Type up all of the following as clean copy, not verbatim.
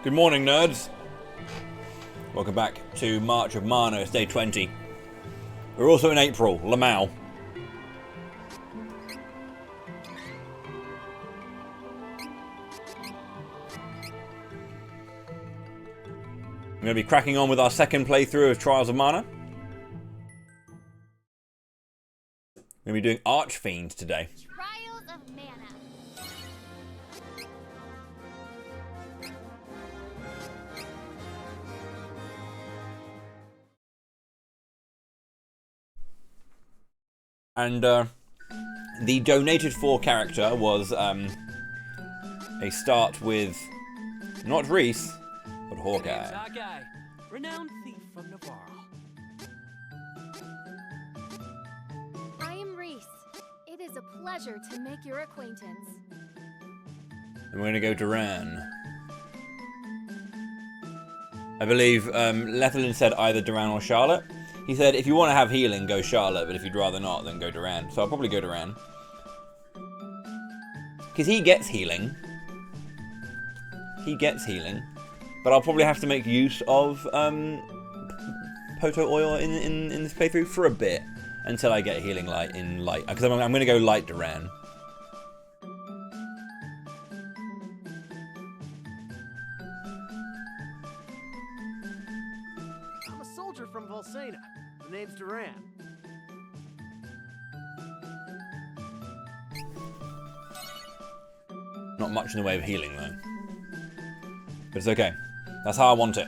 Good morning, nerds. Welcome back to March of Mana. It's day 20. We're also in April, Lamau. We're going to be cracking on with our second playthrough of Trials of Mana. We're going to be doing Archfiend today. Trials of Mana. And the donated for character was a start with not Reese, but Hawkeye. Hawkeye, renowned thief from Navarro. I am Reese. It is a pleasure to make your acquaintance. And we're going to go Duran. I believe Lethelin said either Duran or Charlotte. He said, if you want to have healing, go Charlotte, but if you'd rather not, then go Duran. So I'll probably go Duran. Because he gets healing. He gets healing. But I'll probably have to make use of Poto oil in this playthrough for a bit. Until I get healing light in light. Because I'm going to go light Duran. I'm a soldier from Volsena. The name's Duran. Not much in the way of healing, though. But it's okay. That's how I want it.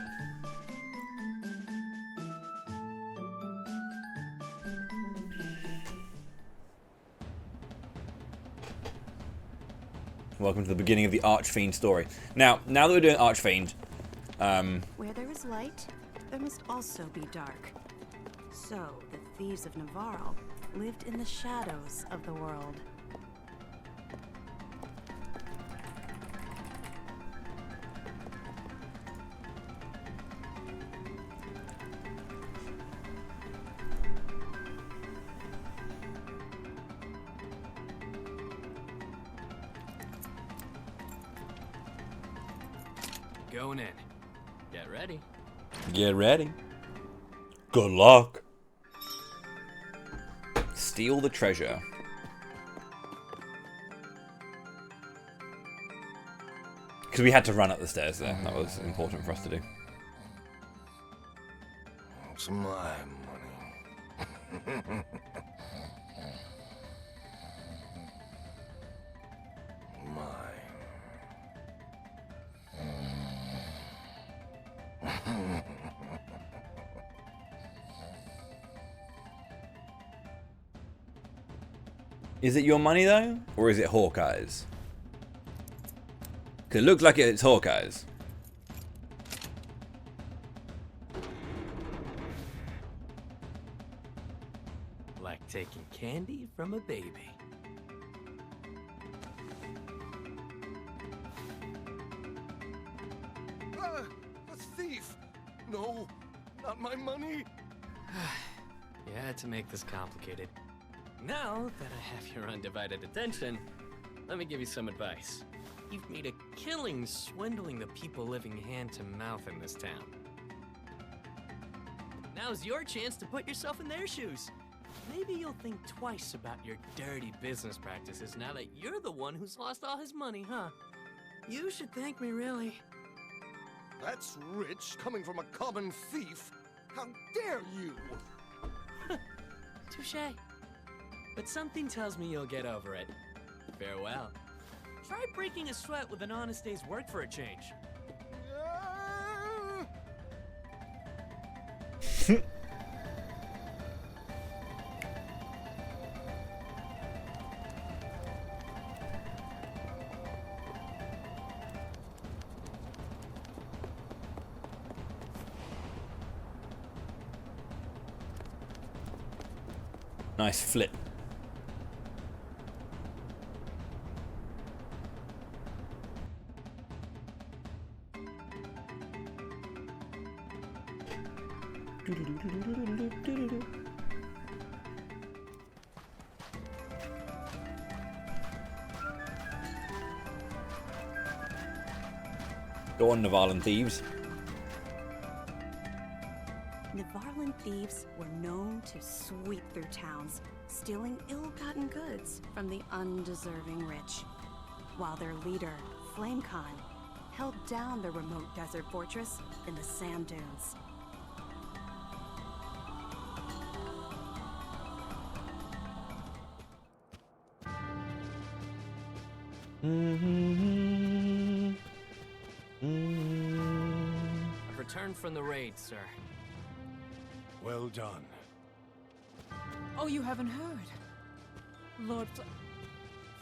Welcome to the beginning of the Archfiend story. Now that we're doing Archfiend, Where there is light, there must also be dark. So, the thieves of Navarro lived in the shadows of the world. Going in. Get ready. get ready. Good luck. Steal the treasure. Because we had to run up the stairs there. That was important for us to do. It's my money. Is it your money though? Or is it Hawkeye's? Because it looks like it's Hawkeye's. Like taking candy from a baby. A thief! No, not my money! You had to make this complicated. Now that I have your undivided attention, let me give you some advice. You've made a killing swindling the people living hand to mouth in this town. Now's your chance to put yourself in their shoes. Maybe you'll think twice about your dirty business practices now that you're the one who's lost all his money, huh? You should thank me, really. That's rich, coming from a common thief. How dare you! Touché. But something tells me you'll get over it. Farewell. Try breaking a sweat with an honest day's work for a change. Nice flip. Go on, Navarlan thieves. Navarlan thieves were known to sweep through towns, stealing ill-gotten goods from the undeserving rich, while their leader, Flamecon, held down the remote desert fortress in the sand dunes. I've returned from the raid, sir. Well done. Oh, you haven't heard?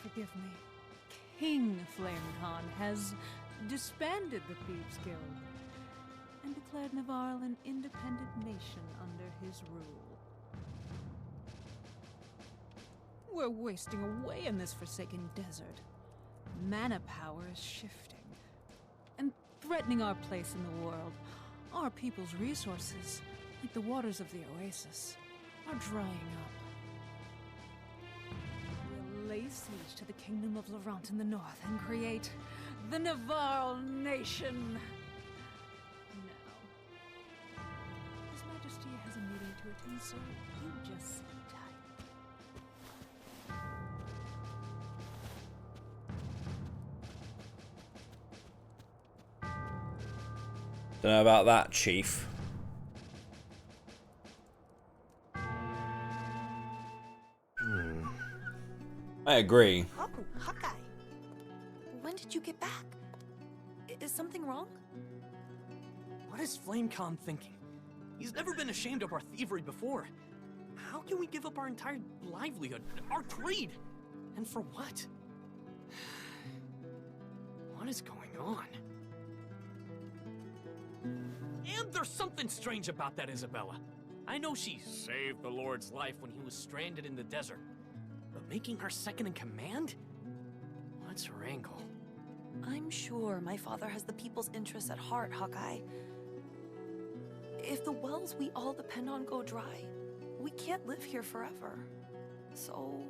Forgive me. King Flamecon has disbanded the Thieves Guild and declared Navarre an independent nation under his rule. We're wasting away in this forsaken desert. Mana power is shifting and threatening our place in the world. Our people's resources, like the waters of the oasis, are drying up. We'll lay siege to the kingdom of Laurent in the north and create the Navarre nation. Now, His Majesty has a meeting to attend, so you just sit tight. Don't know about that, Chief. I agree. Oh, Hawkeye. When did you get back? Is something wrong? What is Flamecon thinking? He's never been ashamed of our thievery before. How can we give up our entire livelihood, our trade? And for what? What is going on? And there's something strange about that Isabella. I know she saved the Lord's life when he was stranded in the desert. But making her second in command? What's her angle? I'm sure my father has the people's interests at heart, Hawkeye. If the wells we all depend on go dry, we can't live here forever. So...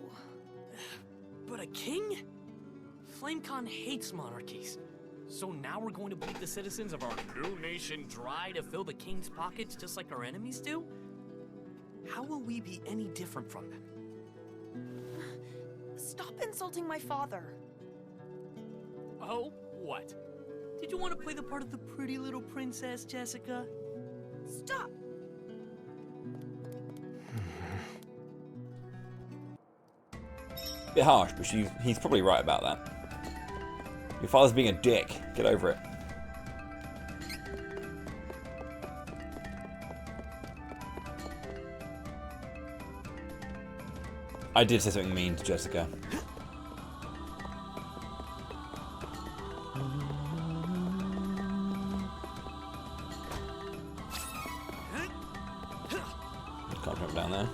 But a king? Flamecon hates monarchies. So now we're going to bleed the citizens of our new nation dry to fill the king's pockets just like our enemies do? How will we be any different from them? Stop insulting my father. Oh, what? Did you want to play the part of the pretty little princess, Jessica? Stop! Bit harsh, but he's probably right about that. Your father's being a dick. Get over it. I did say something mean to Jessica. Can't jump down there.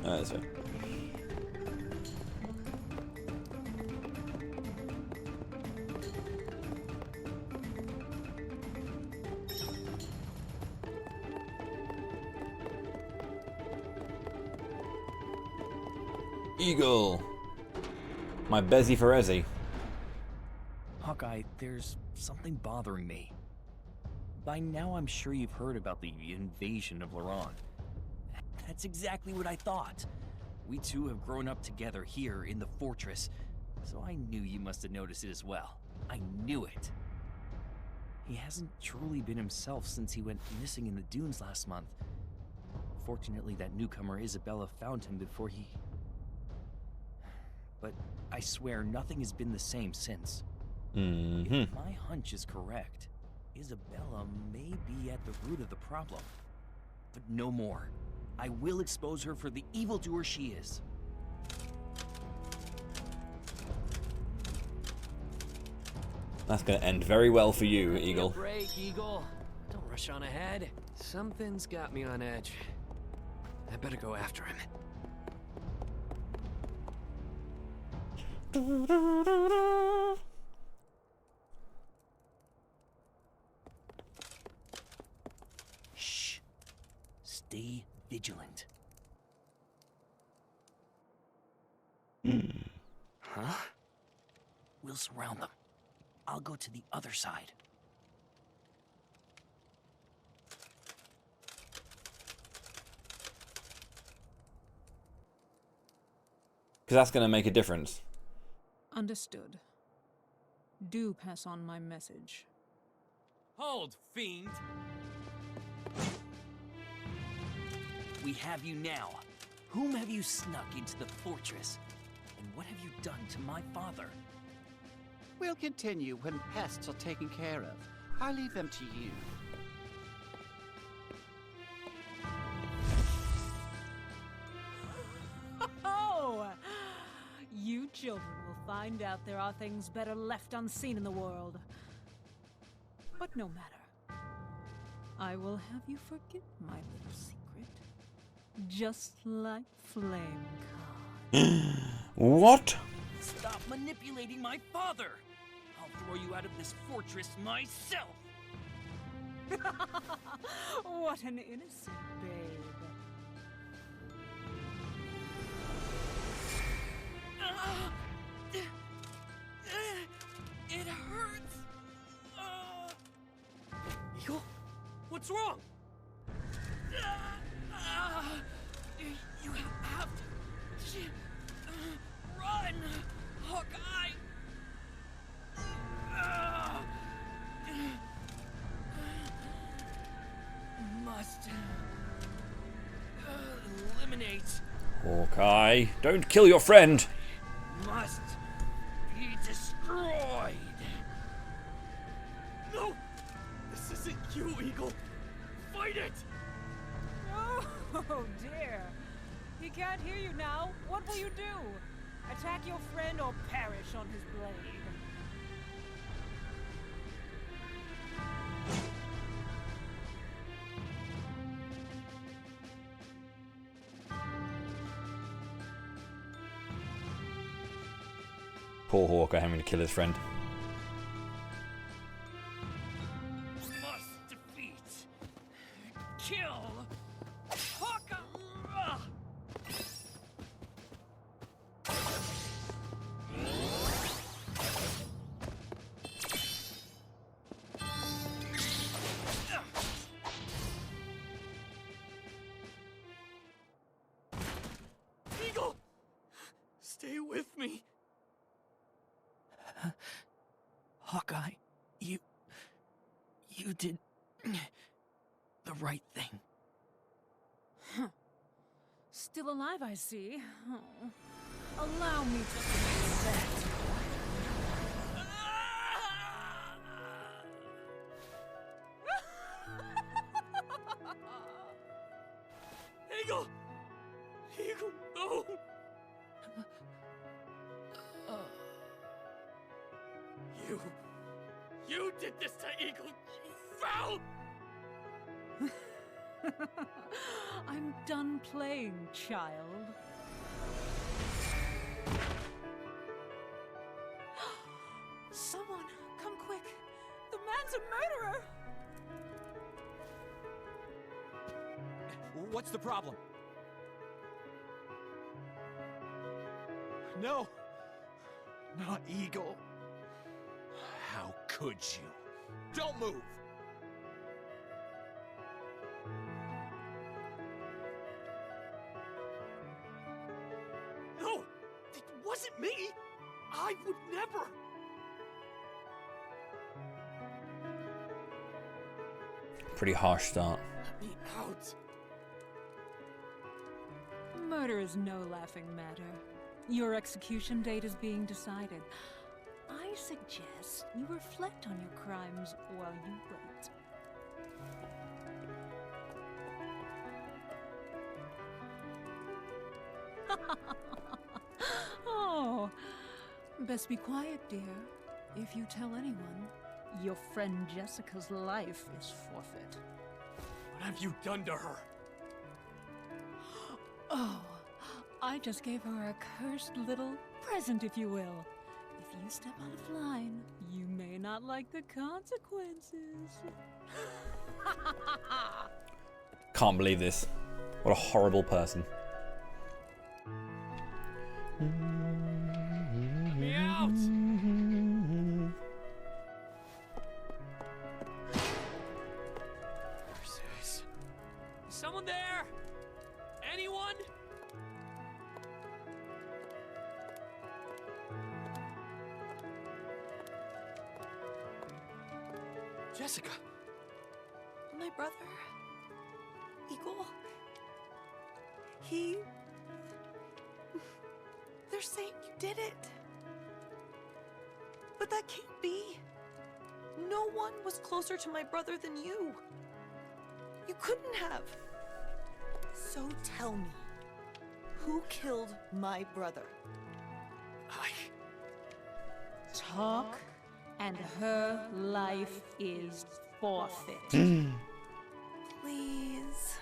Oh, that's it. Eagle. My Bezzy Ferezzi. Hawkeye, there's something bothering me. By now I'm sure you've heard about the invasion of Laurent. That's exactly what I thought. We two have grown up together here in the fortress, so I knew you must have noticed it as well. I knew it. He hasn't truly been himself since he went missing in the dunes last month. Fortunately, that newcomer Isabella found him before he... But I swear nothing has been the same since. If my hunch is correct, Isabella may be at the root of the problem. But no more. I will expose her for the evildoer she is. That's going to end very well for you, Eagle. Break, Eagle. Don't rush on ahead. Something's got me on edge. I better go after him. Shh. Stay vigilant. Huh? We'll surround them. I'll go to the other side. Because that's going to make a difference. Understood. Do pass on my message. Hold, fiend! We have you now. Whom have you snuck into the fortress? And what have you done to my father? We'll continue when pests are taken care of. I'll leave them to you. Oh! You children will find out there are things better left unseen in the world. But no matter. I will have you forget my little secret. Just like Flamecon. What? Stop manipulating my father! I'll throw you out of this fortress myself! What an innocent babe. It hurts! Eagle? What's wrong? You have to run, Hawkeye! Must eliminate. Hawkeye, don't kill your friend. Must be destroyed. No! This isn't you, Eagle. Fight it! Oh dear. He can't hear you now. What will you do? Attack your friend or perish on his blade? Poor Hawkeye having to kill his friend. Must defeat. Kill. Hawkeye. Eagle, stay with me. Hawkeye, you did the right thing. Still alive, I see. Oh. Allow me to fix that. Eagle! Eagle, no! You did this to Eagle, you foul! I'm done playing, child. Someone, come quick. The man's a murderer. What's the problem? No! Not Eagle. How could you? Don't move! No! It wasn't me! I would never! Pretty harsh start. Let me out. Murder is no laughing matter. Your execution date is being decided. I suggest you reflect on your crimes while you wait. Oh, best be quiet, dear. If you tell anyone, your friend Jessica's life is forfeit. What have you done to her? Oh, I just gave her a cursed little present, if you will. If you step out of line, you may not like the consequences. Can't believe this. What a horrible person. Let me out! Is someone there? Anyone? Jessica. My brother, Eagle, they're saying you did it. But that can't be. No one was closer to my brother than you. You couldn't have. So tell me, who killed my brother? Talk, and her life is forfeit. Please,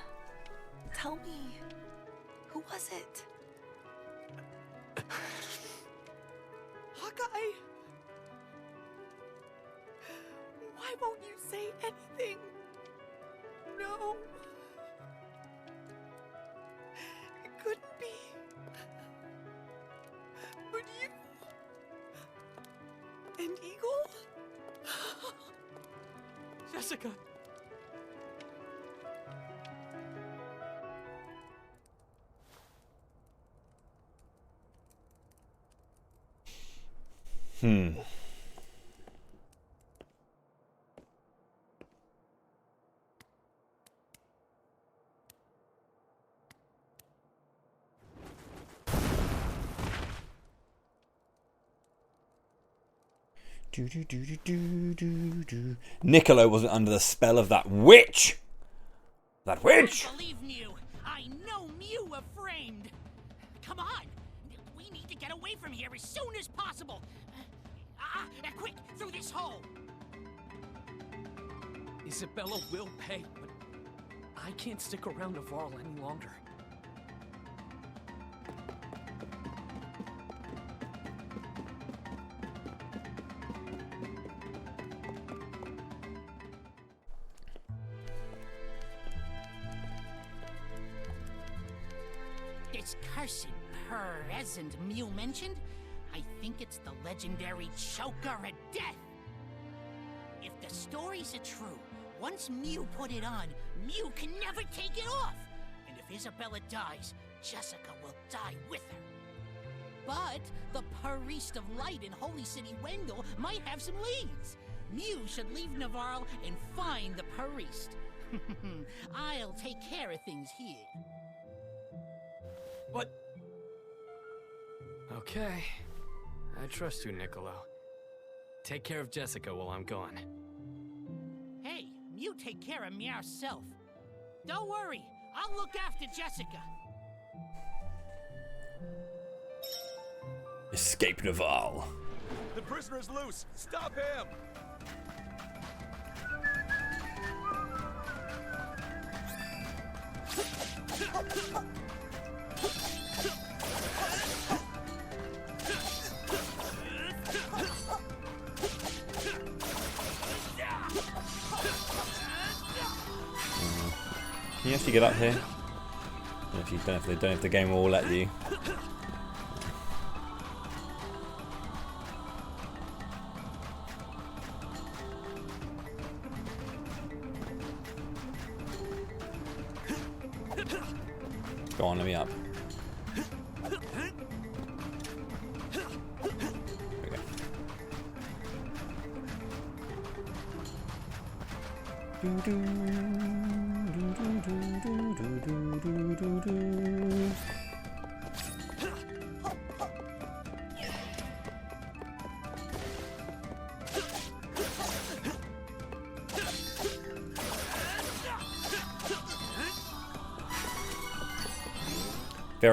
tell me, who was it? Hawkeye! Why won't you say anything? No. It couldn't be. But you... and Eagle? Jessica! Niccolo wasn't under the spell of that witch! That witch! I believe Mew. I know Mew were framed. Come on. We need to get away from here as soon as possible. Quick, through this hole. Isabella will pay, but I can't stick around Navarre any longer. This cursed present Mew mentioned, I think it's the legendary choker of death. If the stories are true, once Mew put it on, Mew can never take it off. And if Isabella dies, Jessica will die with her. But the Priest of Light in Holy City Wendell might have some leads. Mew should leave Navarre and find the Priest. I'll take care of things here. What? Okay. I trust you, Niccolo. Take care of Jessica while I'm gone. Hey, you take care of me yourself. Don't worry, I'll look after Jessica. Escape Navarre. The prisoner's loose! Stop him! Can you actually get up here? If you don't know if the game will let you. Go on, let me up. Very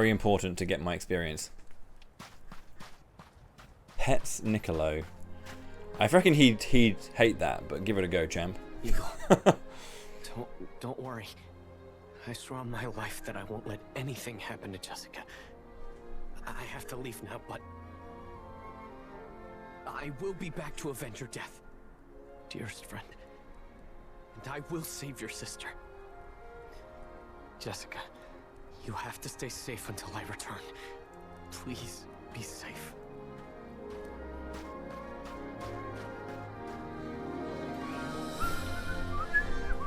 important to get my experience. Pets Niccolo. I reckon he'd hate that, but give it a go, champ. Eagle, don't worry. I swear on my life that I won't let anything happen to Jessica. I have to leave now, but I will be back to avenge your death, dearest friend. And I will save your sister. Jessica, you have to stay safe until I return. Please be safe.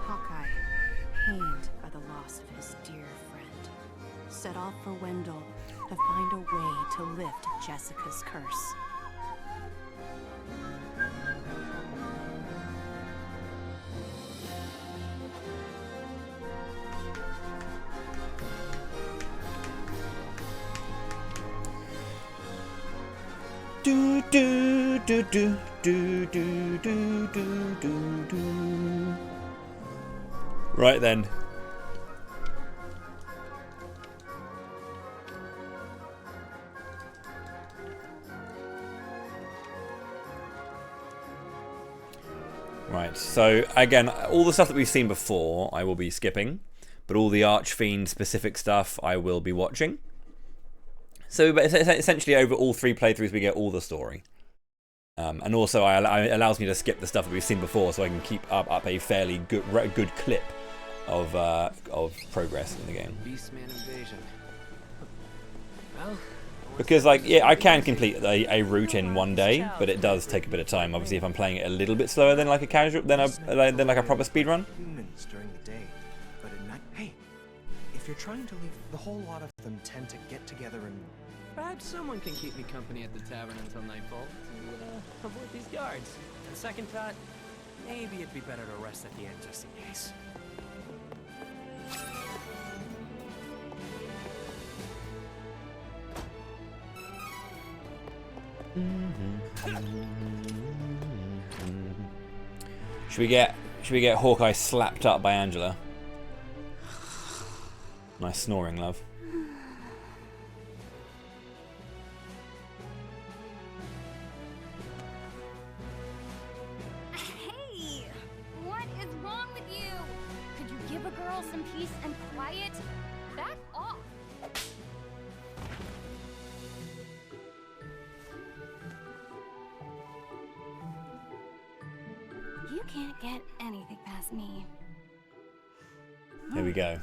Hawkeye, pained by the loss of his dear friend, set off for Wendell to find a way to lift Jessica's curse. Do do do do do do do do do do. Right then. Right, so again, all the stuff that we've seen before I will be skipping, but all the Archfiend specific stuff I will be watching. So essentially over all 3 playthroughs we get all the story. And also it allows me to skip the stuff that we've seen before so I can keep up a fairly good clip of progress in the game. Beastman invasion. Well, because like, yeah, I can complete a route in one day, but it does take a bit of time. Obviously, if I'm playing it a little bit slower than like a casual, than like a proper speedrun. Humans during the day, but at night. Hey, if you're trying to leave, the whole lot of them tend to get together and. perhaps someone can keep me company at the tavern until nightfall to avoid these guards. And second thought, maybe it'd be better to rest at the end just in case. Should we get Hawkeye slapped up by Angela? Nice snoring, love. Hey! What is wrong with you? Could you give a girl some peace and quiet? Back off! You can't get anything past me. Here we go.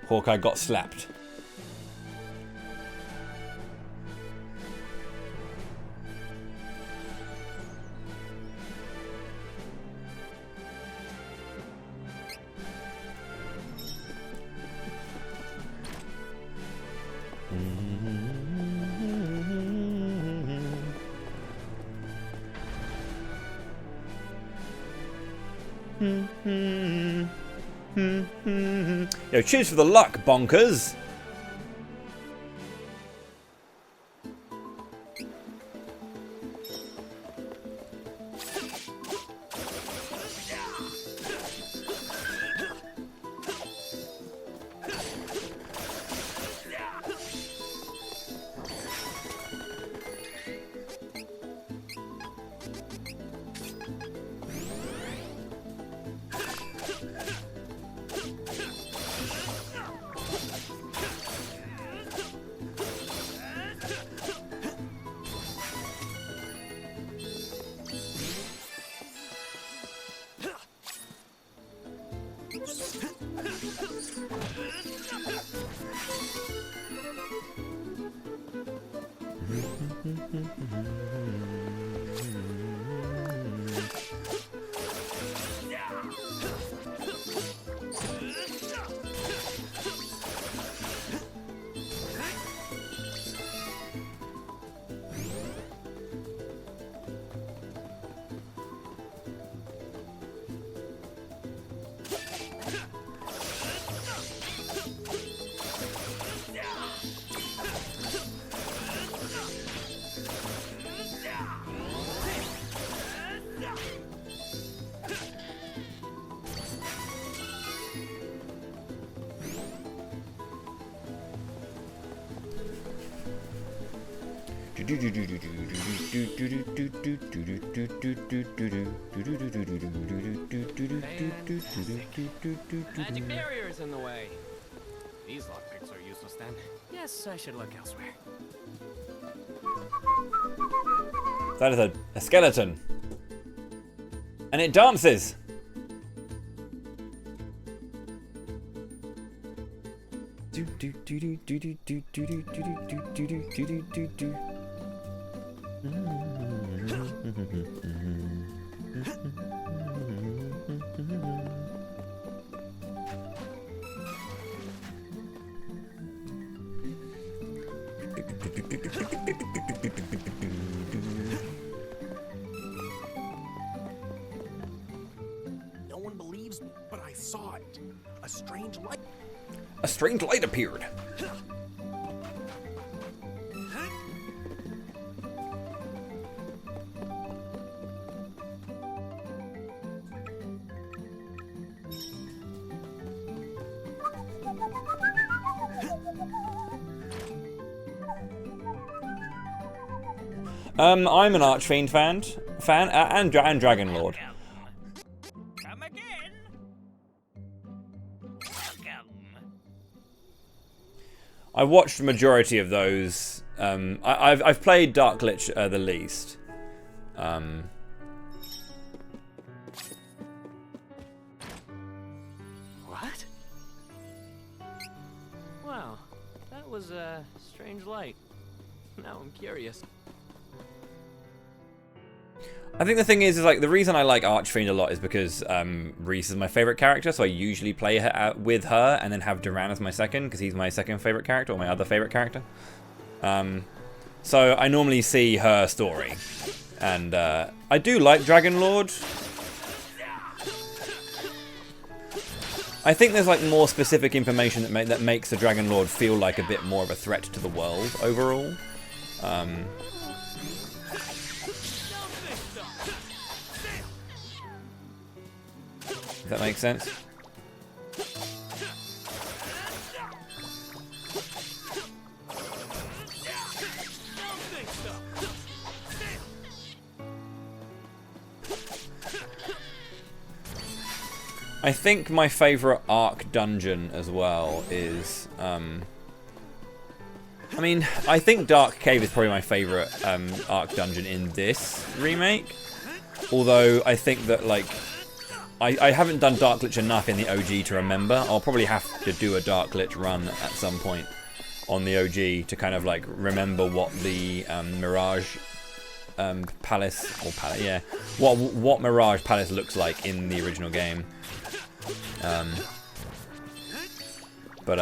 Hawkeye got slapped. Yo, cheers for the luck, bonkers! Magic barriers in the way. These lockpicks are useless then. Yes, I should look elsewhere. That is a skeleton. And it dances. No one believes me, but I saw it. A strange light. A strange light appeared. I'm an Archfiend fan, and Dragon Lord. Come again. Welcome. I watched the majority of those. I've played Dark Lich the least. What? Wow, that was a strange light. Now I'm curious. I think the thing is like the reason I like Archfiend a lot is because Reese is my favorite character, so I usually play her with her and then have Duran as my second because he's my second favorite character or my other favorite character. So I normally see her story, and I do like Dragon Lord. I think there's like more specific information that makes the Dragon Lord feel like a bit more of a threat to the world overall. Does that make sense? I think my favorite Ark dungeon as well is, I mean, I think Dark Cave is probably my favorite Ark dungeon in this remake. Although I think that, like, I haven't done Dark Lich enough in the OG to remember. I'll probably have to do a Dark Lich run at some point on the OG to kind of like remember what the Mirage Palace or Palace, yeah, what Mirage Palace looks like in the original game. But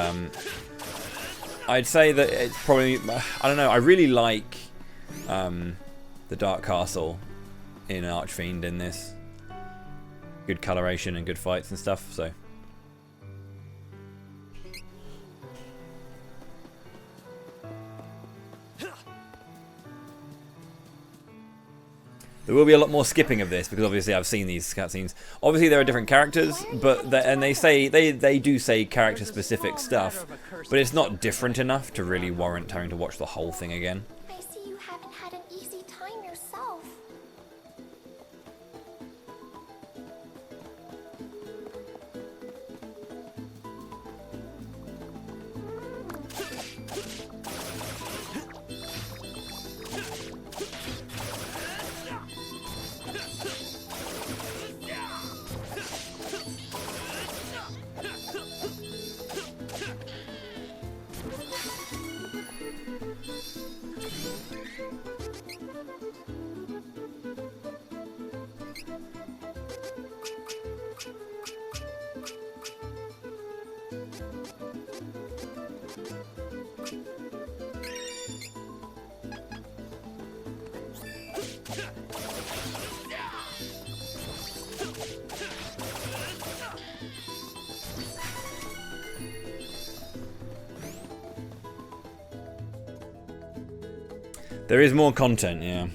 I'd say that it's probably, I don't know. I really like the Dark Castle in Archfiend in this. Good coloration and good fights and stuff, so. There will be a lot more skipping of this because obviously I've seen these cutscenes. Obviously there are different characters, but they do say character specific stuff, but it's not different enough to really warrant having to watch the whole thing again. I see you haven't had an easy time yourself. There is more content, yeah.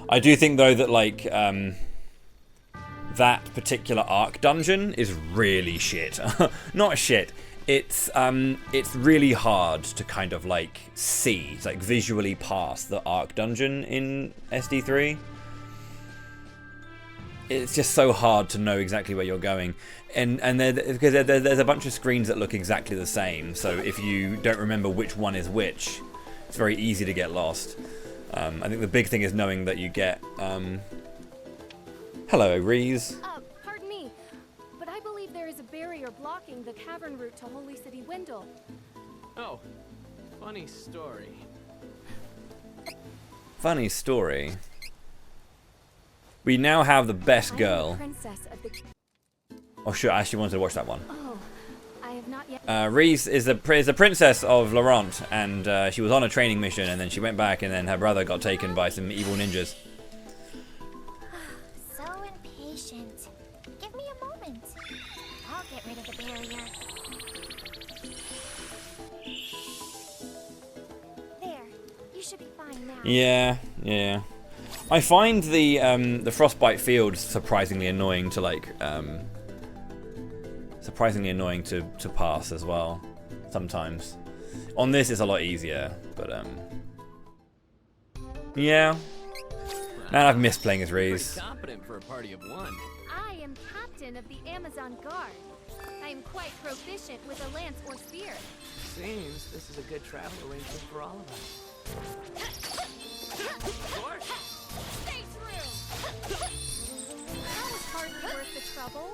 I do think though that like that particular Ark dungeon is really shit. Not shit. it's really hard to kind of like see, like visually pass the Ark dungeon in SD3. It's just so hard to know exactly where you're going, and because there's a bunch of screens that look exactly the same. So if you don't remember which one is which, it's very easy to get lost. I think the big thing is knowing that you get. Hello, Reese. Pardon me, but I believe there is a barrier blocking the cavern route to Holy City Wendell. Oh, funny story. Funny story. We now have the best girl. Oh, sure. I actually wanted to watch that one. Oh, I have not yet. Reese is the princess of Laurent, and she was on a training mission, and then she went back, and then her brother got taken by some evil ninjas. So impatient. Give me a moment. I'll get rid of the barrier. There. You should be fine now. Yeah, yeah. I find the frostbite field surprisingly annoying to like to pass as well sometimes. On this it's a lot easier, but yeah. Man, I've missed playing as Reese. Competent for a party of one. I am captain of the Amazon Guard. I am quite proficient with a lance or spear. Seems this is a good travel arrangement for all of us. Stay true! That was hardly worth the trouble.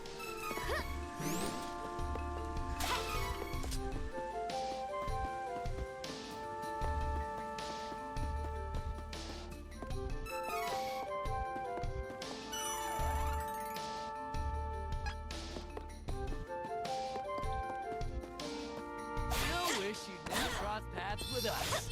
I wish you'd never cross paths with us.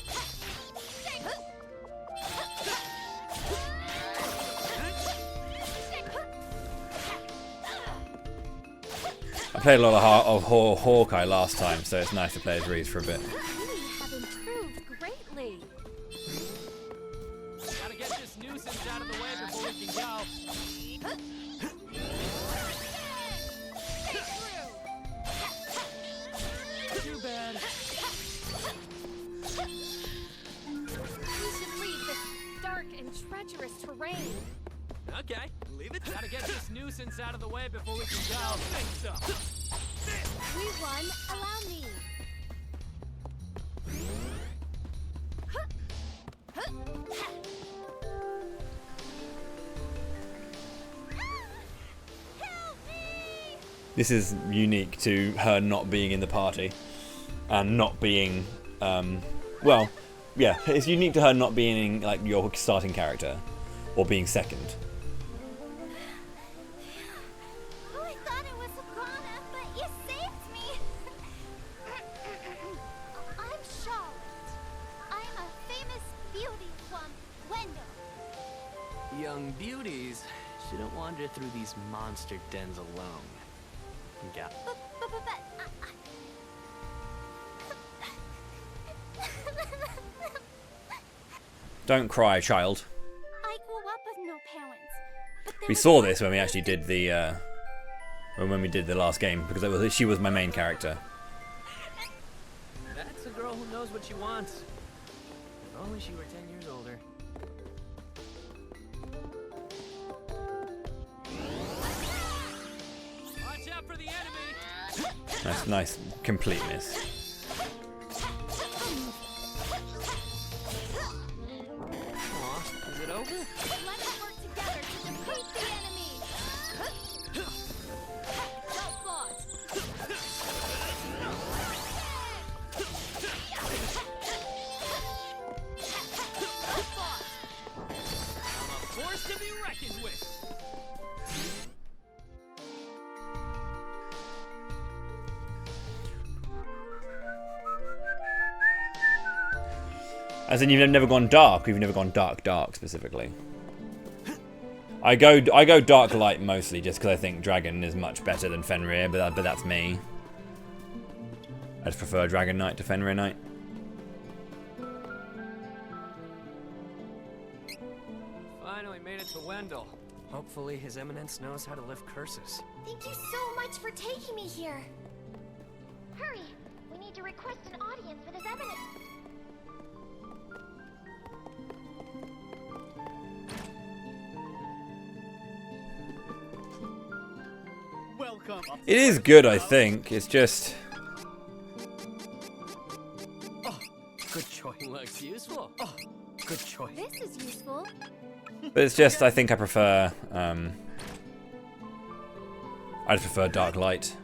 I played a lot of Hawkeye last time, so it's nice to play as Reese for a bit. We have improved greatly. Gotta get this nuisance out of the way before we can go. Too bad. We should leave this dark and treacherous terrain. Okay, leave it. Gotta get this nuisance out of the way before we can go. Thanks, so. We won. Allow me. This is unique to her not being in the party and not being, well, yeah, it's unique to her not being like your starting character or being second. Oh, I thought it was Iguana, but you saved me. I'm Charlotte. I'm a famous beauty from Wendell. Young beauties shouldn't wander through these monster dens alone. Got But Don't cry, child. I grew up with no parents. But there We was saw one- this when we actually did the when we did the last game, because she was my main character. That's a girl who knows what she wants. If only she were 10 years older. Watch out for the enemy! Nice, complete miss. Aw, is it over? Let's work together to defeat the enemy. Well fought. Well fought. I'm a force to be reckoned with. As in, you've never gone dark. We've never gone dark specifically. I go dark light mostly just because I think Dragon is much better than Fenrir, but that's me. I just prefer Dragon Knight to Fenrir Knight. Finally made it to Wendell. Hopefully His Eminence knows how to lift curses. Thank you so much for taking me here. Hurry, request an audience with His Eminence. Welcome. It is good, I think. It's just... Oh, good choice. Looks useful. Oh, good choice. This is useful. But it's just, I think I prefer... I just prefer Dark Light.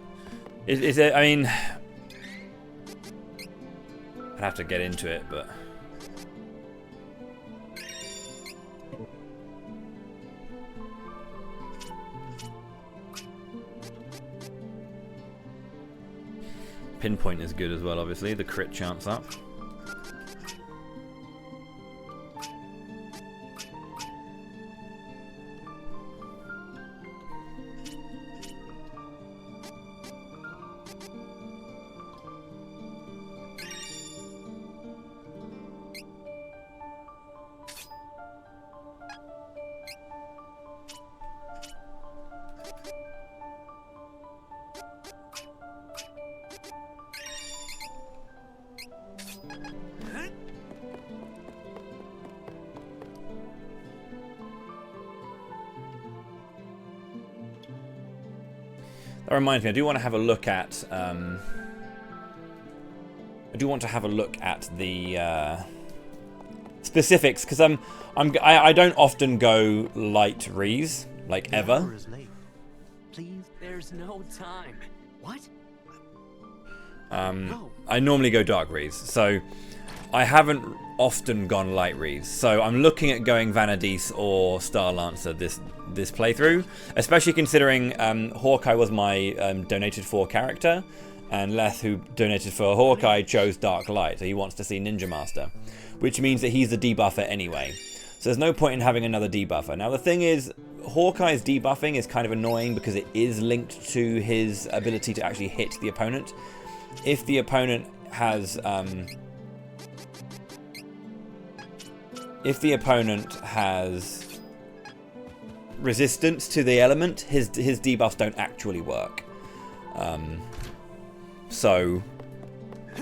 Is it... I mean... I'd have to get into it, but... Pinpoint is good as well, obviously. The crit chance up. That reminds me, I do want to have a look at the specifics, because I don't often go light Rees, like ever. Please, there's no time. What? I normally go dark Rees, so I haven't often gone light Rees. So I'm looking at going Vanadis or Star Lancer this playthrough, especially considering Hawkeye was my donated for character, and Leth, who donated for Hawkeye, chose Dark Light, so he wants to see Ninja Master, which means that he's the debuffer anyway. So there's no point in having another debuffer. Now the thing is, Hawkeye's debuffing is kind of annoying because it is linked to his ability to actually hit the opponent. If the opponent has resistance to the element, his debuffs don't actually work. So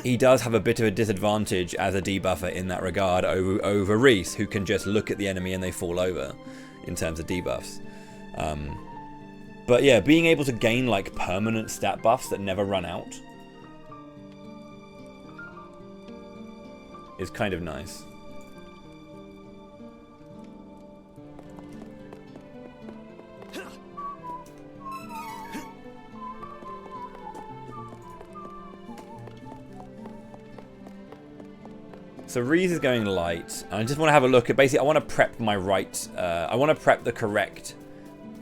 he does have a bit of a disadvantage as a debuffer in that regard over Reese, who can just look at the enemy and they fall over in terms of debuffs. But yeah, being able to gain like permanent stat buffs that never run out is kind of nice. So Reese is going light. I just want to have a look at, basically I want to prep my I want to prep the correct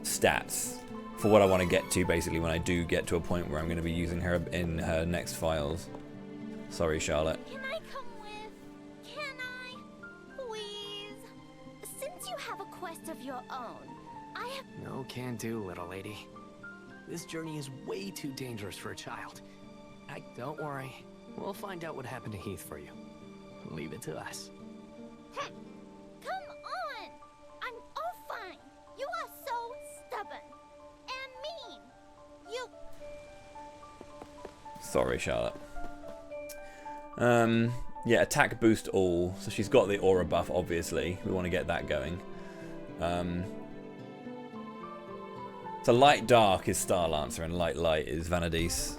stats for what I want to get to, basically, when I do get to a point where I'm going to be using her in her next files. Sorry, Charlotte. Can I come with? Can I? Please? Since you have a quest of your own, I have... No can do, little lady. This journey is way too dangerous for a child. Don't worry. We'll find out what happened to Heath for you. Leave it to us. Come on! I'm all fine. You are so stubborn. And mean. You... Sorry, Charlotte. Yeah, attack boost all. So she's got the aura buff, obviously. We want to get that going. So light dark is Star Lancer and light light is Vanadis.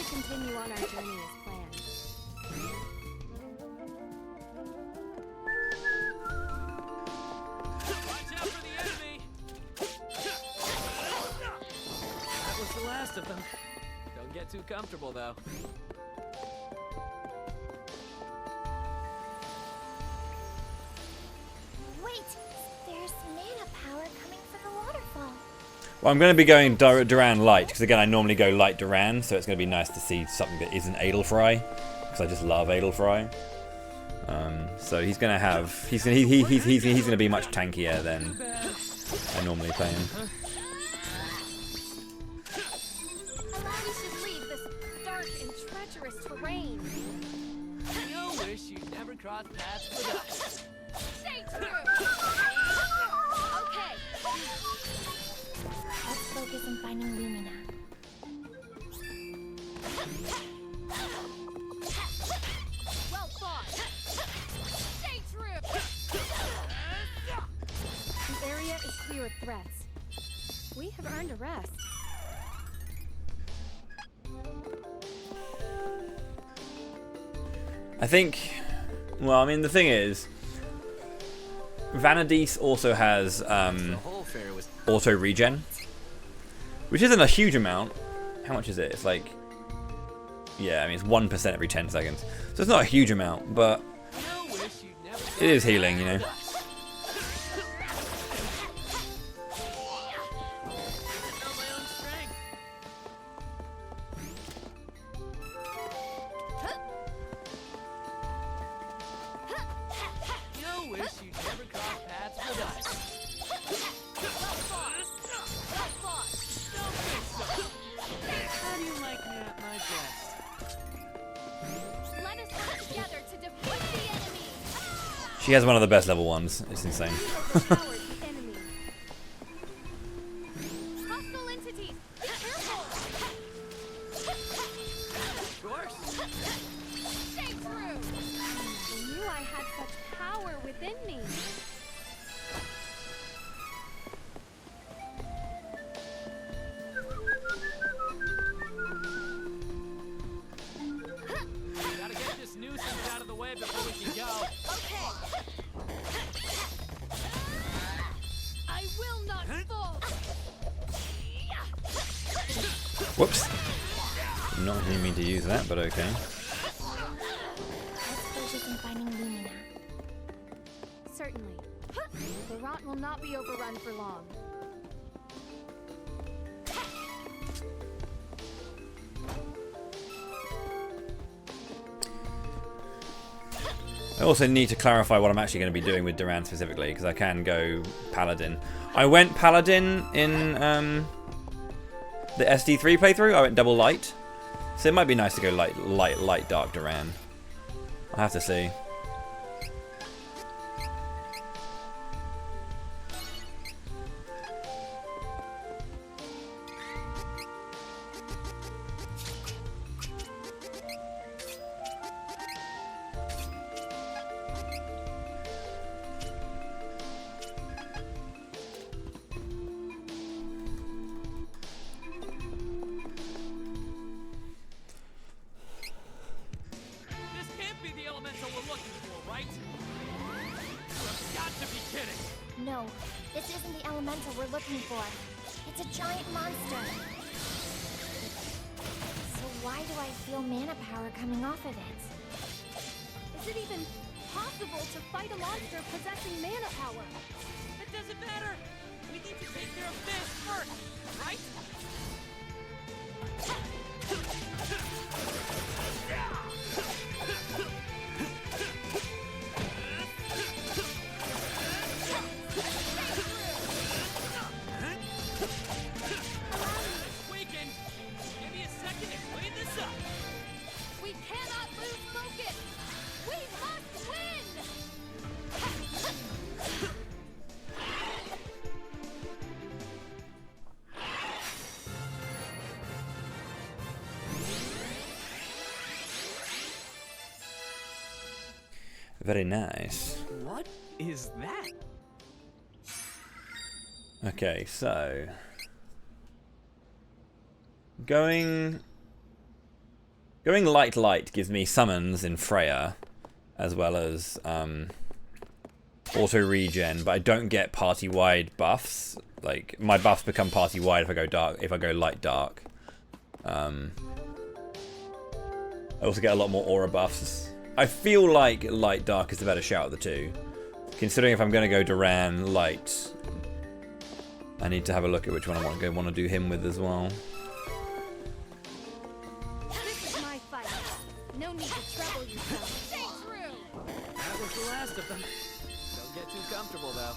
Continue on our journey as planned. Watch out for the enemy! That was the last of them. Don't get too comfortable, though. Wait, there's mana power coming from the waterfall. Well, I'm going to be going Duran light, because again I normally go light Duran, so it's going to be nice to see something that isn't Adelfry, because I just love Adelfry. So he's going to have he's going to be much tankier than I normally play him. We should leave this dark and treacherous terrain. wish you'd never crossed paths with us. Stay true! Okay. Let's focus on finding Lumina. Well fought. Stay true! The area is clear of threats. We have earned a rest. I think, well, I mean, the thing is, Vanadis also has auto regen, which isn't a huge amount. How much is it? It's like, yeah, I mean, it's 1% every 10 seconds. So it's not a huge amount, but it is healing, you know. She has one of the best level ones. It's insane. Hostile entities! Be careful! Stay true! I knew I had such power within me. Gotta get this nuisance out of the way before we can go. Okay. I will not fall. Whoops. Did not really mean to use that, but okay. Let's focus on finding Lumina. Certainly. Laurent will not be overrun for long. I also need to clarify what I'm actually going to be doing with Duran specifically, because I can go Paladin. I went Paladin in the SD3 playthrough. I went double light, so it might be nice to go light, dark Duran. I'll have to see. No, this isn't the elemental we're looking for. It's a giant monster. So why do I feel mana power coming off of it? Is it even possible to fight a monster possessing mana power? It doesn't matter. We need to take care of this first, right? We cannot lose focus! We must win! Very nice. What is that? Okay, so going light gives me summons in Freya, as well as auto regen, but I don't get party wide buffs. Like my buffs become party wide if I go dark. If I go light dark, I also get a lot more aura buffs. I feel like light dark is the better shout of the two, considering if I'm going to go Duran light, I need to have a look at which one I want to do him with as well. This is my fight. No need to trouble yourself. Stay true! That was the last of them. Don't get too comfortable, though.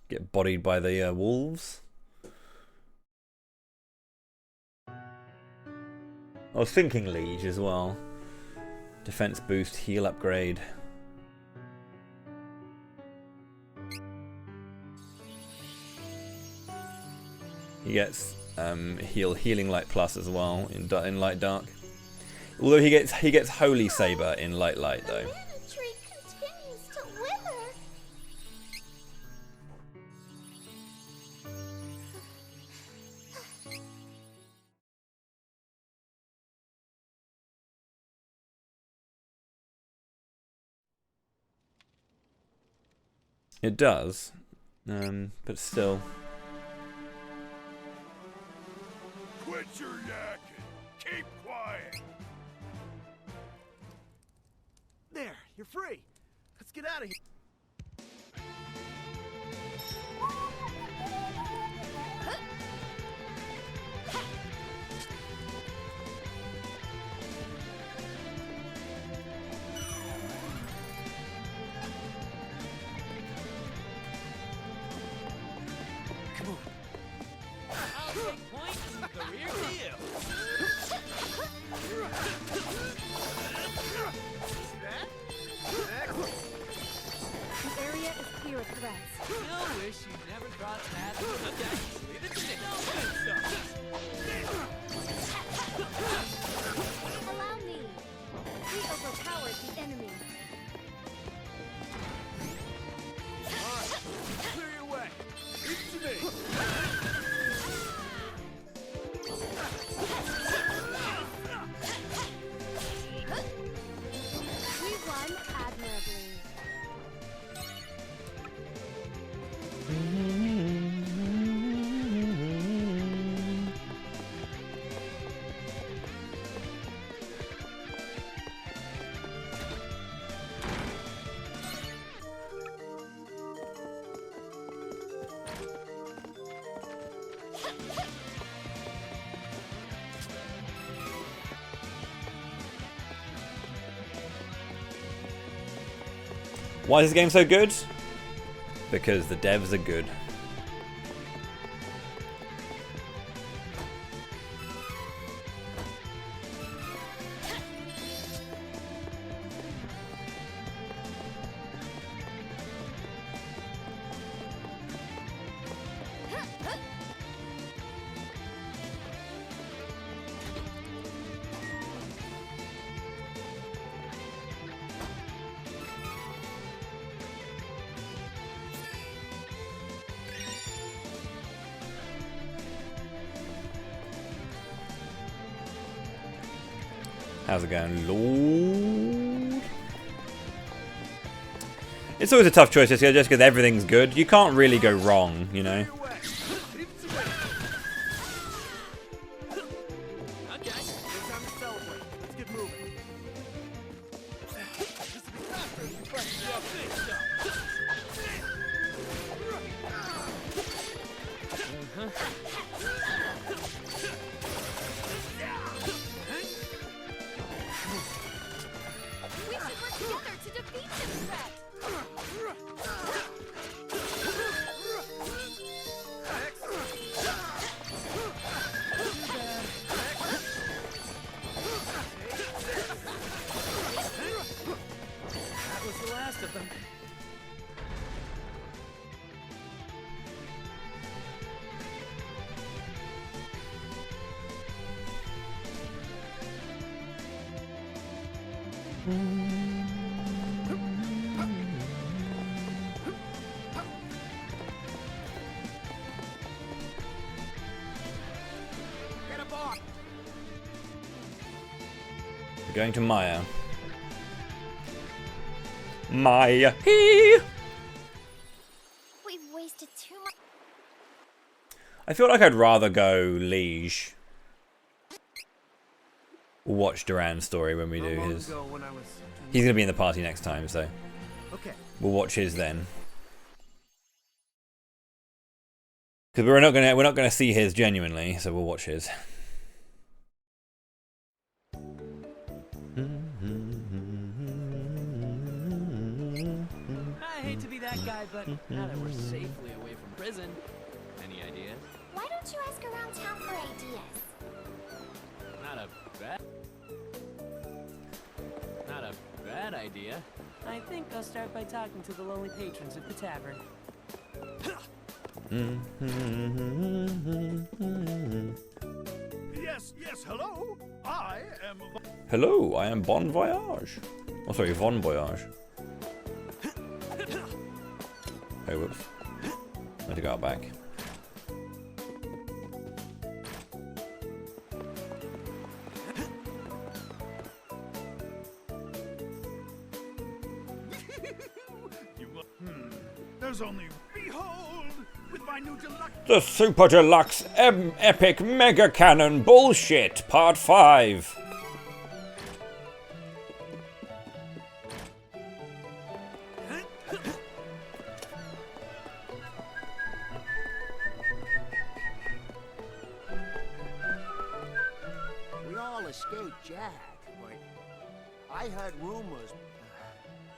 Get bodied by the wolves. Oh, Thinking Liege as well. Defense boost, heal upgrade. He gets healing light plus as well in light dark. Although he gets holy saber in light though. Tree continues to wither. It does, but still. Quit your yakking. Keep quiet. There, you're free. Let's get out of here. Come on. I'll take point and career to you. The area is clear of threats. You'll wish you never crossed paths with a guy. Leave it to me. Allow me. We overpowered the enemy. Clear your way. Leave it to me. We won admirably. Why is this game so good? Because the devs are good. How's it going, Lord? It's always a tough choice just because everything's good. You can't really go wrong, you know. We should work together to defeat this threat. That was the last of them. We're going to Maya. Maya. Hee. We've wasted too much. I feel like I'd rather go Liege. We'll watch Duran's story when we do his. He's gonna be in the party next time, so Okay. we'll watch his then. Because we're not gonna see his genuinely, so we'll watch his. I hate to be that guy, but now that we're safely away from prison, any ideas? Why don't you ask around town for ideas? Not a bad idea. I think I'll start by talking to the lonely patrons of the tavern. Yes, hello? I am... Hello, I am Bon Voyage. Oh, sorry, Von Voyage. Oh, whoops. I had to go out back. There's only... Behold! With my new deluxe... The Super Deluxe Epic Mega Cannon Bullshit, Part 5. We all escaped Jack, but I heard rumors.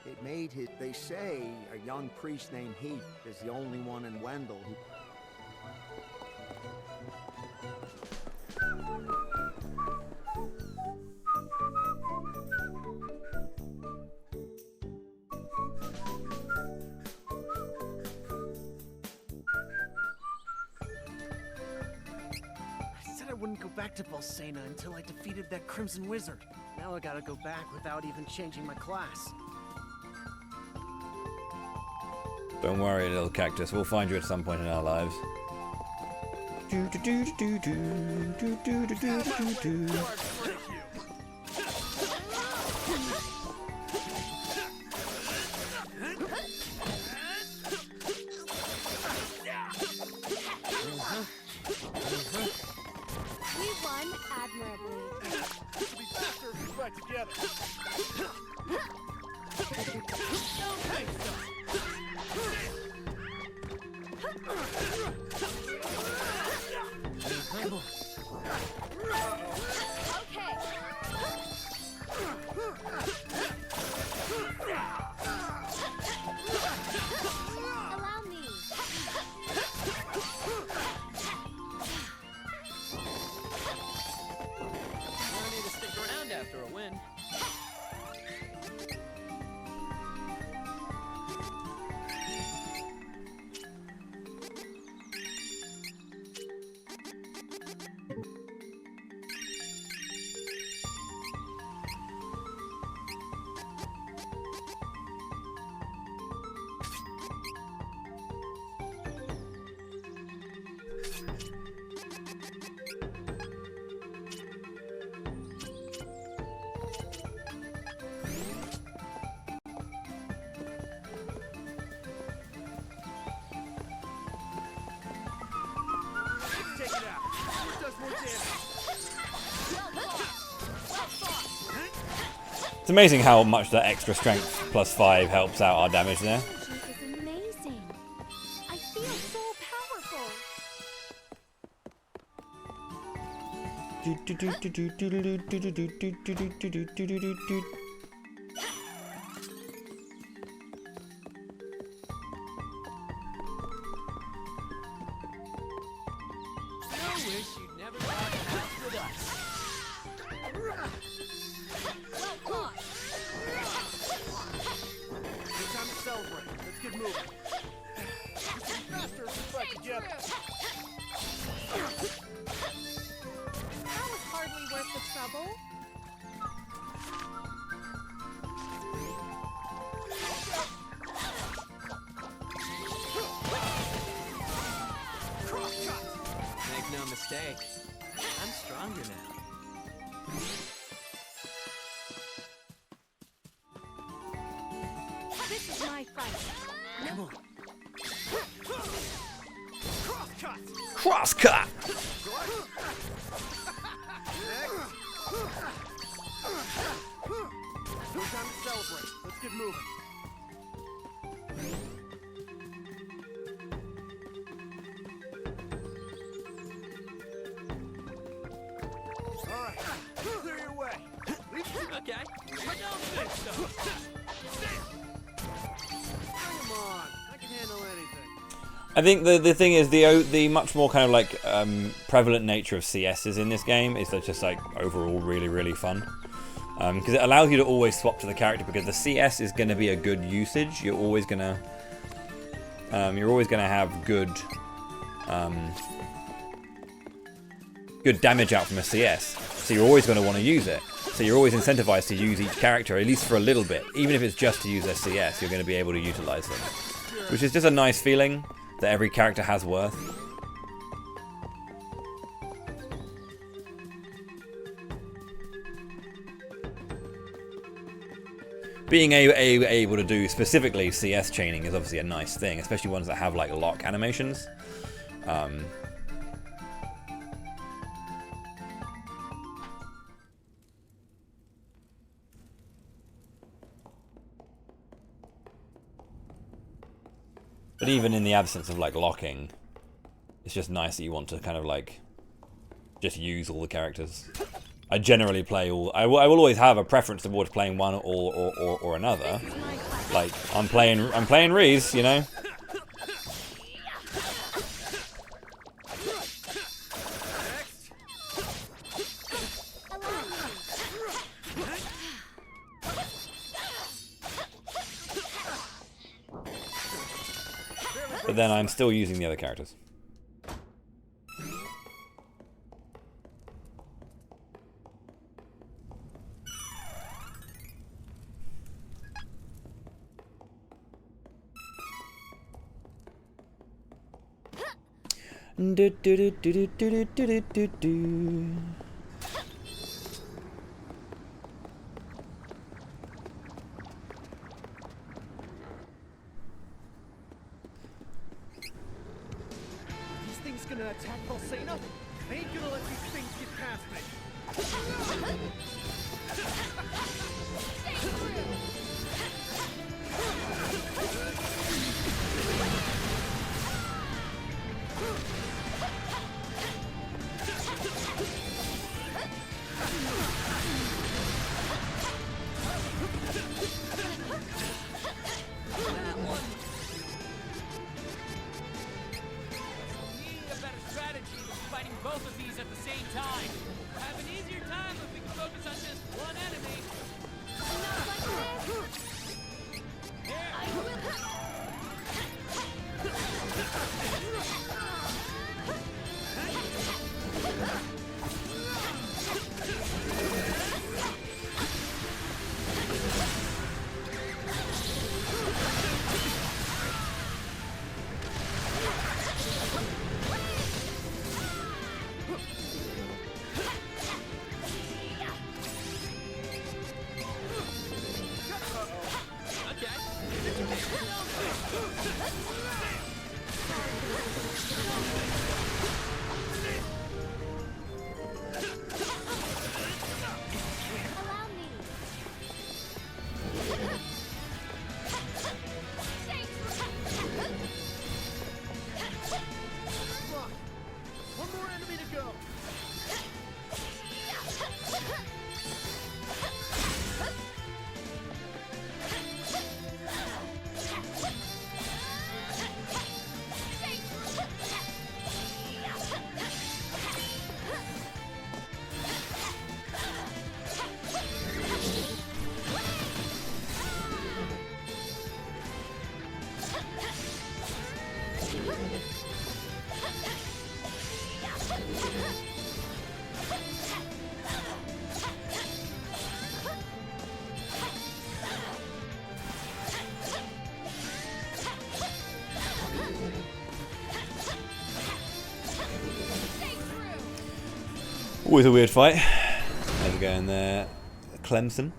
It made his... They say a young priest named Heath is the only one in Wendell who... I said I wouldn't go back to Bolsena until I defeated that Crimson Wizard. Now I gotta go back without even changing my class. Don't worry, little cactus. We'll find you at some point in our lives. We won admirably. To be faster, right together. Don't think so. Allow me. No need to stick around after a win. Take it out. It does more damage. It's amazing how much that extra strength plus 5 helps out our damage there. It's amazing. I feel so powerful. I wish you'd never got back with us. Well caught. No time to celebrate. Let's get moving. Faster, right together. That was hardly worth the trouble. Make no mistake, I'm stronger now. This is my fight. Come on. Crosscut! No time to celebrate. Let's get moving. All right, clear your way. Okay. Don't think so. Come on, I can handle anything. I think the thing is the much more kind of like prevalent nature of CSs in this game is just like overall really fun. Because it allows you to always swap to the character, because the CS is going to be a good usage. You're always gonna have good good damage out from a CS. So you're always going to want to use it. So you're always incentivized to use each character, at least for a little bit. Even if it's just to use their CS, you're going to be able to utilize them. Which is just a nice feeling that every character has worth. Being able to do specifically CS chaining is obviously a nice thing, especially ones that have like lock animations. But even in the absence of like locking, it's just nice that you want to kind of like just use all the characters. I generally play all. I will always have a preference towards playing one or another. Like I'm playing Reese, you know. But then I'm still using the other characters. Do, do, do, do, do, do, do, do. These things gonna attack Volcano? I ain't gonna let these things get past me. Both of these at the same time. We'll have an easier time if we can focus on just one enemy. Always a weird fight. How's it going there, Clemson?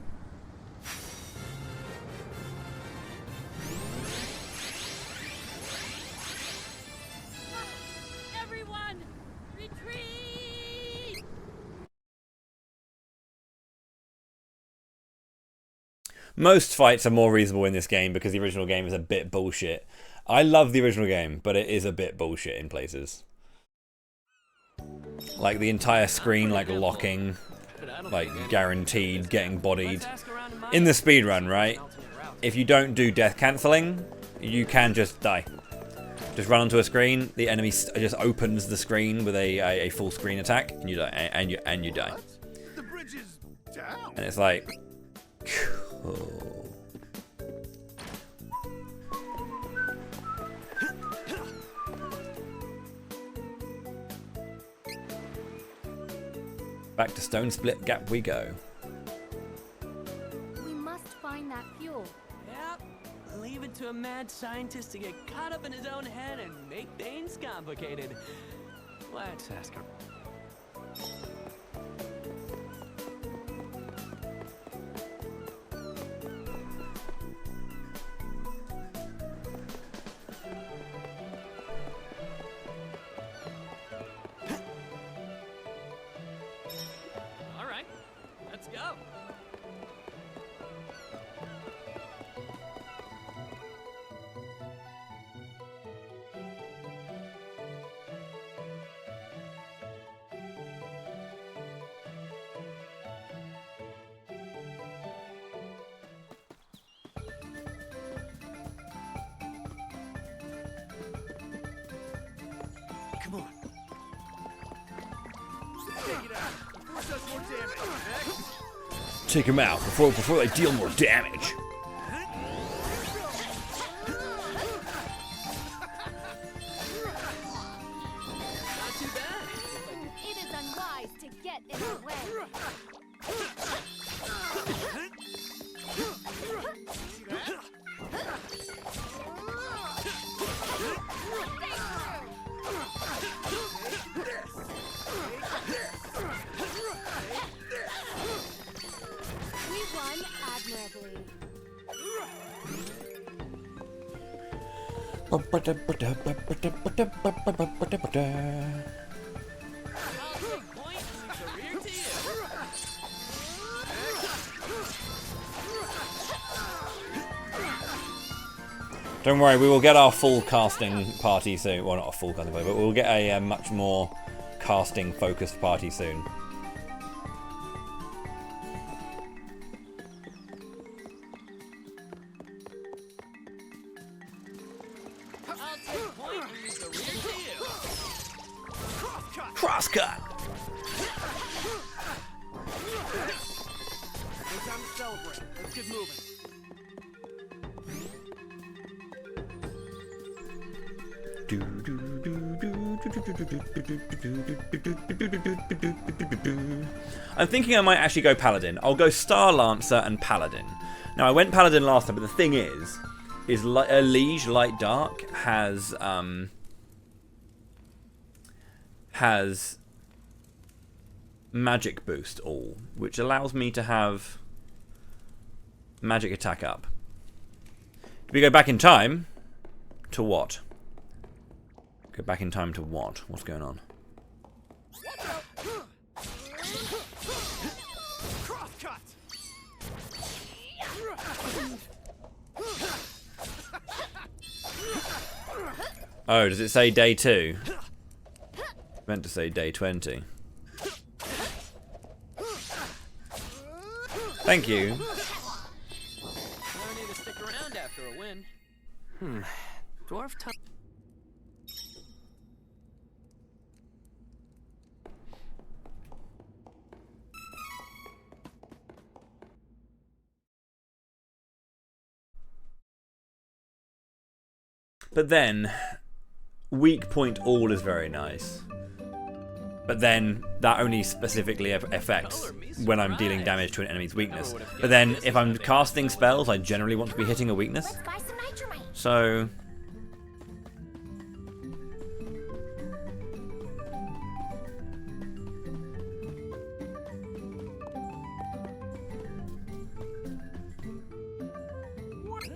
Everyone, retreat! Most fights are more reasonable in this game because the original game is a bit bullshit. I love the original game, but it is a bit bullshit in places. Like the entire screen, like locking, like guaranteed getting bodied. In the speedrun, right? If you don't do death cancelling, you can just die. Just run onto a screen. The enemy just opens the screen with a full screen attack, and you die. And you die. The bridge is down. And it's like, cool. Back to Stone Split Gap we go. We must find that fuel. Yep. Leave it to a mad scientist to get caught up in his own head and make things complicated. Let's ask him. All right, let's go. Come on. Take it out. Before it does more damage. Next. Take him out before they deal more damage. Not too bad. It is unwise to get in our way. We run admirably. Don't worry, we will get our full casting party soon. Well, not a full casting party, but we'll get a much more casting focused party soon. I'll take point and use the rear to you. Crosscut! No time to celebrate. Let's get moving. I'm thinking I might actually go Paladin. I'll go Star Lancer and Paladin. Now I went Paladin last time, but the thing is a Liege Light Dark has magic boost all, which allows me to have magic attack up. Do we go back in time? To what? Go back in time to what? What's going on? Oh, does it say day 2? Meant to say day 20. Thank you. No need to stick around after a win. Dwarf time. But then, weak point all is very nice. But then, that only specifically affects when I'm dealing damage to an enemy's weakness. But then, if I'm casting spells, I generally want to be hitting a weakness. So...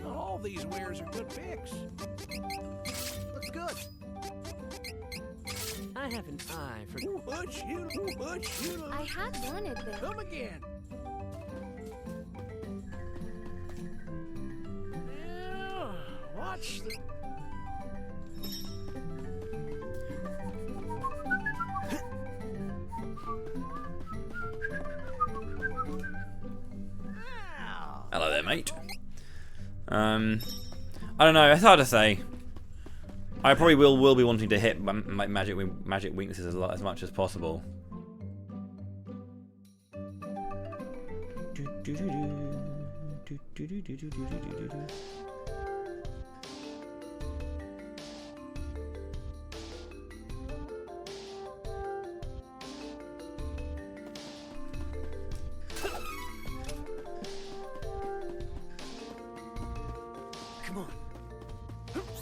All these wares are good picks. Looks good. I have an eye for. I had wanted this. Come again. Yeah, watch the. Hello there, mate. I don't know, it's hard to say. I probably will be wanting to hit magic weaknesses as much as possible. Come on.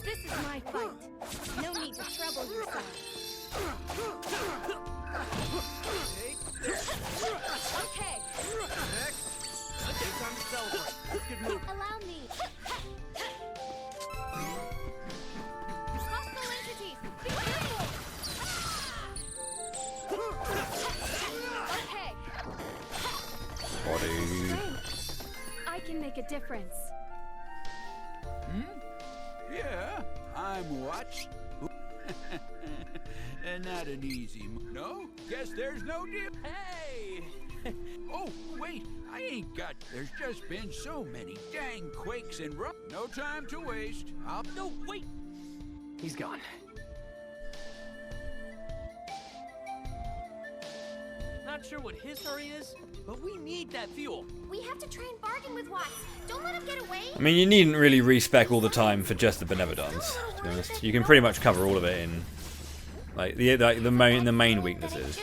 This is my fight. No need to trouble yourself. Okay. Next. Okay, time to celebrate. Let's get moving. Allow me. Hostile entities, be careful. Okay. Body. I can make a difference. Yeah, I'm watching. And not an easy no? Guess there's no deal. Hey! Oh, wait, I ain't got... There's just been so many dang quakes and no time to waste. No, wait! He's gone. Not sure what his hurry is, but we need that fuel. We have to try and bargain with Watts. Don't let him get away. I mean, you needn't really respec all the time for just the Benevodons, to be honest. You can pretty much cover all of it in like the main weaknesses.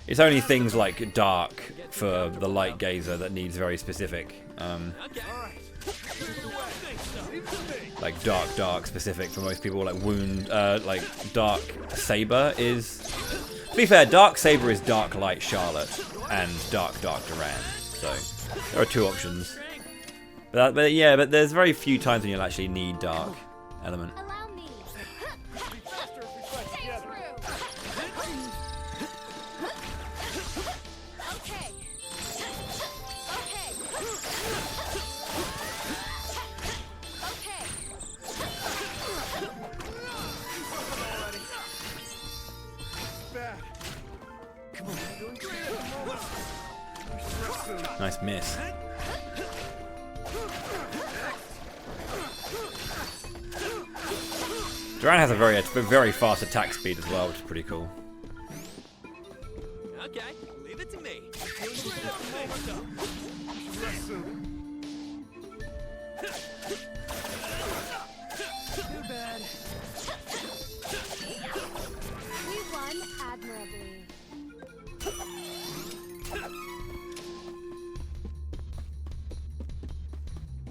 It's only things like Dark for the Light Gazer that needs very specific. Like dark specific for most people. Like Wound, like Dark Saber is. To be fair, Dark Saber is Dark Light Charlotte and Dark Duran. So there are two options. But there's very few times when you'll actually need Dark element. Nice miss. Duran has a very fast attack speed as well, which is pretty cool. Okay, leave it to me. Too bad. We won admirably.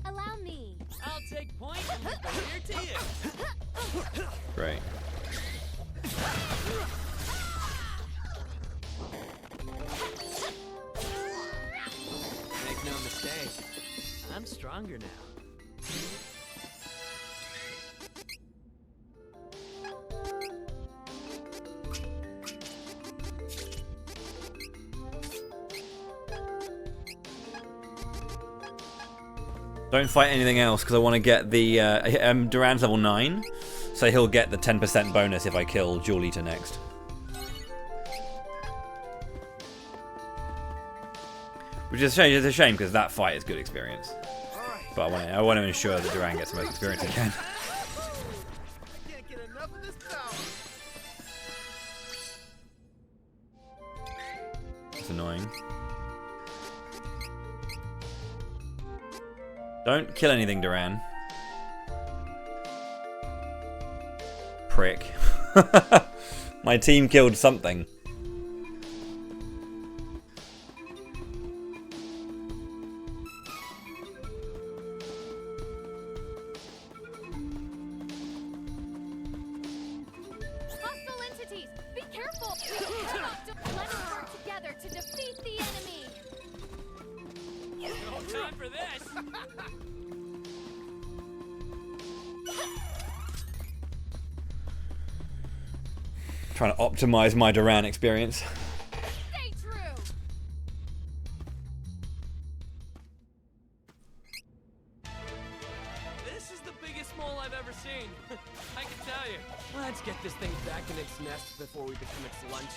Allow me. I'll take point and leave it here to you. Great. Make no mistake, I'm stronger now. Don't fight anything else because I want to get the Duran's level 9, so he'll get the 10% bonus if I kill Jewel Eater next. Which is a shame because that fight is good experience. But I want to ensure that Duran gets the most experience he can. Can't get enough of this power. That's annoying. Don't kill anything, Duran. Prick. My team killed something. Hostile entities, be careful! Let's work together to defeat the enemy! No time for this! Trying to optimize my Duran experience. Stay true! This is the biggest mole I've ever seen. I can tell you. Let's get this thing back in its nest before we become its lunch.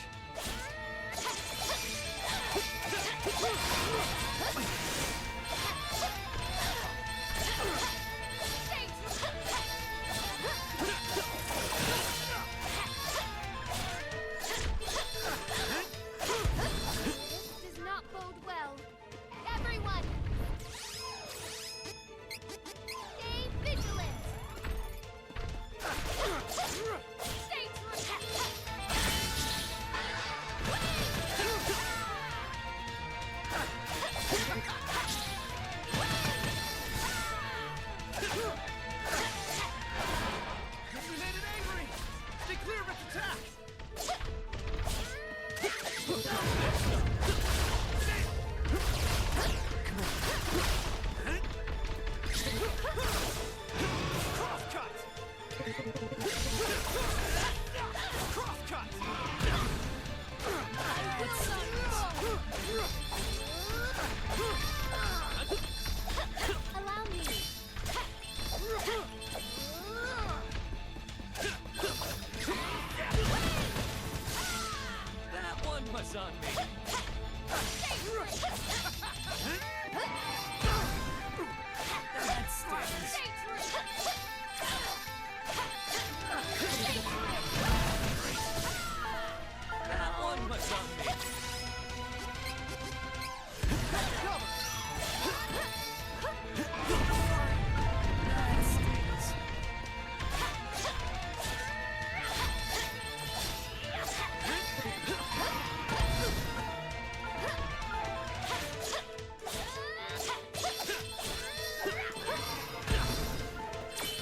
was on me. That stings. That one was on me. That stings.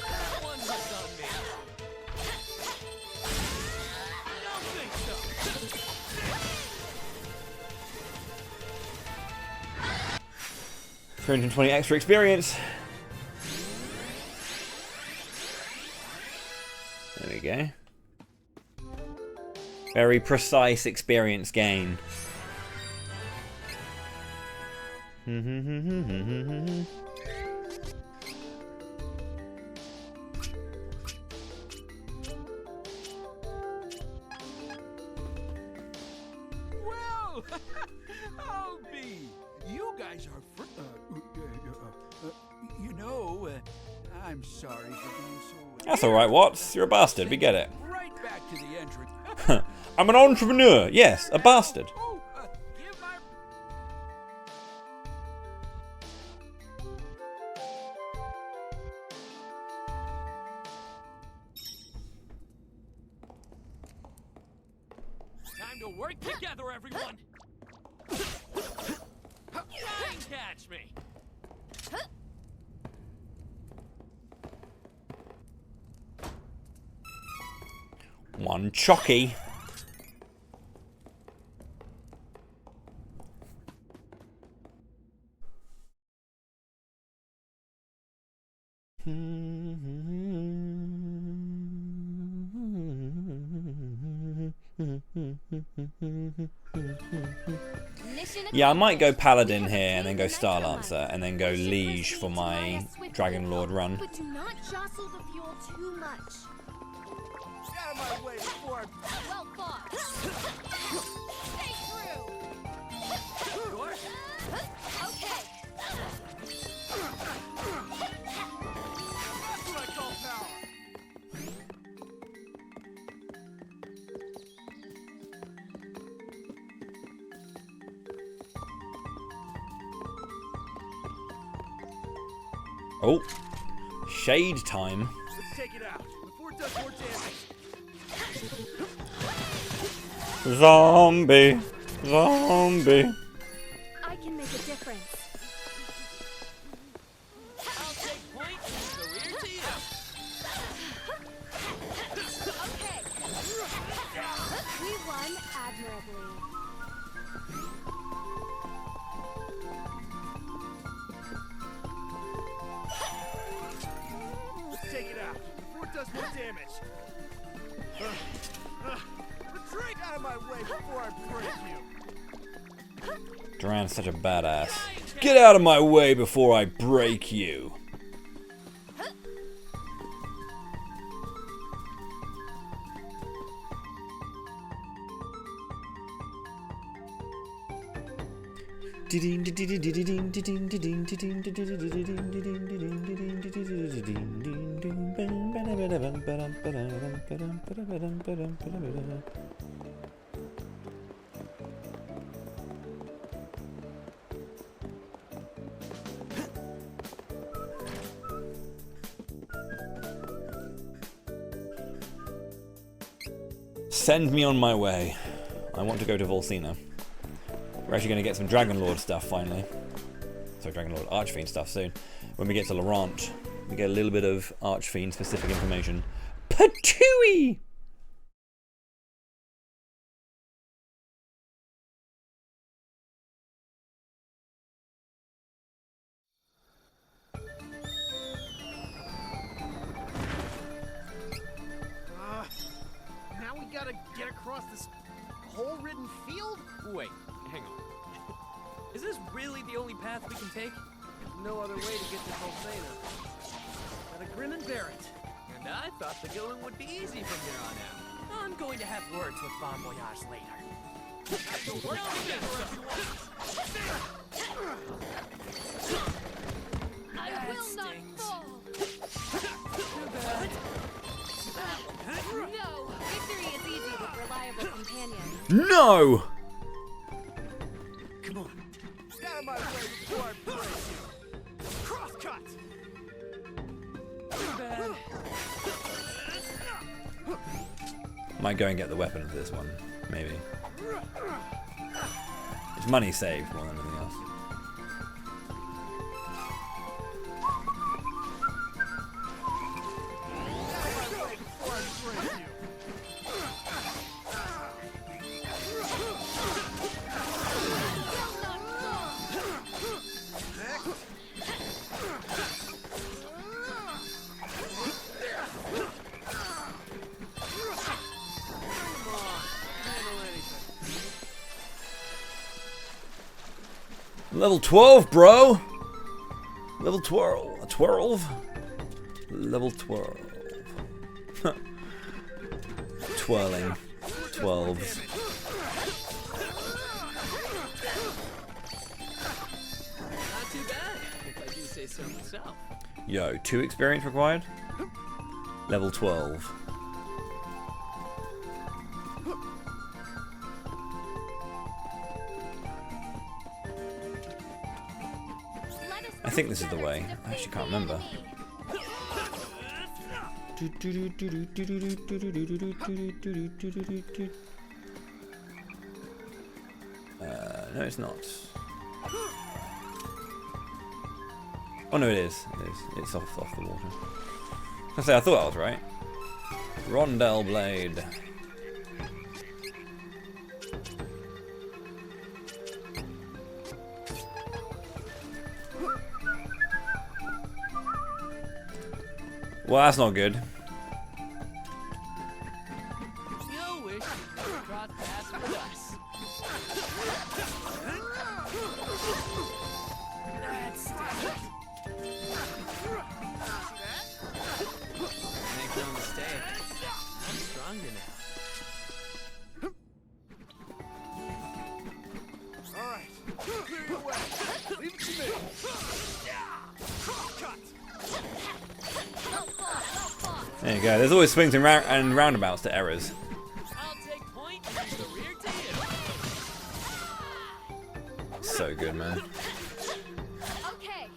That one was on me. Don't think so. 320 extra experience. There we go. Very precise experience gain. Well, I'll be. You guys are you know, I'm sorry for being so... That's alright, Watts. You're a bastard. We get it. Right back to the entrance. I'm an entrepreneur. Yes, a bastard. Give my... Time to work together, everyone! Try and catch me! One chocky. Yeah, I might go Paladin here and then go Star Lancer and then go Liege for my Dragon Lord run. But do not jostle the fuel too much. Get out of my way before I... Well fought. Stay true. Sure? Okay. That's what I call power. Oh, shade time. Let's take it out before it does more damage. Zombie, zombie. I can make a difference. I'll take point and career to you. Okay. We won admirably. Let's take it out before it does more damage. Retreat out of my way before I break you. Duran's such a badass. Get out of my way before I break you. Send me on my way. I want to go to Volcina. We're actually going to get some Dragon Lord stuff finally. Sorry, Dragon Lord Archfiend stuff soon. When we get to Laurent, we get a little bit of Archfiend specific information. Patooey! Now we gotta get across this hole-ridden field? Wait, hang on. Is this really the only path we can take? There's no other way to get to Volcana. Gotta grin and bear it. And I thought the going would be easy from here on out. I'm going to have words with Bon Voyage later. I will not fall. No, victory is easy with reliable companions. No! Come on. Get out of my way before I break you. Crosscut! Too bad. Might go and get the weapon for this one, maybe. It's money saved more than anything else. Level 12, bro! Level 12. 12? Level 12. Twirling. 12s. Not too bad, if I do say so myself. Yo, 2 experience required? Level 12. I think this is the way. I actually can't remember. No, it's not. Oh no, it is. It is. It's off the water. I say I thought I was right. Rondell blade. Well, that's not good. You wish you could cross paths with us. Make no mistake. I'm stronger now. Alright, clear your way. Leave it to me. Crosscut! There you go. There's always swings and, roundabouts to errors. I'll take point and use the rear to you. So good, man. Okay.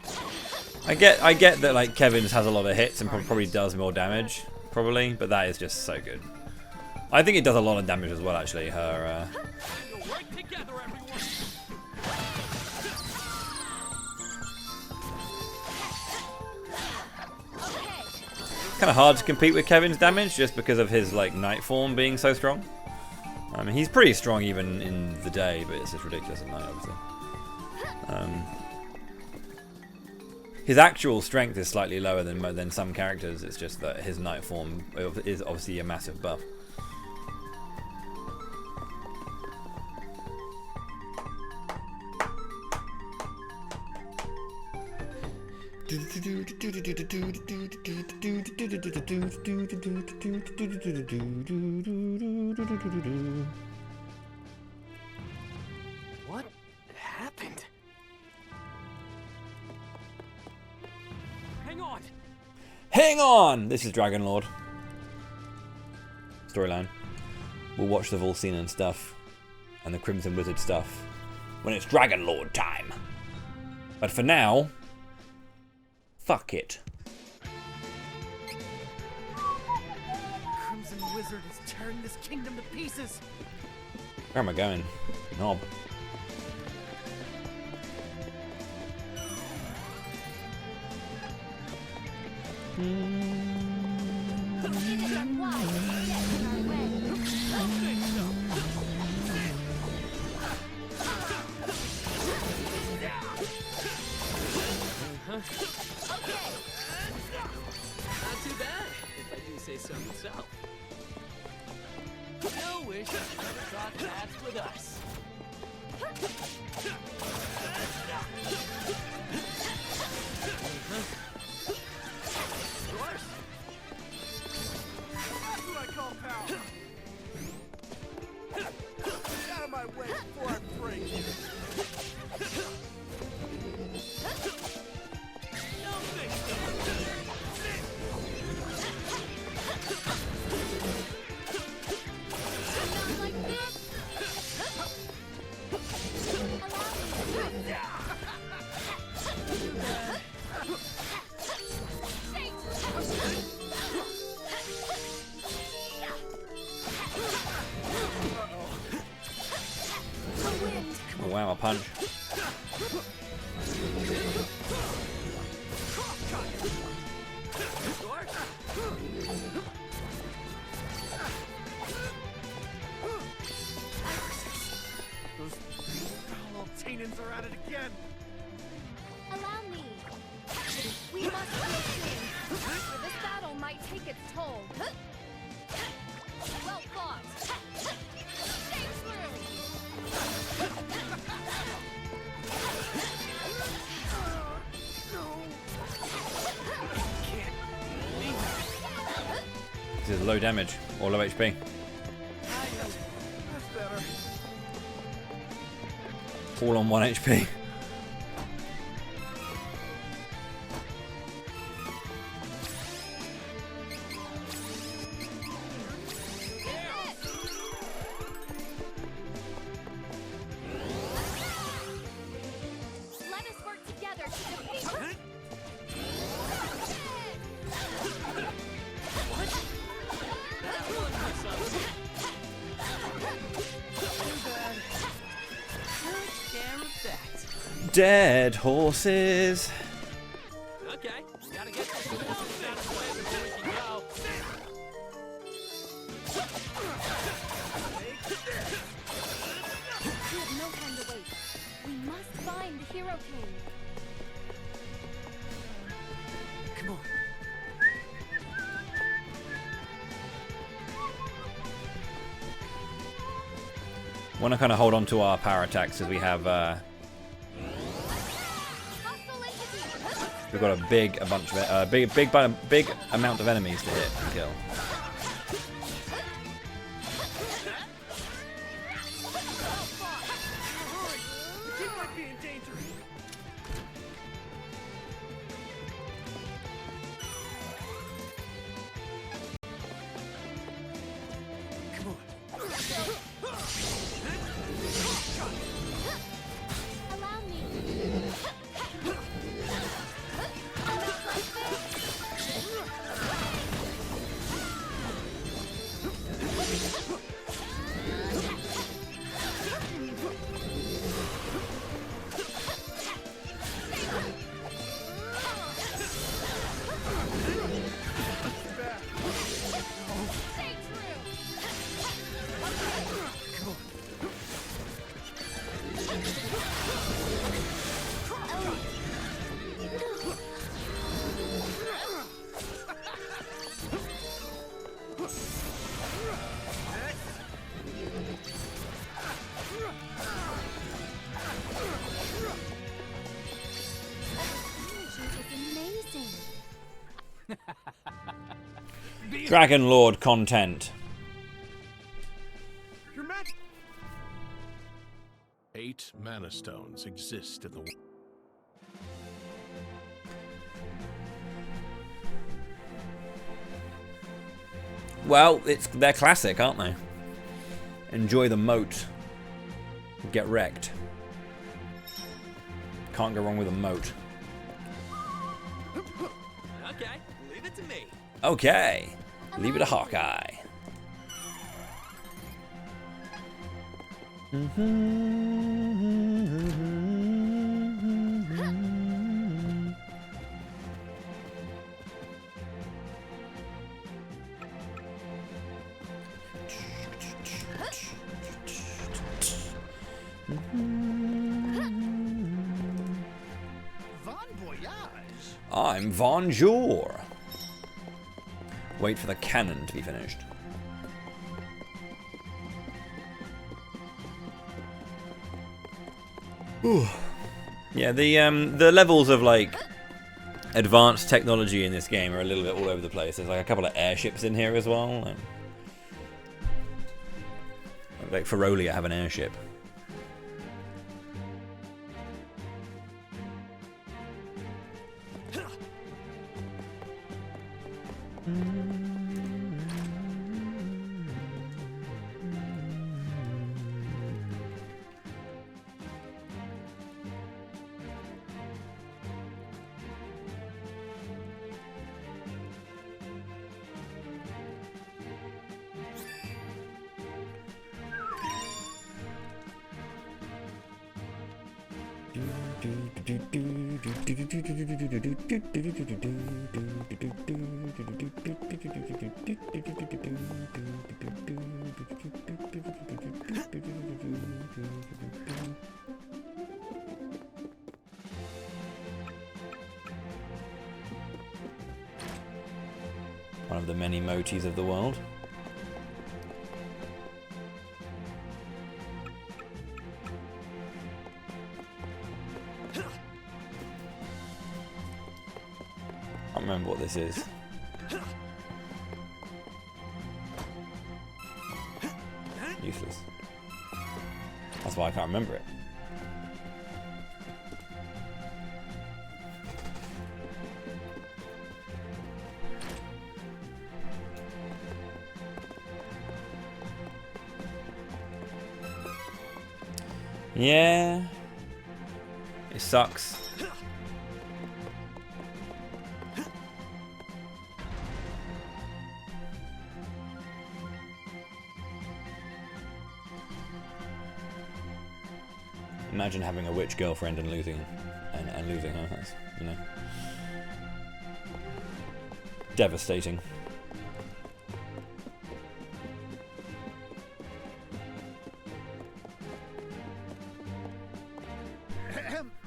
I get that like Kevin just has a lot of hits and probably does more damage, probably, but that is just so good. I think it does a lot of damage as well, actually. Her. Work together, everyone. Kind of hard to compete with Kevin's damage just because of his like night form being so strong. I mean, he's pretty strong even in the day, but it's just ridiculous at night, obviously. His actual strength is slightly lower than some characters. It's just that his night form is obviously a massive buff. What happened? Hang on. Hang on! This is Dragon Lord. Storyline. We'll watch the Volcinian stuff and the Crimson Wizard stuff when it's Dragon Lord time. But for now, fuck it. Crimson Wizard is tearing this kingdom to pieces. Where am I going? Knob. Not too bad, if I do say so myself. You wish you could cross paths with us. That's what I call wow, a punch. Those little Tanins are at it again. Allow me. We must proceed, or this battle might take its toll. Well fought. Stay This is low damage or low HP. That's better. All on 1 HP. Let us work together to defeat. Dead horses. Okay, gotta get this out of the way before we can go. We have no time to wait. We must find the Hero King. Come on. Want to kind of hold on to our power attacks as we have. We've got a big amount of enemies to hit and kill. You might be in danger. Come on. Allow me. Dragon Lord content. Your magic. 8 mana stones exist in the world. Well, they're classic, aren't they? Enjoy the moat. Get wrecked. Can't go wrong with a moat. Okay, leave it to me. Okay. Leave it to Hawkeye. Bon voyage. I'm Von Jour. Wait for the cannon to be finished. Ooh. Yeah, the levels of like advanced technology in this game are a little bit all over the place. There's like a couple of airships in here as well. Like Ferolia have an airship. One of the many mochis of the world. I don't remember what this is. Useless. That's why I can't remember it. Yeah. It sucks. Imagine having a witch girlfriend and losing losing her. That's, you know, devastating.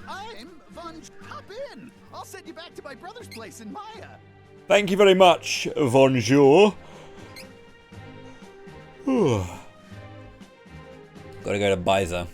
I'm Von. Hop in. I'll send you back to my brother's place in Maya. Thank you very much, Bonjour. Gotta go to Biza.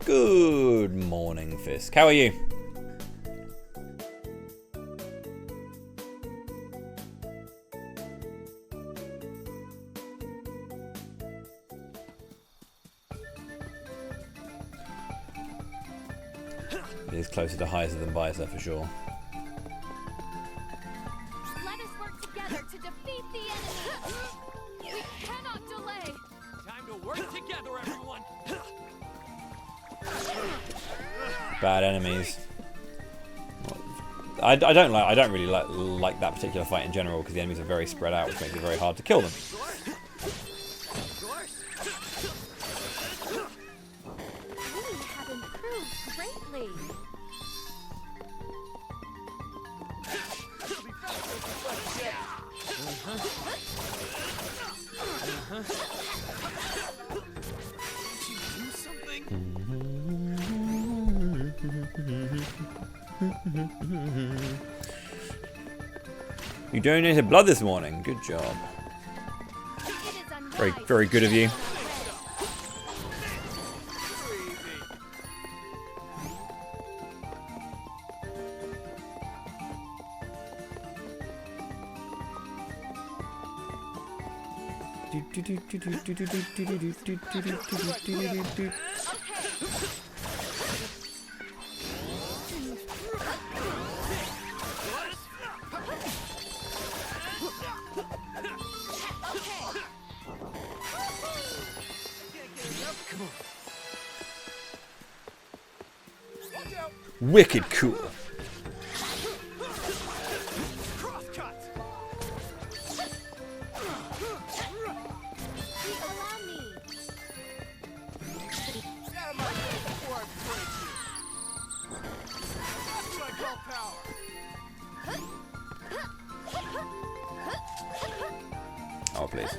Good morning, Fisk. How are you? It is closer to Heiser than Biza for sure. Let us work together to defeat the enemy. We cannot delay. Time to work together, everyone. Bad enemies. I don't really like that particular fight in general because the enemies are very spread out, which makes it very hard to kill them. We have improved greatly. You donated blood this morning. Good job. Very, very good of you. Wicked cool. Oh, please.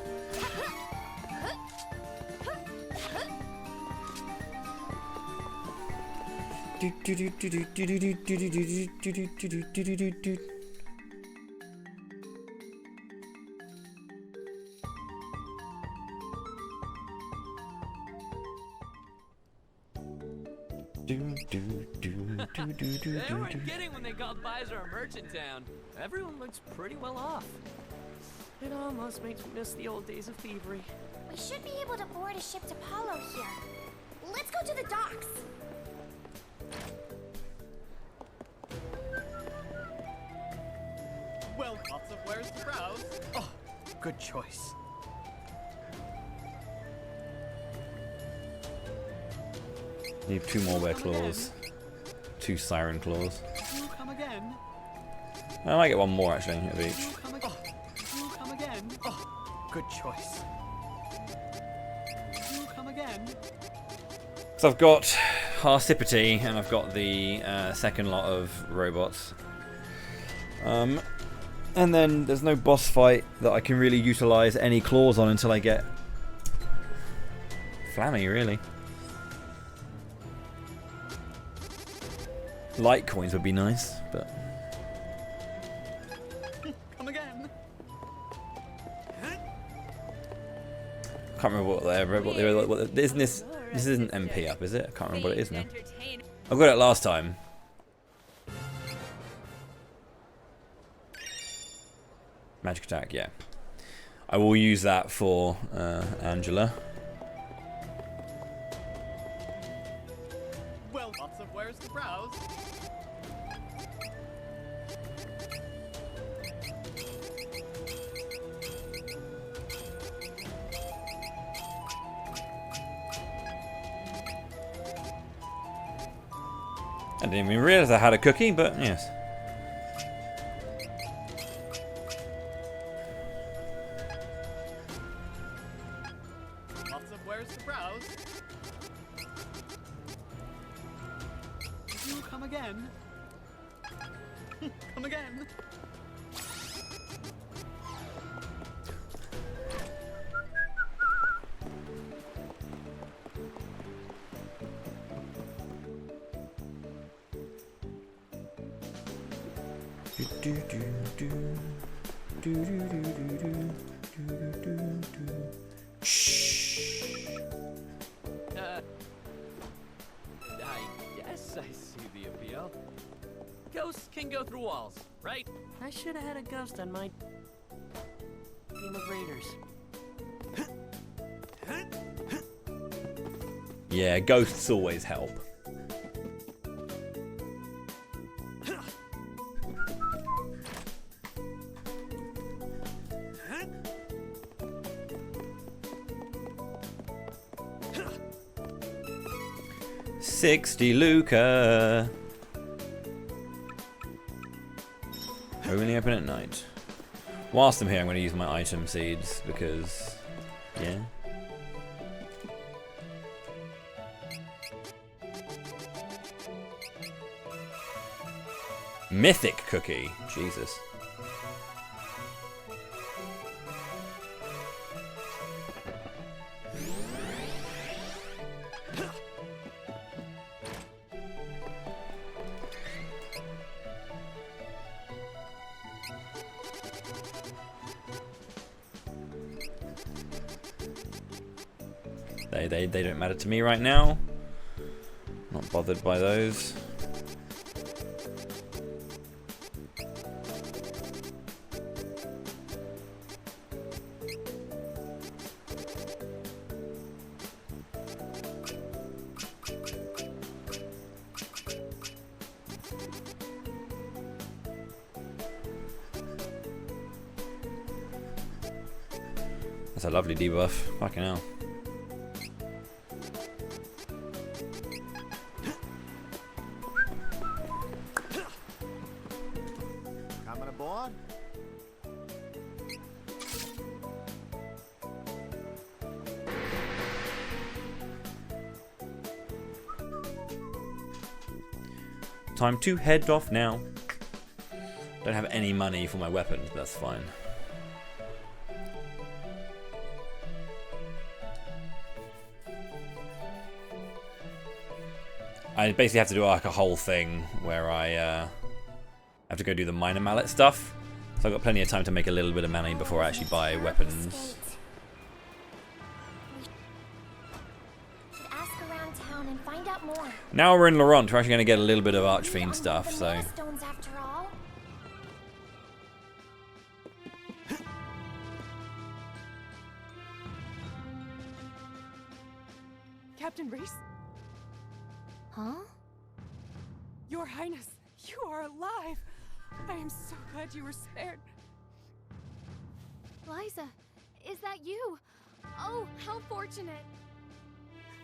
They weren't kidding when they called Biza a merchant town. Everyone looks pretty well off. It almost makes me miss the old days of thievery. We should be able to board a ship to Palo here. Let's go to the docks. Where's the browse? Oh, good choice. Need 2 more wear claws. 2 siren claws. You come again. I might get 1 more actually of each. You come again. Oh, good choice. You come again. So I've got Harsipity and I've got the second lot of robots. And then there's no boss fight that I can really utilise any claws on until I get Flammy, really. Light coins would be nice, but Come again. I can't remember what isn't this isn't MP up, is it? I can't remember what it is now. I got it last time. Magic attack, yeah. I will use that for Angela. Well, lots of where's the browse? I didn't even realise I had a cookie, but yes. Lots of where's the browse? You come again. Come again. I guess I see the appeal. Ghosts can go through walls, right? I should have had a ghost on my team of raiders. Yeah, ghosts always help. $60 Luca. Only open at night. Whilst I'm here, I'm going to use my item seeds because, yeah. Mythic cookie. Jesus. They don't matter to me right now. Not bothered by those. That's a lovely debuff. Fucking hell. Coming aboard? Time to head off now. Don't have any money for my weapons, but that's fine. I basically have to do like a whole thing where I have to go do the minor mallet stuff. So I've got plenty of time to make a little bit of money before I actually buy weapons. Ask around town and find out more. Now we're in Laurent, we're actually going to get a little bit of Archfiend stuff, so... Stones after all. Captain Reese? Huh? Your Highness, you are alive! I am so glad you were spared. Liza, is that you? Oh, how fortunate.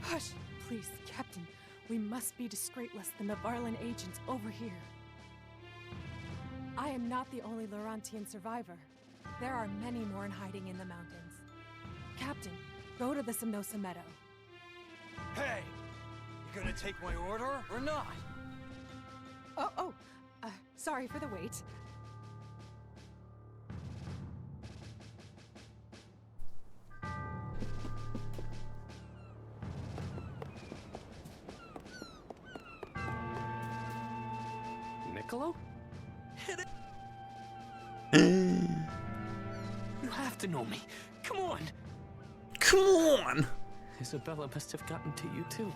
Hush, please, Captain. We must be discreet lest the Navarlan agents overhear. I am not the only Laurentian survivor. There are many more in hiding in the mountains. Captain, go to the Simnosa Meadow. Hey! You gonna take my order or not? Sorry for the wait. Niccolo? You have to know me. Come on. Come on. Isabella must have gotten to you too.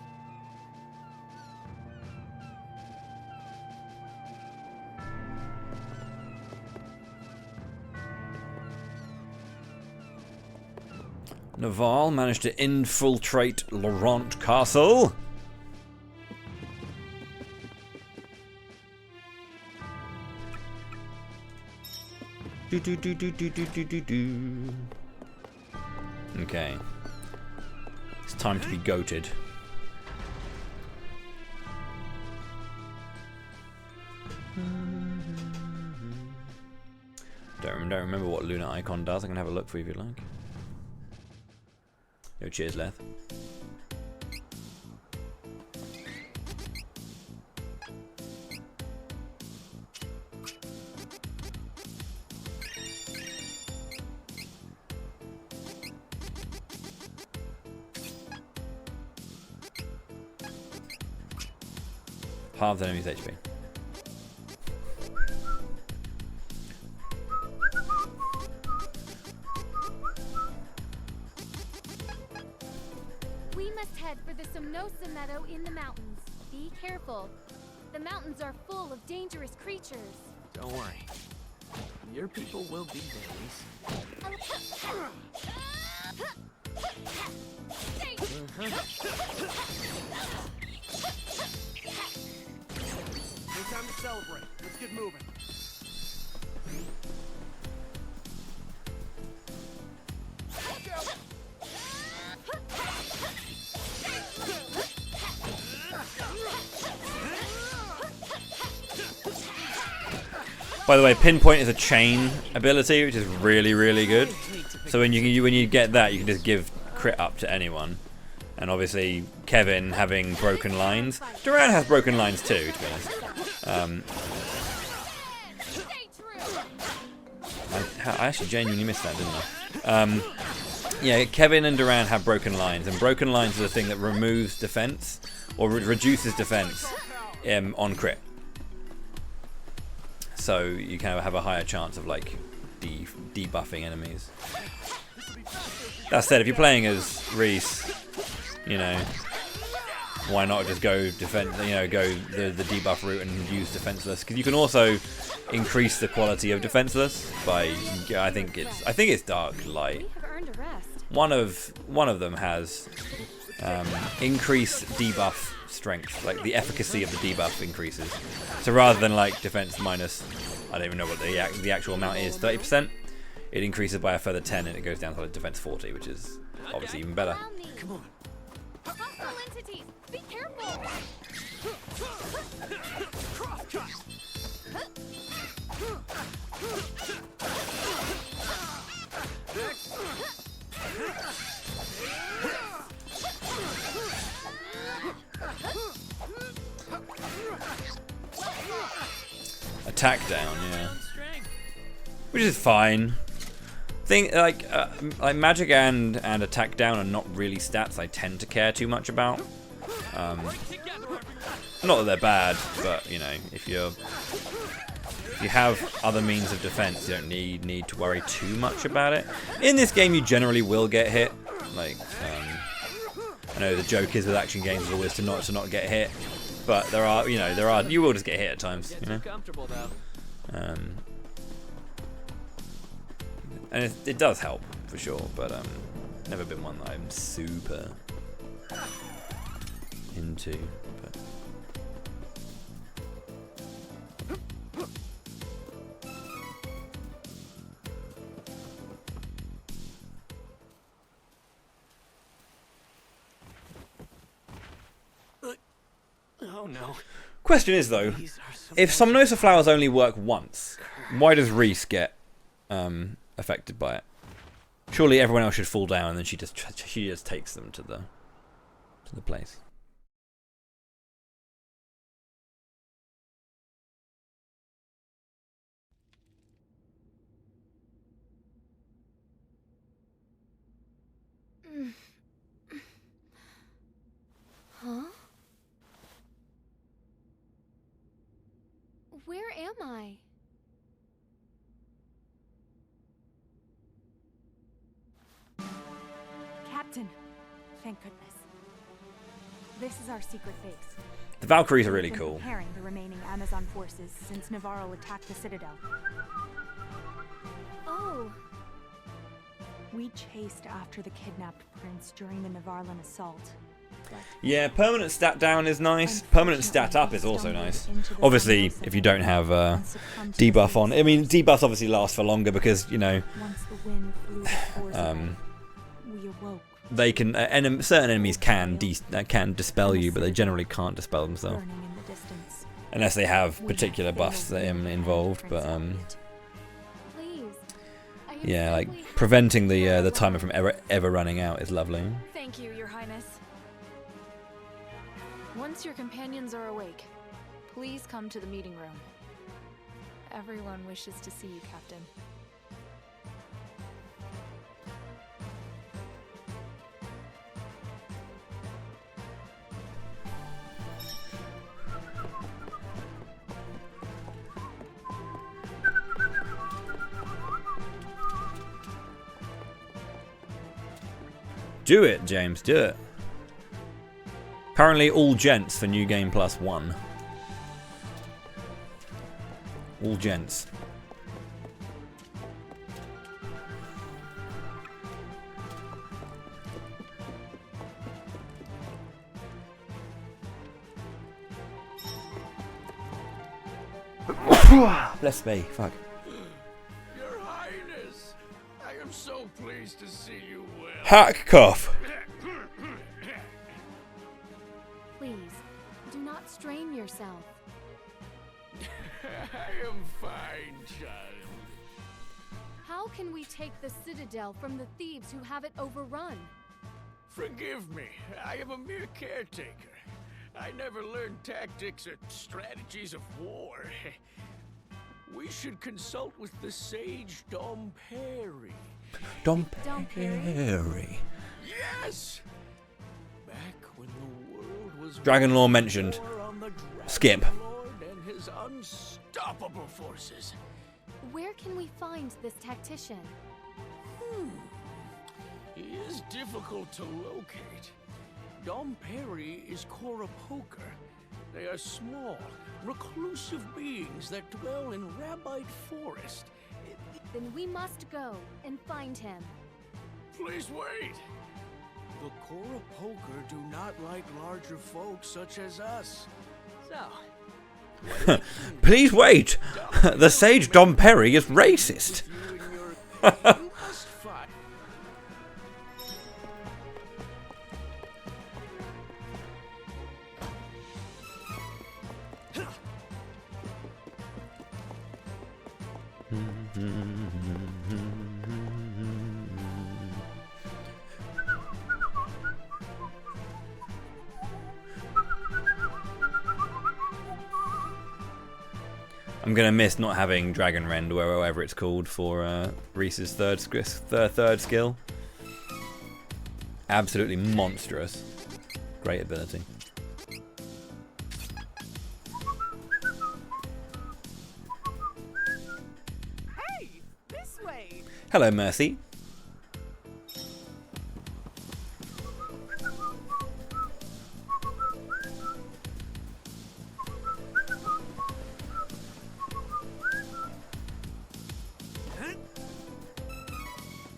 Naval managed to infiltrate Laurent Castle. Okay. It's time to be goated. Don't remember what Luna Icon does. I can have a look for you if you'd like. Yo, cheers, Leth. Half the enemy's HP. We must head for the Simnosa Meadow in the mountains. Be careful. The mountains are full of dangerous creatures. Don't worry. Your people will be No time to celebrate. Let's get moving. By the way, pinpoint is a chain ability, which is really, really good. So when you get that, you can just give crit up to anyone. And obviously, Kevin having broken lines. Duran has broken lines too, to be honest. I actually genuinely missed that, didn't I? Yeah, Kevin and Duran have broken lines, and broken lines is a thing that removes defense or reduces defense on crit. So you kind of have a higher chance of like debuffing enemies. That said, if you're playing as Reese, you know, why not just go defense? You know, go the debuff route and use defenseless, because you can also increase the quality of defenseless by I think it's dark light. One of them has increased debuff strength, like the efficacy of the debuff increases. So rather than like defense minus, I don't even know what the actual amount is, 30%, it increases by a further 10 and it goes down to like defense 40, which is obviously even better. Come on. Hostile entities, be careful. Attack down, yeah, which is fine. Like magic and attack down are not really stats I tend to care too much about. Not that they're bad, but you know, if you have other means of defense, you don't need to worry too much about it. In this game, you generally will get hit. Like I know the joke is with action games is always to not get hit, but you will just get hit at times. You know. And it does help for sure, but never been one that I'm super into. But no. Question is though, if Somnosa flowers only work once, why does Reese get affected by it? Surely everyone else should fall down, and then she just takes them to the place. Huh? Where am I? Captain, thank goodness. This is our secret base. The Valkyries are really We've been cool. preparing the remaining Amazon forces since Navarro attacked the Citadel. Oh. We chased after the kidnapped prince during the Navarlan assault. Yeah, permanent stat down is nice. Permanent stat up is also nice. Obviously, if you don't have debuff on, I mean, debuffs obviously last for longer because, you know, we awoke. they can certain enemies can dispel you, but they generally can't dispel themselves unless they have particular buffs that are involved. But yeah, like preventing the timer from ever running out is lovely. Thank you, Your Highness. Once your companions are awake, please come to the meeting room. Everyone wishes to see you, Captain. Do it, James, do it. Currently all gents for New Game Plus 1. All gents. Bless me, fuck. Your Highness, I am so pleased to see you well. Hack cough. Please, do not strain yourself. I am fine, child. How can we take the Citadel from the thieves who have it overrun? Forgive me, I am a mere caretaker. I never learned tactics or strategies of war. We should consult with the sage Dom Perry. Dom Perry. Yes! Back when the world was Dragon Lore mentioned. Skip. Lord and his unstoppable forces. Where can we find this tactician? He is difficult to locate. Dom Perry is Cora Poker. They are small, reclusive beings that dwell in Rabbite Forest. Then we must go and find him. Please wait! The Cora Poker do not like larger folks such as us. So, Please wait. The sage Dom Perry is racist. you must fight. I'm gonna miss not having Dragon Rend or whatever it's called for Reese's third skill. Absolutely monstrous. Great ability. Hey, this way. Hello, Mercy.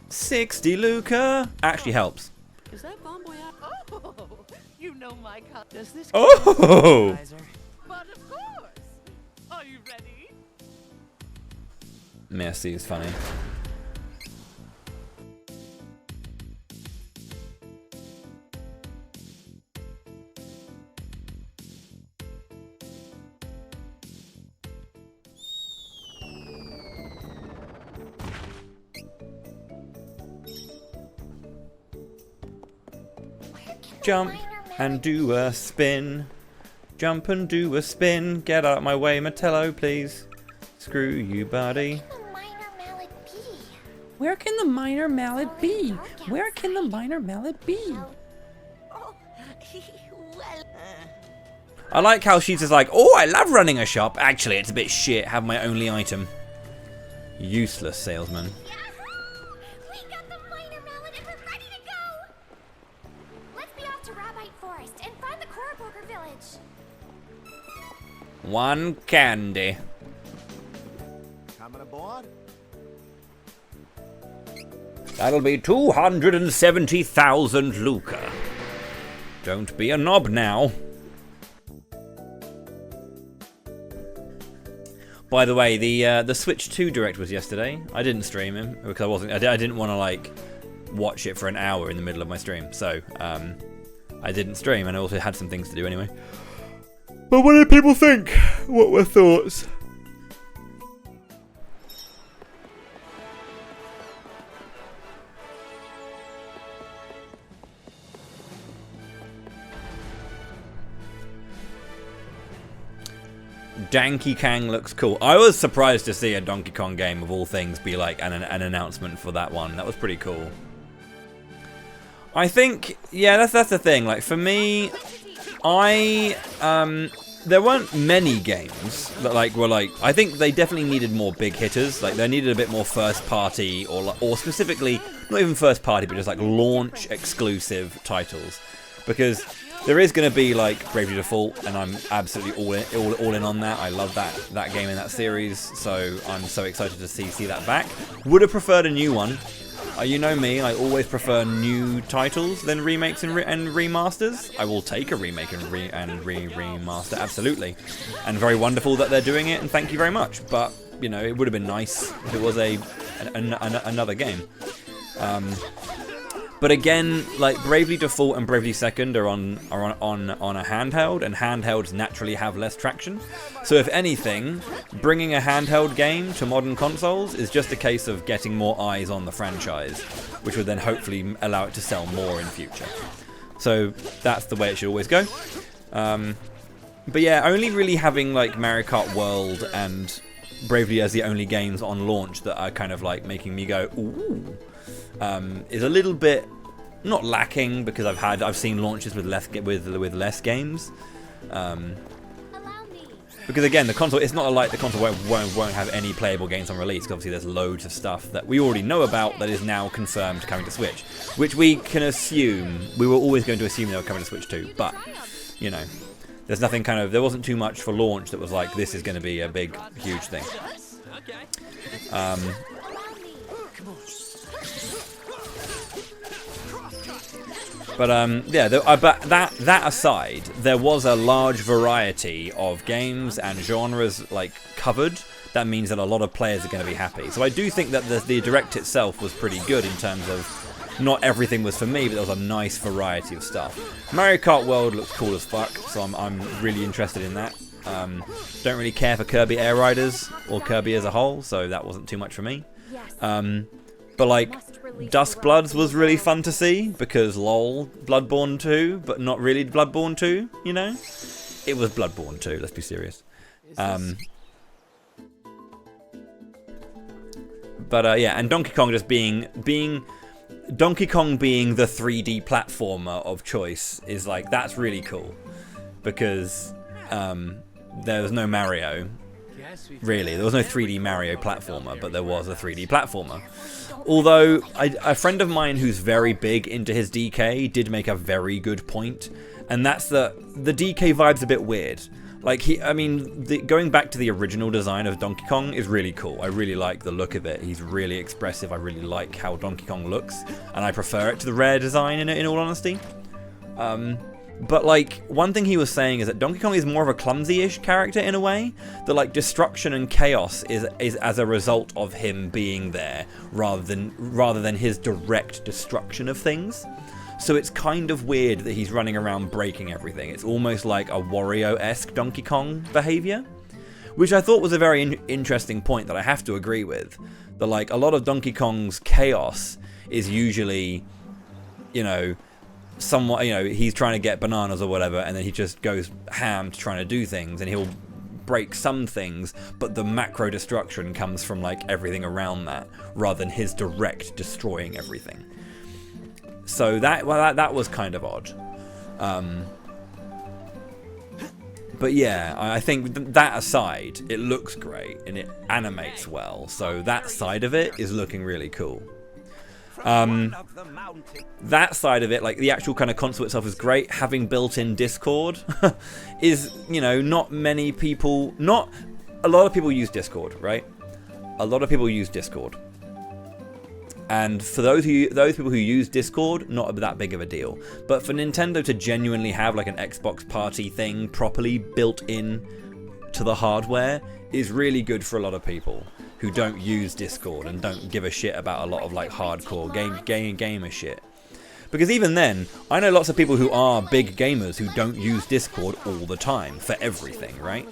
$60, Luca. Actually helps. Is that bomb boy out? Oh, you know my cut. Does this? Oh! But of course. Are you ready? Mercy is funny. Jump and do a spin. Jump and do a spin. Get out my way, Metello, please. Screw you, buddy. Where can the minor mallet be? Where can the minor mallet be? I like how she's just like, oh, I love running a shop. Actually, it's a bit shit. Have my only item. Useless salesman. We got the minor mallet and we're ready to go! Let's be off to Rabbite Forest and find the Korborger village. One candy. Coming aboard? That'll be 270,000 Luca. Don't be a knob now. By the way, the Switch 2 Direct was yesterday. I didn't stream him because I didn't want to like watch it for an hour in the middle of my stream. So I didn't stream, and I also had some things to do anyway. But what did people think? What were thoughts? Donkey Kong looks cool. I was surprised to see a Donkey Kong game of all things be like an announcement for that one. That was pretty cool. I think, yeah, that's the thing. Like for me, there weren't many games that were I think they definitely needed more big hitters. Like they needed a bit more first party or specifically not even first party, but just like launch exclusive titles, because there is going to be like Bravely Default, and I'm absolutely all in on that. I love that game in that series, so I'm so excited to see that back. Would have preferred a new one. You know me, I always prefer new titles than remakes and remasters. I will take a remake and remaster, absolutely. And very wonderful that they're doing it, and thank you very much. But you know, it would have been nice if it was another game. But again, like Bravely Default and Bravely Second are on a handheld, and handhelds naturally have less traction. So if anything, bringing a handheld game to modern consoles is just a case of getting more eyes on the franchise, which would then hopefully allow it to sell more in future. So that's the way it should always go. But yeah, only really having like Mario Kart World and Bravely as the only games on launch that are kind of like making me go, ooh. Is a little bit not lacking, because I've seen launches with less games. Because again, the console, it's not like the console won't have any playable games on release. Because obviously there's loads of stuff that we already know about that is now confirmed coming to Switch, which we can assume, we were always going to assume they were coming to Switch too. But you know, there's nothing there wasn't too much for launch that was like, this is going to be a big, huge thing. But yeah, but that aside, there was a large variety of games and genres like covered. That means that a lot of players are going to be happy. So I do think that the Direct itself was pretty good in terms of not everything was for me, but there was a nice variety of stuff. Mario Kart World looks cool as fuck, so I'm really interested in that. Don't really care for Kirby Air Riders or Kirby as a whole, so that wasn't too much for me. But like Dusk Bloods was really fun to see, because lol, Bloodborne 2, but not really Bloodborne 2, you know? It was Bloodborne 2, let's be serious. But yeah, and Donkey Kong just being Donkey Kong being the 3D platformer of choice is like, that's really cool, because there was no Mario. Really, there was no 3D Mario platformer, but there was a 3D platformer. Although, a friend of mine who's very big into his DK did make a very good point, and that's the DK vibe's a bit weird. Like, going back to the original design of Donkey Kong is really cool. I really like the look of it. He's really expressive. I really like how Donkey Kong looks, and I prefer it to the Rare design, in all honesty. But like, one thing he was saying is that Donkey Kong is more of a clumsy-ish character in a way. That like destruction and chaos is as a result of him being there, rather than his direct destruction of things. So it's kind of weird that he's running around breaking everything. It's almost like a Wario-esque Donkey Kong behavior, which I thought was a very interesting point that I have to agree with. That like, a lot of Donkey Kong's chaos is usually, you know, somewhat, you know, he's trying to get bananas or whatever, and then he just goes ham to trying to do things, and he'll break some things, but the macro destruction comes from like everything around that, rather than his direct destroying everything. So that was kind of odd. But yeah, I think that aside, it looks great and it animates well. So that side of it is looking really cool. That side of it, like the actual kind of console itself, is great. Having built-in Discord is, you know, not many people, not a lot of people use Discord, right? A lot of people use Discord. And for those people who use Discord, not that big of a deal. But for Nintendo to genuinely have like an Xbox party thing properly built in to the hardware is really good for a lot of people who don't use Discord and don't give a shit about a lot of like hardcore gamer shit. Because even then, I know lots of people who are big gamers who don't use Discord all the time for everything, right?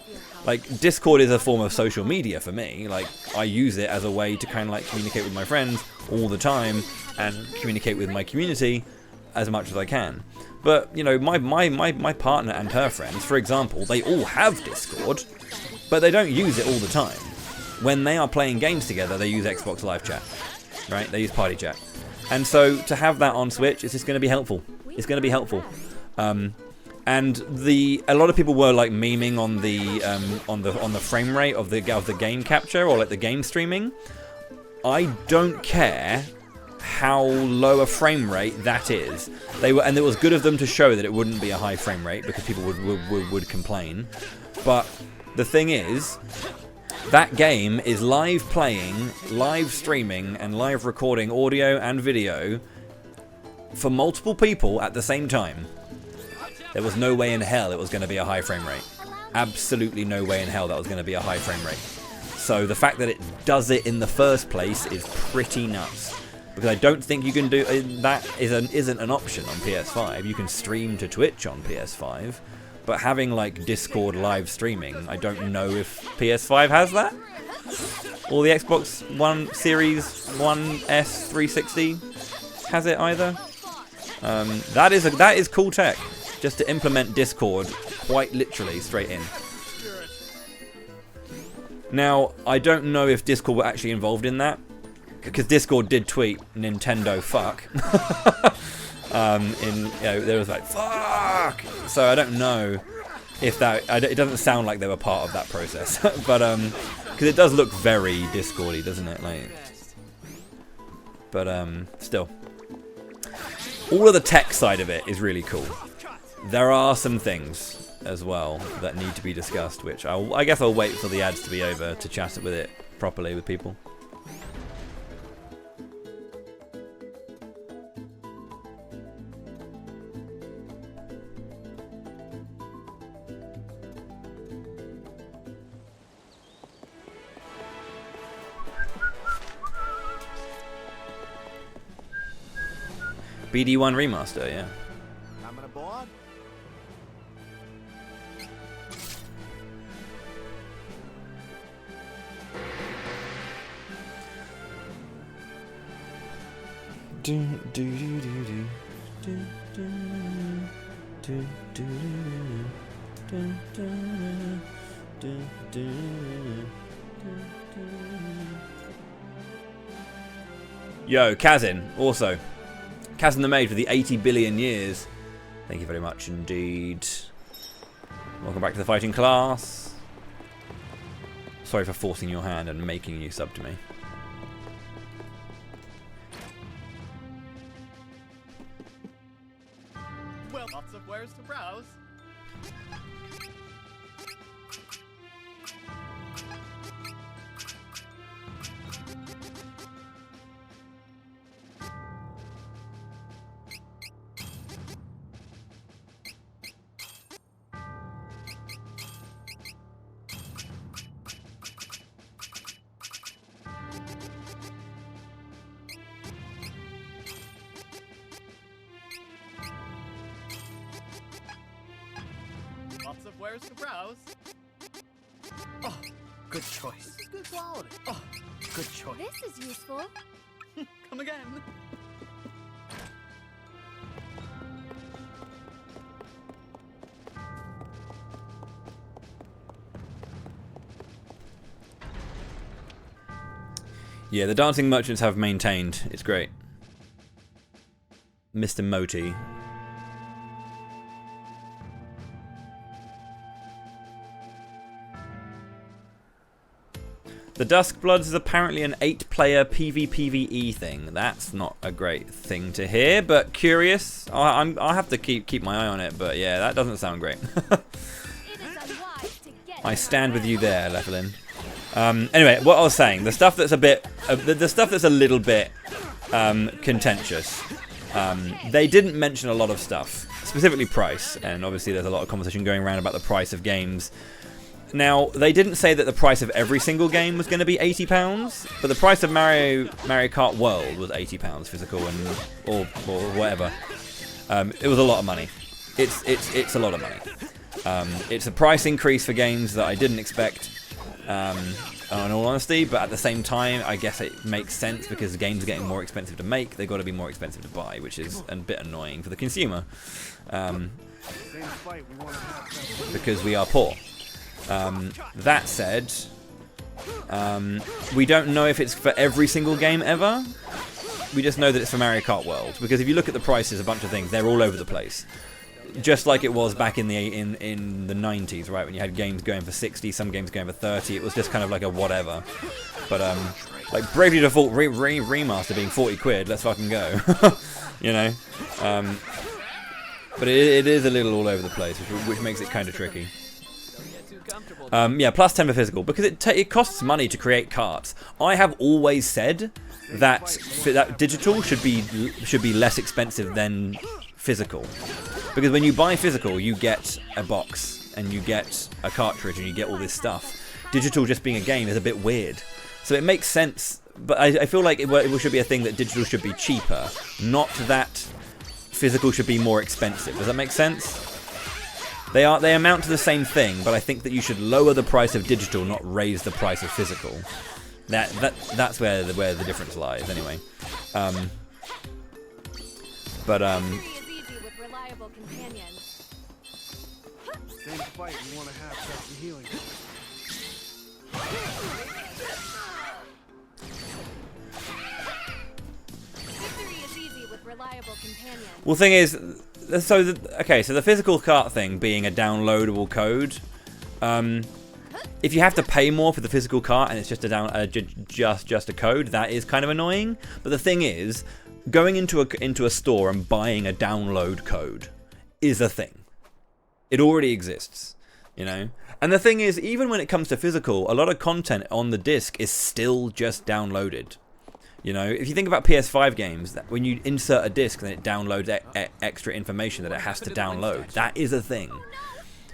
Like, Discord is a form of social media for me. Like, I use it as a way to kind of like communicate with my friends all the time and communicate with my community as much as I can. But, you know, my partner and her friends, for example, they all have Discord, but they don't use it all the time. When they are playing games together, they use Xbox Live Chat, right? They use Party Chat. And so to have that on Switch is just going to be helpful. It's going to be helpful. And a lot of people were like memeing on the frame rate of the game capture or like the game streaming. I don't care how low a frame rate that is. And it was good of them to show that it wouldn't be a high frame rate because people would complain. But the thing is, that game is live playing, live streaming, and live recording audio and video for multiple people at the same time. There was no way in hell it was going to be a high frame rate. Absolutely no way in hell that was going to be a high frame rate. So the fact that it does it in the first place is pretty nuts. Because I don't think you can do that isn't an option on PS5. You can stream to Twitch on PS5. But having like Discord live streaming, I don't know if PS5 has that. Or the Xbox One Series 1S 360 has it either. That is cool tech, just to implement Discord quite literally straight in. Now, I don't know if Discord were actually involved in that, because Discord did tweet Nintendo fuck. There was like fuck. So I don't know if it doesn't sound like they were part of that process, but because it does look very Discordy, doesn't it? Like, but still, all of the tech side of it is really cool. There are some things as well that need to be discussed, which I guess I'll wait for the ads to be over to chat with it properly with people. BD1 remaster, yeah. Coming aboard? Yo, Kazin, also. Kazin the Mage with the 80 billion years. Thank you very much indeed. Welcome back to the fighting class. Sorry for forcing your hand and making you sub to me. Well, lots of wares to browse. Lots of wares to browse. Oh, good choice. This is good quality. Oh, good choice. This is useful. Come again. Yeah, the dancing merchants have maintained. It's great. Mr. Moti. The Duskbloods is apparently an 8-player PvPvE thing. That's not a great thing to hear, but curious. I'll have to keep my eye on it, but yeah, that doesn't sound great. I stand with you there, Lethelin. Anyway, what I was saying, the stuff that's a bit, the stuff that's a little bit contentious. They didn't mention a lot of stuff, specifically price, and obviously there's a lot of conversation going around about the price of games. Now, they didn't say that the price of every single game was going to be £80, but the price of Mario Kart World was £80 physical and or whatever. It was a lot of money. It's a lot of money. It's a price increase for games that I didn't expect, in all honesty, but at the same time, I guess it makes sense because the games are getting more expensive to make. They've got to be more expensive to buy, which is a bit annoying for the consumer, because we are poor. That said, we don't know if it's for every single game ever. We just know that it's for Mario Kart World, because if you look at the prices, a bunch of things, they're all over the place. Just like it was back in the 90s, right, when you had games going for 60, some games going for 30. It was just kind of like a whatever. But like Bravely Default remaster being 40 quid, let's fucking go. You know. But it is a little all over the place, which makes it kind of tricky. Yeah, plus 10 for physical, because it costs money to create carts. I have always said that digital should be less expensive than physical, because when you buy physical, you get a box and you get a cartridge and you get all this stuff. Digital just being a game is a bit weird, so it makes sense. But I feel like it should be a thing that digital should be cheaper, not that physical should be more expensive. Does that make sense? They amount to the same thing, but I think that you should lower the price of digital, not raise the price of physical. That's where the difference lies, anyway. Same fight, you want to have some healing. Victory is easy with reliable companions. Well, the thing is, so the physical cart thing being a downloadable code, if you have to pay more for the physical cart and it's just just a code, that is kind of annoying. But the thing is, going into a store and buying a download code is a thing. It already exists, you know. And the thing is, even when it comes to physical, a lot of content on the disc is still just downloaded. You know, if you think about PS5 games, when you insert a disc, then it downloads extra information that it has to download. That is a thing,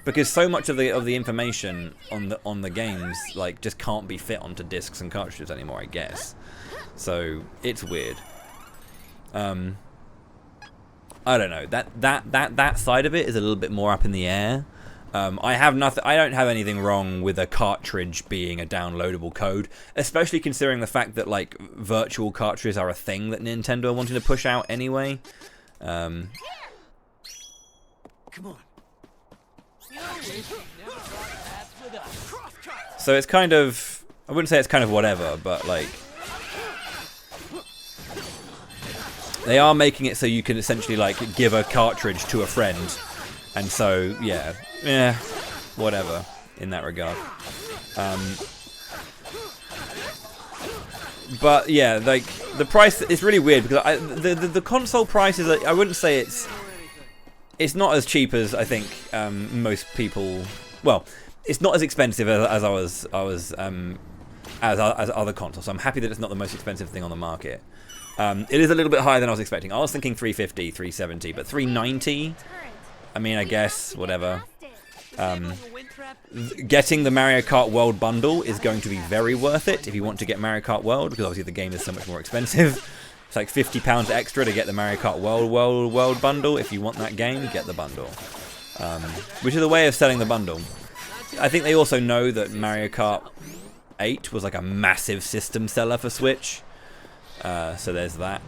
because so much of the information on the games like just can't be fit onto discs and cartridges anymore, I guess. So it's weird. I don't know. That side of it is a little bit more up in the air. I don't have anything wrong with a cartridge being a downloadable code, especially considering the fact that like virtual cartridges are a thing that Nintendo are wanting to push out anyway. Come on. So it's kind of, I wouldn't say it's kind of whatever, but like they are making it so you can essentially like give a cartridge to a friend, and so yeah, whatever in that regard. But yeah, like the price is really weird, because the console price is, I wouldn't say it's not as cheap as I think most people. Well, it's not as expensive as other consoles. So I'm happy that it's not the most expensive thing on the market. It is a little bit higher than I was expecting. I was thinking 350, 370, but 390. I mean, I guess whatever. Getting the Mario Kart World bundle is going to be very worth it if you want to get Mario Kart World, because obviously the game is so much more expensive. It's like £50 extra to get the Mario Kart World bundle. If you want that game, get the bundle. Which is a way of selling the bundle. I think they also know that Mario Kart 8 was like a massive system seller for Switch. So there's that.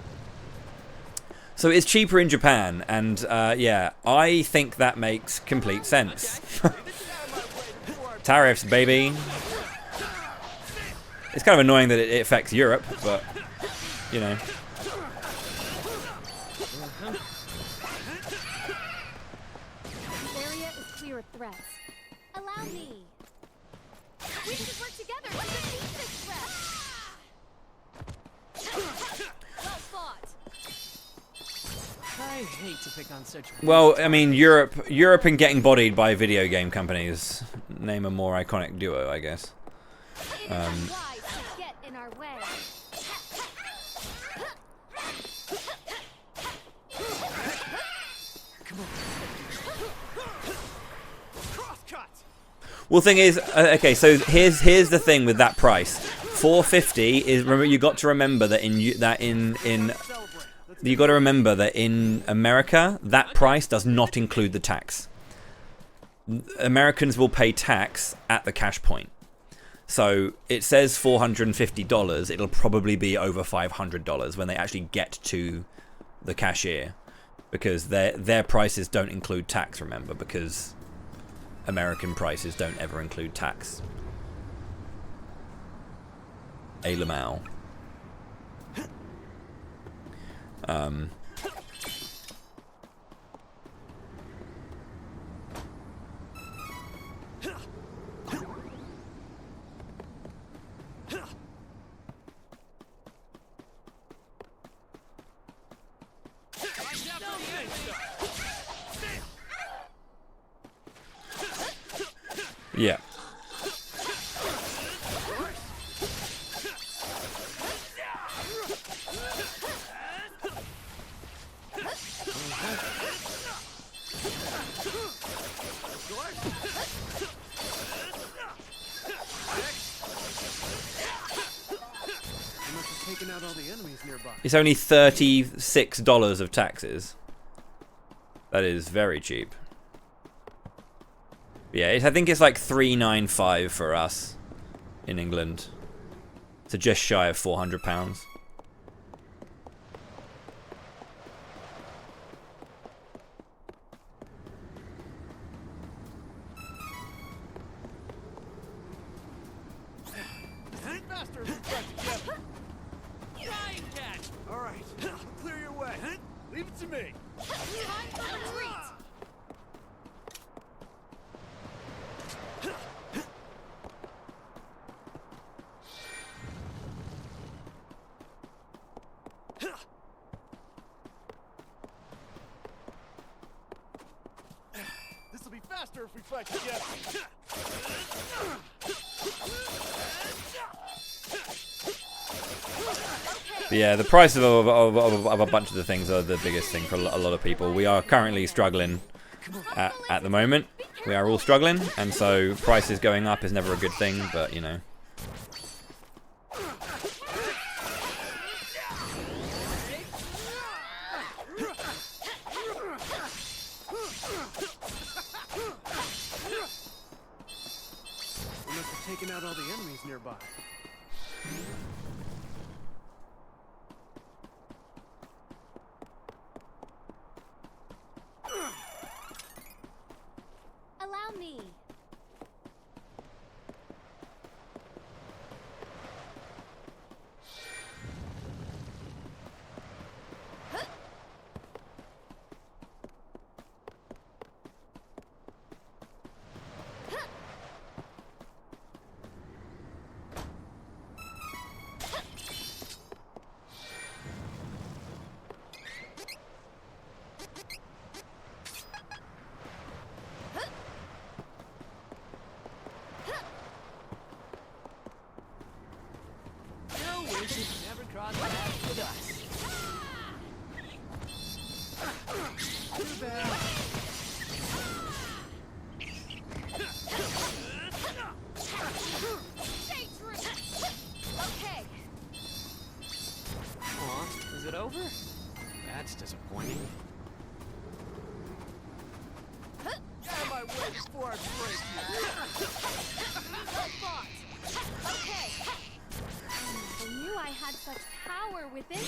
So it's cheaper in Japan, and yeah, I think that makes complete sense. Tariffs, baby. It's kind of annoying that it affects Europe, but you know. The area is clear of threats. Allow me. We should work together to defeat this threat. Well fought. I hate to pick on such. Well, I mean, Europe and getting bodied by video game companies. Name a more iconic duo, I guess. It is unwise to get in our way. Well, thing is, okay. So here's the thing with that price. $4.50 is. Remember, you got to remember that you got to remember that in America, that price does not include the tax. Americans will pay tax at the cash point. So it says $450. It'll probably be over $500 when they actually get to the cashier, because their prices don't include tax. Remember, because American prices don't ever include tax. A Lamau. Yeah. Out all the enemies nearby. It's only $36 of taxes. That is very cheap. Yeah, I think it's like $3.95 for us in England. So just shy of £400. This'll be faster if we fight together. But yeah, the price of a bunch of the things are the biggest thing for a lot of people. We are currently struggling at the moment. We are all struggling, and so prices going up is never a good thing, but you know. We must have taken out all the enemies nearby. Allow me. Never cross paths with us. Too bad. Stay true. Okay. Aw, is it over? That's disappointing. Get out of my way before I break you. Well fought. Okay. I knew I had such power within me.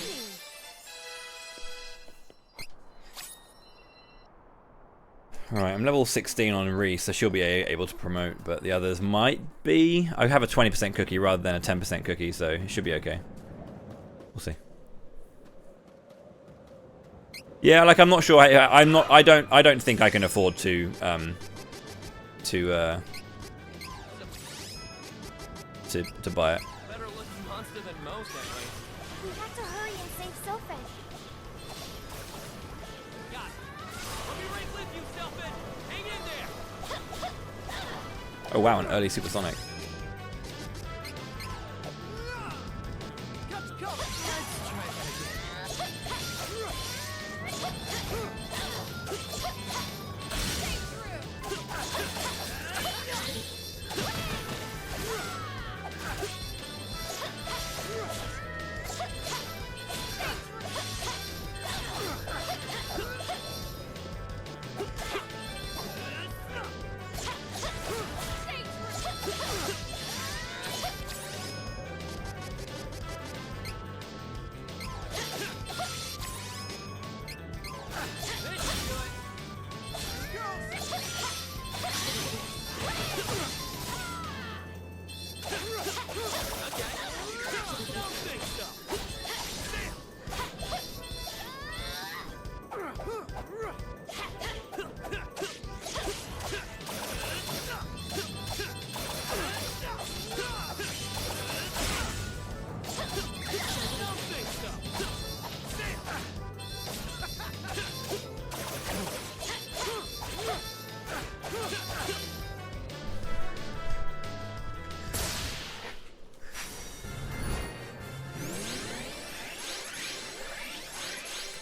Alright, I'm level 16 on Reese, so she'll be able to promote, but the others might be. I have a 20% cookie rather than a 10% cookie, so it should be okay. We'll see. Yeah, like I'm not sure. I don't think I can afford to buy it. Better looking monster than most, anyway. We have to hurry and save Sophic. I'll be right with you, Selfin. Hang in there. Oh wow, an early supersonic.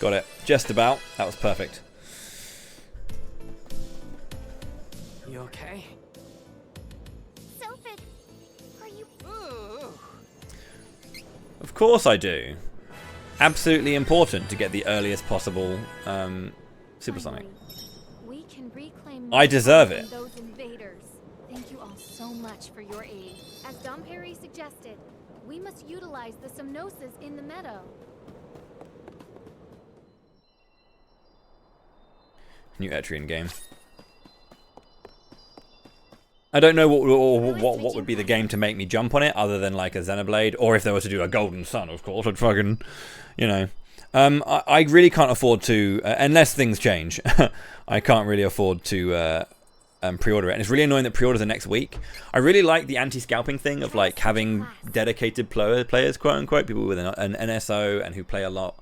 Got it. Just about. That was perfect. You okay? Sophic, are you... Of course I do. Absolutely important to get the earliest possible supersonic. We can reclaim I deserve it. those invaders. Thank you all so much for your aid. As Dom Perry suggested, we must utilize the Somnosis in the meadow. New Etrian game. I don't know what would be the game to make me jump on it, other than like a Xenoblade, or if they were to do a Golden Sun, of course, I'd fucking, you know. I really can't afford to, unless things change. I can't really afford to pre-order it, and it's really annoying that pre-orders are next week. I really like the anti-scalping thing of like having dedicated players, quote unquote, people with an NSO and who play a lot,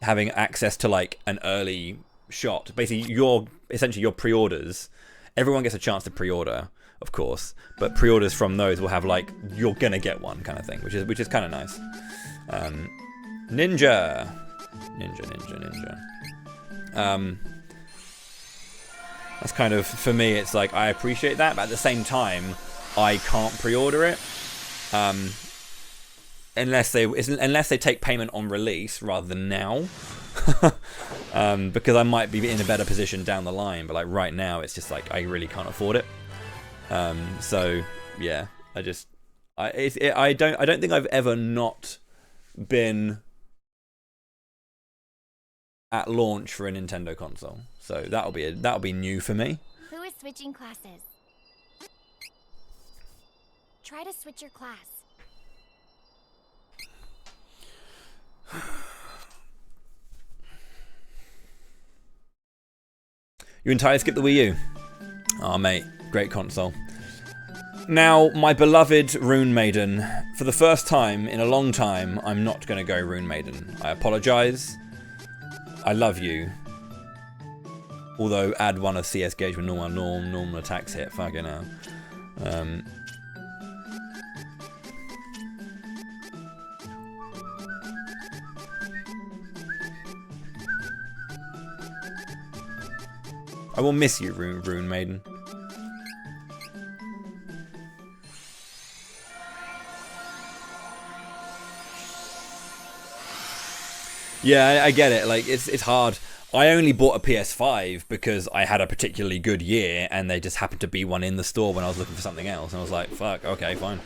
having access to like an early shot. Basically, your pre-orders. Everyone gets a chance to pre-order, of course, but pre-orders from those will have like you're gonna get one kind of thing, which is kind of nice. Ninja. That's kind of, for me, it's like I appreciate that, but at the same time, I can't pre-order it unless they take payment on release rather than now. Because I might be in a better position down the line, but like right now it's just like I really can't afford it. So yeah, I don't think I've ever not been at launch for a Nintendo console. So that'll be new for me. Who is switching classes? Try to switch your class. You entirely skipped the Wii U. Oh, mate, great console. Now, my beloved Rune Maiden. For the first time in a long time, I'm not going to go Rune Maiden. I apologise. I love you. Although, add one of CS gauge with normal attacks hit. Fucking hell. I will miss you, Rune Maiden. Yeah, I get it. Like it's hard. I only bought a PS5 because I had a particularly good year, and there just happened to be one in the store when I was looking for something else, and I was like, "Fuck, okay, fine."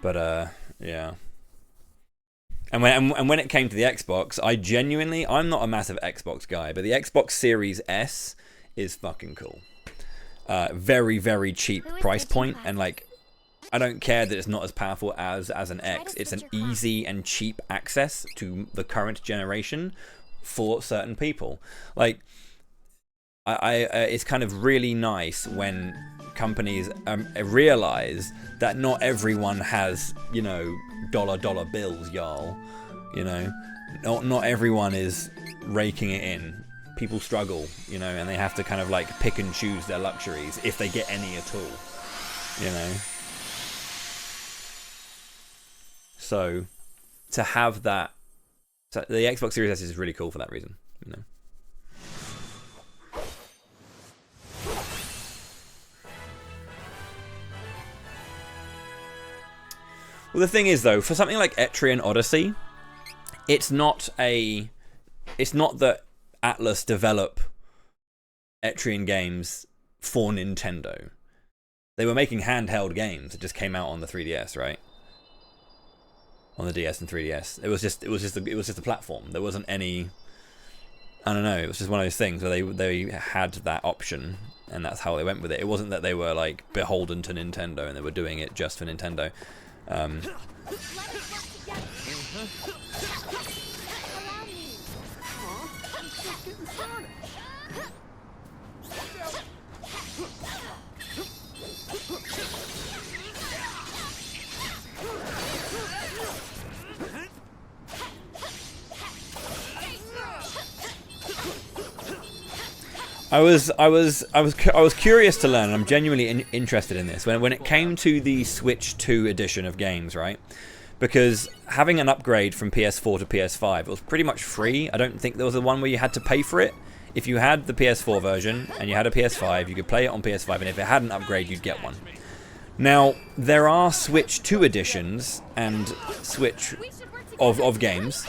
But yeah. And when it came to the Xbox, I'm not a massive Xbox guy, but the Xbox Series S is fucking cool. Very, very cheap price point, and like, I don't care that it's not as powerful as an X. It's an easy and cheap access to the current generation for certain people. Like, it's kind of really nice when companies realize that not everyone has, you know, dollar bills, y'all. You know, not everyone is raking it in. People struggle, you know, and they have to kind of like pick and choose their luxuries if they get any at all, you know. So to have that, so the Xbox Series S is really cool for that reason, you know. Well, the thing is, though, for something like Etrian Odyssey, it's not that Atlas develop Etrian games for Nintendo. They were making handheld games that just came out on the 3DS, right? On the DS and 3DS. It was just a platform. There wasn't any, I don't know, it was just one of those things where they had that option and that's how they went with it. It wasn't that they were like beholden to Nintendo and they were doing it just for Nintendo. I was curious to learn. I'm genuinely interested in this. When it came to the Switch 2 edition of games, right? Because having an upgrade from PS4 to PS5, it was pretty much free. I don't think there was the one where you had to pay for it. If you had the PS4 version and you had a PS5, you could play it on PS5, and if it had an upgrade, you'd get one. Now, there are Switch 2 editions and Switch of games.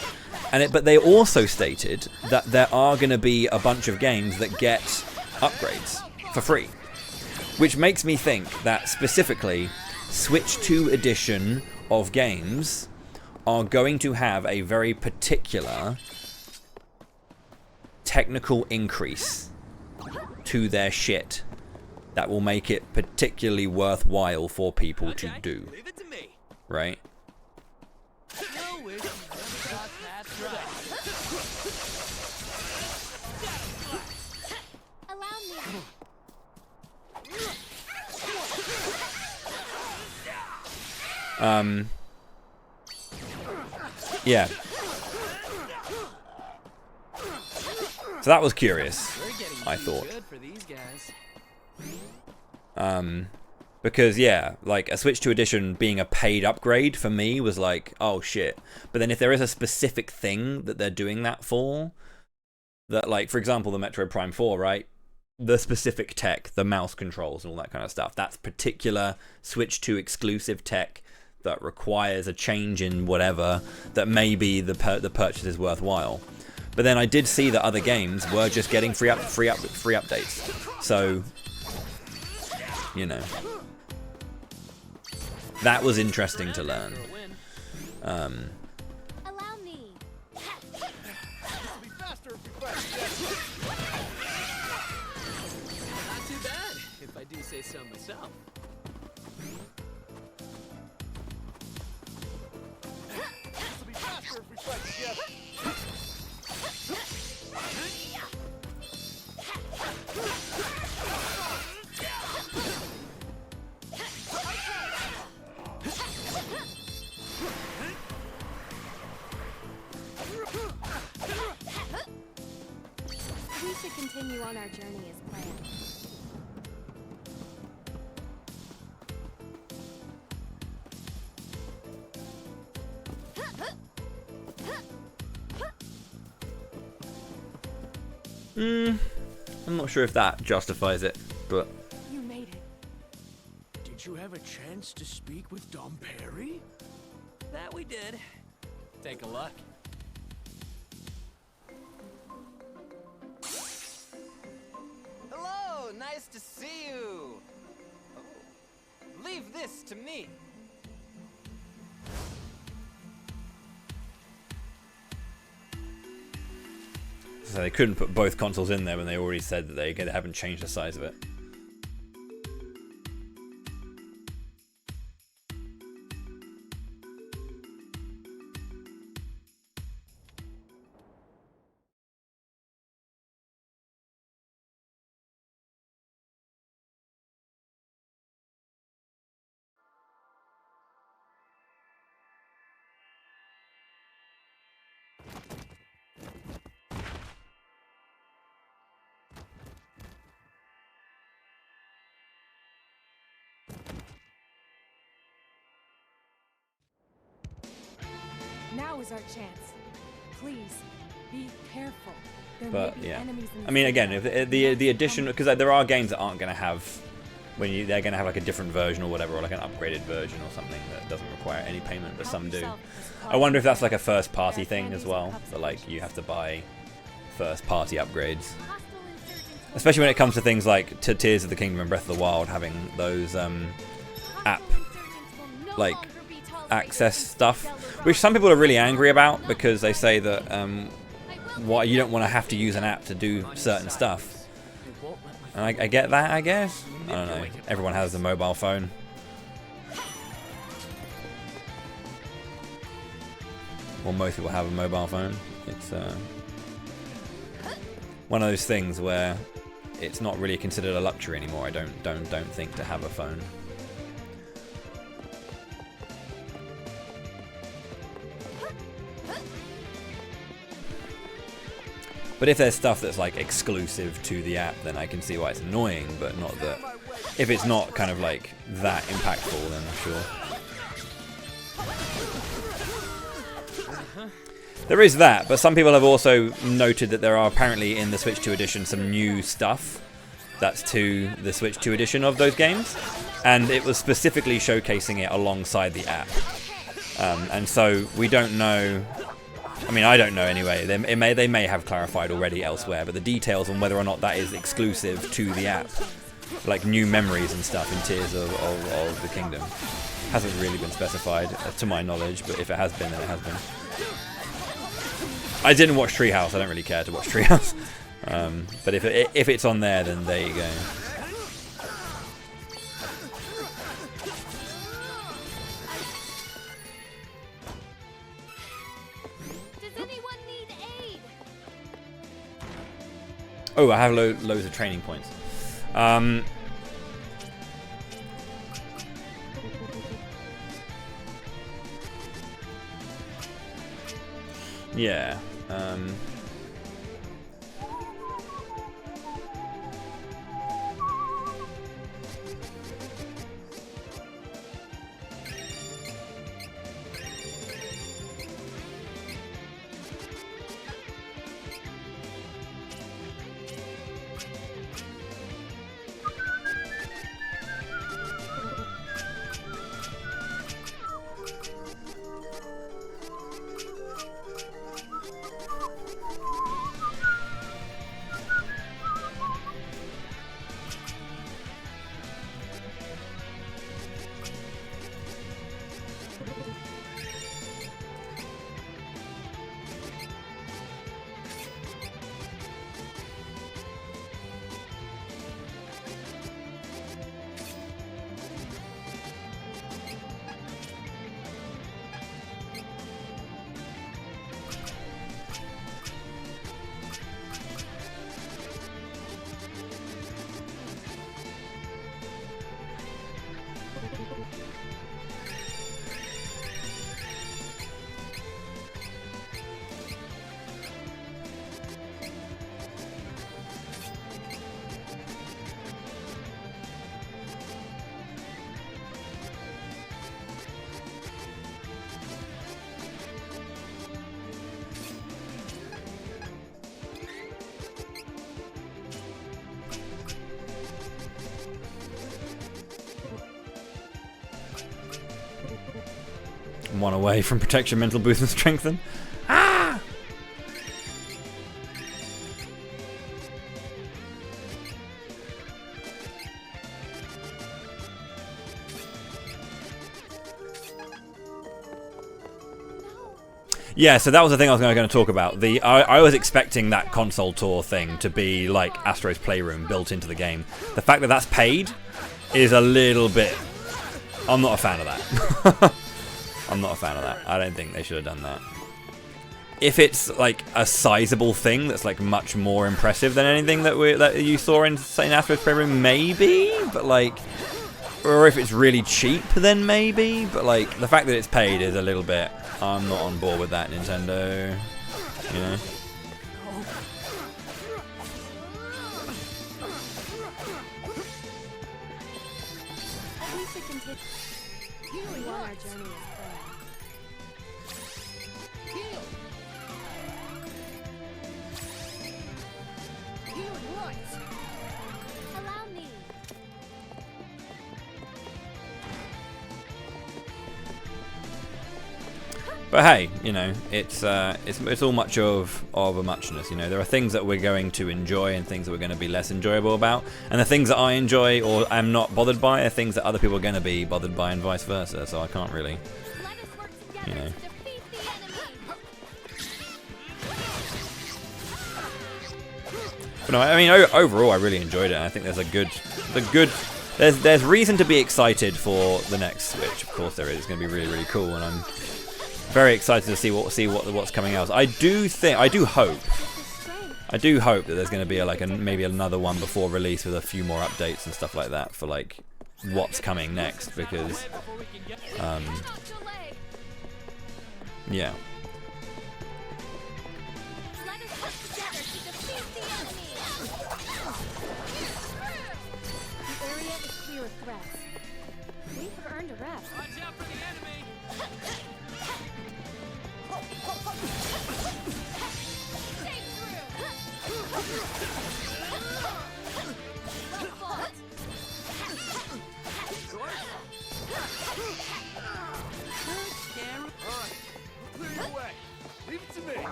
But they also stated that there are going to be a bunch of games that get upgrades for free. Which makes me think that specifically Switch 2 edition of games are going to have a very particular technical increase to their shit that will make it particularly worthwhile for people to do. Right? Yeah. So that was curious, I thought. Because yeah, like a Switch 2 edition being a paid upgrade for me was like, oh shit. But then if there is a specific thing that they're doing that for, that like, for example, the Metro Prime 4, right? The specific tech, the mouse controls and all that kind of stuff. That's particular Switch 2 exclusive tech that requires a change in whatever, that maybe the purchase is worthwhile. But then I did see that other games were just getting free updates. So, you know, that was interesting to learn. Allow me. Not too bad, if I do say so myself. This'll be faster if we fight together. We should continue on our journey as planned. I'm not sure if that justifies it, but You made it. Did you have a chance to speak with Dom Perry? That we did. Take a look. Hello, nice to see you. Oh, leave this to me. So they couldn't put both consoles in there when they already said that they haven't changed the size of it. Now is our chance. Please, be careful. There But may be yeah, enemies in I mean, city. again, if the addition, because there are games that aren't going to have they're going to have like a different version or whatever, or like an upgraded version or something that doesn't require any payment, but some do. I wonder if that's like a first-party thing as well, that like you have to buy first-party upgrades, especially when it comes to things like Tears of the Kingdom and Breath of the Wild having those app like access stuff, which some people are really angry about because they say that why you don't want to have to use an app to do certain stuff. And I get that, I guess. I don't know. Everyone has a mobile phone. Well, most people have a mobile phone. It's one of those things where it's not really considered a luxury anymore. I don't think, to have a phone. But if there's stuff that's like exclusive to the app, then I can see why it's annoying, but not that. If it's not kind of like that impactful, then sure. There is that, but some people have also noted that there are apparently in the Switch 2 edition some new stuff that's to the Switch 2 edition of those games, and it was specifically showcasing it alongside the app. And so we don't know. I mean, I don't know anyway. They may have clarified already elsewhere, but the details on whether or not that is exclusive to the app, like new memories and stuff in Tears of the Kingdom, hasn't really been specified to my knowledge. But if it has been, then it has been. I didn't watch Treehouse. I don't really care to watch Treehouse. But if it's on there, then there you go. Oh, I have loads of training points. Yeah. One away from protection, mental boost, and strengthen. Ah! Yeah, so that was the thing I was going to talk about. I was expecting that console tour thing to be like Astro's Playroom built into the game. The fact that that's paid is a little bit... I'm not a fan of that. I'm not a fan of that. I don't think they should have done that. If it's like a sizable thing that's like much more impressive than anything that you saw in Astro's Playroom, maybe, but like, or if it's really cheap, then maybe. But like, the fact that it's paid is a little bit. I'm not on board with that, Nintendo. You know. At least it can take. We want our journey as planned. Allow me. But hey, you know, it's all much of a muchness. You know, there are things that we're going to enjoy and things that we're going to be less enjoyable about, and the things that I enjoy or am not bothered by are things that other people are going to be bothered by, and vice versa. So I can't really, you know. But no, I mean, overall, I really enjoyed it. I think there's reason to be excited for the next Switch. Of course, there is. It's going to be really, really cool, and I'm very excited to see what's coming out. I do hope that there's going to be maybe another one before release with a few more updates and stuff like that for like what's coming next, because yeah.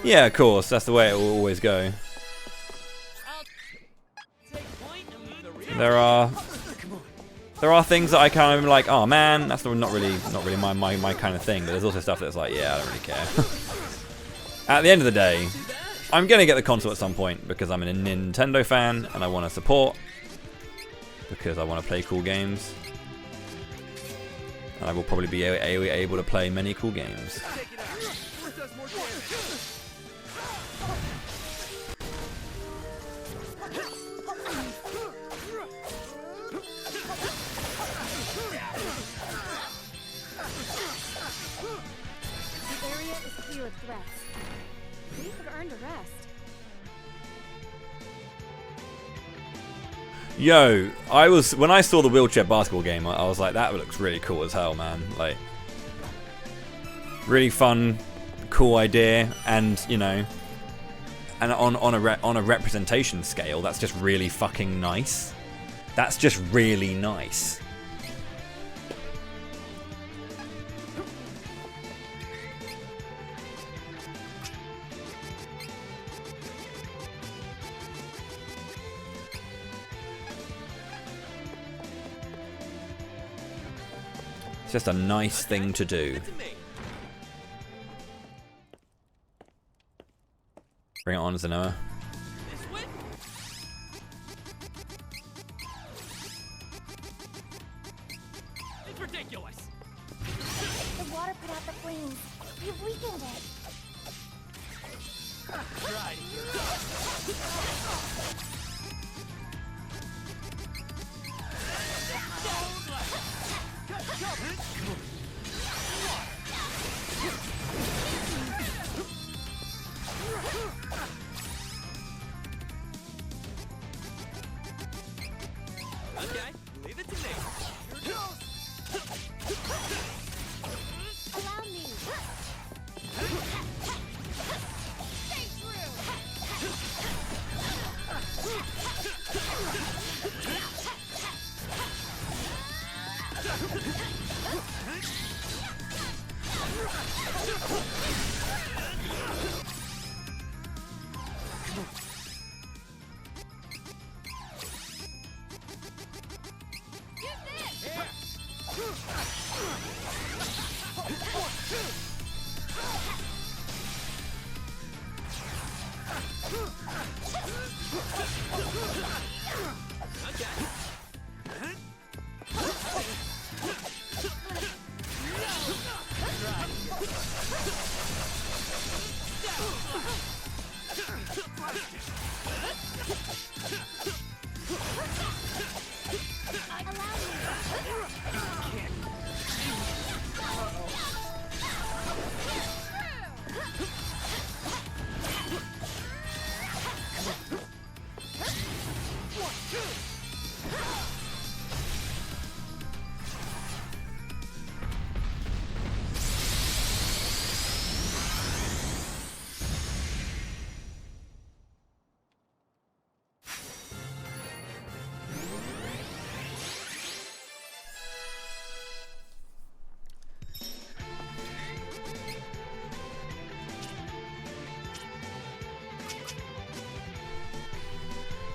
Yeah, of course, that's the way it will always go. There are things that I kind of like, oh man, that's not really my kind of thing, but there's also stuff that's like, yeah, I don't really care. At the end of the day, I'm gonna get the console at some point because I'm a Nintendo fan and I want to support, because I want to play cool games, and I will probably be able to play many cool games. Yo, when I saw the wheelchair basketball game, I was like, that looks really cool as hell, man. Like, really fun, cool idea, and you know, and on a representation scale, that's just really fucking nice. That's just really nice. It's just a nice thing to do. Bring it on, Zenoa. It's ridiculous. The water put out the flames. You've weakened it. Right. Okay, leave it to me. Allow me. Stay true.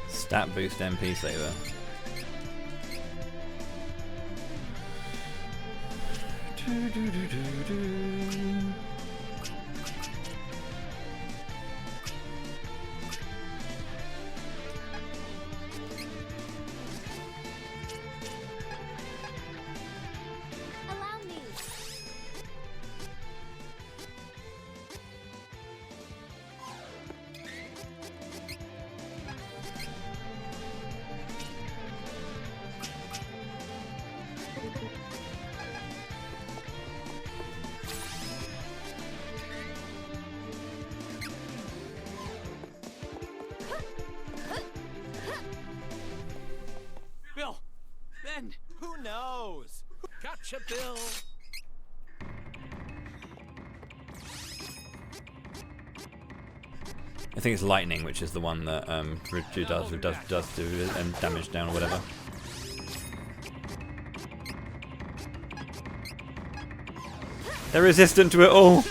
Stat boost MP saver. Allow me. Bill! Ben! Who knows? Gotcha, Bill! I think it's lightning, which is the one that does do damage down or whatever. They're resistant to it all.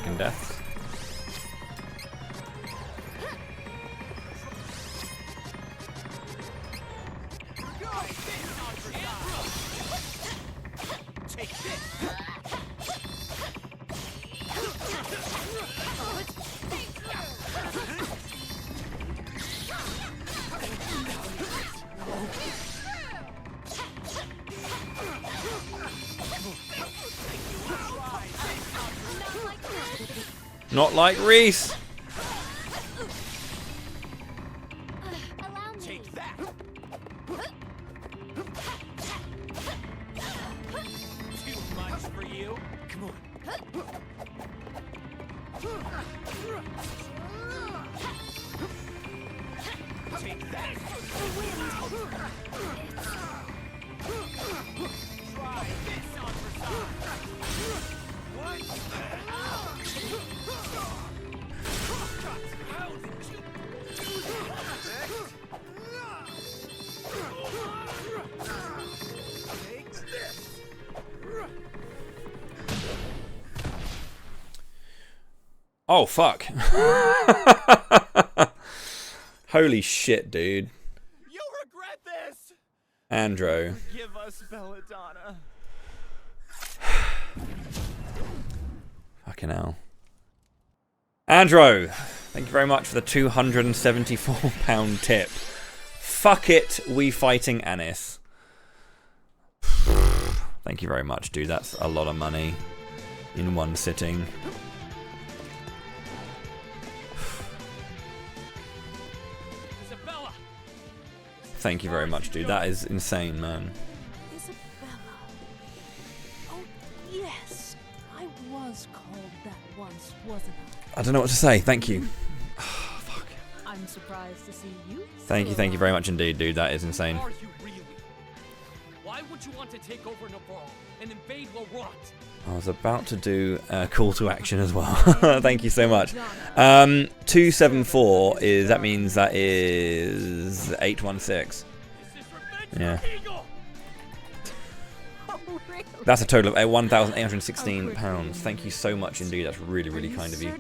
fucking deaths. Take this. Not like Reese. Take that. Too much for you. Come on. Take that. Try this on for size. What? How did you do that? Take this. Oh, fuck. Holy shit, dude. You'll regret this. Andro. Give us Belladonna. Fucking hell. Andro, thank you very much for the £274 tip. Fuck it, we fighting Anis. Thank you very much, dude. That's a lot of money in one sitting. Isabella! Thank you very much, dude. That is insane, man. Isabella. Oh, yes. I was called that once, wasn't I? I don't know what to say. Thank you. I'm surprised to see you. Thank you very much indeed, dude. That is insane. Who are you really? Why would you want to take over Navarre and invade Laurent? I was about to do a call to action as well. Thank you so much. 274 is, that means that is 816. Yeah. That's a total of £1,816. Thank you so much indeed. That's really, really kind of you.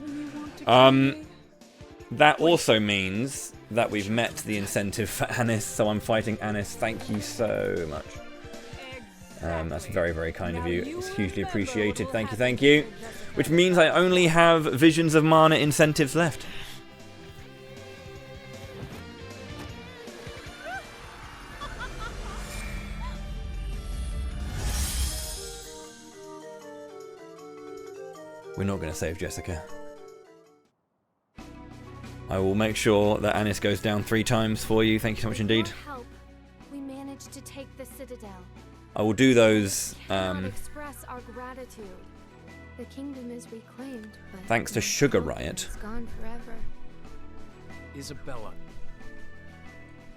That also means that we've met the incentive for Anis, so I'm fighting Anis. Thank you so much. That's very, very kind of you. It's hugely appreciated. Thank you. Which means I only have Visions of Mana incentives left. We're not going to save Jessica. I will make sure that Anis goes down 3 times for you. Thank you so much indeed. Help. We managed to take the Citadel. I will do those. Cannot express our gratitude. The kingdom is reclaimed, but Thanks to Sugar Riot. it's gone forever. Isabella.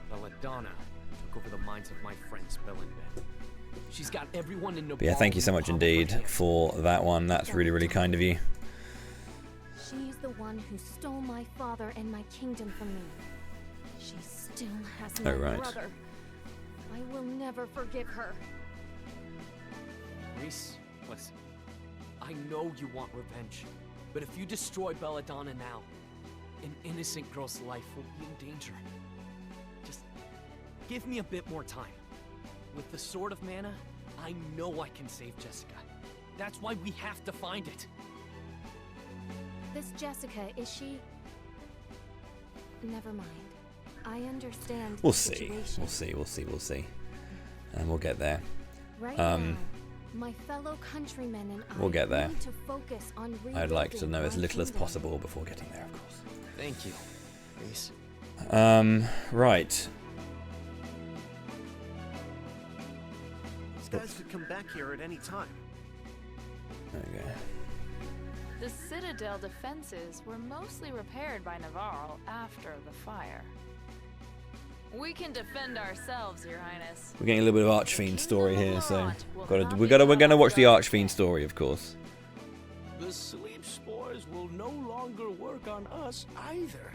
Belladonna took over the minds of my friend Spellenbed. She's got everyone in But yeah, thank you so much indeed for that one. That's really, really kind of you. She's the one who stole my father and my kingdom from me. She still has my brother. I will never forgive her. Reese, listen. I know you want revenge, but if you destroy Belladonna now, an innocent girl's life will be in danger. Just give me a bit more time. With the Sword of Mana, I know I can save Jessica. That's why we have to find it. This Jessica, is she? Never mind. I understand. We'll the see. situation. We'll see. And we'll get there. Right now, my fellow countrymen and I We'll get there. need to focus on I'd like to rebuilding know as my little as kingdom. possible before getting there, of course. Thank you, Reese. Right. These guys could come back here at any time. Okay. The Citadel defenses were mostly repaired by Navarro after the fire. We can defend ourselves, Your Highness. We're getting a little bit of Archfiend story here, so we're gonna watch the Archfiend story, of course. The sleep spores will no longer work on us either.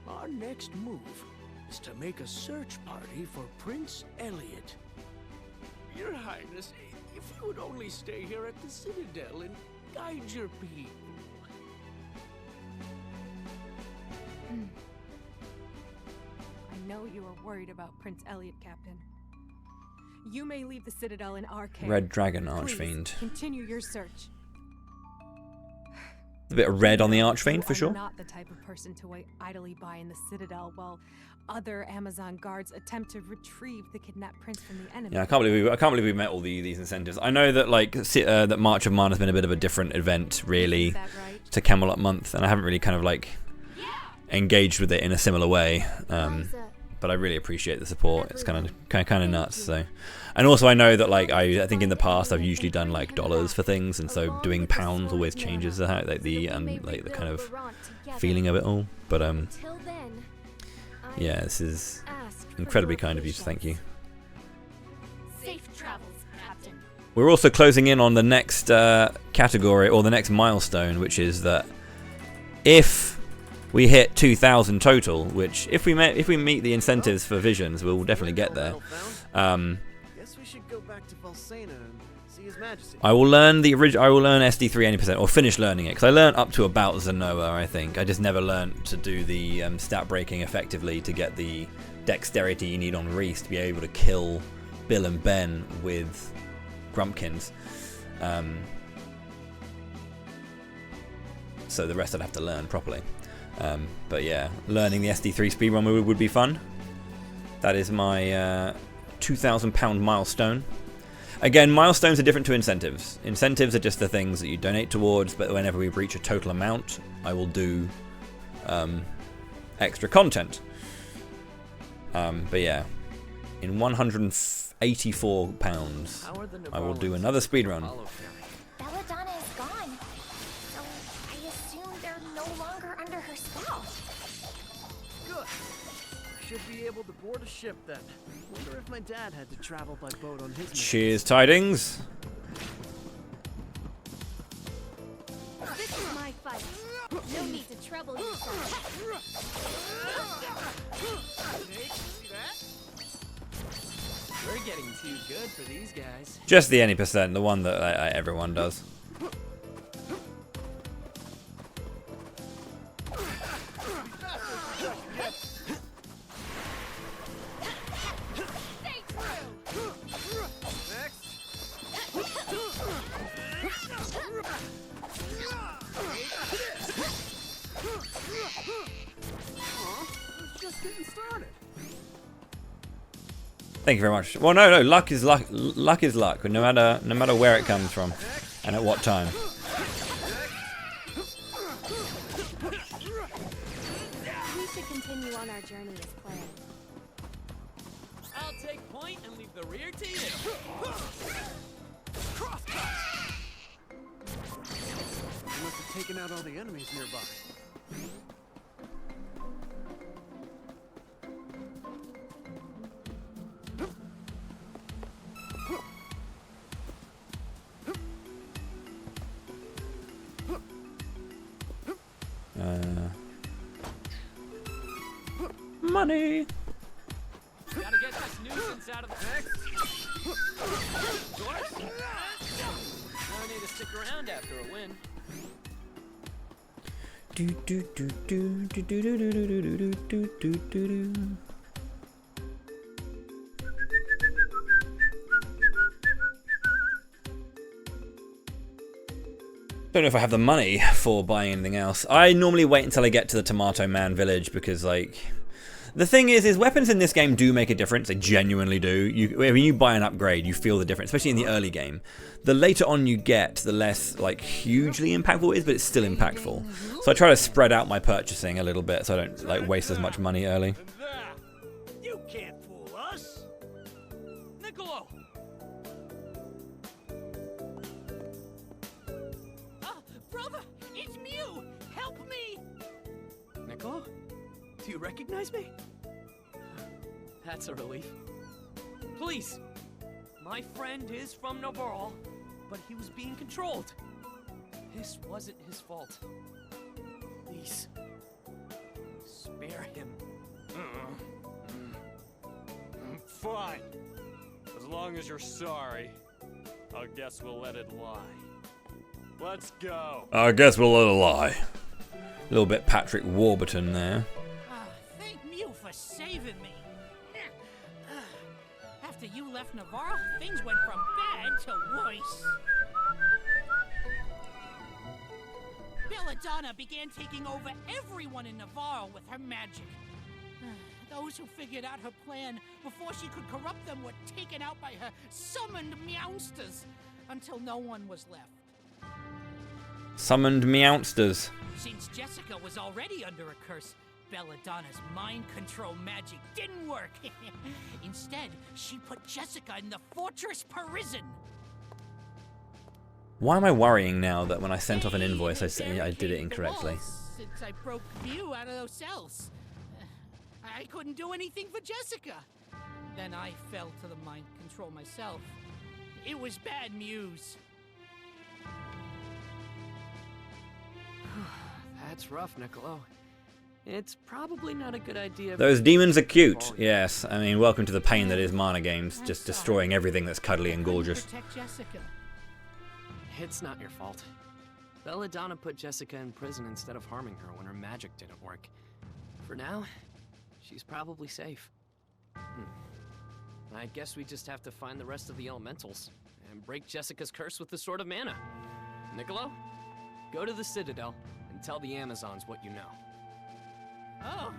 Our next move is to make a search party for Prince Elliot. Your Highness, if you would only stay here at the Citadel and Guide your people. I know you are worried about Prince Elliot, Captain. You may leave the Citadel in our care. Red Dragon Please, Archfiend. continue your search. A bit of red on the Archfiend for You sure. are not the type of person to wait idly by in the Citadel while other Amazon guards attempt to retrieve the kidnapped prince from the enemy. Yeah, I can't believe we met all these incentives. I know that like that March of Mana has been a bit of a different event, really, to Camelot Month, and I haven't really kind of like engaged with it in a similar way. But I really appreciate the support. It's kind of nuts. So, and also I know that like I think in the past I've usually done like dollars for things, and so doing pounds always changes the the kind of feeling of it all. But yeah, this is incredibly kind of you. So thank you. Safe travels, Captain. We're also closing in on the next category or the next milestone, which is that if we hit 2,000 total, which if we meet the incentives for Visions, we'll definitely get there. Guess we should go back to Valsena and see His Majesty. I will learn SD3 80% or finish learning it because I learned up to about Zenoa. I think I just never learned to do the stat breaking effectively to get the dexterity you need on Reese to be able to kill Bill and Ben with Grumpkins. So the rest I'd have to learn properly. But yeah, learning the SD3 speedrun would be fun. That is my £2,000 milestone. Again, milestones are different to incentives. Incentives are just the things that you donate towards, but whenever we reach a total amount, I will do extra content. But yeah, in £184, I will do another speedrun. Belladonna is gone, so I assume they're no longer under her spell. Good. Should be able to board a ship then. Wonder if my dad had to travel by boat on his mission. Cheers, tidings. This is my fight. No need to trouble yourself. We're getting too good for these guys. Just the any percent, the one that everyone does. Thank you very much. Well, no, luck is luck. Luck is luck, no matter where it comes from, and at what time. We should continue on our journey as planned. I'll take point and leave the rear to you. You must have taken out all the enemies nearby. Money. Gotta get this nuisance out of the mix. No need to stick around after a win. Do do do do do do do do do do do do do. Don't know if I have the money for buying anything else. I normally wait until I get to the Tomato Man village because, like, the thing is weapons in this game do make a difference. They genuinely do. When you buy an upgrade, you feel the difference, especially in the early game. The later on you get, the less, like, hugely impactful it is, but it's still impactful. So I try to spread out my purchasing a little bit so I don't, like, waste as much money early. You can't fool us. Niccolo! Brother, it's Mew. Help me. Niccolo? Do you recognize me? That's a relief. Please! My friend is from Navarre, but he was being controlled. This wasn't his fault. Please, spare him. Fine. As long as you're sorry, I guess we'll let it lie. Let's go. I guess we'll let it lie. A little bit Patrick Warburton there. Thank Mew for saving me. After you left Navarre, things went from bad to worse. Belladonna began taking over everyone in Navarre with her magic. Those who figured out her plan before she could corrupt them were taken out by her summoned meowsters until no one was left. Summoned meowsters. Since Jessica was already under a curse, Belladonna's mind control magic didn't work. Instead, she put Jessica in the fortress prison. Why am I worrying now that when I sent off an invoice, I did it incorrectly? Since I broke Mew out of those cells, I couldn't do anything for Jessica. Then I fell to the mind control myself. It was bad news. That's rough, Niccolo. It's probably not a good idea. Those demons are cute. Yes, I mean, welcome to the pain that is Mana games, just destroying everything that's cuddly and gorgeous. Protect Jessica. It's not your fault. Belladonna put Jessica in prison instead of harming her when her magic didn't work. For now, she's probably safe. I guess we just have to find the rest of the elementals and break Jessica's curse with the Sword of Mana. Niccolo, go to the Citadel and tell the Amazons what you know. Oh,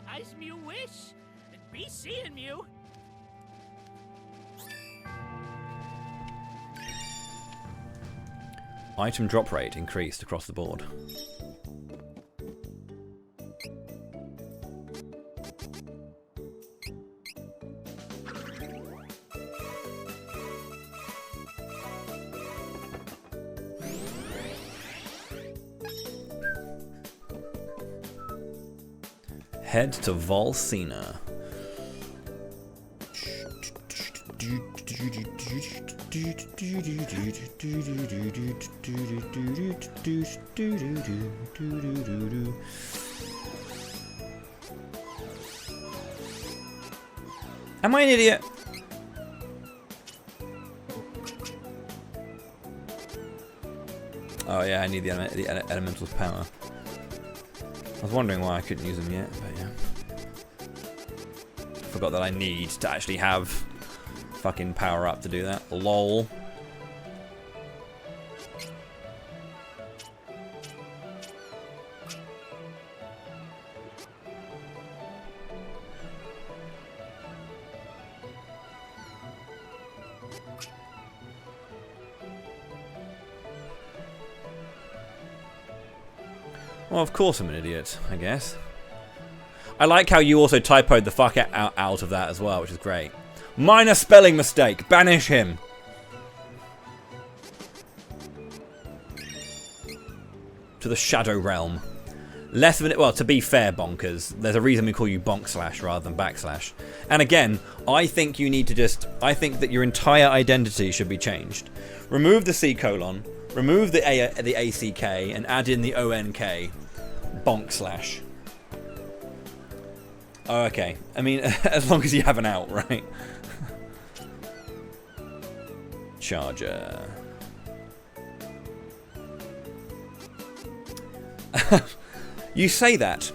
as Mew wish. Be seeing Mew. Item drop rate increased across the board. Head to Volcina. Am I an idiot? Oh yeah, I need the elemental's power. I was wondering why I couldn't use them yet, but yeah. Forgot that I need to actually have fucking power up to do that. LOL. Well, of course I'm an idiot, I guess. I like how you also typoed the fuck out of that as well, which is great. Minor spelling mistake. Banish him. To the Shadow Realm. Less of an... Well, to be fair, Bonkers, there's a reason we call you Bonk/ rather than backslash. And again, I think you need to just... I think that your entire identity should be changed. Remove the C:, remove the ACK, and add in the ONK. Bonk/. Oh, okay. I mean, as long as you have an out, right? Charger. You say that.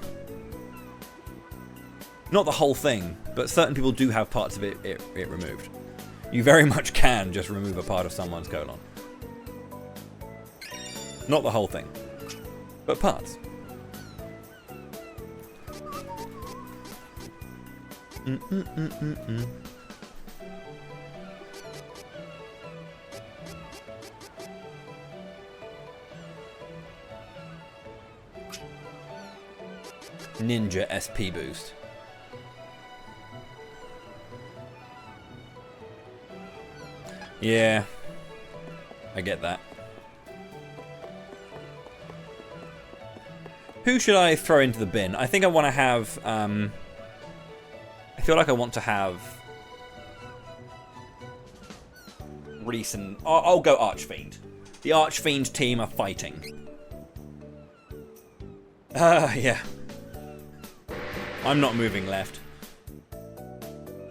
Not the whole thing, but certain people do have parts of it removed. You very much can just remove a part of someone's colon. Not the whole thing, but parts. Ninja SP boost. Yeah, I get that. Who should I throw into the bin? I think I want to have, I feel like I want to have recent... I'll go Archfiend. The Archfiend team are fighting. Yeah. I'm not moving left.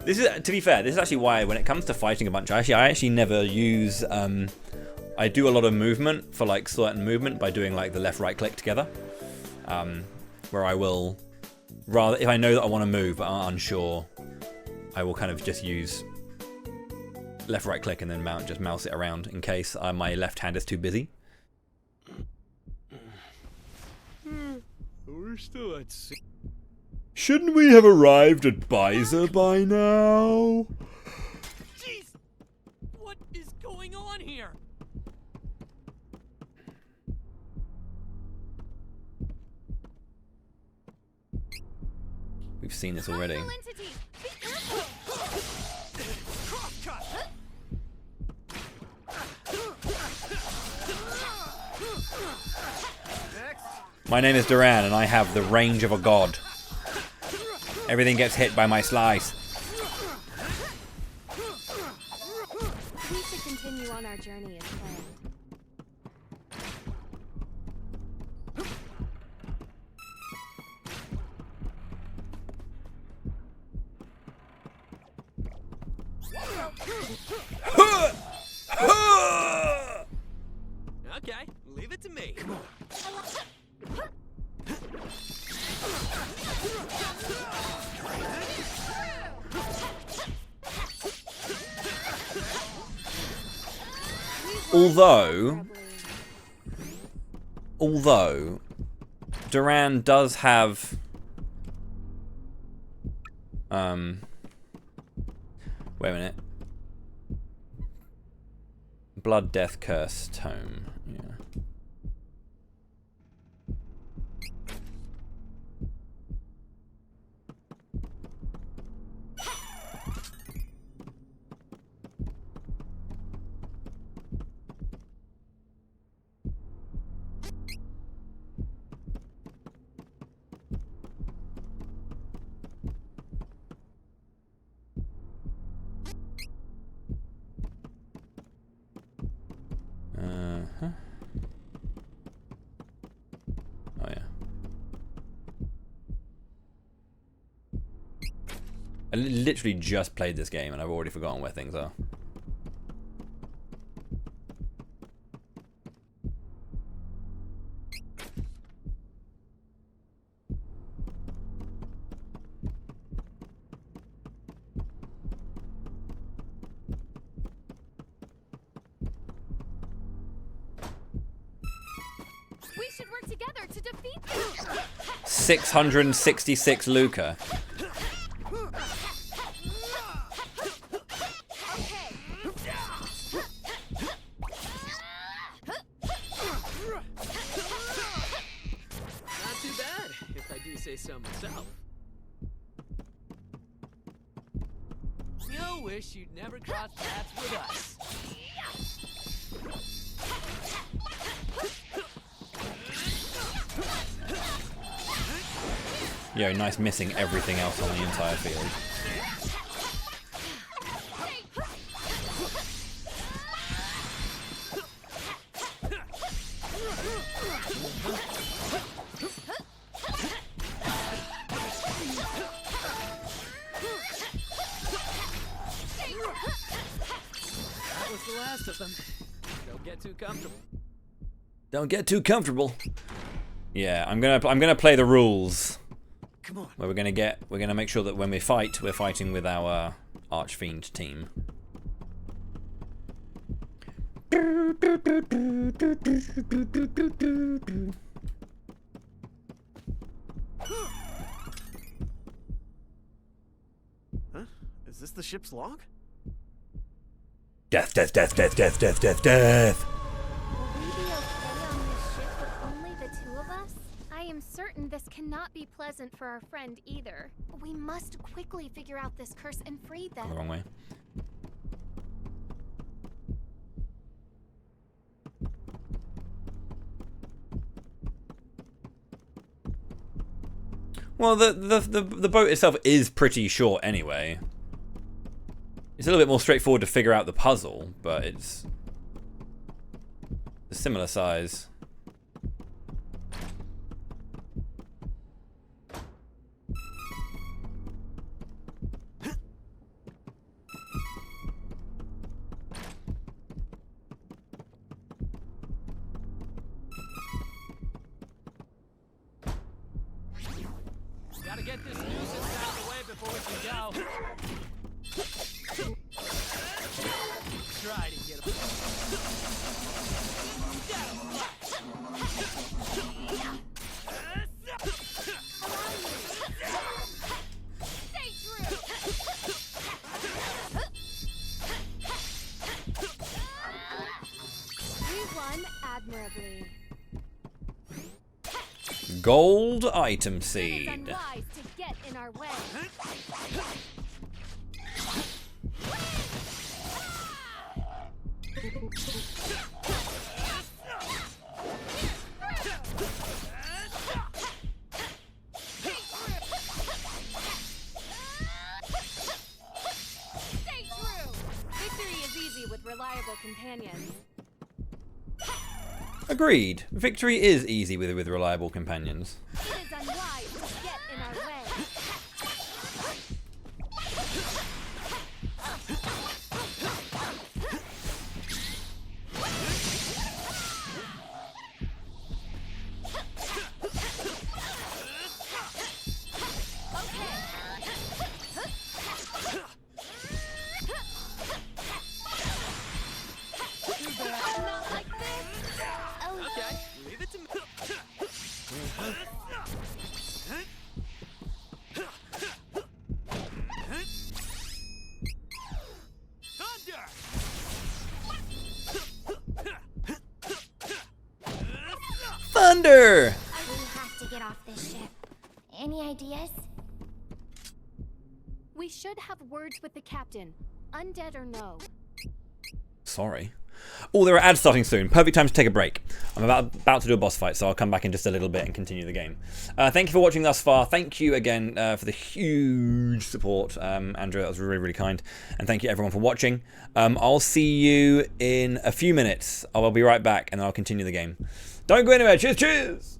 This is, to be fair, this is actually why when it comes to fighting a bunch, I actually never use, I I do a lot of movement for like certain movement by doing like the left right click together, where I will rather, if I know that I want to move but I'm unsure, I will kind of just use left right click and then just mouse it around in case my left hand is too busy. We're still at sea. Shouldn't we have arrived at Baiza by now? Jeez! What is going on here? We've seen this already. My name is Duran, and I have the range of a god. Everything gets hit by my slice. We should continue on our journey as planned. Okay, leave it to me. Although Duran does have wait a minute. Blood, Death, Curse, Tome. Yeah. Oh yeah. I literally just played this game and I've already forgotten where things are. We should work together to defeat them. 666 Luca. Not too bad, if I do say so myself. You'll wish you'd never crossed paths with us. Yeah, nice missing everything else on the entire field. That was the last of them. Don't get too comfortable. Don't get too comfortable. Yeah, I'm gonna play the rules. Come on. Where we're gonna make sure that when we fight, we're fighting with our Archfiend team. Huh? Is this the ship's log? Death, death, death, death, death, death, death, death. Will we be okay on this ship with only the two of us? I am certain this cannot be pleasant for our friend either. We must quickly figure out this curse and free them. The wrong way. Well, the boat itself is pretty short anyway. It's a little bit more straightforward to figure out the puzzle, but it's a similar size. get this nuisance out of the way before we can go. Try to get him. Stay true. We won admirably. Gold item It is seed. unwise to get in our way. Stay true. Victory is easy with reliable companions. Agreed. Victory is easy with reliable companions. It is unwise to get in our way. Not like this. Okay, leave it to me. Thunder! Thunder! We have to get off this ship. Any ideas? We should have words with the captain, undead or no. Sorry. Oh, there are ads starting soon. Perfect time to take a break. I'm about to do a boss fight, so I'll come back in just a little bit and continue the game. Thank you for watching thus far. Thank you again for the huge support, Andrew. That was really, really kind. And thank you everyone for watching. I'll see you in a few minutes. I'll be right back, and then I'll continue the game. Don't go anywhere. Cheers, cheers!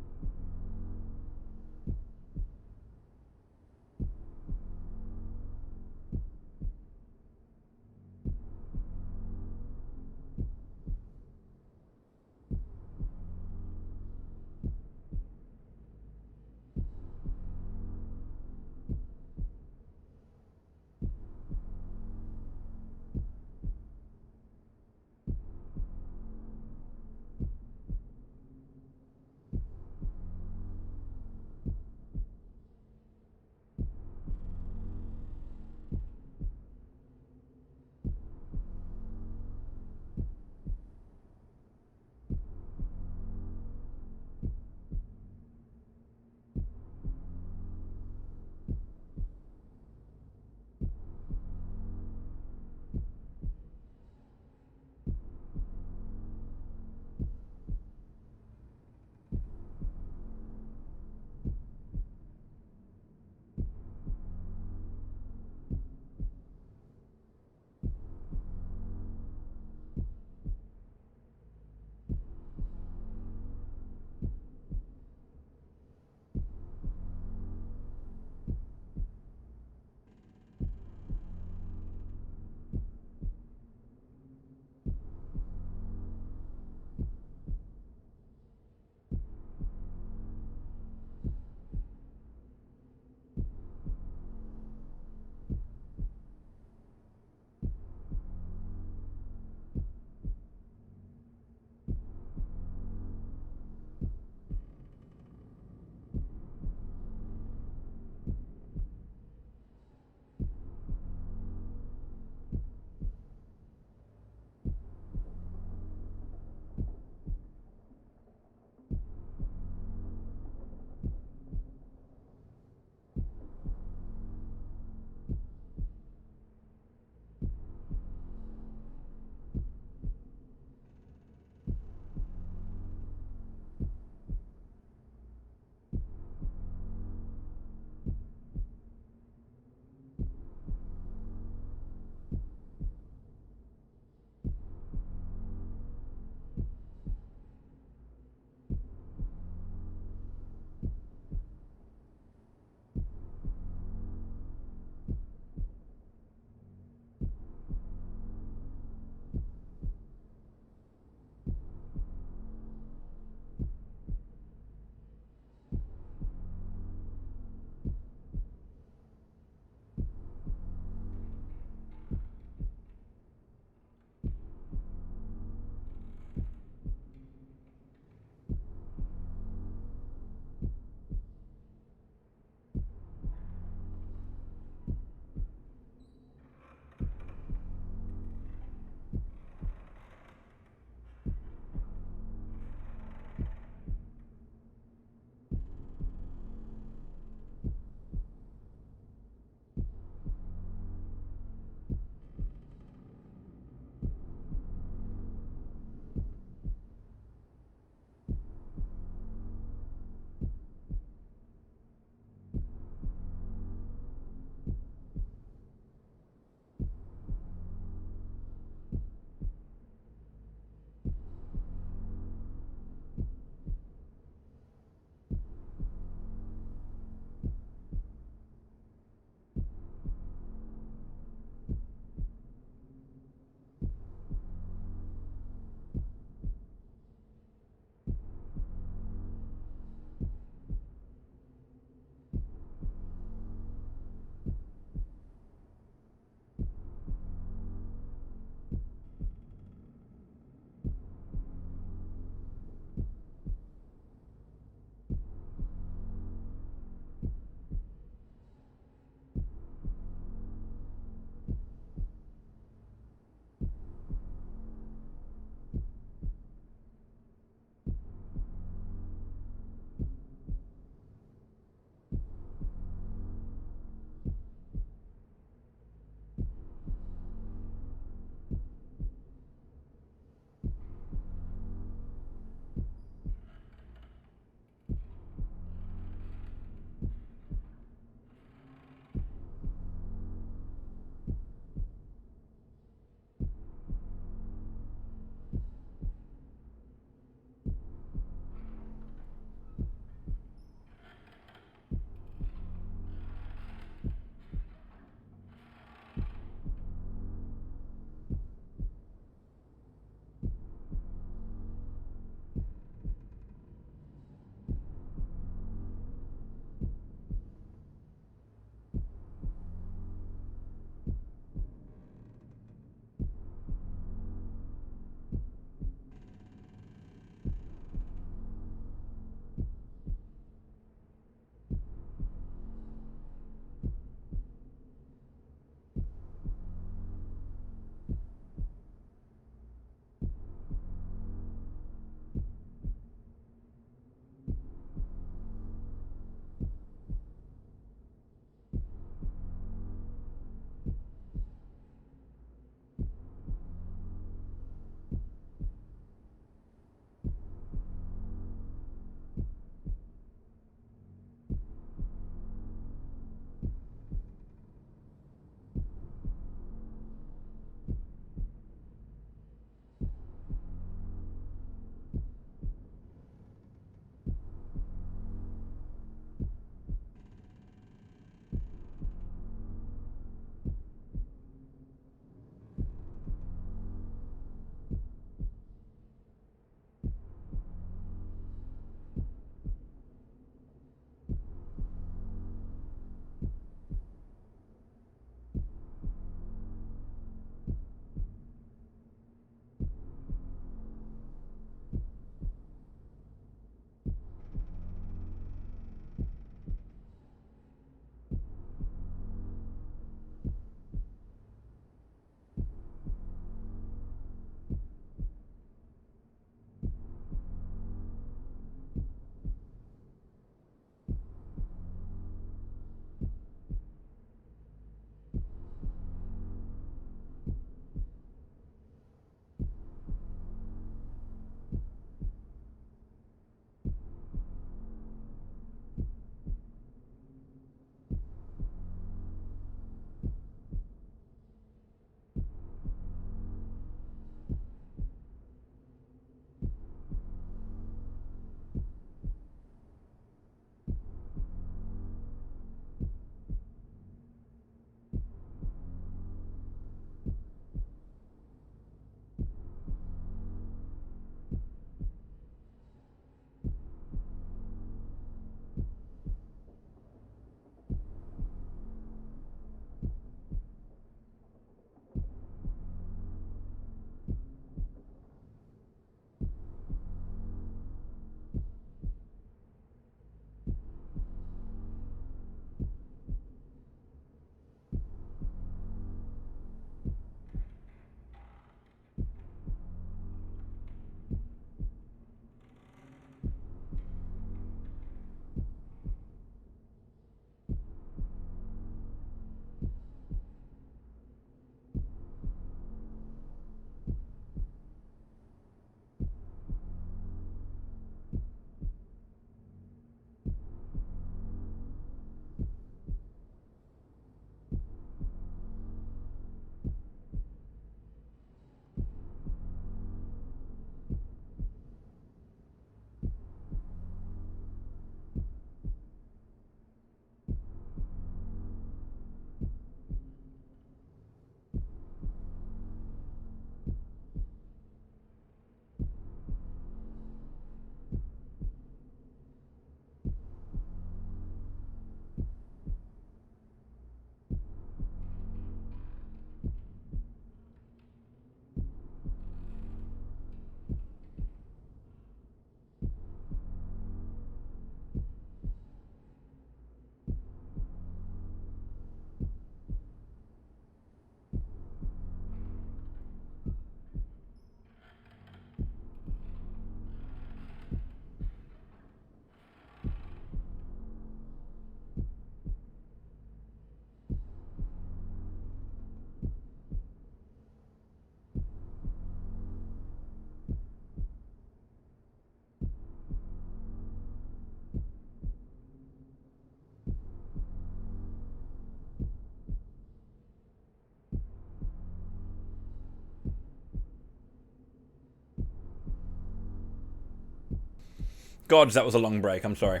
Gods, that was a long break. I'm sorry.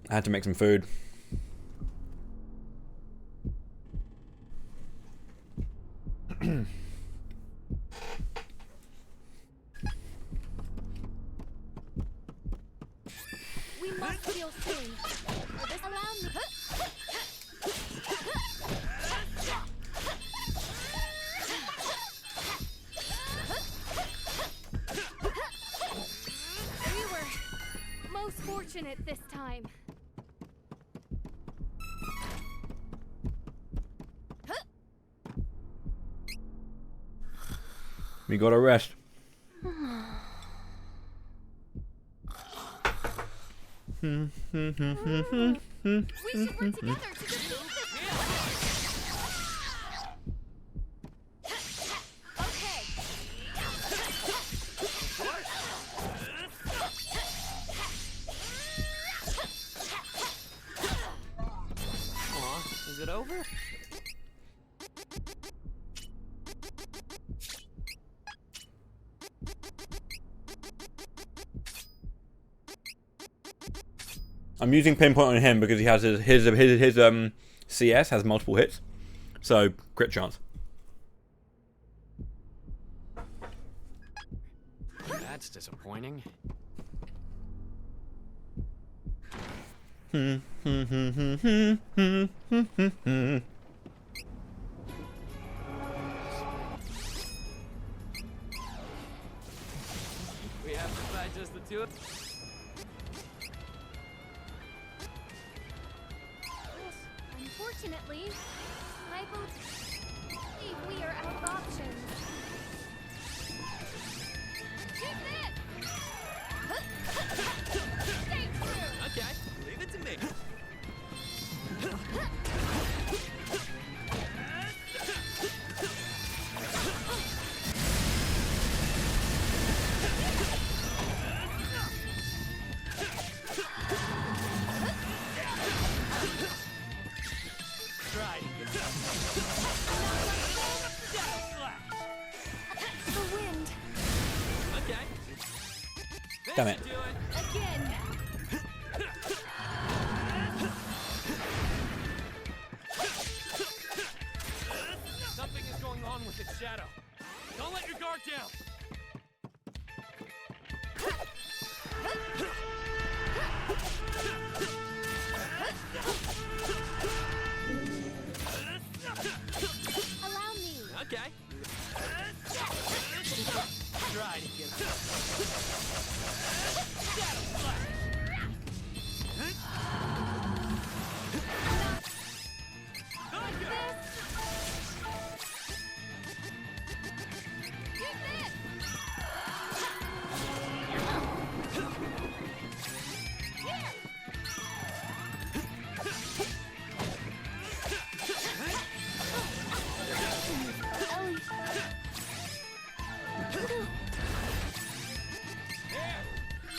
I had to make some food. We must heal soon. Or this allow me. We were most fortunate this time. We gotta rest. We should work together to defeat this. Okay. Aw, is it over? I'm using pinpoint on him because he has his CS has multiple hits, so crit chance. That's disappointing. We have to fight just the two of Unfortunately, I believe we are out of options. Keep this! Stay true! Okay, leave it to me. The wind. Okay. Damn it. Again. Something is going on with its shadow. Don't let your guard down. Allow me. Okay. Try to get Shadow Slash.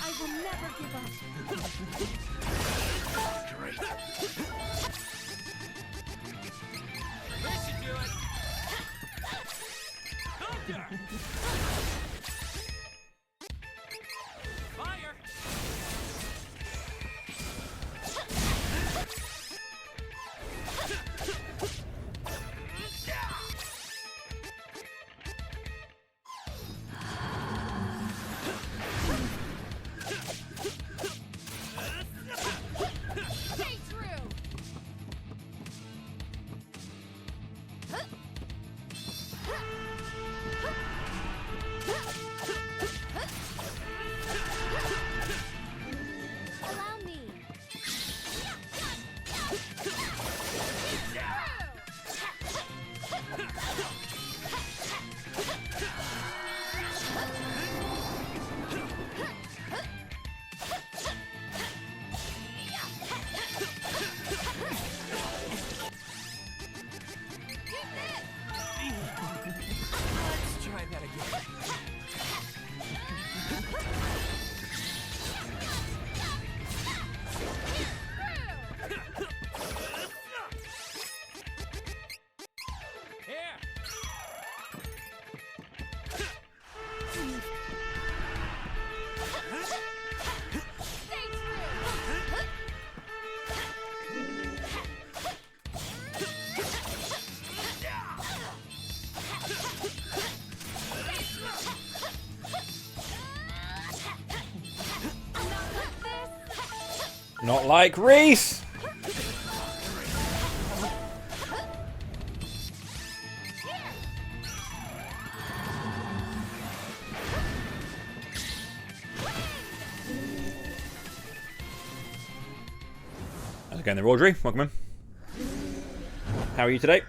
I will never give up. Great. This should do it. Thunder! Fire! Stay true. Not like Reese! And again, there, Audrey. Welcome in. How are you today?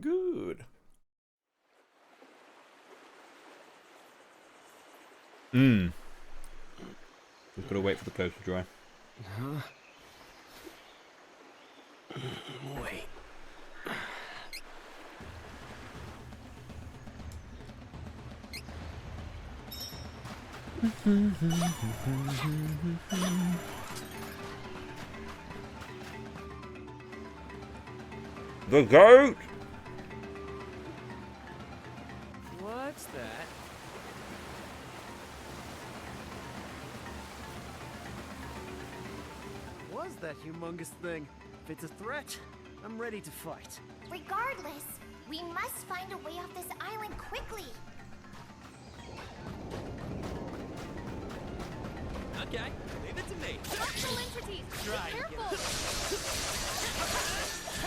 Good. Just gotta wait for the clothes to dry. Huh? Wait. The goat! What's that? Was that humongous thing? If it's a threat, I'm ready to fight. Regardless, we must find a way off this island quickly. Okay, leave it to me. Hostile entities! Try Be to get careful!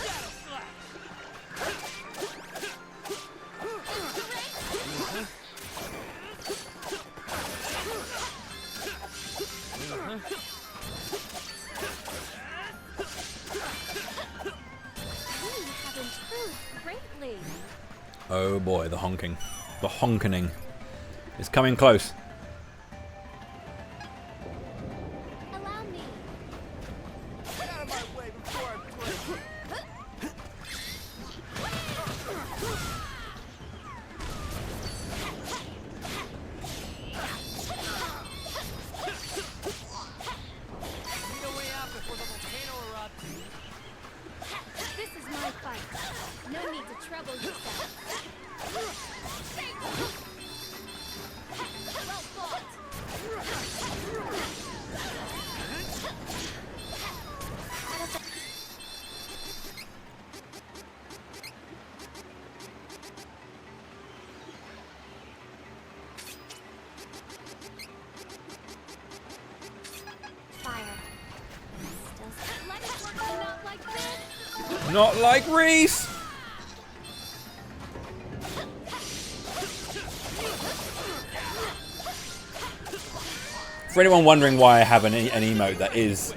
Shadow Slash! You have improved greatly. Oh boy, the honking. The honkening is coming close. Allow me. Get out of my way before I break you. Need a way out before the volcano erupts. This is my fight. No need to trouble yourself. Well fought. Fire. Let it work not like this. Not like Reese! For anyone wondering why I have an emote that is...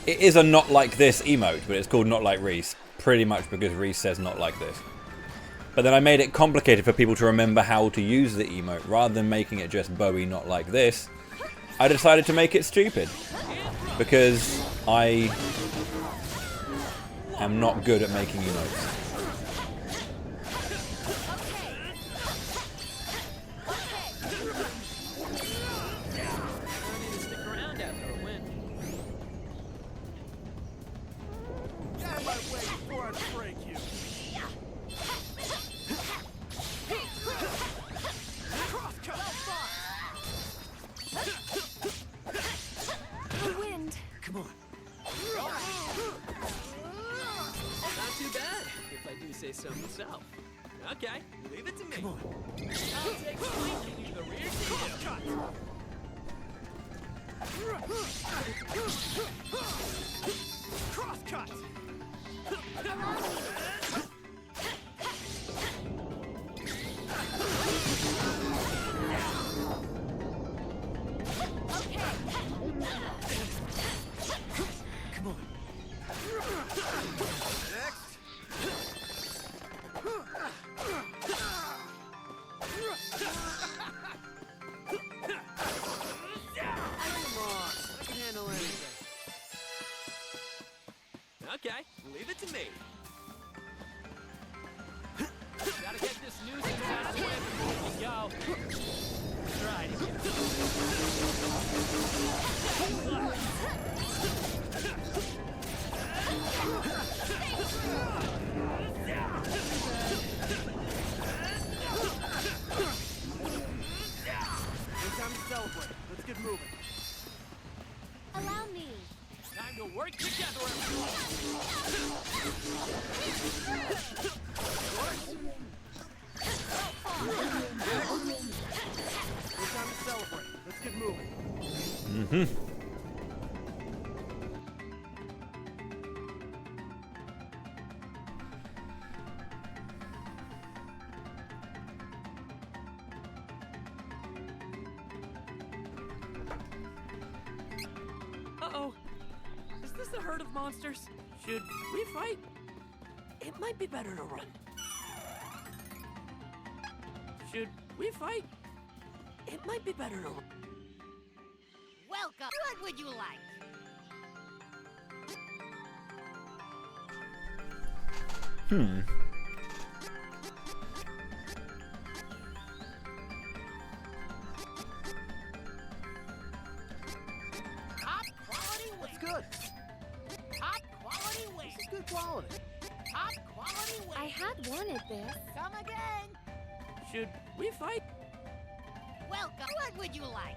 It is a not like this emote, but it's called not like Reese. Pretty much because Reese says not like this. But then I made it complicated for people to remember how to use the emote. Rather than making it just Bowie not like this, I decided to make it stupid. Because I am not good at making emotes. Get out of my way before I break you. The wind. Come on. Not too bad, if I do say so myself. Okay, leave it to me. Come on. I'll take point and leave the rear to you. Crosscut. Come on. Next. Come on. I can handle anything. Okay, leave it to me. Gotta get this nuisance out of the way before we go. Try to get Mm-hmm. Uh-oh. Is this a herd of monsters? Should we fight? It might be better to run. Should we fight? It might be better to run. Welcome. What would you like? Top quality wing. That's good. Top quality wing. This is good quality. Top quality wing. I had wanted this. Come again. Should we fight? Welcome. What would you like?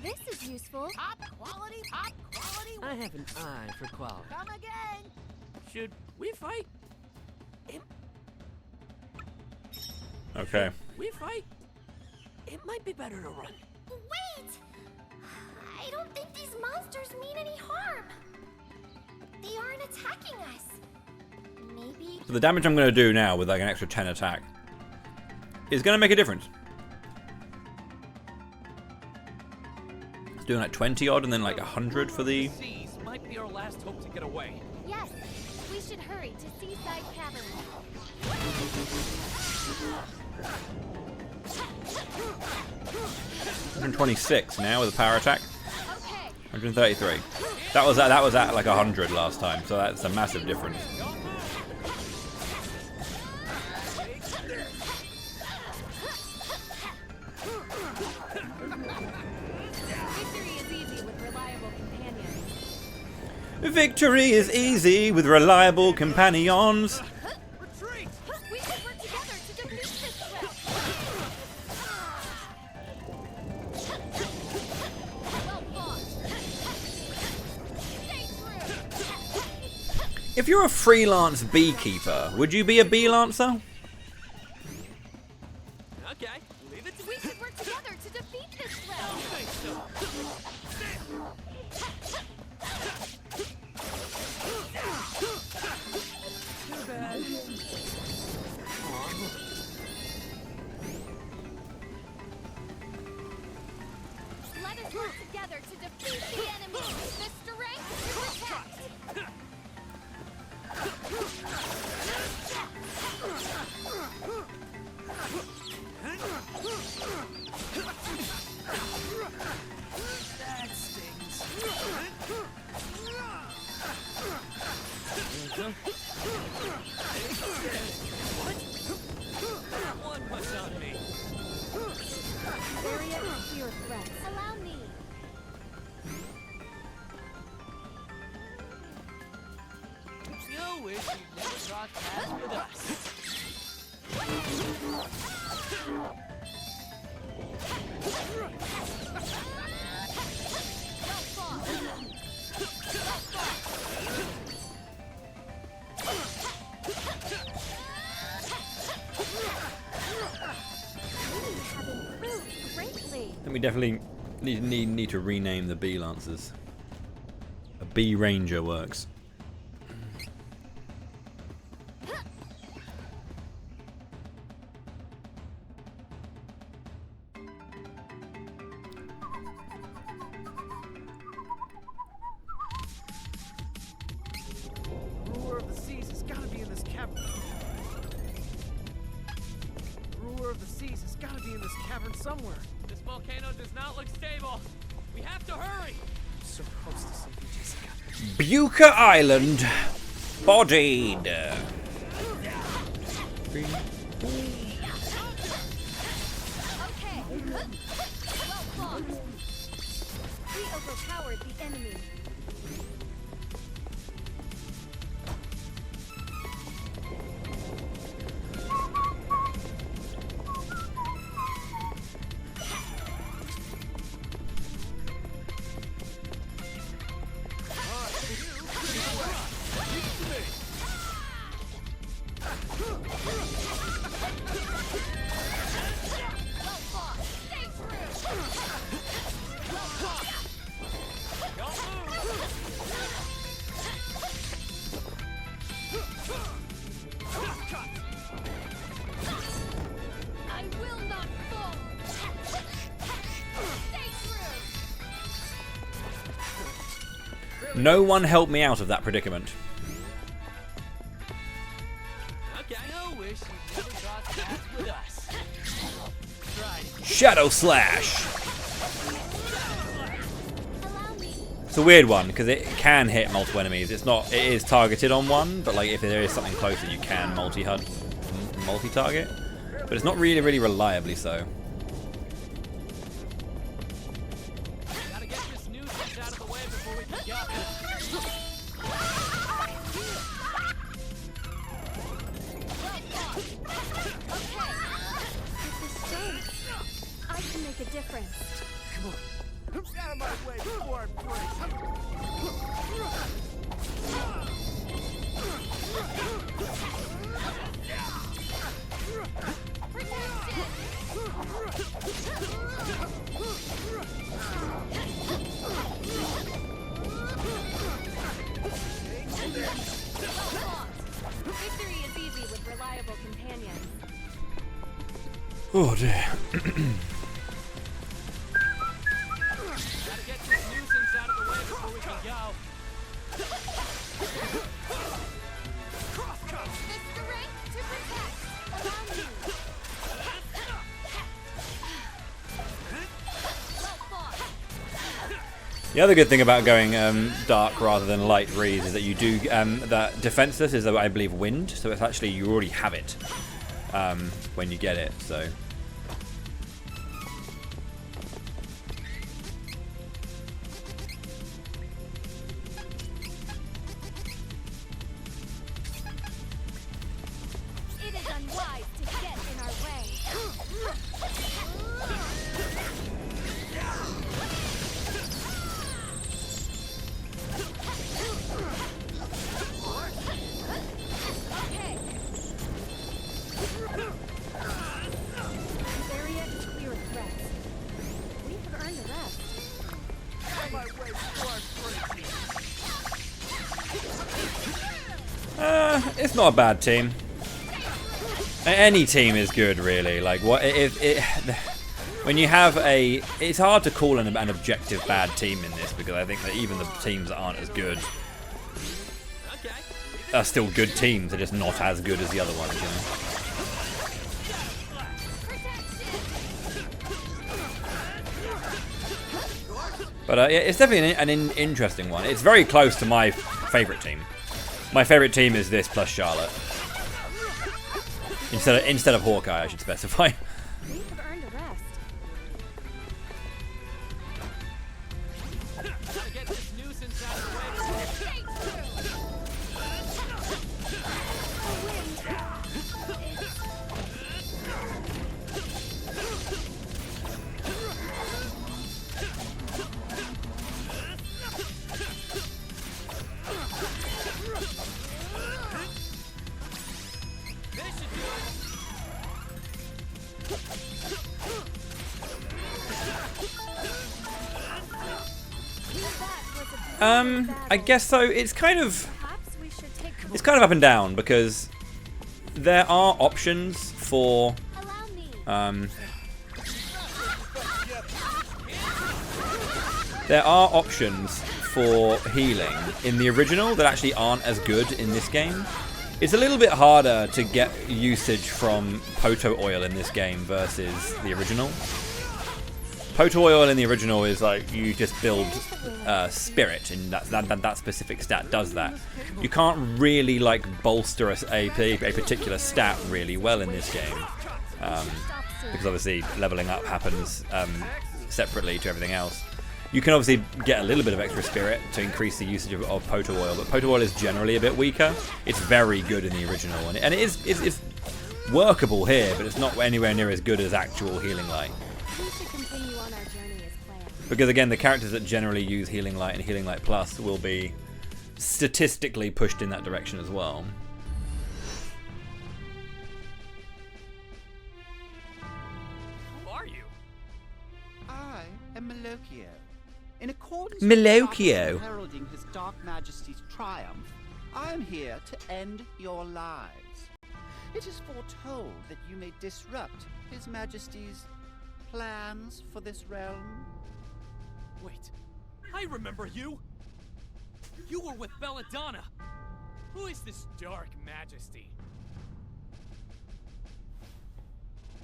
This is useful. Top quality wing. I have an eye for quality. Come again. Should we fight? Okay. We fight? It might be better to run. Wait! I don't think these monsters mean any harm. They aren't attacking us. Maybe... So the damage I'm going to do now with like an extra 10 attack is going to make a difference. It's doing like 20 odd and then like 100 for the... Seas might be our last hope to get away. Yes, we should hurry to Seaside Cavern. 126 now with a power attack. 133. That was at like 100 last time, so that's a massive difference. Victory is easy with reliable companions. Retreat! We should work together to defeat this threat. Well fought. Stay true. If you're a freelance beekeeper, would you be a bee-lancer? Okay, leave it to We should work together to defeat this threat. Too bad. Let us work together to defeat the enemy. The strength to protect. That stings. What? That one was on me. Area clear of threats. Allow me. You wish you'd never crossed paths with us. Well fought. Have improved greatly. Then we definitely need to rename the bee lancers. A bee ranger works. Ruler of the Seas has got to be in this cavern. Ruler of the Seas has got to be in this cavern somewhere. This volcano does not look stable. We have to hurry. I'm so close to saving Jessica. Buka Island, bodied. Okay. Well fought. We overpowered the enemy. No one helped me out of that predicament. Okay, I wish you'd never cross paths with us. Try it. Shadow Slash! It's a weird one, because it can hit multiple enemies. It is targeted on one, but like if there is something closer, you can multi-target. But it's not really reliably so. Gotta get this nuisance out of the way before we can go. I can make a difference. Come on. Who's out of my way before I break? Victory is easy with reliable companions. Oh dear. Gotta get this nuisance out of the way before we can go. Strength to protect. Allow me. Well fought. The other good thing about going dark rather than light reads is that you do that defenseless is, I believe, wind. So it's actually you already have it when you get it. So. It is unwise to get in our way. Okay. The area is clear of threats. We have earned the rest. Out of my way before I break. It's not a bad team. Any team is good, really. Like what when you have it's hard to call an objective bad team in this, because I think that even the teams that aren't as good are still good teams. They're just not as good as the other ones, you know? But yeah, it's definitely an interesting one. It's very close to my favorite team. My favorite team is this plus Charlotte. Instead of Hawkeye, I should specify. We have earned a rest. Gotta get this nuisance out of the way before we can go. I guess so. It's kind of up and down, because there are options for healing in the original that actually aren't as good in this game. It's a little bit harder to get usage from Poto oil in this game versus the original. Poto oil in the original is like you just build spirit, and that specific stat does that. You can't really like bolster a particular stat really well in this game, because obviously leveling up happens separately to everything else. You can obviously get a little bit of extra spirit to increase the usage of Poto oil, but Poto oil is generally a bit weaker. It's very good in the original, and it's workable here, but it's not anywhere near as good as actual Healing Light. We should continue on our journey as planned. Because again, the characters that generally use Healing Light and Healing Light Plus will be statistically pushed in that direction as well. Who are you? I am Malokio. In accordance Malokio. with heralding His Dark Majesty's triumph, I am here to end your lives. It is foretold that you may disrupt His Majesty's plans for this realm. Wait, I remember you. You were with Belladonna. Who is this dark majesty?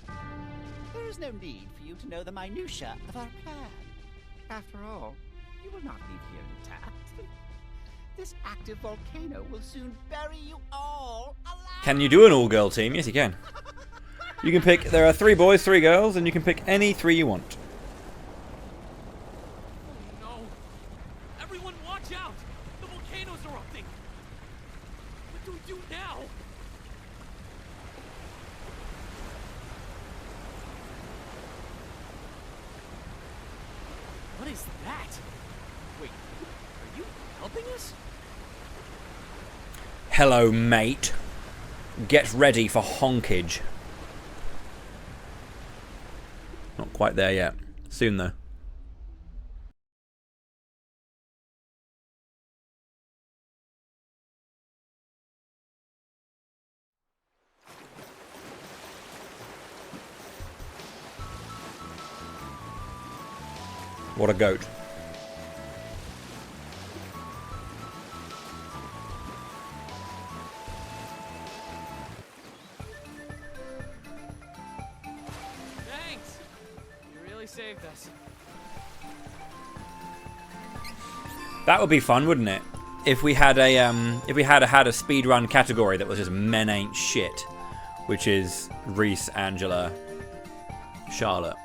There is no need for you to know the minutiae of our plan. After all, you will not leave here intact. This active volcano will soon bury you all alive. Can you do an all-girl team? Yes, you can. You can pick. There are 3 boys, 3 girls, and you can pick any 3 you want. Oh no! Everyone, watch out! The volcano's erupting. What do we do now? What is that? Wait, are you helping us? Hello, mate. Get ready for honkage. Not quite there yet. Soon, though. What a goat. Thanks! You really saved us. That would be fun, wouldn't it? If we had a had a speedrun category that was just men ain't shit, which is Reese, Angela, Charlotte.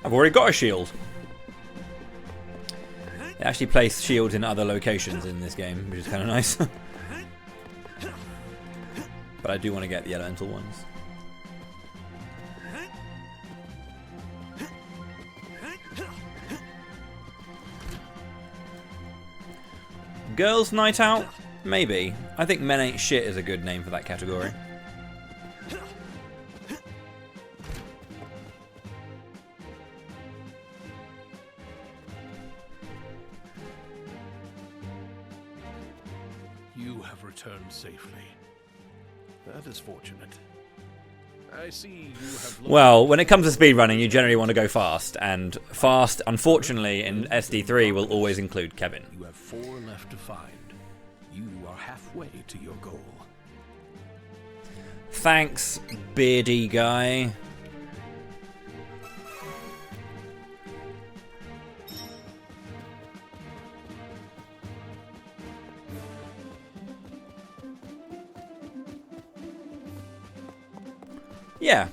I've already got a shield. They actually place shields in other locations in this game, which is kind of nice. But I do want to get the elemental ones. Girls' night out? Maybe. I think men ain't shit is a good name for that category. You have returned safely. That is fortunate. I see you have... Well, when it comes to speedrunning, you generally want to go fast, and fast, unfortunately, in SD3 will always include Kevin. You have 4 left to find. You are halfway to your goal. Thanks, beardy guy. Yeah.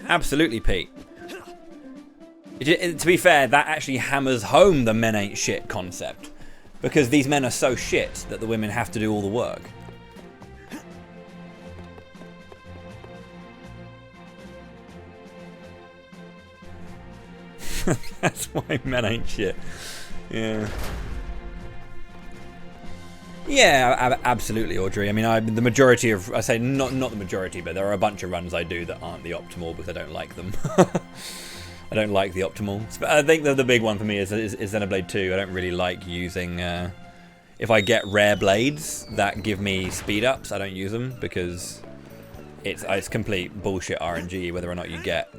Absolutely, Pete. To be fair, that actually hammers home the men ain't shit concept. Because these men are so shit that the women have to do all the work. That's why men ain't shit. Yeah. Yeah, absolutely, Audrey. I mean, the majority of... I say not the majority, but there are a bunch of runs I do that aren't the optimal because I don't like them. I don't like the optimal. I think that the big one for me is Xenoblade 2. I don't really like using... if I get rare blades that give me speed-ups, I don't use them because it's complete bullshit RNG whether or not you get...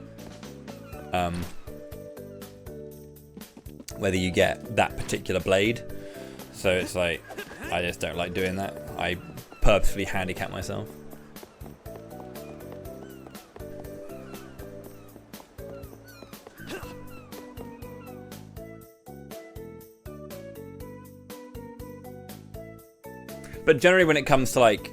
whether you get that particular blade. So it's like... I just don't like doing that. I purposefully handicap myself. But generally when it comes to like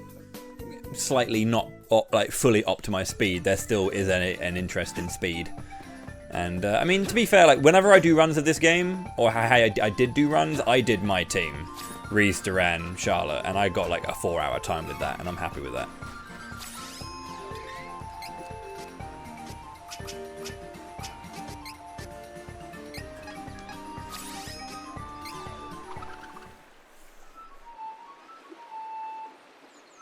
slightly not like fully optimized speed, there still is an interest in speed. And I mean, to be fair, like whenever I do runs of this game, or I did do runs, I did my team, Reese, Duran, Charlotte, and I got like a 4-hour time with that, and I'm happy with that.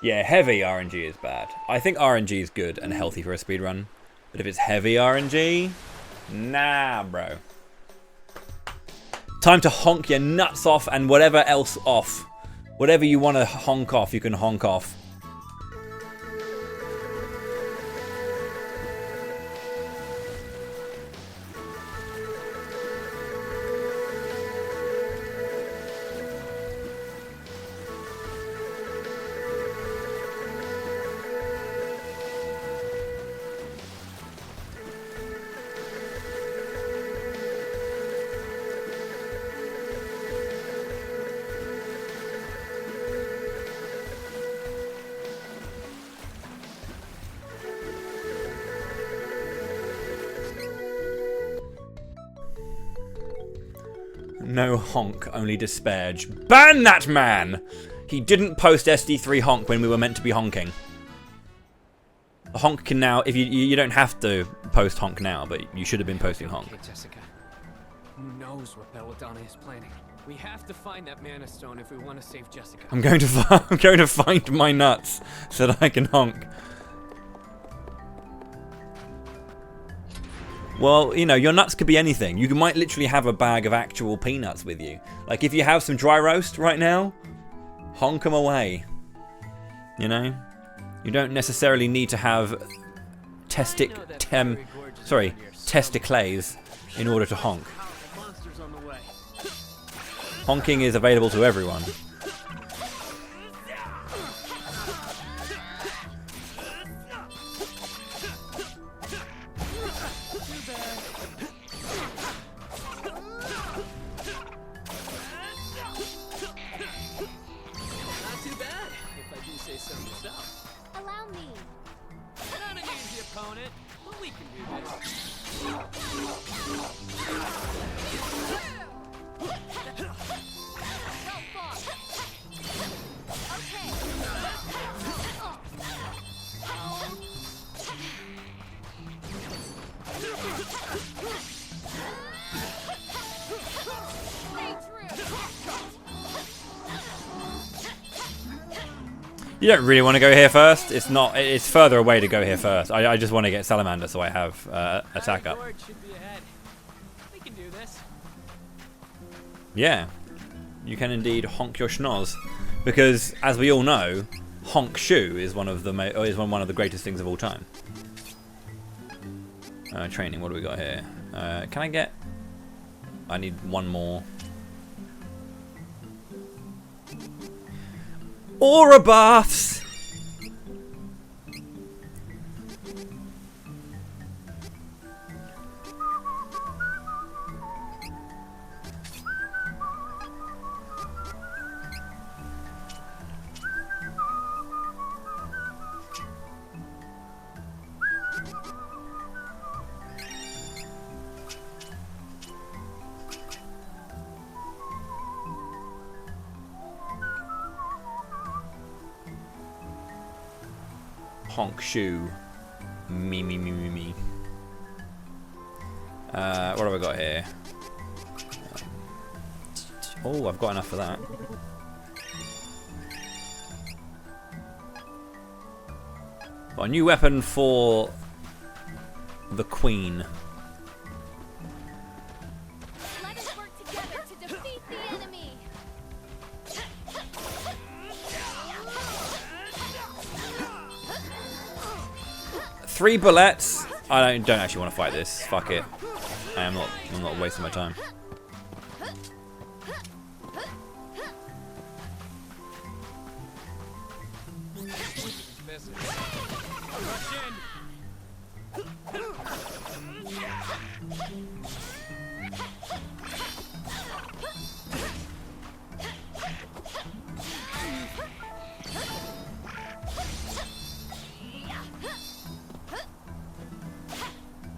Yeah, heavy RNG is bad. I think RNG is good and healthy for a speedrun. But if it's heavy RNG, nah, bro. Time to honk your nuts off and whatever else off. Whatever you want to honk off, you can honk off. No honk, only disparage. Ban that man! He didn't post SD3 honk when we were meant to be honking. A honk can now, if you don't have to post honk now, but you should have been posting honk. Okay, Jessica. Who knows what Belladonna is planning? We have to find that Mana Stone if we want to save Jessica. I'm going to find my nuts so that I can honk. Well, you know, your nuts could be anything. You might literally have a bag of actual peanuts with you. Like, if you have some dry roast right now, honk them away. You know? You don't necessarily need to have testicles in order to honk. Honking is available to everyone. You don't really want to go here first. It's further away to go here first. I just want to get Salamander so I have attack up. We can do this. Yeah, you can indeed honk your schnoz, because as we all know, honk shoe is one of the greatest things of all time. Training. What do we got here? Can I get? I need one more. Aura baths! Honk shoe. Me. What have I got here? Oh, I've got enough for that. Got a new weapon for the Queen. Let us work together to defeat the enemy. 3 bullets. I don't actually want to fight this. Fuck it. I'm not wasting my time.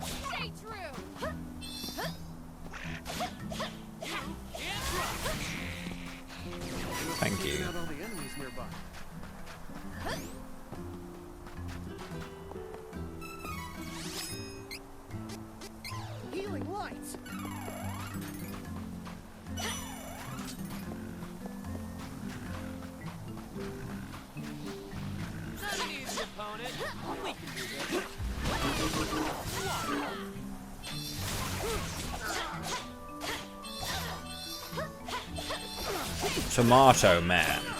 Stay true. Thank you. Taking out all the enemies nearby. Healing lights. Not an easy opponent. We can do this. Tomato Man. I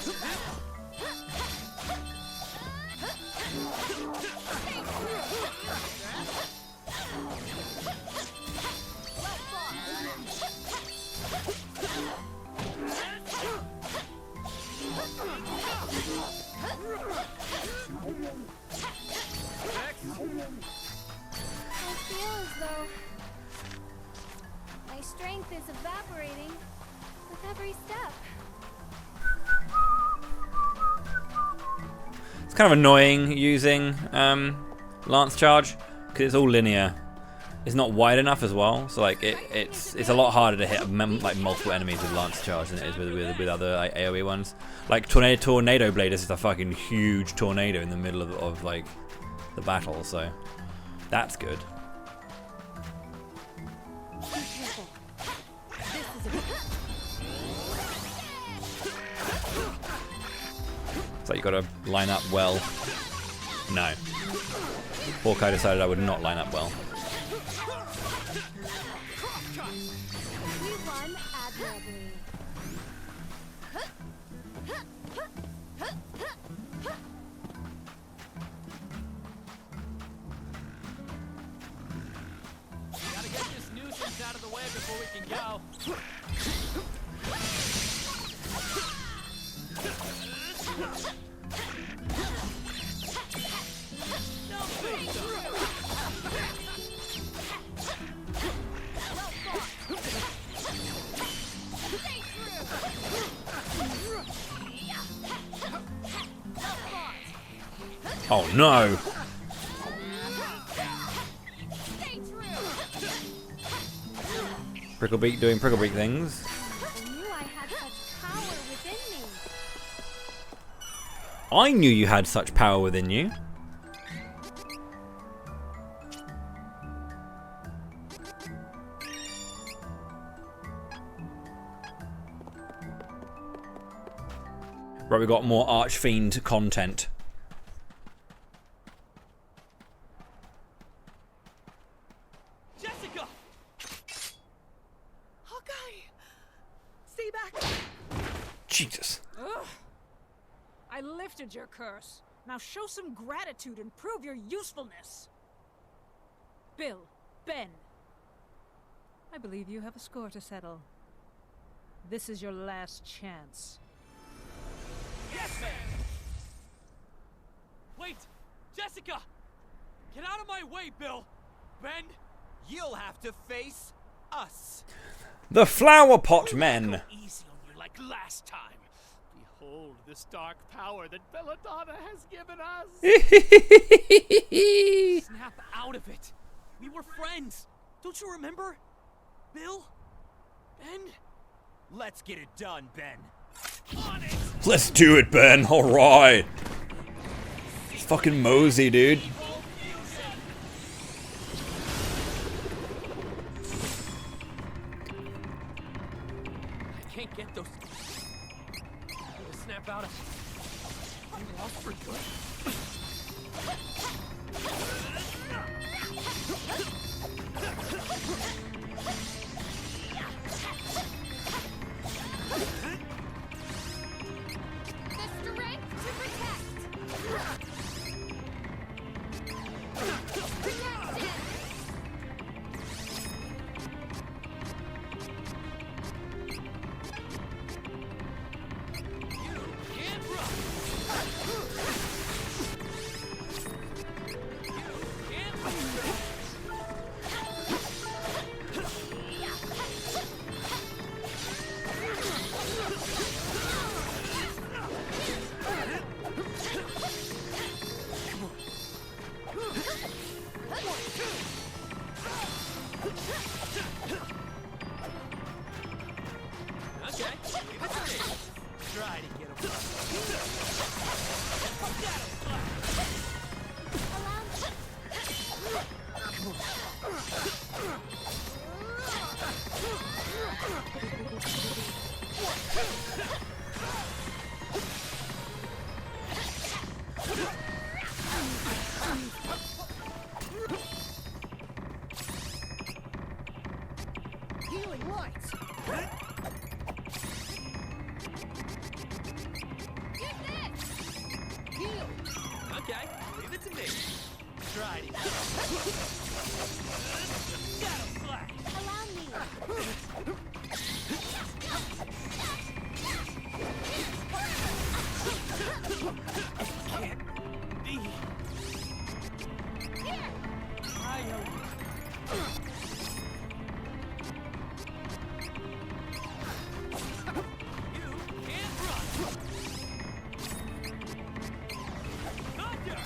feel as though my strength is evaporating with every step. It's kind of annoying using Lance Charge because it's all linear. It's not wide enough as well, so like it's a lot harder to hit like multiple enemies with Lance Charge than it is with other like, AOE ones. Like Tornado Blade is just a fucking huge tornado in the middle of like the battle, so that's good. It's like you gotta line up well. No. Hawkeye decided I would not line up well. We won admirably. Gotta get this nuisance out of the way before we can go. Oh no! Pricklebeak doing Pricklebeak things. I knew you had such power within you. Right, we got more Archfiend content. Jessica! Hawkeye! Stay back! Jesus. Ugh. I lifted your curse. Now show some gratitude and prove your usefulness. Bill, Ben. I believe you have a score to settle. This is your last chance. Yes, man! Wait! Jessica! Get out of my way, Bill! Ben! You'll have to face us. The Flower Pot Men. Easy on you like last time. Behold this dark power that Belladonna has given us. Snap out of it. We were friends. Don't you remember? Bill? Ben? Let's get it done, Ben. On it! Let's do it, Ben. All right. It's fucking mosey, dude. I can't get those. I'm gonna snap out of it. I'm lost for good. Okay, leave it to me. Try it. Shadow Slash. Allow me. Can't be. Here. You can't run. Thunder.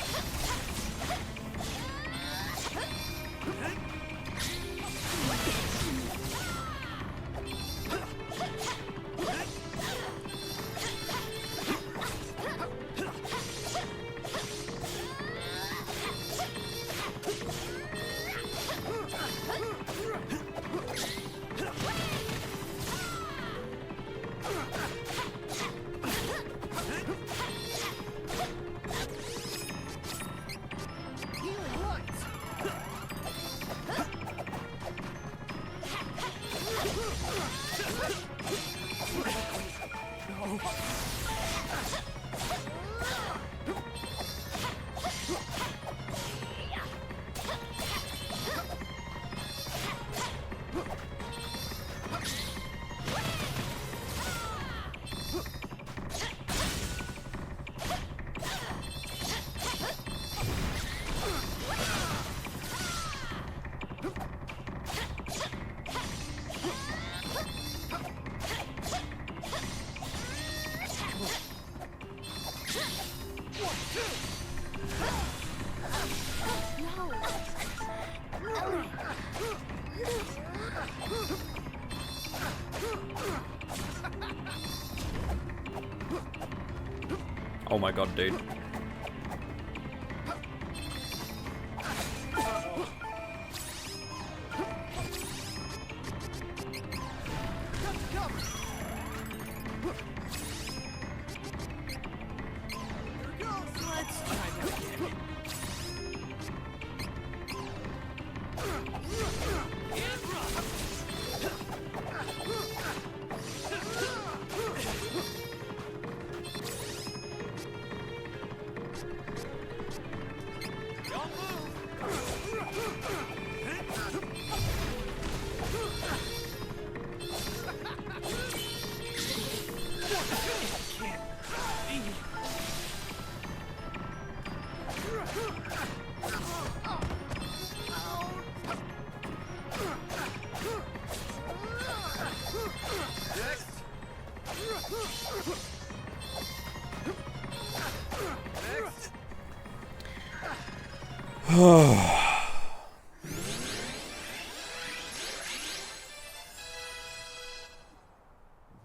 Oh my god, dude.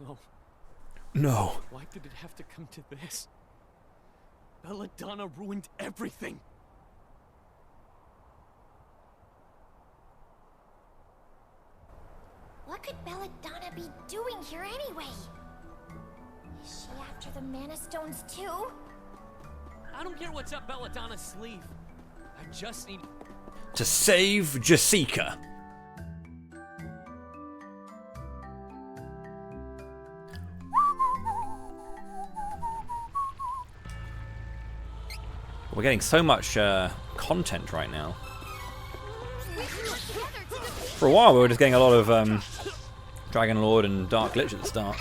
No. No. Why did it have to come to this? Belladonna ruined everything. What could Belladonna be doing here anyway? Is she after the Mana Stones too? I don't care what's up Belladonna's sleeve. I just need To save Jessica. We're getting so much content right now. For a while, we were just getting a lot of Dragon Lord and Dark Lich at the start.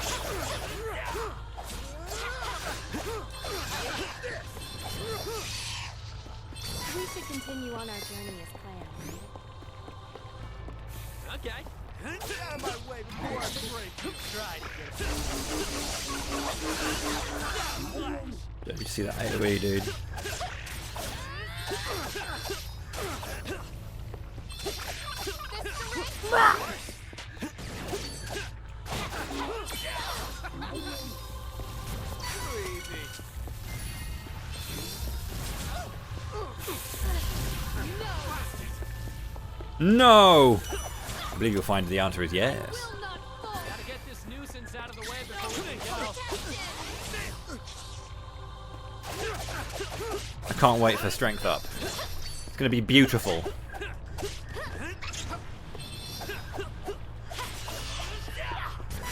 We should continue on our journey as planned. Okay. Get out of my way before I break. Try to get it. Did you see that AoE, dude? No! I believe you'll find the answer is yes. Gotta get this nuisance out of the way before we go. I can't wait for strength up. It's gonna be beautiful.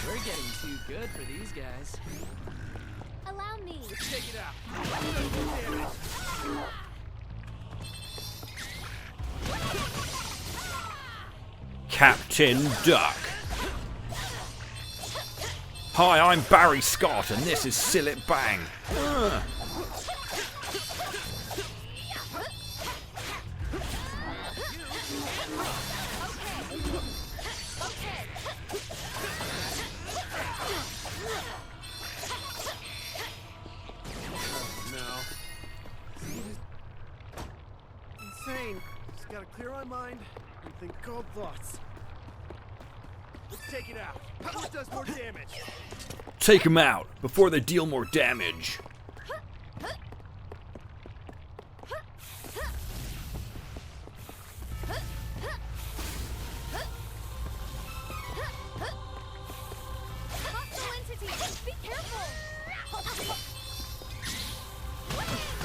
We're getting too good for these guys. Allow me. Take it out. Captain Duck. Hi, I'm Barry Scott, and this is Sillet Bang. Insane. Just gotta clear my mind and think cold thoughts. Let's take it out. Which does more damage? Take them out before they deal more damage.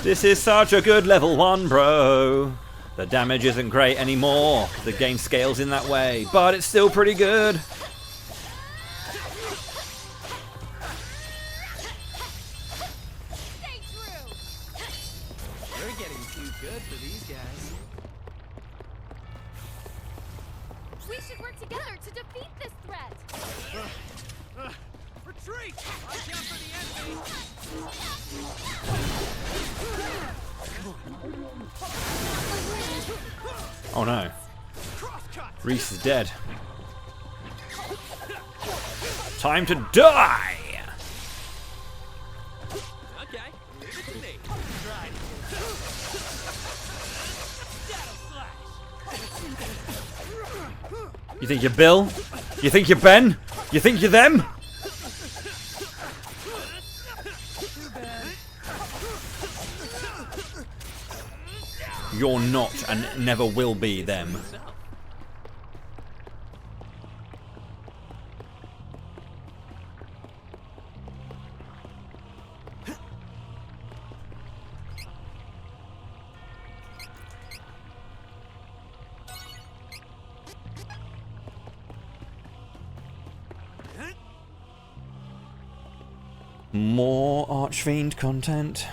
This is such a good level 1, bro. The damage isn't great anymore. The game scales in that way, but it's still pretty good. You're getting too good for these guys. We should work together to defeat this threat. Retreat! Watch out for the enemy! Oh no. Reese is dead. Time to die! Okay, leave it to me. Right. You think you're Bill? You think you're Ben? You think you're them? You're not and never will be them. More Archfiend content.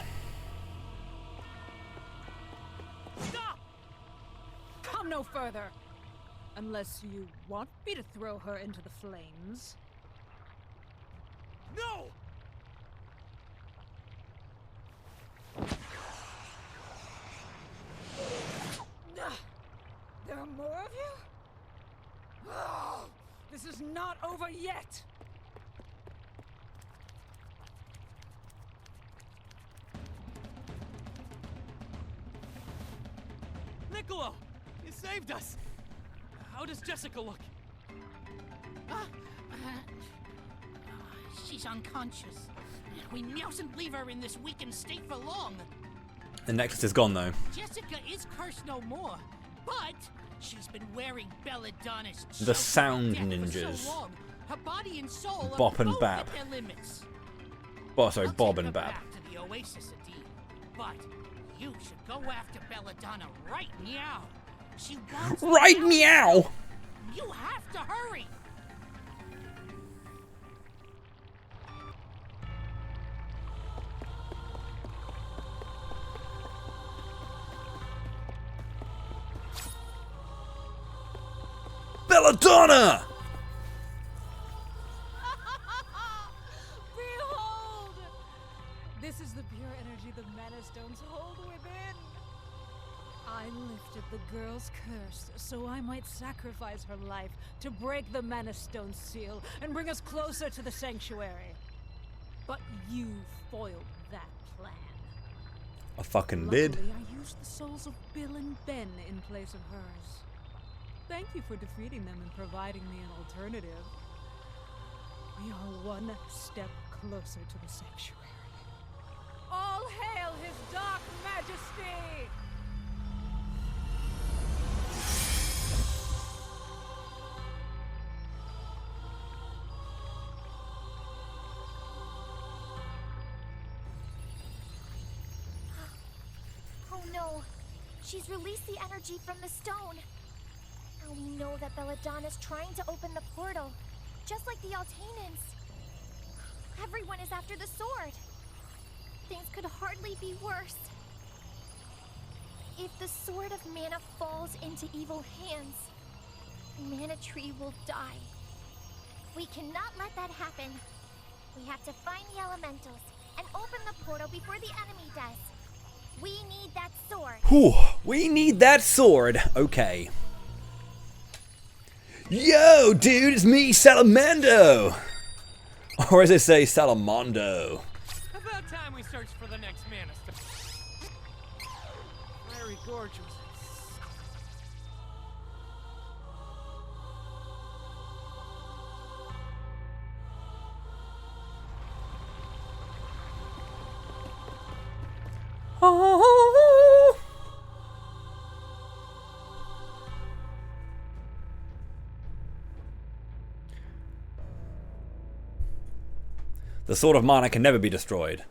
Come no further! Unless you want me to throw her into the flames. No! There are more of you? This is not over yet! Niccolo! You saved us! How does Jessica look? She's unconscious. We mustn't leave her in this weakened state for long. The necklace is gone though. Jessica is cursed no more, but she's been wearing Belladonna's The sound choke death for ninjas. so long. Her body and soul Bop are and both Bap. at their limits. Oh, sorry, I'll Bob take and her Bab. back to the Oasis, Adine. But you should go after Belladonna right now. She wants Right the meow! You have to hurry. Belladonna! Behold! This is the pure energy the Mana Stones hold within. I lifted the girl's curse so I might sacrifice her life to break the Mana Stone seal and bring us closer to the sanctuary. But you foiled that plan. I fucking did. Luckily, I used the souls of Bill and Ben in place of hers. Thank you for defeating them and providing me an alternative. We are one step closer to the sanctuary. All hail his dark majesty! Oh no! She's released the energy from the stone. Now we know that Belladonna's trying to open the portal, just like the Altanans. Everyone is after the sword. Things could hardly be worse. If the Sword of Mana falls into evil hands, Mana Tree will die. We cannot let that happen. We have to find the elementals and open the portal before the enemy does. We need that sword. Whew, we need that sword. Okay. Yo, dude, it's me, Salamando. Or as they say, Salamondo. About time we search for the next Mana Stone. Very gorgeous. Oh. The Sword of Mana can never be destroyed.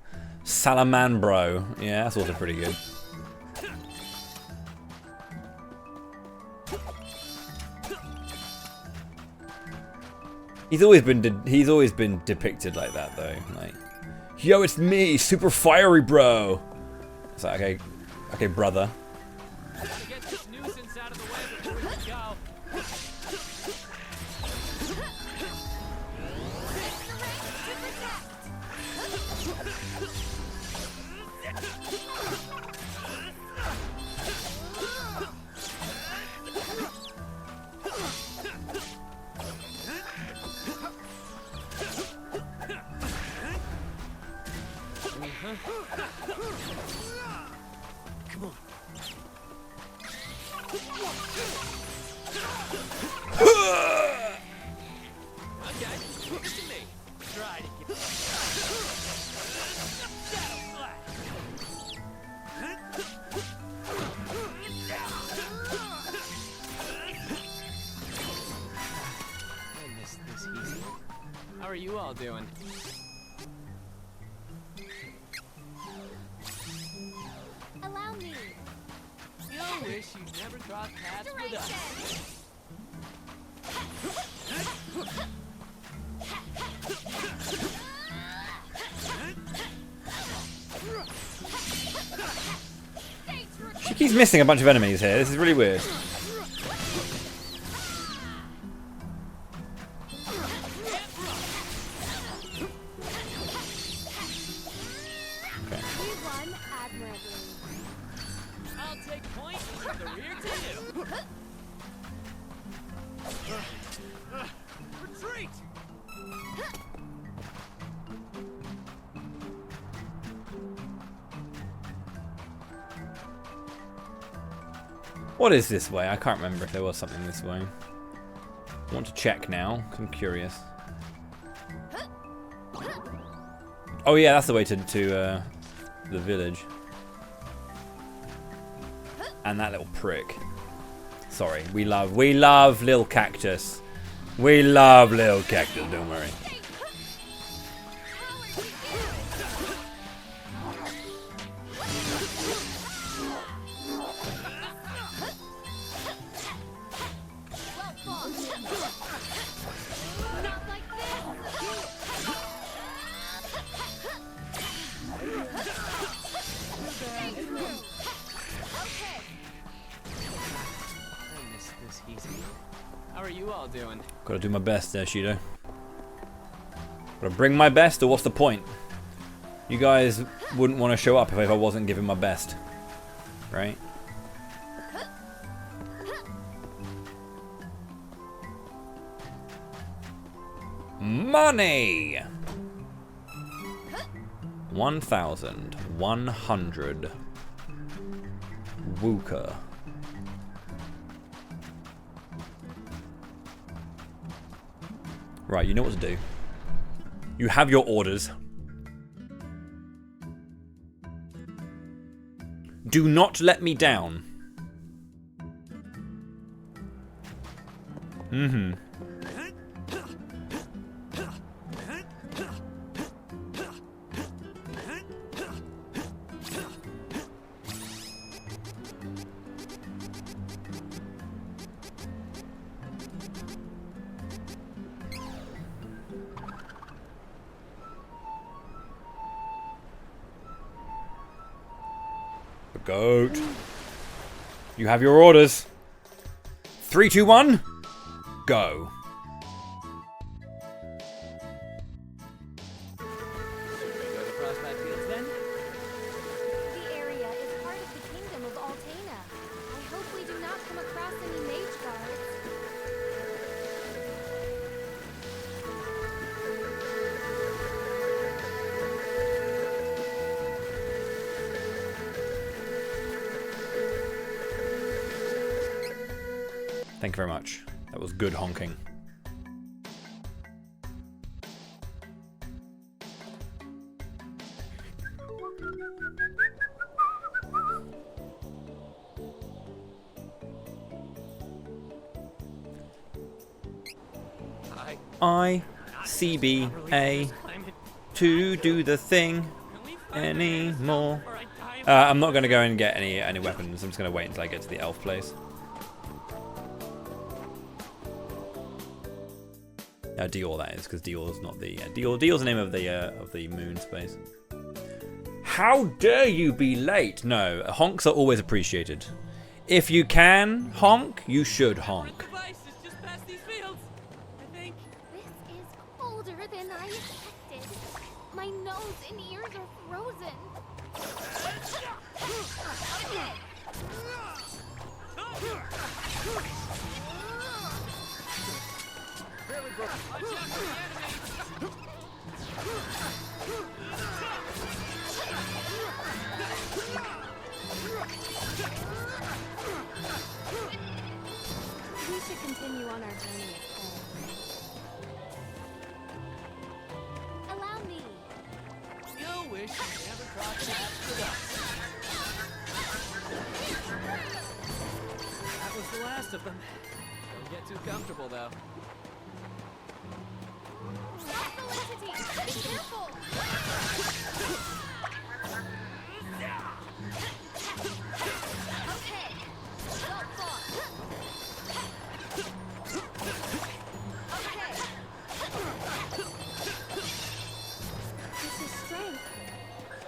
Salamandro. Yeah, that's also pretty good. He's always been depicted like that though. Like, yo, it's me, super fiery bro. It's like, okay, brother. Get this nuisance out of the way before we go. Come on. Okay, look at me. Try to get Shadow Flash. I missed this easy. How are you all doing? Allow me. You'll wish you'd never crossed paths with us. She keeps missing a bunch of enemies here. This is really weird. I'll take point from the rear to you. Retreat! What is this way? I can't remember if there was something this way. I want to check now, 'cause I'm curious. Oh yeah, that's the way to the village. And that little prick. Sorry, we love Lil Cactus. We love Lil Cactus, don't worry. How are you all doing? Gotta do my best there, Shido. Gotta bring my best, or what's the point? You guys wouldn't want to show up if I wasn't giving my best. Right? Money! 1,100 Wooker. Right, you know what to do. You have your orders. Do not let me down. Mm-hmm. Goat. You have your orders. 3, 2, 1, go. The area is part of the kingdom of Altena. I hope we do not come across any mage guards. Thank you very much. That was good honking. ICBA to do the thing anymore. I'm not going to go and get any weapons. I'm just going to wait until I get to the elf place. Dior, that is, because Dior's not the Dior's the name of the moon space. How dare you be late? No, honks are always appreciated. If you can honk, you should honk. This is colder than I expected. My nose and ears are frozen. Okay. We should continue on our journey as planned. Allow me. You wish you never crossed paths with us. That was the last of them. Don't get too comfortable, though. Hostile entity! Be careful! Okay. Well fought. Okay. With his strength,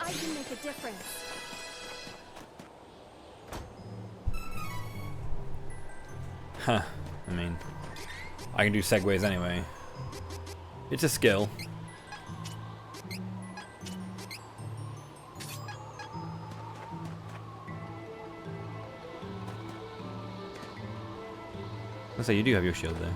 I can make a difference. Huh. I mean, I can do segues anyway. It's a skill. Let's say you do have your shield there.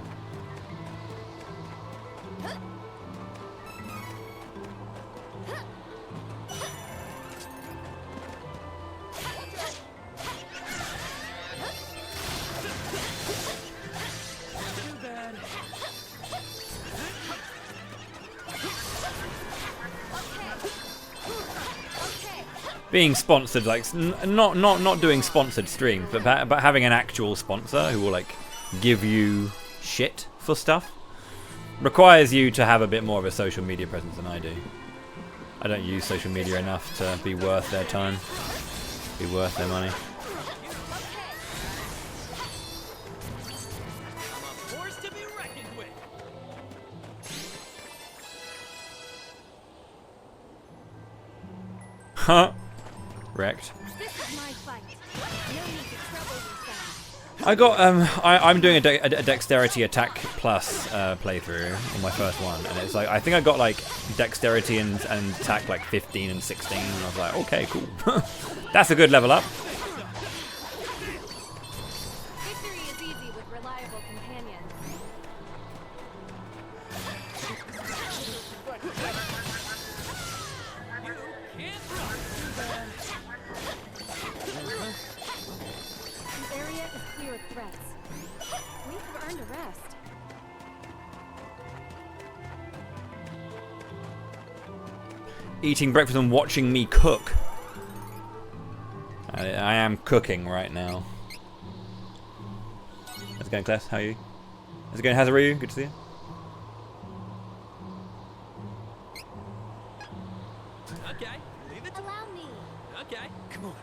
Being sponsored, like not doing sponsored streams, but having an actual sponsor who will like give you shit for stuff requires you to have a bit more of a social media presence than I do. I don't use social media enough to be worth their time, be worth their money. Huh? Wrecked. This is my fight. No need to trouble yourself. I got I'm doing a dexterity attack plus playthrough on my first one, and it's like I think I got like dexterity and attack like 15 and 16, and I was like, okay, cool. That's a good level up. Victory is easy with reliable companions. The area is clear of threats. We have earned a rest. Eating breakfast and watching me cook. I am cooking right now. How's it going, Kless? How are you? How's it going, Hazaru? Good to see you. Okay, leave it. Allow me. Okay, come on.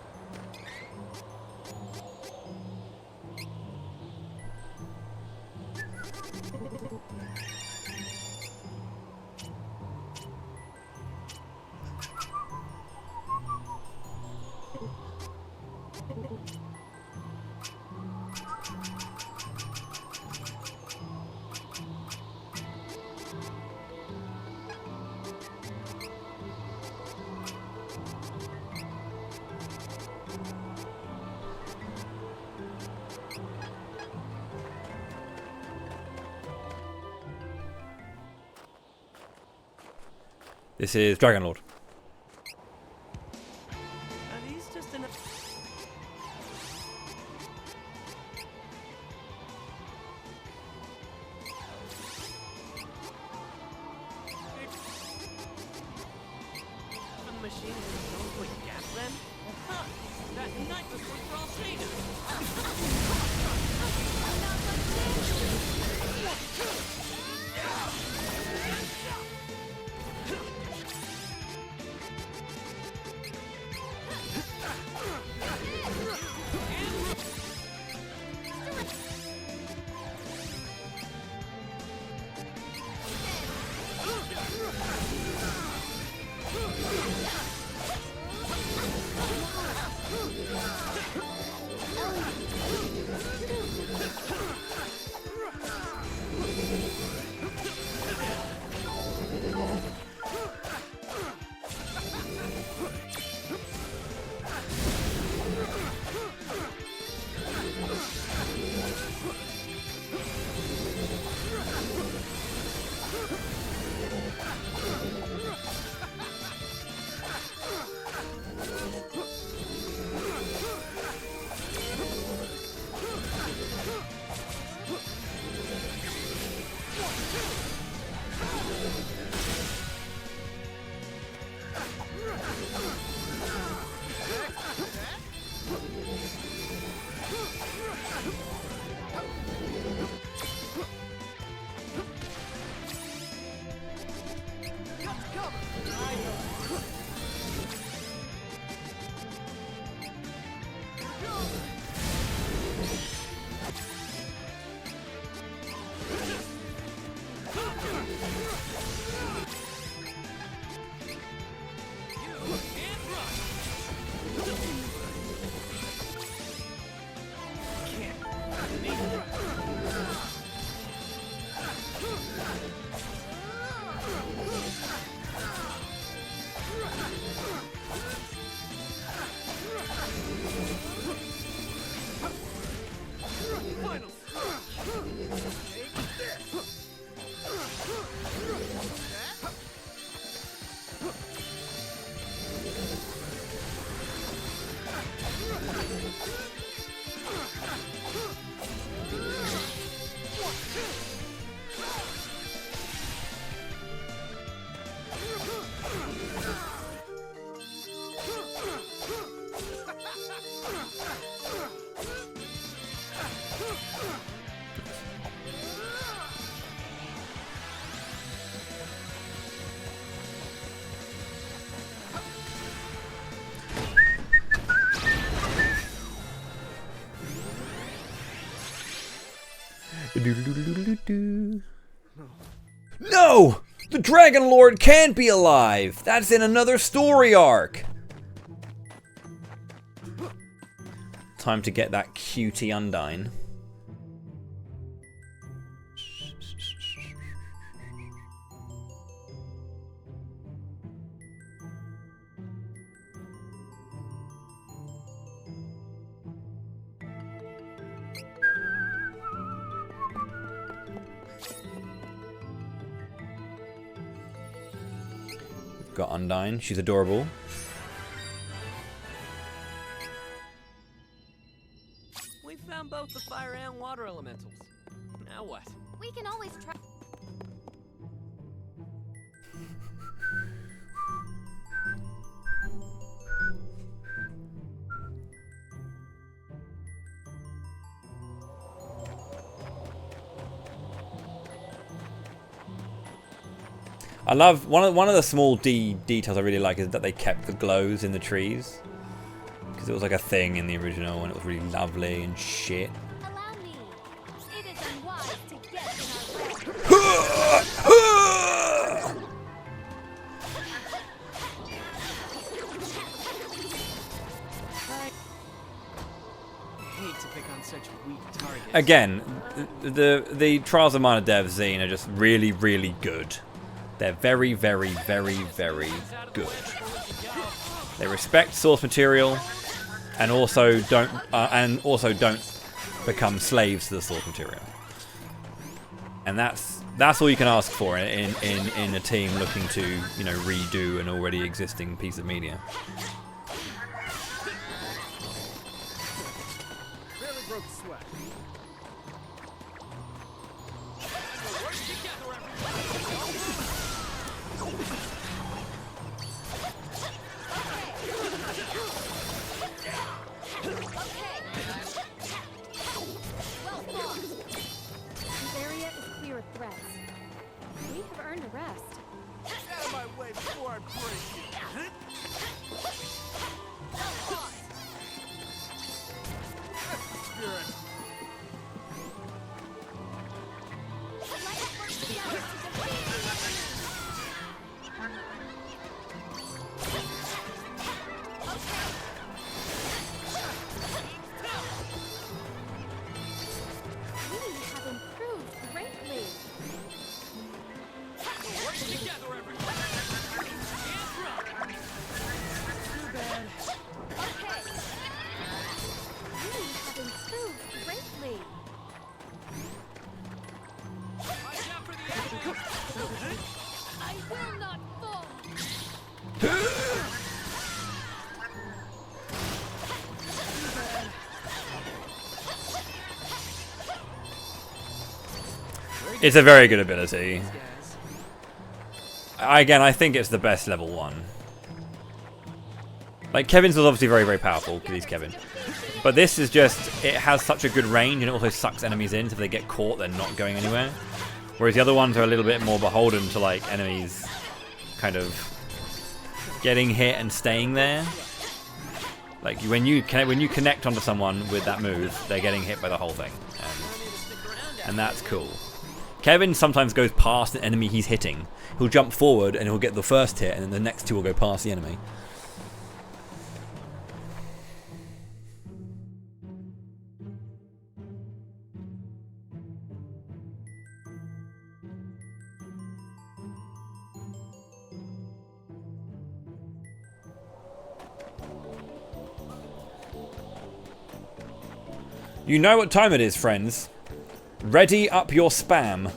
This is Dragon Lord. Are these just enough? The machine goes with gas then? Huh! That knife was for all No! The Dragon Lord can't be alive! That's in another story arc! Time to get that cutie Undine. Got Undine. She's adorable. We found both the fire and water elementals. Now what? We can always try. I love one of the small details I really like is that they kept the glows in the trees, because it was like a thing in the original and it was really lovely and shit. Allow me. It is unwise to get in I hate to pick on such weak targets. Again, the Trials of Minor Dev Zine are just really, really good. They're very, very, very, very good. They respect source material, and also don't become slaves to the source material. And that's That's all you can ask for in a team looking to, you know, redo an already existing piece of media. Barely broke the sweat. This area is clear of threats. We have earned a rest. Get out of my way before I break you. That's the spirit. Let's work together to defeat the enemy. We have improved greatly. Work together, everyone. Hands up. Too bad. Okay. We have improved greatly. Watch out for the enemy. I will not fall. It's a very good ability. Again, I think it's the best level 1. Like, Kevin's was obviously very, very powerful, because he's Kevin. But this is just, it has such a good range, and it also sucks enemies in, so if they get caught, they're not going anywhere. Whereas the other ones are a little bit more beholden to, like, enemies kind of getting hit and staying there. Like, when you connect onto someone with that move, they're getting hit by the whole thing. And that's cool. Kevin sometimes goes past an enemy he's hitting. He'll jump forward and he'll get the first hit, and then the next two will go past the enemy. You know what time it is, friends. Ready up your spam.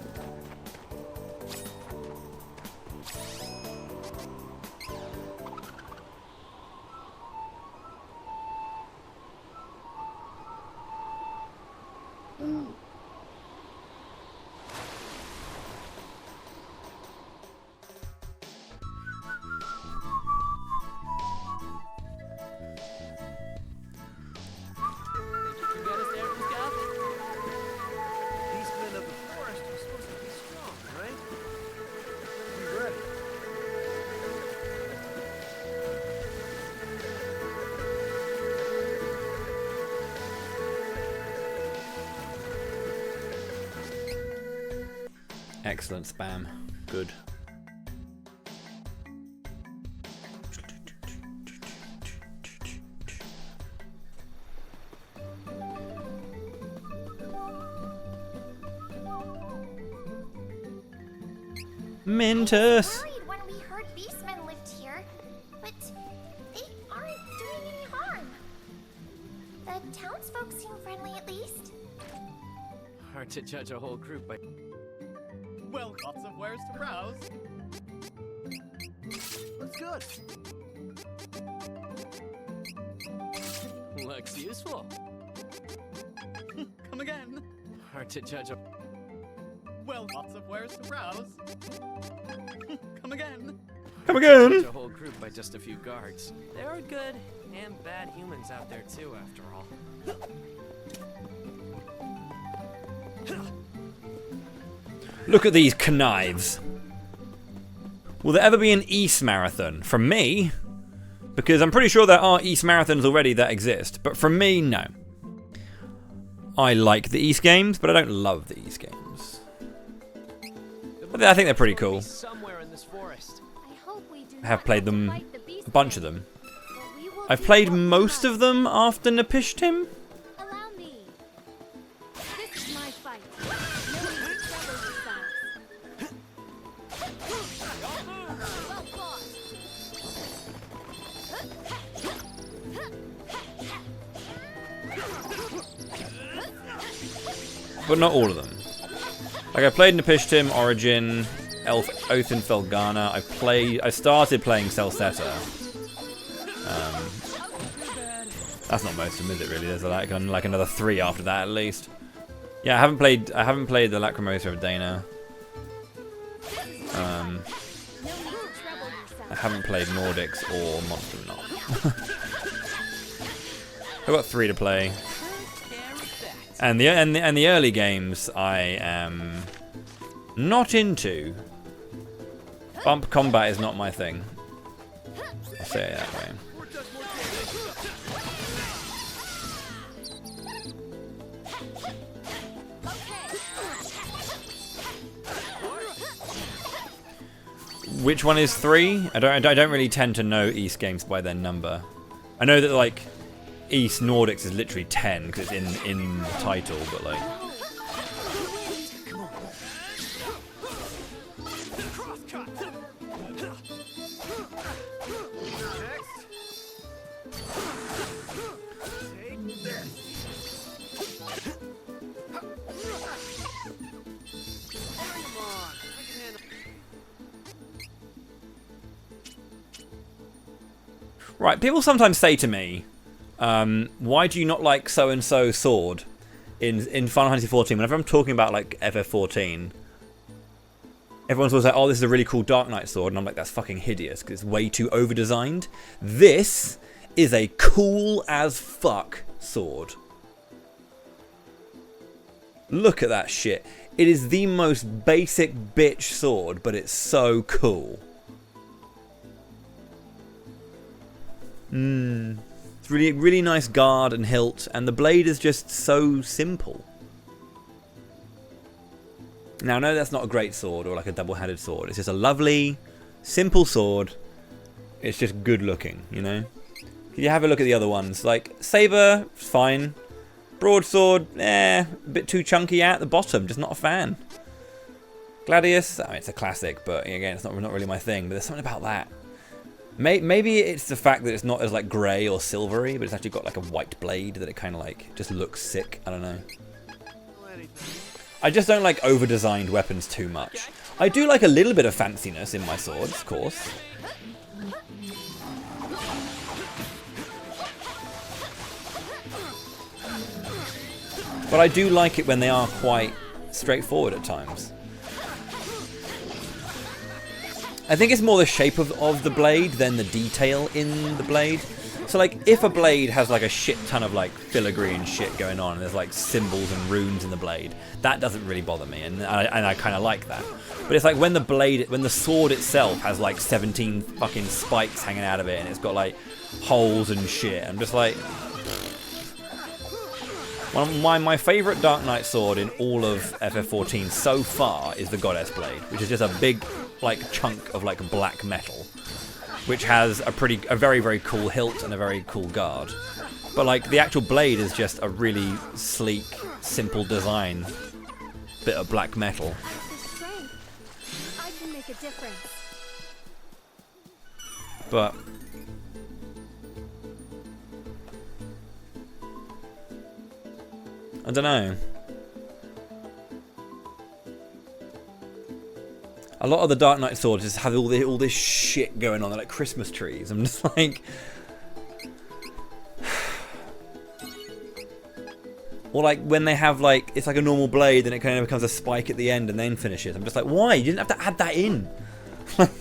Excellent spam. Good. Mintus. Worried when we heard beastmen lived here, but they aren't doing any harm. The townsfolk seem friendly at least. Hard to judge a whole group by... Well, lots of wares to browse. That's good. Looks useful. Come again. Hard to judge a... Well, lots of wares to browse. Come again. Come again. Judge a whole group by just a few guards. There are good and bad humans out there too, after all. Look at these knives. Will there ever be an East Marathon? From me? Because I'm pretty sure there are East Marathons already that exist. But from me, no. I like the East games, but I don't love the East games. I think they're pretty cool. Somewhere in this forest. I have played them, a bunch of them. I've played most of them after Napishtim. Allow me. This is my fight. No need to trouble yourselves. Well fought. But not all of them. Like I played Nepishtim, Origin, Elf, Oath in Felghana. I started playing Celceta. That's not most of them, is it? Really, there's like another 3 after that at least. Yeah, I haven't played the Lacrimosa of Dana. I haven't played Nordics or Monster of Knob. I've got 3 to play. And the early games I am not into. Bump combat is not my thing. I'll say it that way. Which one is 3? I don't really tend to know East games by their number. I know that like East Nordics is literally 10 because it's in the title, but like. Right, people sometimes say to me, why do you not like so-and-so sword in Final Fantasy 14? Whenever I'm talking about like FF14, everyone's always like, oh, this is a really cool Dark Knight sword. And I'm like, that's fucking hideous because it's way too over-designed. This is a cool as fuck sword. Look at that shit. It is the most basic bitch sword, but it's so cool. It's really nice guard and hilt, and the blade is just so simple. Now, no, that's not a great sword or like a double-handed sword. It's just a lovely, simple sword. It's just good looking, you know? If you have a look at the other ones, like Saber, fine. Broadsword, a bit too chunky at the bottom, just not a fan. Gladius, I mean, it's a classic, but again, it's not really my thing. But there's something about that. Maybe it's the fact that it's not as like grey or silvery, but it's actually got like a white blade that it kind of like just looks sick. I don't know. I just don't like over-designed weapons too much. I do like a little bit of fanciness in my swords, of course. But I do like it when they are quite straightforward at times. I think it's more the shape of the blade than the detail in the blade. So like, if a blade has like a shit ton of like filigree and shit going on, and there's like symbols and runes in the blade, that doesn't really bother me, and I kind of like that. But it's like when the sword itself has like 17 fucking spikes hanging out of it, and it's got like holes and shit. I'm just like, my favourite Dark Knight sword in all of FF14 so far is the Goddess Blade, which is just a big like chunk of like black metal, which has a very, very cool hilt and a very cool guard. But like the actual blade is just a really sleek, simple design bit of black metal. I can make a difference. But I don't know. A lot of the Dark Knight swords just have all this shit going on. They're like Christmas trees. I'm just like, or like when they have like, it's like a normal blade, and it kind of becomes a spike at the end and then finishes. I'm just like, why? You didn't have to add that in.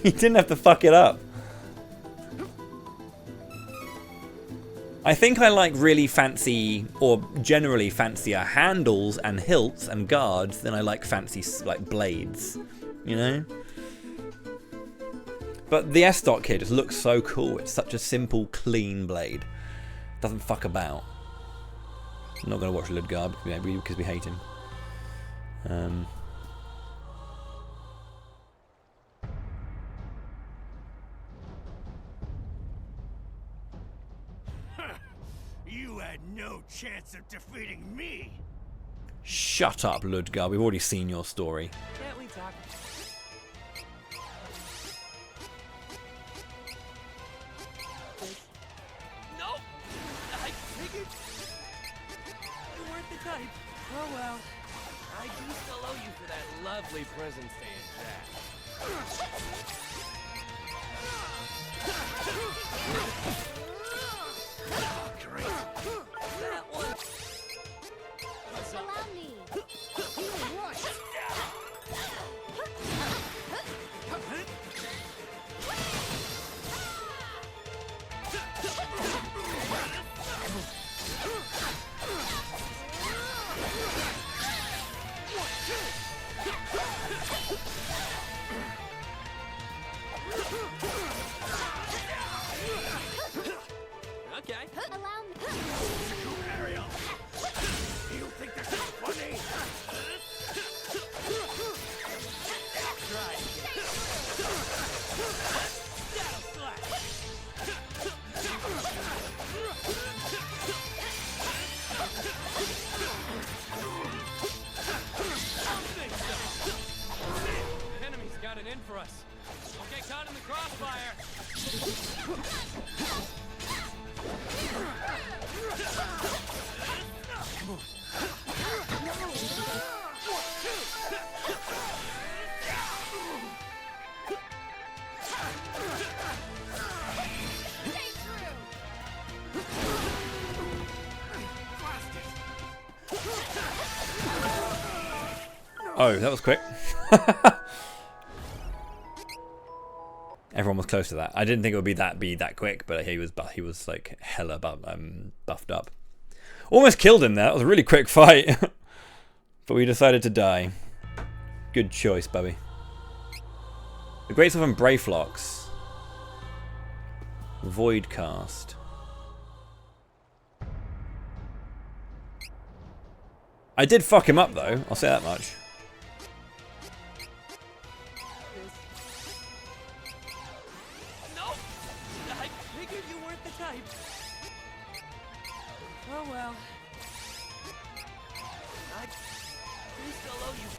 You didn't have to fuck it up. I think I like really fancy, or generally fancier, handles and hilts and guards than I like fancy like blades, you know? But the S-Stock here just looks so cool. It's such a simple, clean blade. Doesn't fuck about. I'm not going to watch Ludgard because we hate him. You had no chance of defeating me. Shut up, Ludgard. We've already seen your story. Can't we talk? No! I figured you weren't the type. Oh well. I I do still owe you for that lovely present staying Jack. Oh, great. That one. Allow me. Okay. Allow me. Ariel. You think this is funny? Try it again. Shadow Slash. The enemy's got it in for us. Don't get caught in the crossfire. Oh, that was quick. Everyone was close to that. I didn't think it would be that quick, but he was like hella buffed up. Almost killed him there. That was a really quick fight. But we decided to die. Good choice, Bubby. The Great Sword and Brayflocks. Voidcast. I did fuck him up though, I'll say that much. Nope. I figured you weren't the type. Oh well. I do still owe you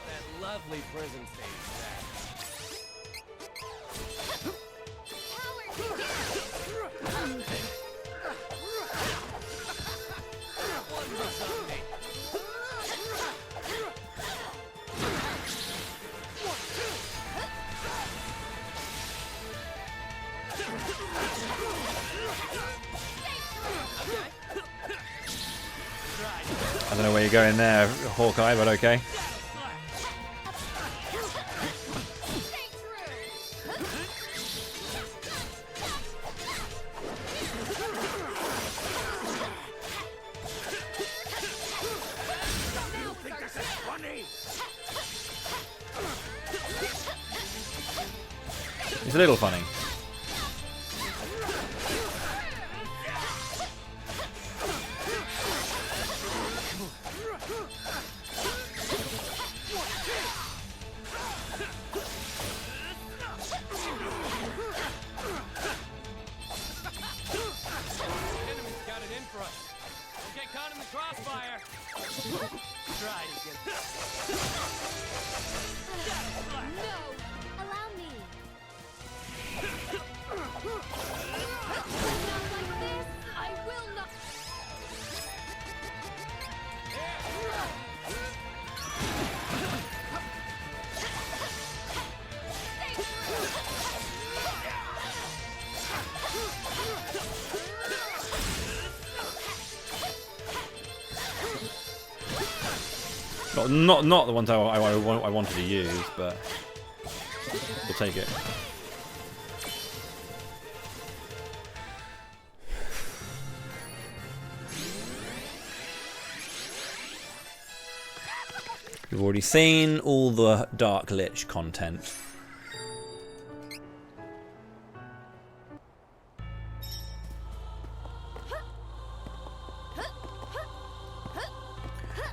that lovely prison stage back. One was on me. I don't know where you're going there, Hawkeye, but okay. It's a little funny. Not the ones I wanted to use, but we'll take it. We've already seen all the Dark Lich content.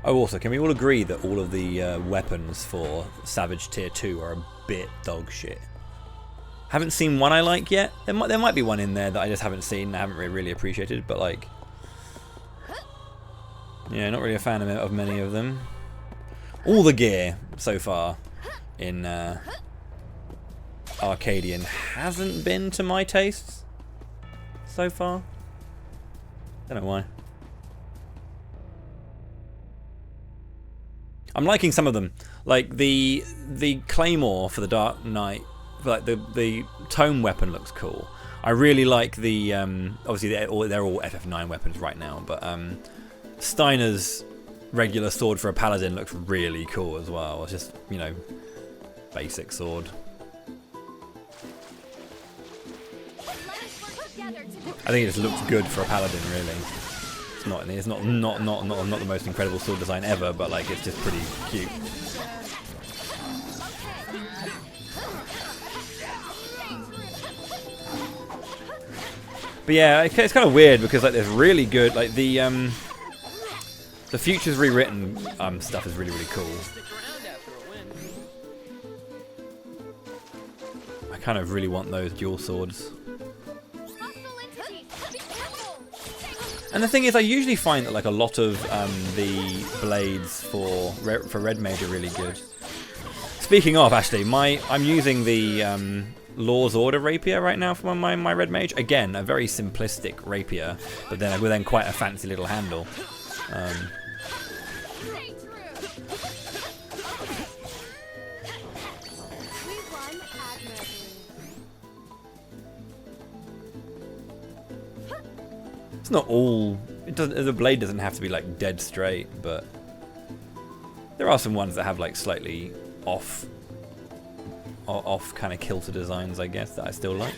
Oh, also, can we all agree that all of the weapons for Savage Tier 2 are a bit dog shit? Haven't seen one I like yet. There might be one in there that I just haven't seen and I haven't really appreciated, but like... yeah, not really a fan of many of them. All the gear so far in Arcadian hasn't been to my tastes so far. Don't know why. I'm liking some of them. Like the claymore for the Dark Knight, like the tome weapon looks cool. I really like the obviously they're all FF9 weapons right now, but Steiner's regular sword for a paladin looks really cool as well. It's just, you know, basic sword. I think it just looks good for a paladin, really. It's not the most incredible sword design ever, but like it's just pretty cute. But yeah, it's kind of weird because like there's really good like the Futures Rewritten stuff is really cool. I kind of really want those dual swords. And the thing is, I usually find that like a lot of the blades for Red Mage are really good. Speaking of, actually, I'm using the Law's Order rapier right now for my Red Mage. Again, a very simplistic rapier, but then with quite a fancy little handle. It's not all. The blade doesn't have to be like dead straight, but there are some ones that have like slightly off kind of kilter designs, I guess, that I still like.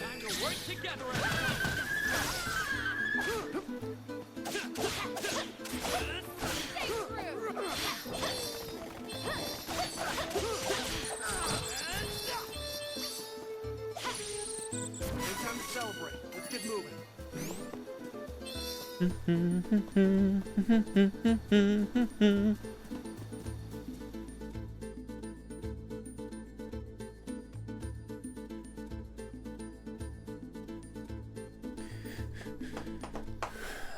Time to celebrate. Let's get moving.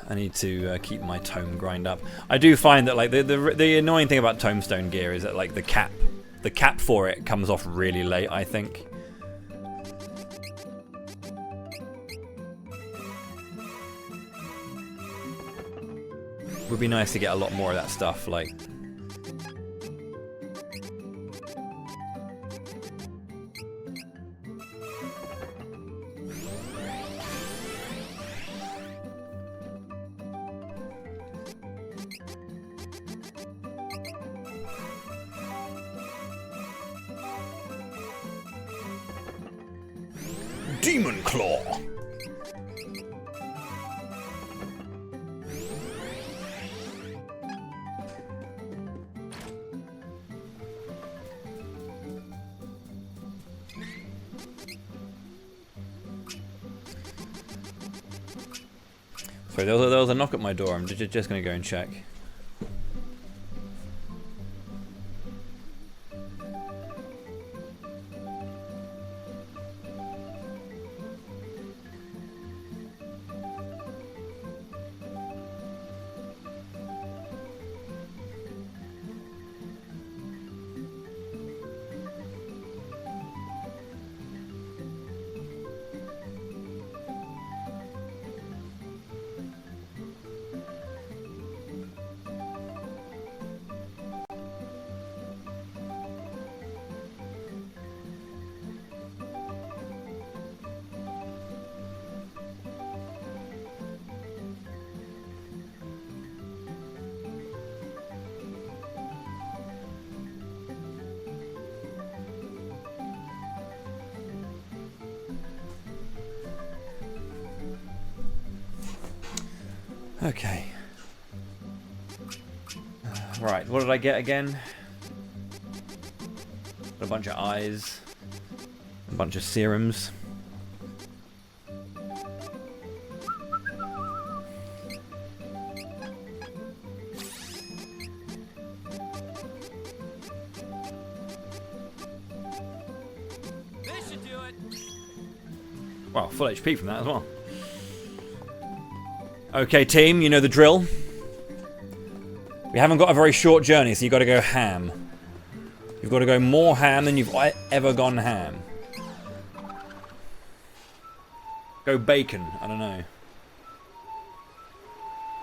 I need to keep my tome grind up. I do find that like the annoying thing about Tomestone gear is that like the cap for it comes off really late, I think. Would be nice to get a lot more of that stuff, like. Demon Claw. Sorry, there was a knock at my door. I'm just going to go and check. Okay. Right, what did I get again? Got a bunch of eyes. A bunch of serums. This should do it. Wow, full HP from that as well. Okay, team, you know the drill. We haven't got a very short journey, so you've got to go ham. You've got to go more ham than you've ever gone ham. Go bacon, I don't know.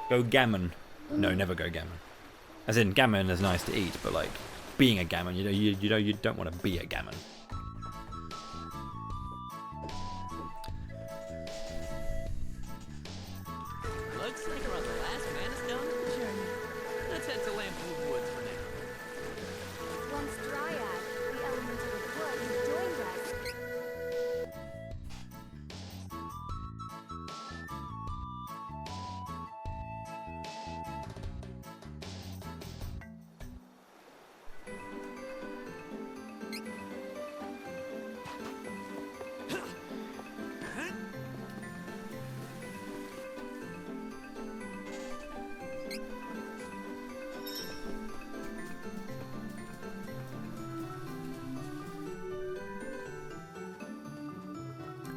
Go gammon. No, never go gammon. As in, gammon is nice to eat, but like being a gammon, you don't want to be a gammon. Looks like we're on the last Manistone of the journey. Let's head to Lampoon Woods for now. Once Dryad, the elemental of wood, has joined us.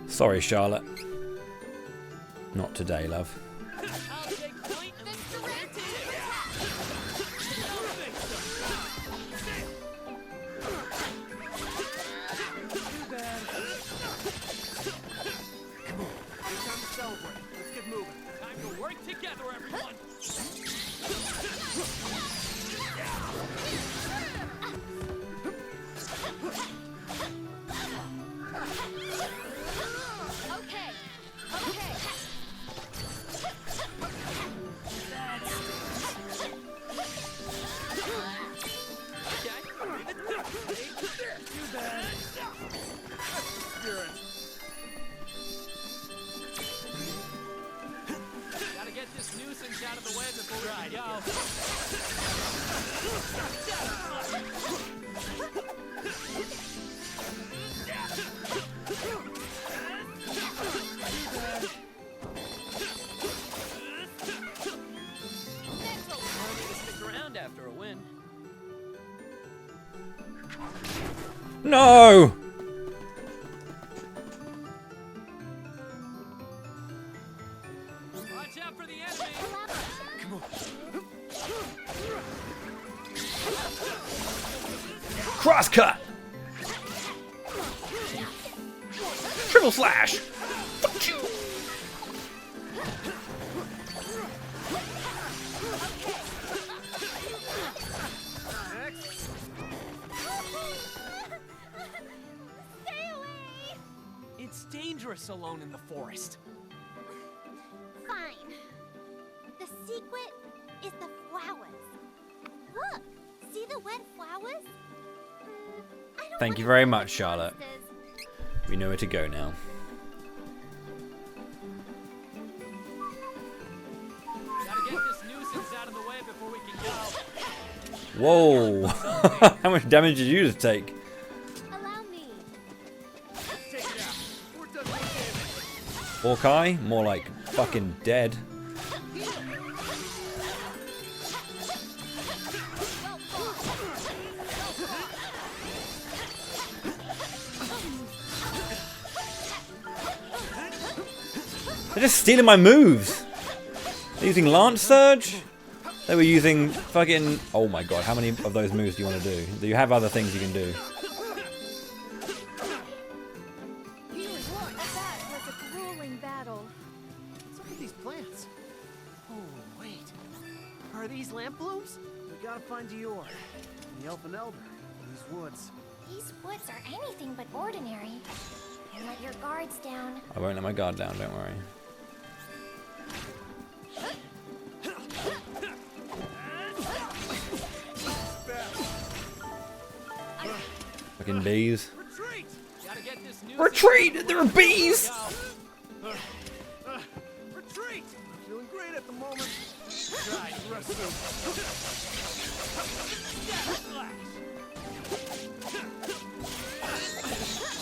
Sorry, Charlotte. Not today, love. No! Watch out for the enemy! Come on. Crosscut! Triple slash! Fuck you! It's dangerous alone in the forest. Fine. The secret is the flowers. Look! See the wet flowers? Thank you very much, Charlotte. We know where to go now. Gotta get this nuisance out of the way before we can go. Whoa! How much damage did you just take? Allow me. Take it out. We're done with damage. Hawkeye? More like fucking dead. They're just stealing my moves. They're using Lance Surge? They were using fucking... Oh my god, how many of those moves do you want to do? Do you have other things you can do? That was a grueling battle. What's up with these plants? Oh, wait. Are these lamp blooms? We gotta find Dior, and the Elfin Elder, in these woods. These woods are anything but ordinary. And let your guards down. I won't let my guard down, don't worry. Fucking bees. Retreat! Gotta get this nuisance. Retreat! There are bees! Retreat! I'm feeling great at the moment. Right, rest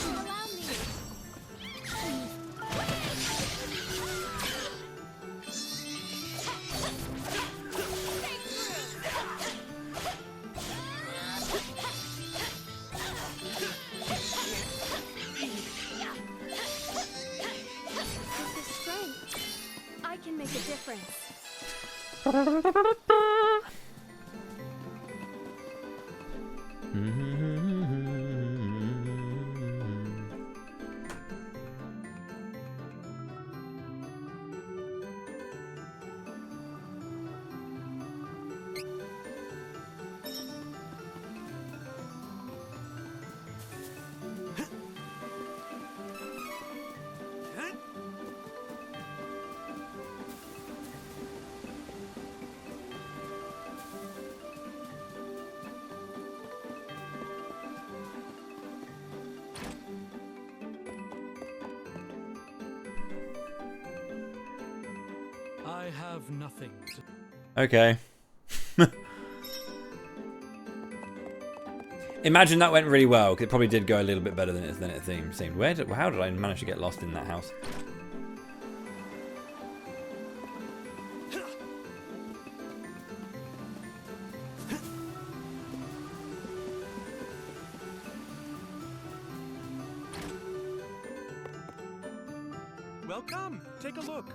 Allow me. With this strength, I can make a difference. I have nothing to... Okay. Imagine that went really well. It probably did go a little bit better than it seemed. How did I manage to get lost in that house? Welcome. Take a look.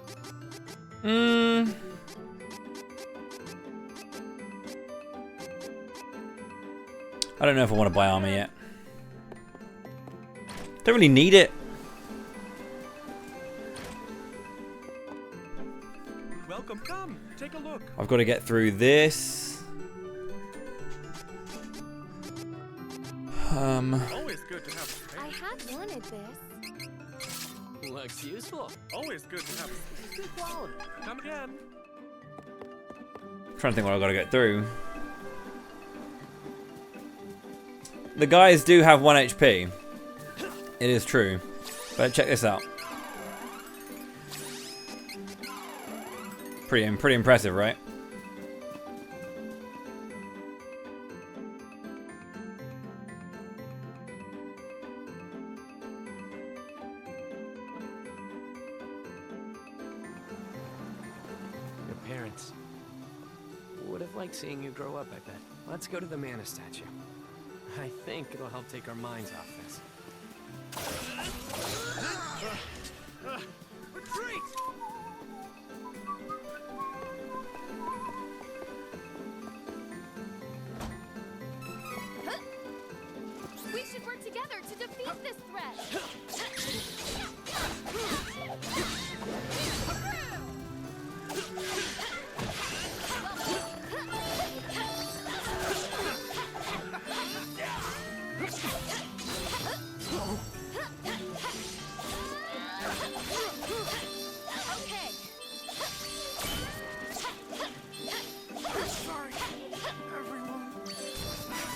I don't know if I want to buy armor yet. Don't really need it. Welcome. Come. Take a look. I've got to get through this. Always good to have. I have wanted this. Looks useful. Always good to have. Good quality. Come again. I'm trying to think what I've got to get through. The guys do have 1 HP. It is true. But check this out. Pretty impressive, right? Your parents would have liked seeing you grow up, I bet. Let's go to the mana statue. I think it'll help take our minds off this. Retreat! We should work together to defeat this threat.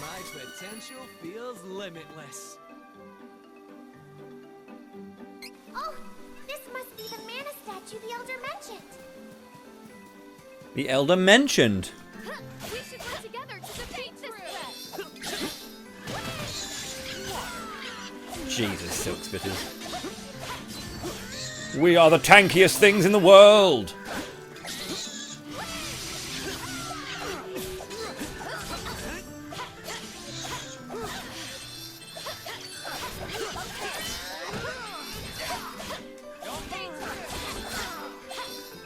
My potential feels limitless. Oh, this must be the mana statue the Elder mentioned. The Elder mentioned. We should work together to defeat this threat. Jesus, silk spitters. We are the tankiest things in the world.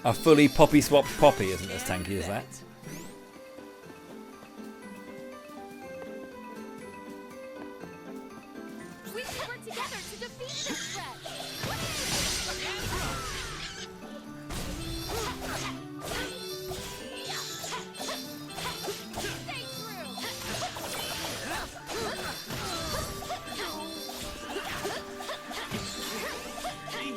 A fully poppy swapped poppy isn't as tanky as that. We should work together to defeat this threat. Stay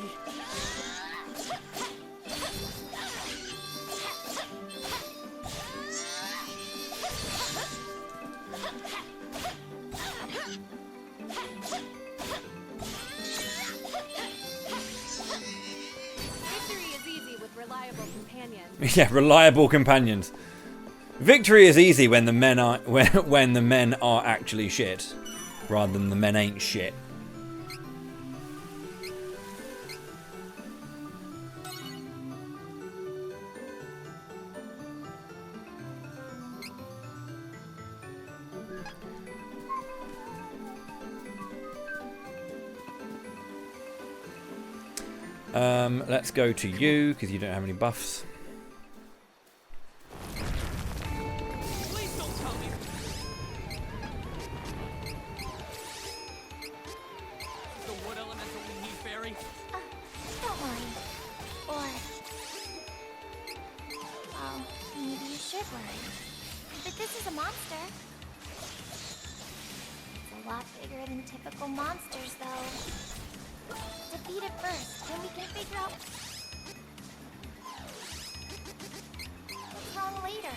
Victory is easy with reliable companions. Yeah, reliable companions. Victory is easy when the men are when the men are actually shit, rather than the men ain't shit. Let's go to you, because you don't have any buffs. Please don't tell me. The wood elemental we need, Barry. Don't worry. Or... well, maybe you should worry. But this is a monster. It's a lot bigger than typical monsters, though. Defeat it first, then we can figure out what's wrong later.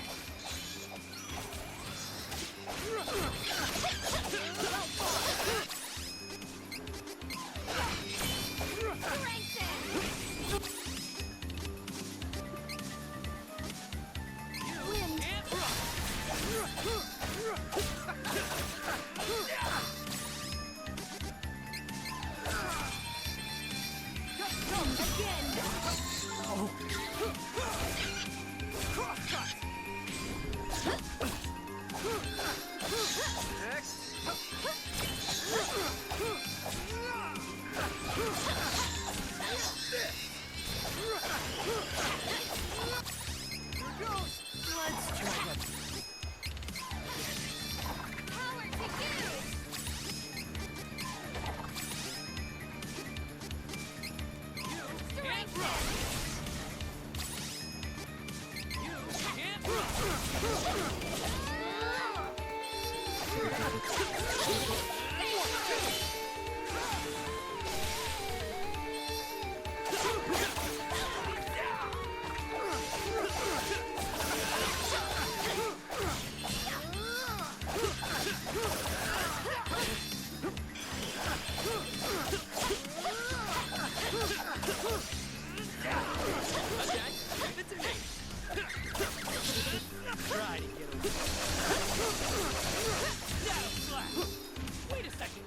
Wait a second!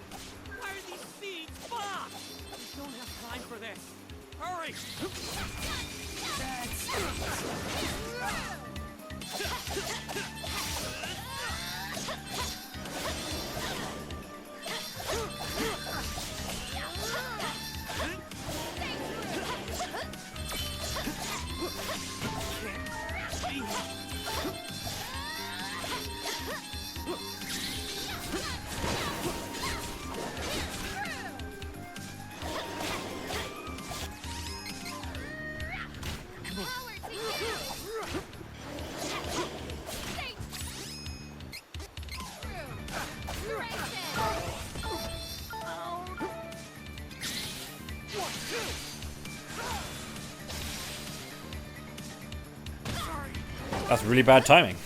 Why are these seeds bombs? We don't have time for this. Hurry! That's really bad timing.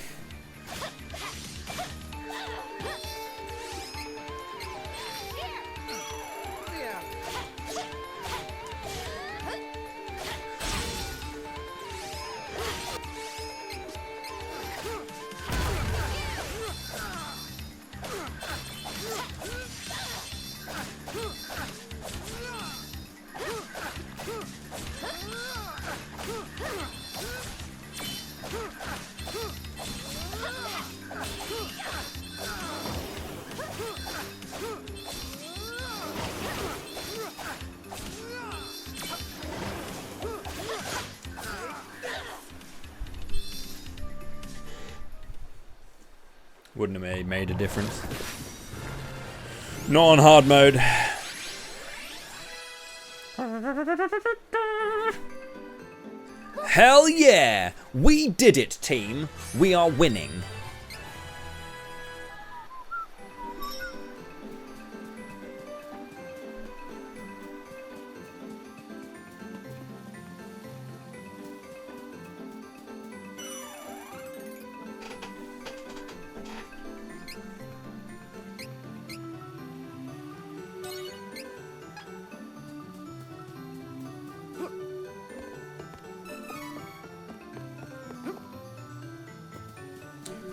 Wouldn't have made a difference. Not on hard mode. Hell yeah! We did it, team. We are winning.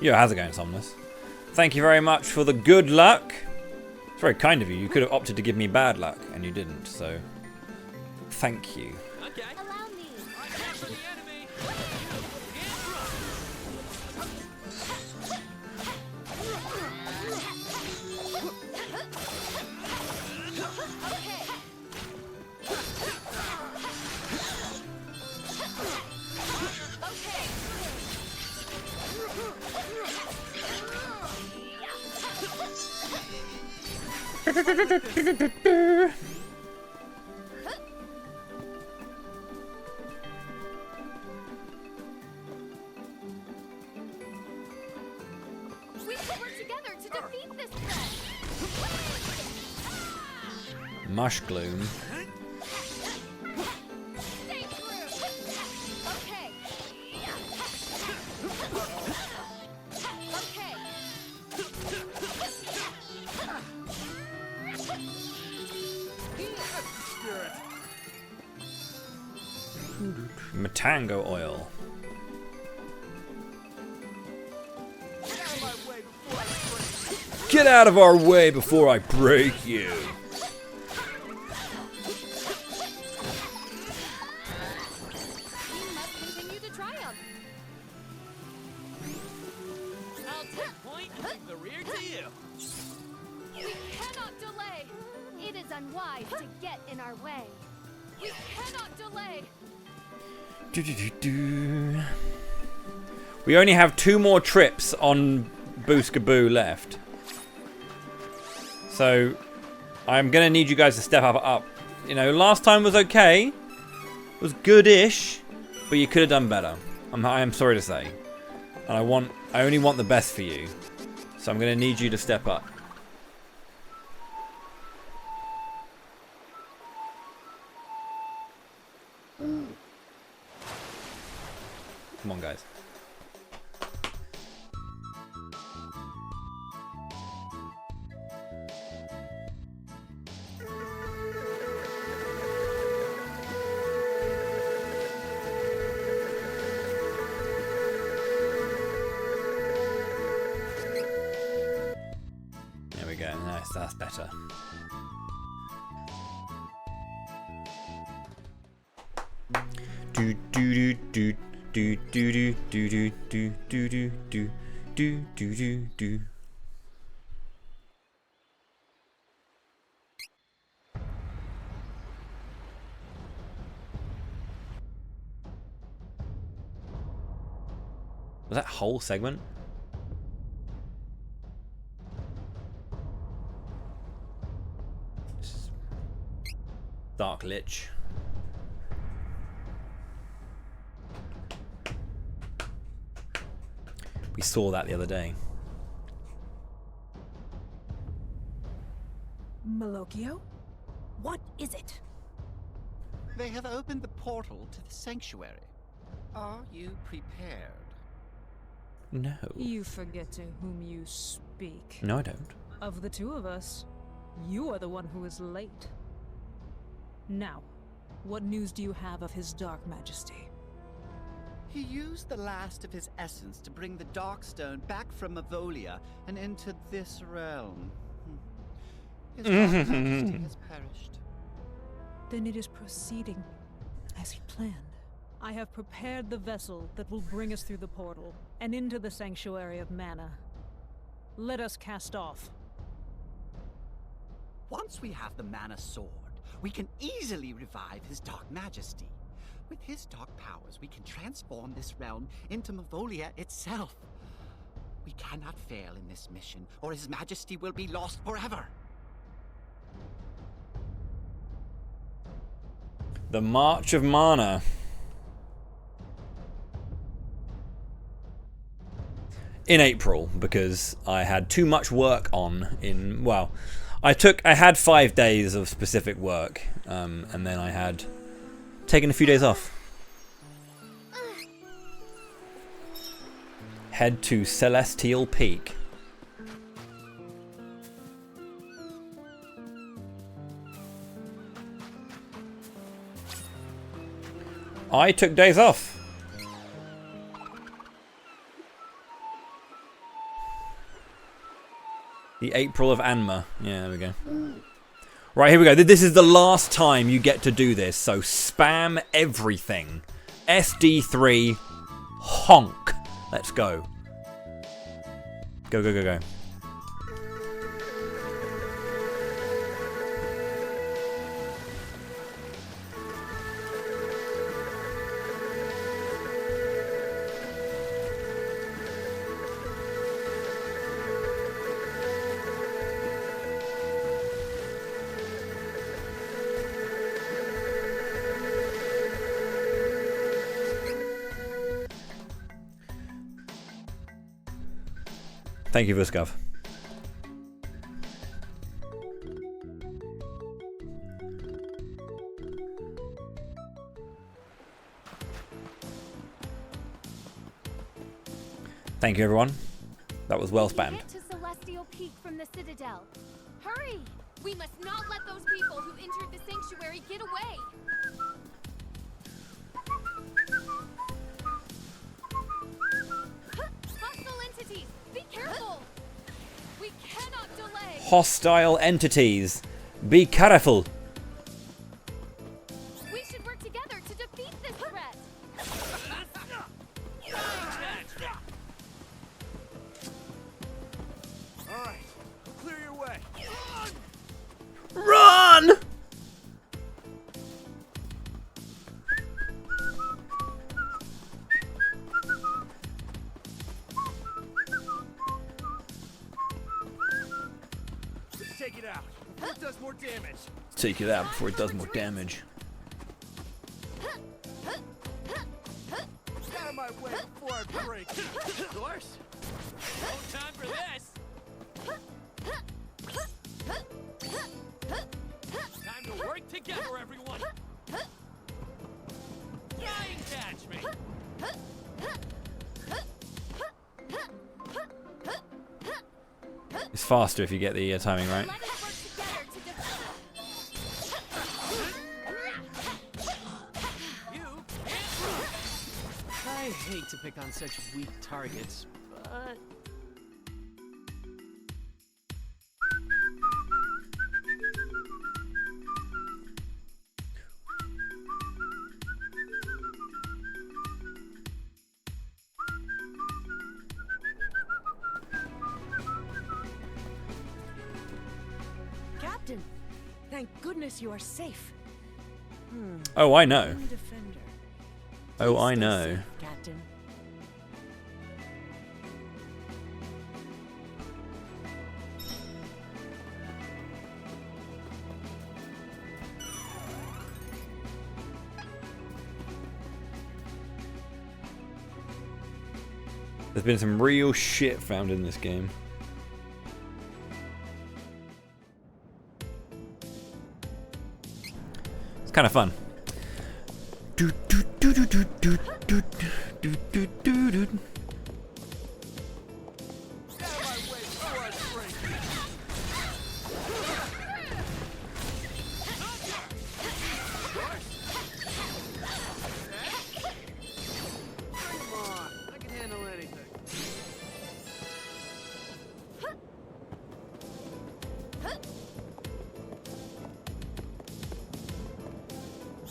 Yo, how's it going, Somnus? Thank you very much for the good luck. It's very kind of you. You could have opted to give me bad luck, and you didn't, so thank you. Allow me. We should work together to defeat this threat. Mush gloom. Stay true. Okay. Matango oil. Get out of our way before I break you. wise to get in our way. We cannot delay. We only have 2 more trips on Booskaboo left. So I'm going to need you guys to step up. You know, last time was okay. It was good-ish, but you could have done better. I am sorry to say. And I only want the best for you. So I'm going to need you to step up. Come on, guys. There we go. Nice, that's better. Do do do do do do do do do do do do do do do. Was that whole segment? Dark Lich. We saw that the other day. Malokio? What is it? They have opened the portal to the sanctuary. Are you prepared? No. You forget to whom you speak. No, I don't. Of the 2 of us, you are the one who is late. Now, what news do you have of his Dark Majesty? He used the last of his essence to bring the Darkstone back from Mavolia and into this realm. His Dark Majesty has perished. Then it is proceeding as he planned. I have prepared the vessel that will bring us through the portal and into the Sanctuary of Mana. Let us cast off. Once we have the Mana Sword, we can easily revive his Dark Majesty. With his dark powers, we can transform this realm into Mavolia itself. We cannot fail in this mission, or his majesty will be lost forever. The March of Mana. In April, because I had too much work on in, well, I had 5 days of specific work, and then I had taken a few days off. Head to Celestial Peak. I took days off. The April of Anma. Yeah, there we go. Right, here we go. This is the last time you get to do this, so spam everything. SD3 honk. Let's go. Go, go, go, go. Thank you, Vuskov. Thank you, everyone. That was well spammed. Get to Celestial Peak from the Citadel. Hurry! We must not let those people who entered the sanctuary get away. Hostile entities, be careful! We cannot delay! Hostile entities. Be careful. We should work together to defeat this threat! Alright, clear your way. Run! more damage. Take it out before it does more damage. Get out of my way before I break. Of course. No time for this. Time to work together, everyone. Try and catch me. It's faster if you get the timing right. I hate to pick on such weak targets, but... Captain, thank goodness you are safe. Oh, I know. Defender. Oh, I Stay know. safe, Captain. There's been some real shit found in this game. It's kind of fun.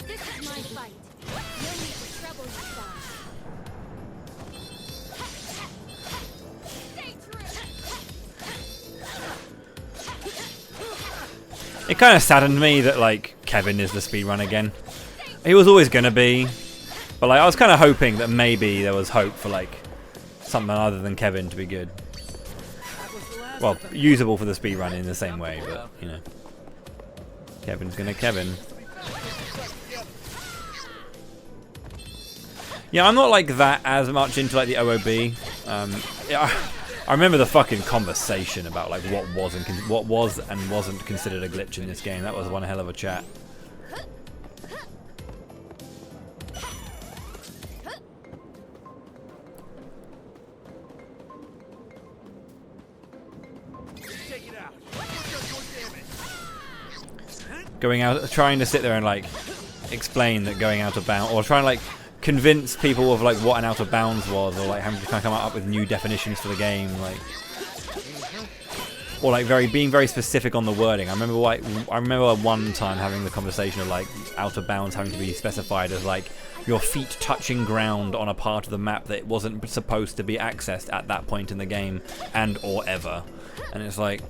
This is my fight. No need to trouble yourself. Stay true. It kind of saddened me that like Kevin is the speedrun again. He was always gonna be, but like I was kind of hoping that maybe there was hope for like something other than Kevin to be good. Well, usable for the speedrun in the same way, but you know, Kevin's gonna Kevin. Yeah, I'm not like that as much into like the OOB. Yeah, I remember the fucking conversation about like what was and wasn't considered a glitch in this game. That was one hell of a chat. Take it out. More damage. Going out, trying to sit there and like explain that going out of bounds, or trying to like convince people of like what an out of bounds was, or like having to kind of come up with new definitions for the game, like, or like being very specific on the wording. I remember one time having the conversation of like out of bounds having to be specified as like your feet touching ground on a part of the map that wasn't supposed to be accessed at that point in the game and or ever, and it's like.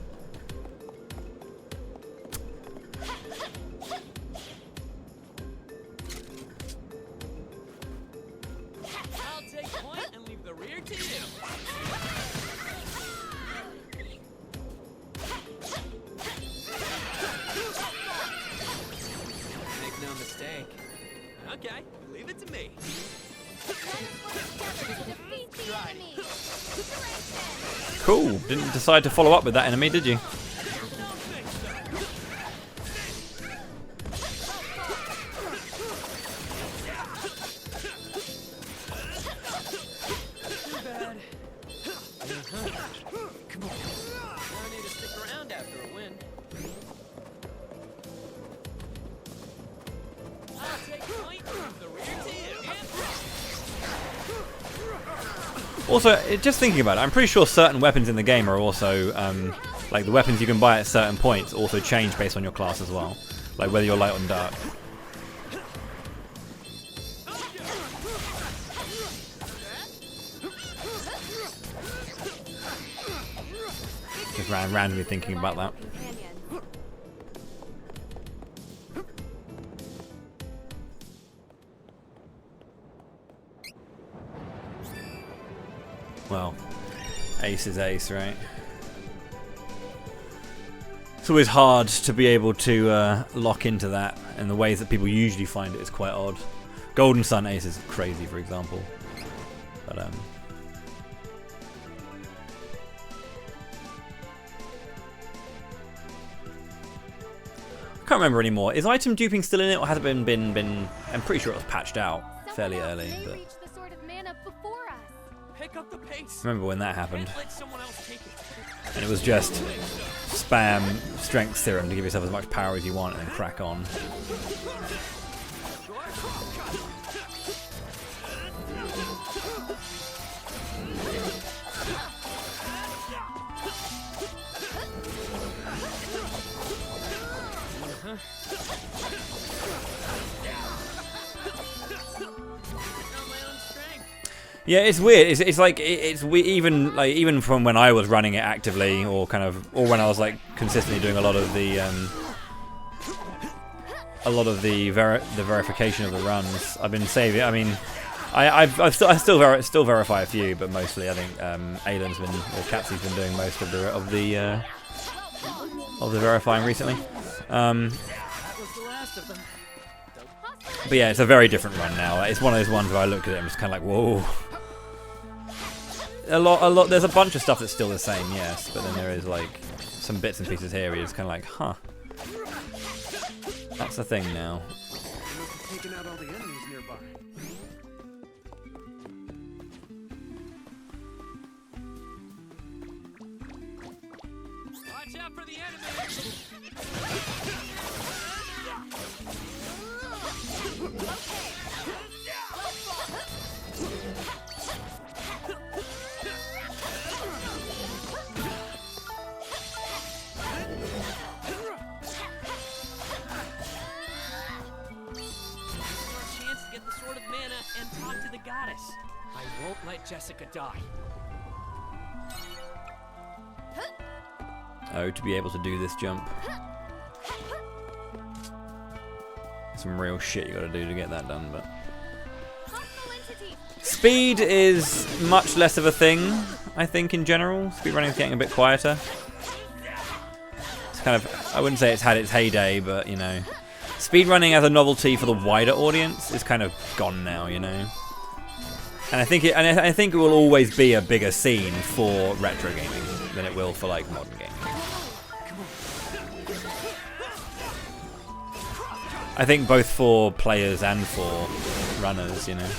Okay, leave it to me. Cool. Didn't decide to follow up with that enemy, did you? Come on. No need to stick around after a win. I'll take point from the rear to you. Also, just thinking about it, I'm pretty sure certain weapons in the game are also, like the weapons you can buy at certain points also change based on your class as well. Like whether you're light or dark. Just randomly thinking about that. Well, ace is ace, right? It's always hard to be able to lock into that, and the ways that people usually find it is quite odd. Golden Sun Ace is crazy, for example. But I can't remember anymore. Is item duping still in it, or has it been? I'm pretty sure it was patched out fairly early. But Pick up the pace. remember when that happened? And it was just spam strength serum to give yourself as much power as you want, and then crack on. Yeah, it's weird. It's like even from when I was running it actively, or when I was like consistently doing a lot of the verification of the runs. I've been saving. I mean, I still verify a few, but mostly I think Aylan's been, or Katsy's been doing most of the verifying recently. But yeah, it's a very different run now. It's one of those ones where I look at it and I'm just kind of like, whoa. A lot. There's a bunch of stuff that's still the same, yes, but then there is like some bits and pieces here where you're just kind of like, huh, that's the thing now. Taking out all the enemies nearby. Watch out for the enemy. And talk to the goddess. I won't let Jessica die. Oh, to be able to do this jump. Some real shit you gotta do to get that done, but... Speed is much less of a thing, I think, in general. Speedrunning's getting a bit quieter. It's kind of... I wouldn't say it's had its heyday, but, you know... Speedrunning as a novelty for the wider audience is kind of gone now, you know. And I think it will always be a bigger scene for retro gaming than it will for like modern gaming. I think both for players and for runners, you know.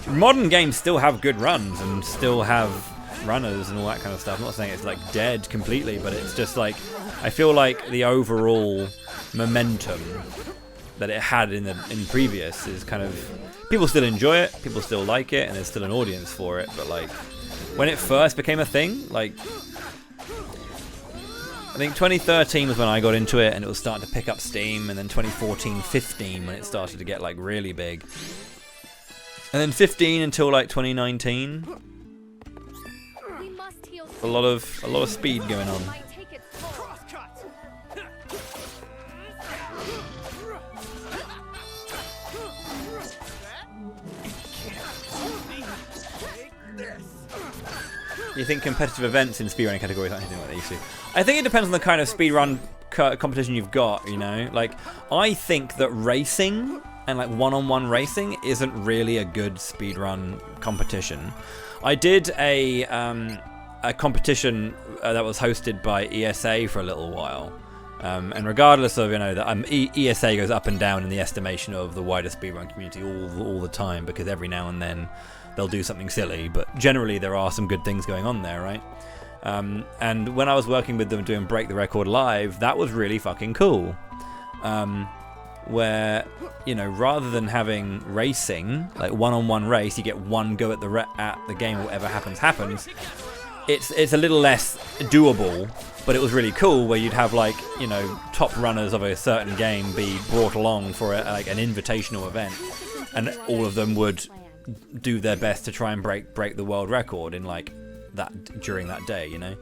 Modern games still have good runs and still have runners and all that kind of stuff. I'm not saying it's like dead completely, but it's just like I feel like the overall momentum that it had in previous is kind of, people still enjoy it, people still like it, and there's still an audience for it. But like when it first became a thing, like I think 2013 was when I got into it and it was starting to pick up steam, and then 2014-15 when it started to get like really big, and then 15 until like 2019, a lot of speed going on. You think competitive events in speedrunning categories aren't anything like they used to? I think it depends on the kind of speedrun competition you've got, you know? Like, I think that racing and like one-on-one racing isn't really a good speedrun competition. I did a competition that was hosted by ESA for a little while. And regardless of, you know, that ESA goes up and down in the estimation of the wider speedrun community all the time, because every now and then they'll do something silly, but generally there are some good things going on there, right? And when I was working with them doing Break the Record Live, that was really fucking cool. Where, you know, rather than having racing, like one-on-one race, you get one go at the game, whatever happens. It's a little less doable, but it was really cool where you'd have like, you know, top runners of a certain game be brought along for like an invitational event, and all of them would do their best to try and break the world record in like that during that day, you know,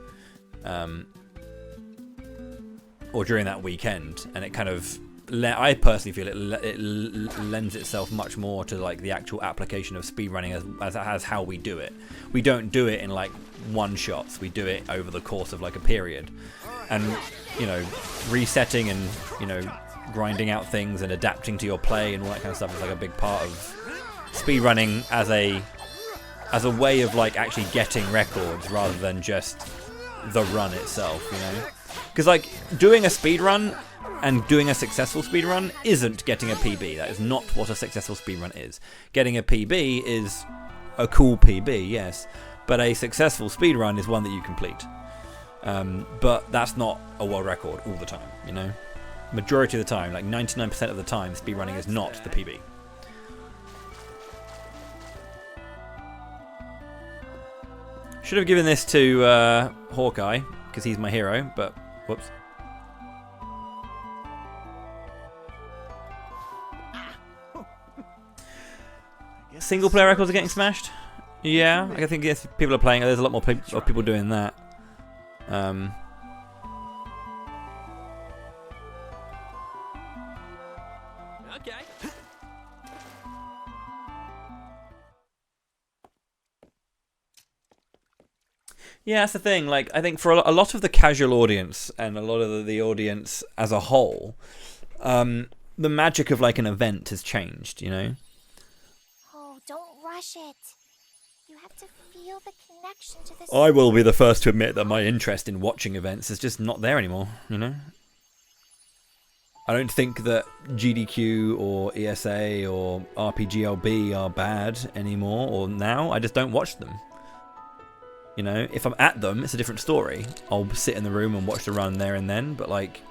or during that weekend. And it kind of, I personally feel it lends itself much more to like the actual application of speedrunning as how we do it. We don't do it in like one shots. We do it over the course of like a period. and you know, resetting and you know, grinding out things and adapting to your play and all that kind of stuff is like a big part of speedrunning as a way of like actually getting records rather than just the run itself, you know? Because like doing a speedrun and doing a successful speedrun isn't getting a PB. That is not what a successful speedrun is. Getting a PB is a cool PB, yes, but a successful speedrun is one that you complete. But that's not a world record all the time, you know? Majority of the time, like 99% of the time, speedrunning is not the PB. Should have given this to Hawkeye, because he's my hero, but whoops. Single player records are getting smashed? Yeah, I think yes, people are playing. There's a lot more people doing that. Okay. Yeah, that's the thing. Like, I think for a lot of the casual audience and a lot of the audience as a whole, the magic of like an event has changed, you know? Oh, don't rush it. You have to feel the connection to the I will be the first to admit that my interest in watching events is just not there anymore, you know? I don't think that GDQ or ESA or RPGLB are bad anymore or now. I just don't watch them. You know, if I'm at them, it's a different story. I'll sit in the room and watch the run there and then, but like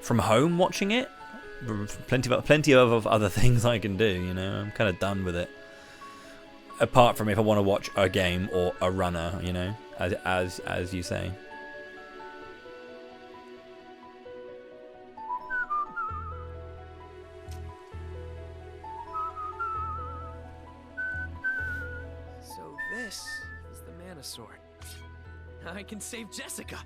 from home watching it, plenty of other things I can do, you know. I'm kind of done with it. Apart from if I want to watch a game or a runner, you know, as you say. So this is the mana sword. I can save Jessica.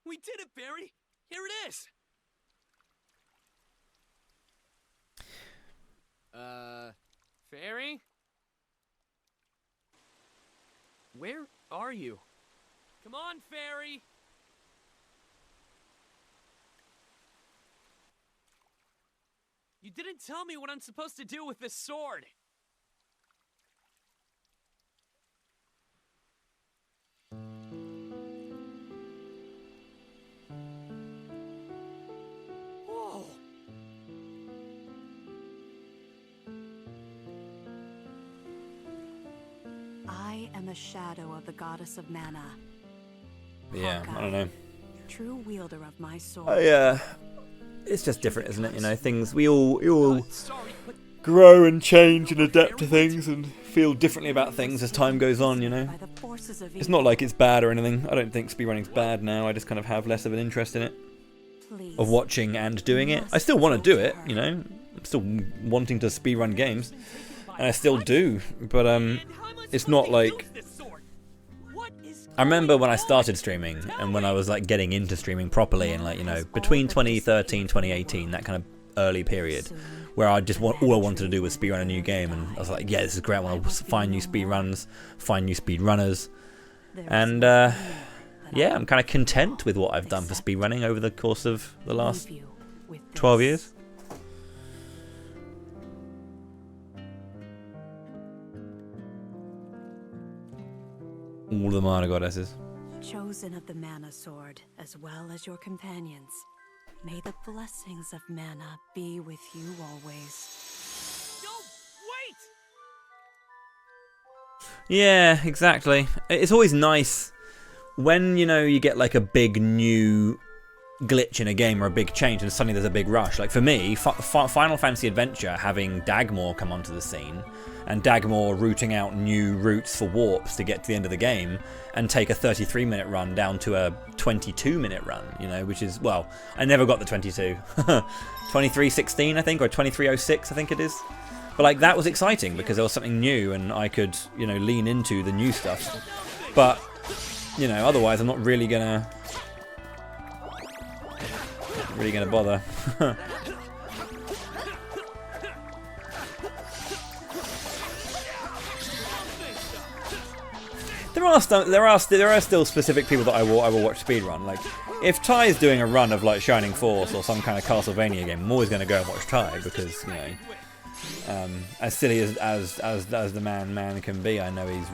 We did it, Barry! Here it is! Fairy? Where are you? Come on, Fairy! You didn't tell me what I'm supposed to do with this sword! Whoa! I am a shadow of the goddess of mana. Yeah, I don't know. True wielder of my sword. It's just different, isn't it? You know, things we all grow and change and adapt to things and feel differently about things as time goes on, you know. It's not like it's bad or anything. I don't think speedrunning's bad now. I just kind of have less of an interest in it. Of watching and doing it. I still want to do it, you know. I'm still wanting to speedrun games. And I still do, but it's not like... I remember when I started streaming and when I was like getting into streaming properly and like, you know, between 2013, 2018, that kind of early period where I just all I wanted to do was speedrun a new game, and I was like, yeah, this is great. I want to find new speedruns, find new speedrunners, and yeah, I'm kind of content with what I've done for speedrunning over the course of the last 12 years. All the mana goddesses. Chosen of the mana sword, as well as your companions. May the blessings of mana be with you always. No, wait! Yeah, exactly. It's always nice when, you know, you get like a big new glitch in a game or a big change and suddenly there's a big rush. Like for me, Final Fantasy Adventure having Dagmor come onto the scene and Dagmor rooting out new routes for warps to get to the end of the game and take a 33-minute run down to a 22-minute run, you know, which is, well, I never got the 22. 23:16, I think, or 23:06, I think it is. But like that was exciting because there was something new and I could, you know, lean into the new stuff. But you know, otherwise I'm not really gonna bother. There are still specific people that I will watch speedrun. Like, if Ty's doing a run of like Shining Force or some kind of Castlevania game, I'm always going to go and watch Ty because, you know, as silly as the man can be, I know he's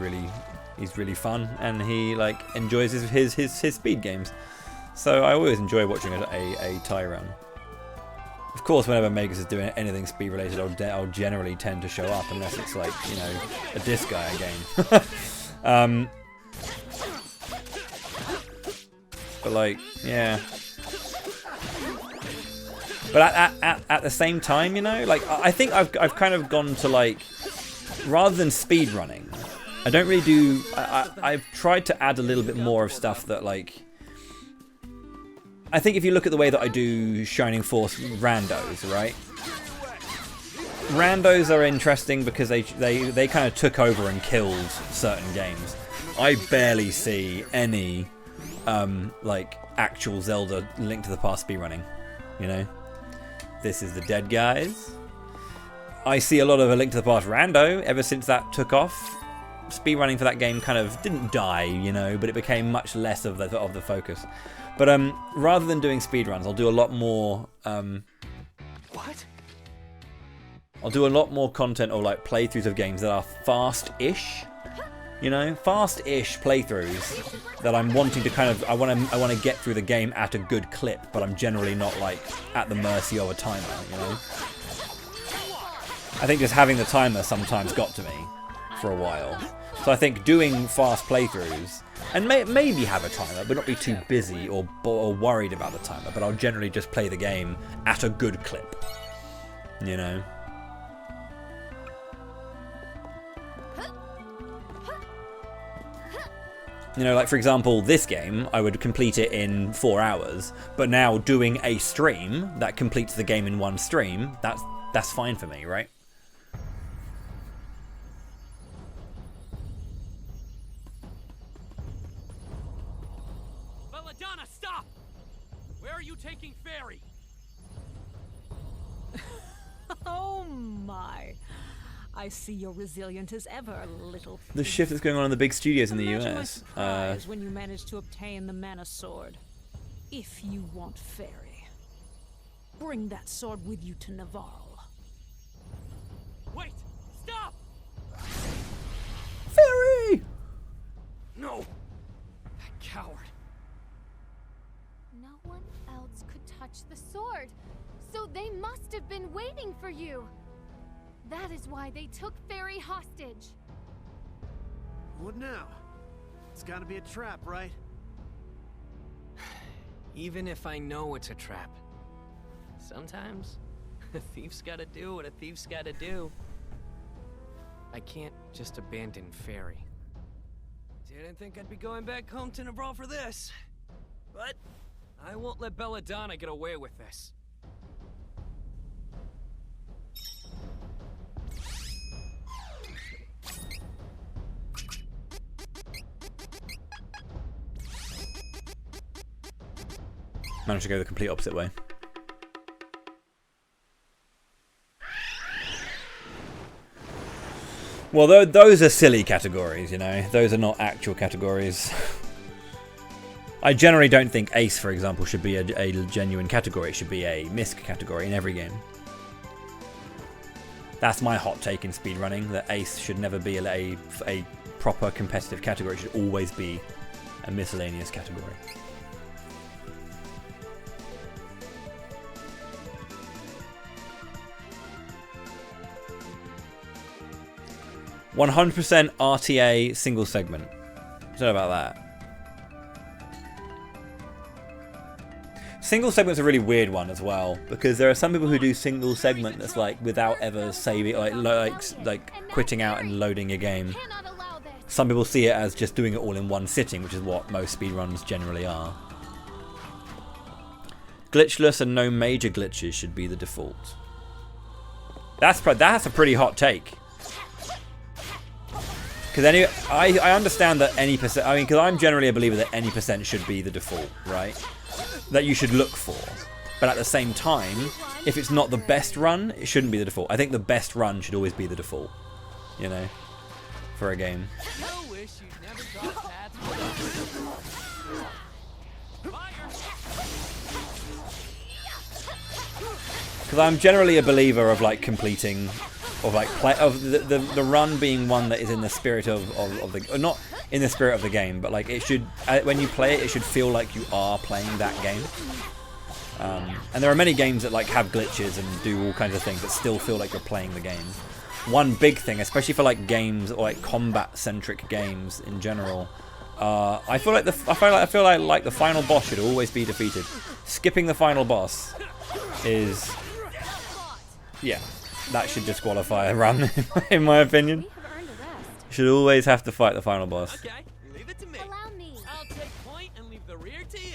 really fun and he like enjoys his speed games. So I always enjoy watching a Ty run. Of course, whenever Megas is doing anything speed related, I'll generally tend to show up unless it's like, you know, a Disc Gaia game. But like, yeah. But at the same time, you know, like I think I've kind of gone to like, rather than speed running, I don't really do. I've tried to add a little bit more of stuff that like. I think if you look at the way that I do Shining Force randos, right? Randos are interesting because they kind of took over and killed certain games. I barely see any like actual Zelda Link to the Past speedrunning, you know. This is the dead guys. I see a lot of a Link to the Past rando ever since that took off. Speedrunning for that game kind of didn't die, you know, but it became much less of the focus. But rather than doing speedruns, I'll do a lot more. What? I'll do a lot more content or like playthroughs of games that are fast-ish. You know, fast-ish playthroughs that I'm wanting to kind of, I want to get through the game at a good clip, but I'm generally not like at the mercy of a timer, you know. I think just having the timer sometimes got to me for a while. So I think doing fast playthroughs, and maybe have a timer, but not be too busy or worried about the timer, but I'll generally just play the game at a good clip, you know. You know, like for example, this game, I would complete it in 4 hours, but now doing a stream that completes the game in one stream, that's fine for me, right? Belladonna, stop! Where are you taking Fairy? Oh my. I see you're resilient as ever, little. The shift that's going on in the big studios in the Imagine my US. surprise when you managed to obtain the Mana Sword. If you want Fairy, bring that sword with you to Navarre. Wait! Stop! Fairy! No! That coward. No one else could touch the sword, so they must have been waiting for you. That is why they took Fairy hostage. What now? It's gotta be a trap, right? Even if I know it's a trap, sometimes a thief's gotta do what a thief's gotta do. I can't just abandon Fairy. Didn't think I'd be going back home to Navarre for this, but I won't let Belladonna get away with this. Managed to go the complete opposite way. Well, those are silly categories, you know. Those are not actual categories. I generally don't think Ace, for example, should be a genuine category. It should be a misc category in every game. That's my hot take in speedrunning, that Ace should never be a proper competitive category. It should always be a miscellaneous category. 100% RTA single segment. Don't know about that. Single segment's a really weird one as well, because there are some people who do single segment that's like without ever saving, like quitting out and loading a game. Some people see it as just doing it all in one sitting, which is what most speedruns generally are. Glitchless and no major glitches should be the default. That's a pretty hot take. Because I understand that any percent. I mean, because I'm generally a believer that any percent should be the default, right? That you should look for. But at the same time, if it's not the best run, it shouldn't be the default. I think the best run should always be the default. You know, for a game. Because I'm generally a believer of like completing, of like the run being one that is in the spirit of the, or not in the spirit of the game, but like it should, when you play it, it should feel like you are playing that game. And there are many games that like have glitches and do all kinds of things that still feel like you're playing the game. One big thing, especially for like games or like combat-centric games in general, I feel like the final boss should always be defeated. Skipping the final boss is, yeah, that should disqualify a run, in my opinion. You should always have to fight the final boss. Okay, leave it to me. Allow me. I'll take point and leave the rear to you.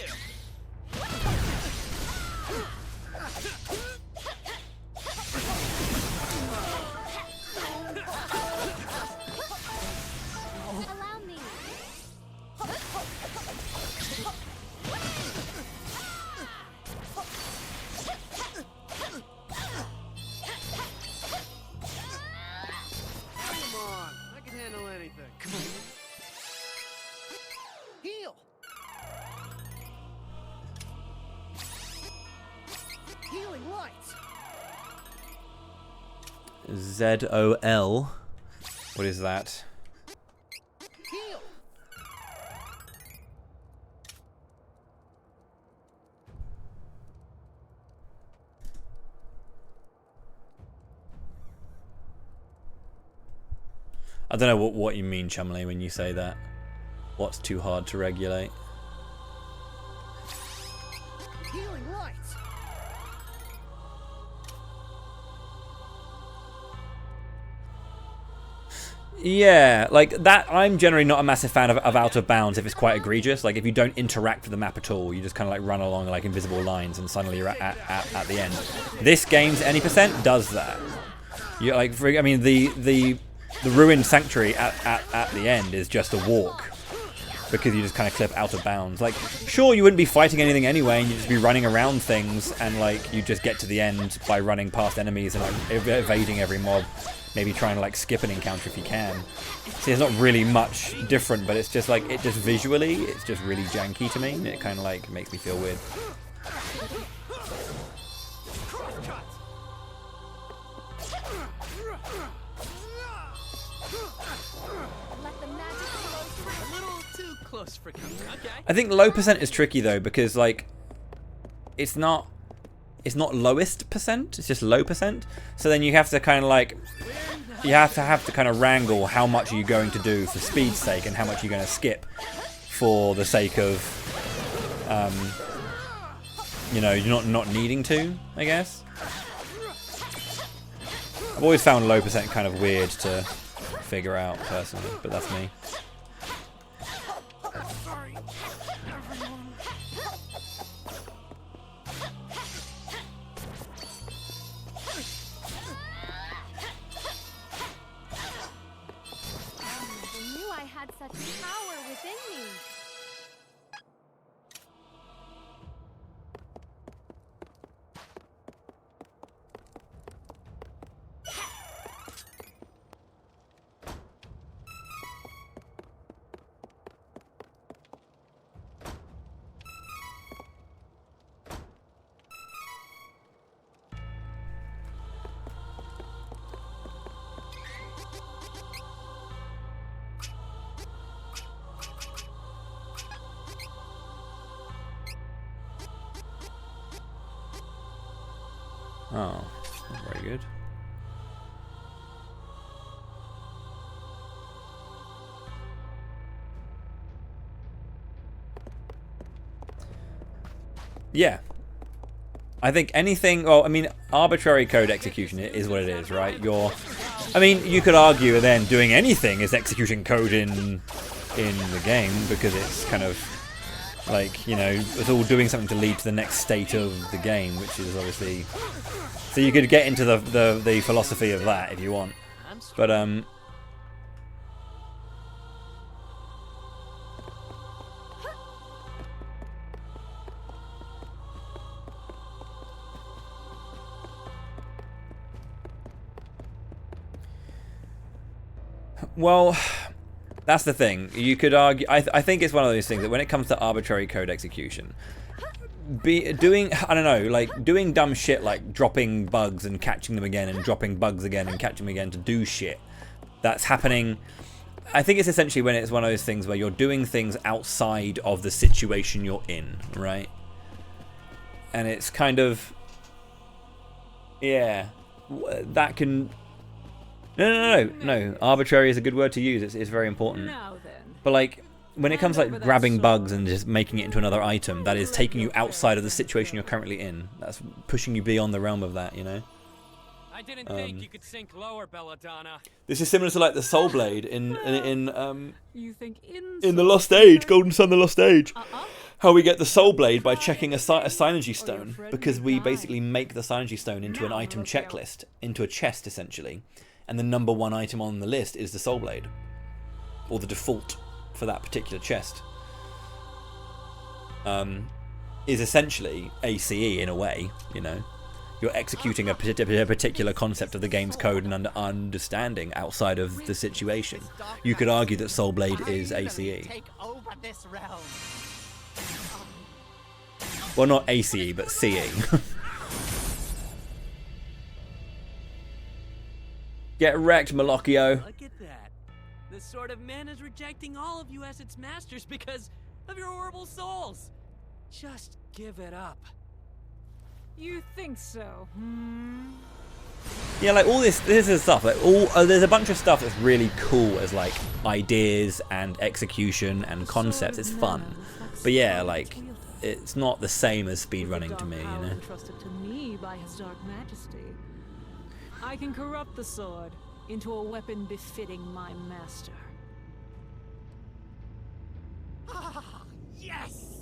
Allow me. Come on, I can handle anything. Come on. Heal. Healing lights. ZOL. What is that? Heal. I don't know what you mean, Chumley, when you say that. What's too hard to regulate? Healing lights. Yeah, like that. I'm generally not a massive fan of out of bounds if it's quite egregious. Like if you don't interact with the map at all, you just kind of like run along like invisible lines and suddenly you're at the end. This game's any percent does that. You like, I mean, the ruined sanctuary at the end is just a walk because you just kind of clip out of bounds. Like, sure, you wouldn't be fighting anything anyway, and you'd just be running around things, and like you just get to the end by running past enemies and like evading every mob. Maybe trying to like skip an encounter if you can. See, it's not really much different, but it's just like, it just visually, it's just really janky to me, and it kind of like makes me feel weird. A little too close for comfort. Okay. I think low percent is tricky though, because like it's not lowest percent, it's just low percent. So then you have to kind of like, you have to kind of wrangle how much are you going to do for speed's sake and how much you're going to skip for the sake of, you know, you're not needing to, I guess. I've always found low percent kind of weird to figure out personally, but that's me. Sorry, everyone. I knew I had such power within me. Oh, that's very good. Yeah. I think anything, well, I mean, arbitrary code execution is what it is, right? I mean, you could argue then doing anything is execution code in the game, because it's kind of like, you know, it's all doing something to lead to the next state of the game, which is obviously, so you could get into the philosophy of that if you want, but Well, that's the thing. You could argue. I think it's one of those things that when it comes to arbitrary code execution, doing dumb shit like dropping bugs and catching them again and dropping bugs again and catching them again to do shit that's happening. I think it's essentially when it's one of those things where you're doing things outside of the situation you're in, right? And it's kind of, yeah, that can. No. Arbitrary is a good word to use. It's very important. Now then. But like, when it comes to like grabbing bugs and just making it into another item, that is taking you outside of the situation you're currently in. That's pushing you beyond the realm of that, you know? I didn't think you could sink lower, Belladonna. This is similar to like the Soul Blade in You think in the Lost Age, Golden Sun: The Lost Age. How we get the Soul Blade by checking a Synergy Stone, because we basically make the Synergy Stone into an item checklist, into a chest essentially, and the number 1 item on the list is the Soul Blade, or the default for that particular chest. Is essentially ACE in a way, you know. You're executing a particular concept of the game's code and understanding outside of the situation. You could argue that Soul Blade is ACE. Take over this realm. Well, not ACE, but CE. Get wrecked, Malocchio. Look at that. This sort of man is rejecting all of you as its masters because of your horrible souls. Just give it up. You think so? Yeah, like all this is stuff. Like there's a bunch of stuff that's really cool as like ideas and execution and concepts. It's fun, but yeah, like it's not the same as speedrunning to me, you know. Entrusted to me by His Dark Majesty. I can corrupt the sword into a weapon befitting my master. Ah, yes!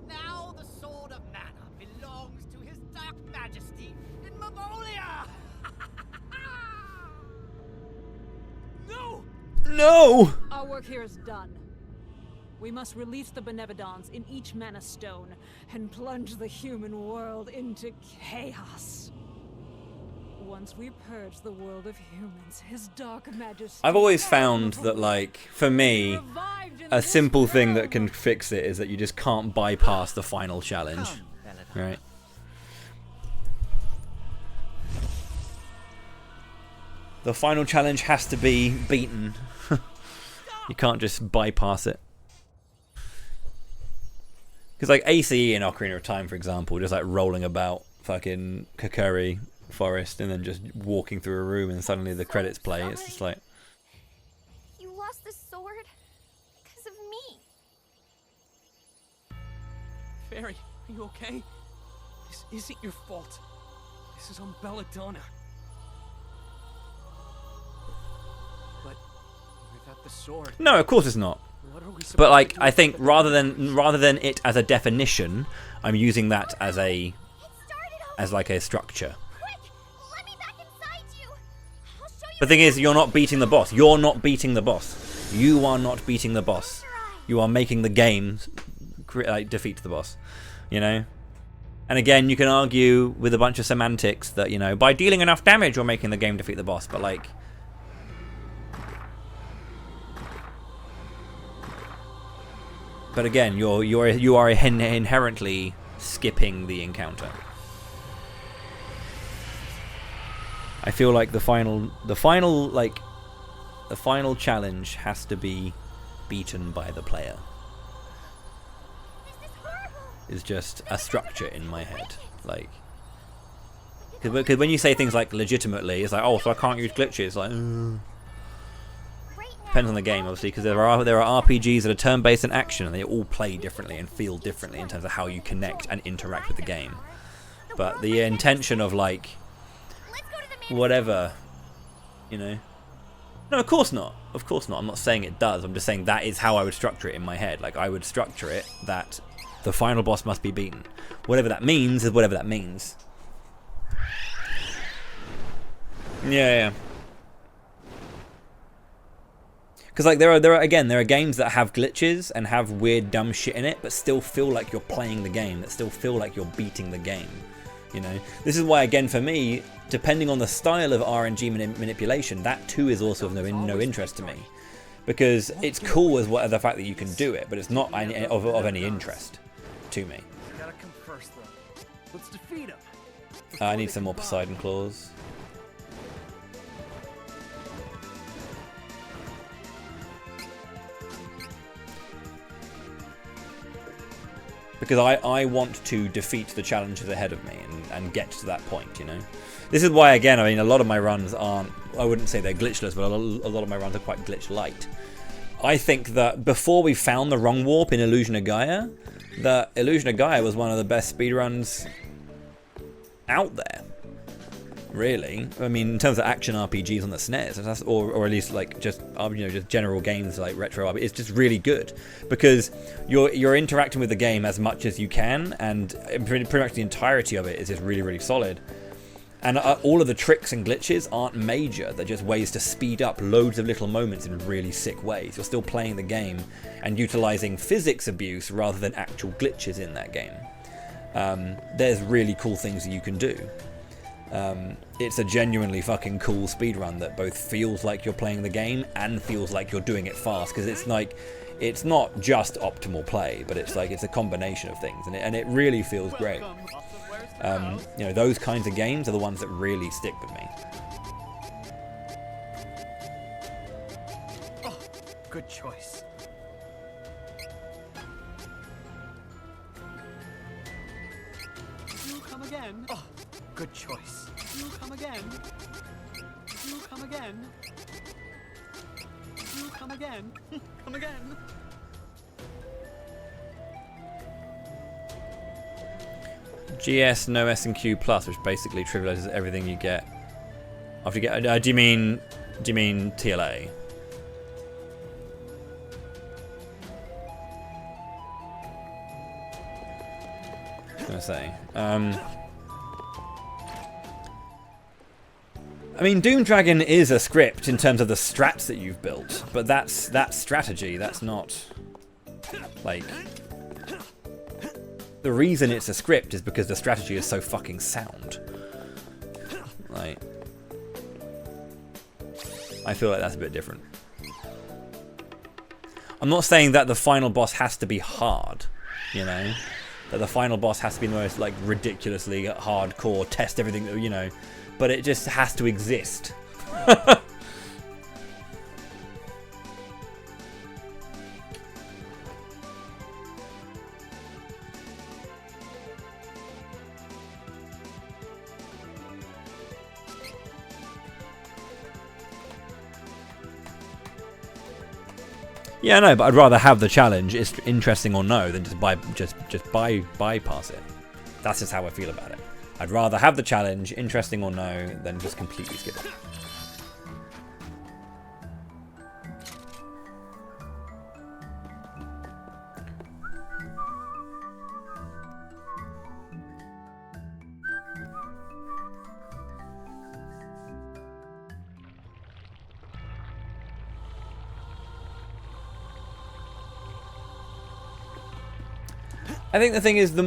Now the Sword of Mana belongs to His Dark Majesty in Mavolia! No! No! Our work here is done. We must release the Benevodons in each Mana Stone and plunge the human world into chaos. Once we purge the world of humans, His Dark Majesty... I've always found that, like, for me, a simple thing that can fix it is that you just can't bypass the final challenge, right? The final challenge has to be beaten. You can't just bypass it. Because, like, ACE in Ocarina of Time, for example, just, like, rolling about fucking Kakuri forest and then just walking through a room and suddenly the credits play. It's just like, You lost the sword because of me. Fairy, are you okay? This isn't your fault. This is on Belladonna. But without the sword... no, of course it's not. What are we supposed But like, to do I think with rather than it as a definition, I'm using that as like a structure. The thing is, you're not beating the boss. You're not beating the boss. You are not beating the boss. You are making the game like defeat the boss. You know. And again, you can argue with a bunch of semantics that, you know, by dealing enough damage, you're making the game defeat the boss. But like, again, you are inherently skipping the encounter. I feel like the final challenge has to be beaten by the player. Is just a structure in my head, like, because when you say things like legitimately, it's like, oh, so I can't use glitches, like, depends on the game, obviously, because there are RPGs that are turn-based in action, and they all play differently and feel differently in terms of how you connect and interact with the game. But the intention of like, whatever, you know. No, of course not. Of course not. I'm not saying it does. I'm just saying that is how I would structure it in my head. Like, I would structure it that the final boss must be beaten. Whatever that means is whatever that means. Yeah. Because like there are games that have glitches and have weird dumb shit in it, but still feel like you're playing the game. That still feel like you're beating the game. You know, this is why, again, for me, depending on the style of RNG manipulation, that too is also of no interest to me, because it's cool as well the fact that you can do it, but it's not of any interest to me. Gotta come first, though. Let's defeat him. I need some more Poseidon claws. Because I want to defeat the challenges ahead of me and get to that point, you know. This is why, again, I mean, a lot of my runs aren't, I wouldn't say they're glitchless, but a lot of my runs are quite glitch light. I think that before we found the wrong warp in Illusion of Gaia, that Illusion of Gaia was one of the best speedruns out there. Really, I mean, in terms of action RPGs on the SNES, or at least like just just general games like retro RPG, it's just really good because you're interacting with the game as much as you can, and pretty much the entirety of it is just really solid. And all of the tricks and glitches aren't major; they're just ways to speed up loads of little moments in really sick ways. You're still playing the game and utilizing physics abuse rather than actual glitches in that game. There's really cool things that you can do. It's a genuinely fucking cool speedrun that both feels like you're playing the game and feels like you're doing it fast, because it's like, it's not just optimal play, but it's like, it's a combination of things, and it really feels great. You know, those kinds of games are the ones that really stick with me. Oh, good choice. You come again. Oh, good choice. You come again. You come again. You come again. Come again. GS, no S and Q plus, which basically trivializes everything you get after you get. Do you mean TLA? I was gonna say. I mean, Doom Dragon is a script in terms of the strats that you've built, but that's strategy. That's not like. The reason it's a script is because the strategy is so fucking sound. Like, I feel like that's a bit different. I'm not saying that the final boss has to be hard, you know, that the final boss has to be the most like ridiculously hardcore, test everything, you know, but it just has to exist. Yeah, no, but I'd rather have the challenge, it's interesting or no, than just bypass it. That's just how I feel about it. I'd rather have the challenge, interesting or no, than just completely skip it. I think the thing is,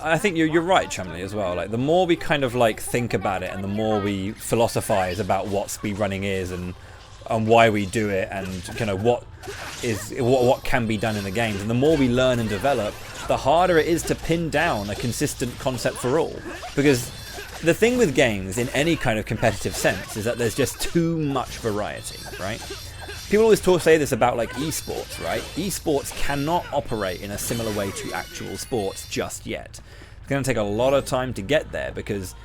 I think you're right, Chumley, as well. Like, the more we kind of like think about it, and the more we philosophize about what speedrunning is and why we do it, and kind of what can be done in the games, and the more we learn and develop, the harder it is to pin down a consistent concept for all. Because the thing with games, in any kind of competitive sense, is that there's just too much variety, right? People always say this about like esports, right? Esports cannot operate in a similar way to actual sports just yet. It's going to take a lot of time to get there, because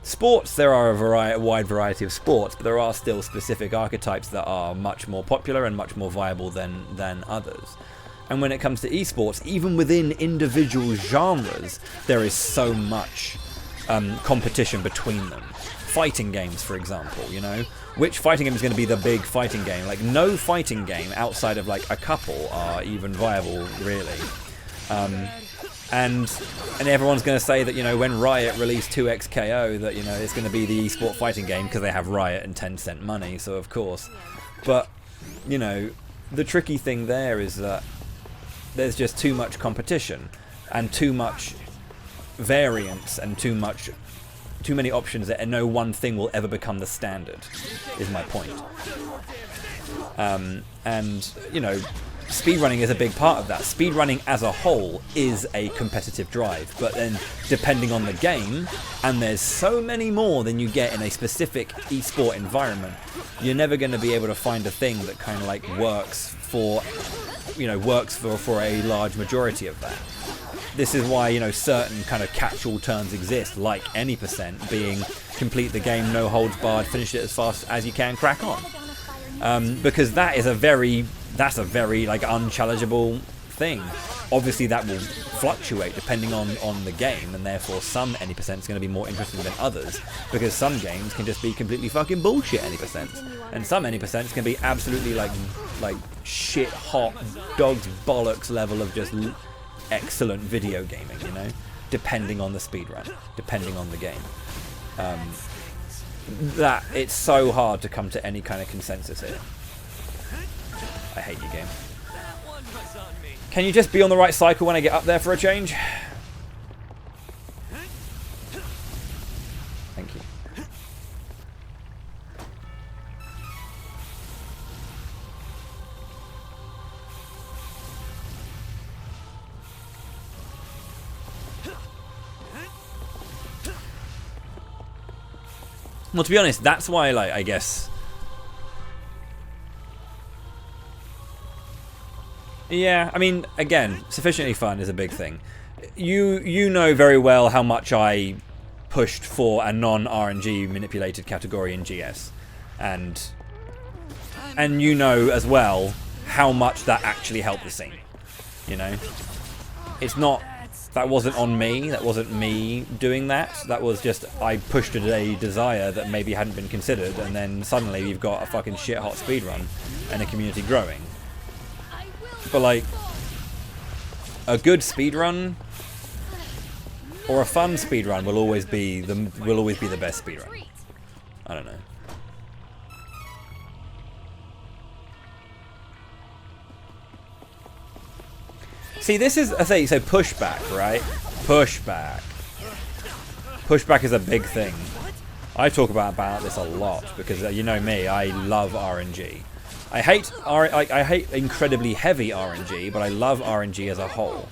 sports, there are a wide variety of sports, but there are still specific archetypes that are much more popular and much more viable than others. And when it comes to esports, even within individual genres, there is so much competition between them. Fighting games, for example, you know? Which fighting game is going to be the big fighting game? Like, no fighting game outside of like a couple are even viable, really. And everyone's going to say that, you know, when Riot released 2XKO, that, you know, it's going to be the esport fighting game because they have Riot and Tencent money, so of course. But, you know, the tricky thing there is that there's just too much competition and too much variance and too many options that no one thing will ever become the standard, is my point. And, you know, speedrunning is a big part of that. Speedrunning as a whole is a competitive drive, but then depending on the game, and there's so many more than you get in a specific esport environment, you're never going to be able to find a thing that kind of like works for, you know, for a large majority of that. This is why, you know, certain kind of catch-all terms exist, like any percent being complete the game, no holds barred, finish it as fast as you can, crack on. Because that is that's a very like unchallengeable thing. Obviously that will fluctuate depending on the game, and therefore some any percent is going to be more interesting than others, because some games can just be completely fucking bullshit any percent, and some any percents can be absolutely like shit hot dog's bollocks level of just excellent video gaming, you know, depending on the speedrun, depending on the game. That it's so hard to come to any kind of consensus here. I hate you, game. Can you just be on the right cycle when I get up there for a change? Thank you. Well, to be honest, that's why, like, I guess... Yeah, I mean, again, sufficiently fun is a big thing. You know very well how much I pushed for a non-RNG manipulated category in GS. And you know as well how much that actually helped the scene. You know? It's not... That wasn't on me. That wasn't me doing that. That was just I pushed a desire that maybe hadn't been considered, and then suddenly you've got a fucking shit hot speedrun and a community growing. But like a good speedrun or a fun speedrun will always be the best speedrun. I don't know. See, this is a thing. So pushback, right? Pushback. Pushback is a big thing. I talk about this a lot because you know me. I love RNG. I hate incredibly heavy RNG, but I love RNG as a whole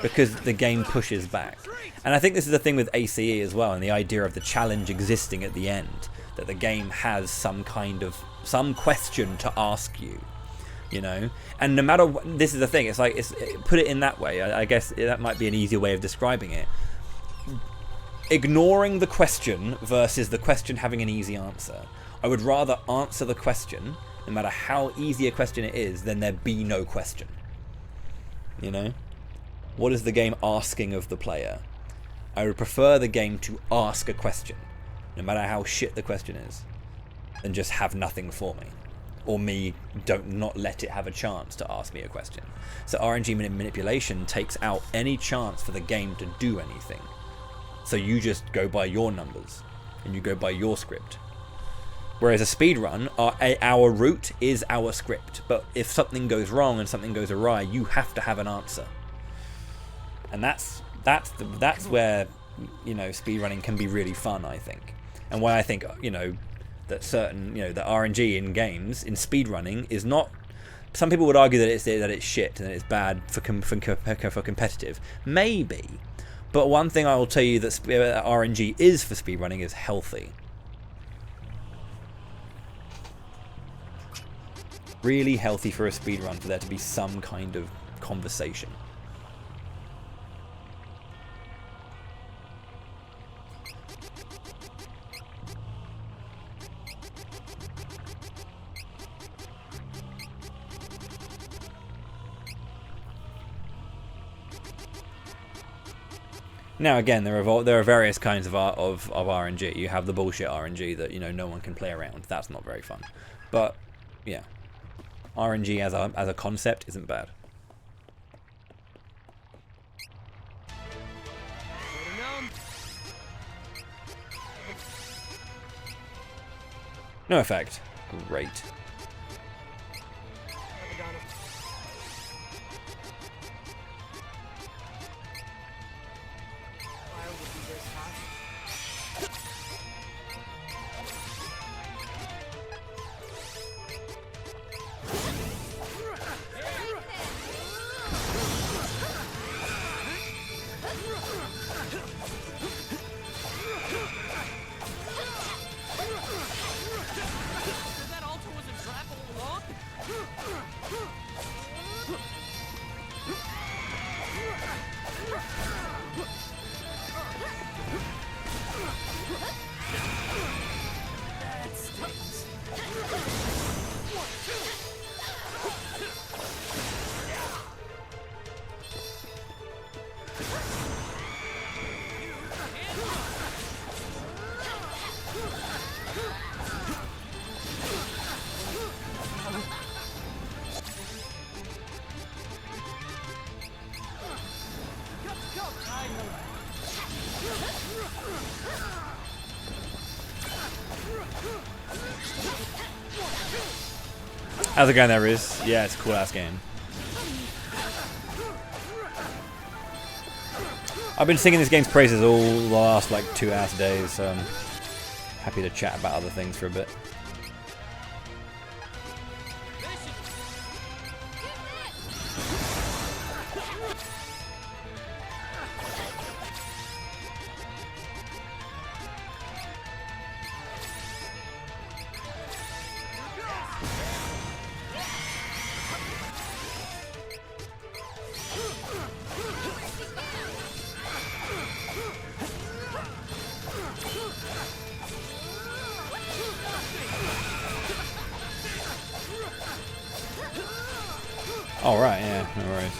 because the game pushes back. And I think this is the thing with ACE as well, and the idea of the challenge existing at the end, that the game has some question to ask you. You know, and no matter what, this is the thing. It's like put it in that way. I guess that might be an easier way of describing it. Ignoring the question versus the question having an easy answer. I would rather answer the question, no matter how easy a question it is, than there be no question. You know, what is the game asking of the player? I would prefer the game to ask a question, no matter how shit the question is, than just have nothing for me. Or me not let it have a chance to ask me a question. So RNG manipulation takes out any chance for the game to do anything. So you just go by your numbers and you go by your script. Whereas a speedrun, our route is our script. But if something goes wrong and something goes awry, you have to have an answer. And that's where, you know, speedrunning can be really fun, I think. And why I think, you know, that certain, you know, the RNG in games, in speedrunning, is not... Some people would argue that it's shit and that it's bad for competitive. Maybe. But one thing I will tell you that RNG is for speedrunning is healthy. Really healthy for a speedrun, for there to be some kind of conversation. Now again, there are various kinds of RNG. You have the bullshit RNG that, you know, no one can play around. That's not very fun. But yeah, RNG as a concept isn't bad. No effect. Great. How's it going there, Riz? Yeah, it's a cool ass game. I've been singing this game's praises all the last like 2 hours a day, so I'm happy to chat about other things for a bit. All right, yeah, no worries.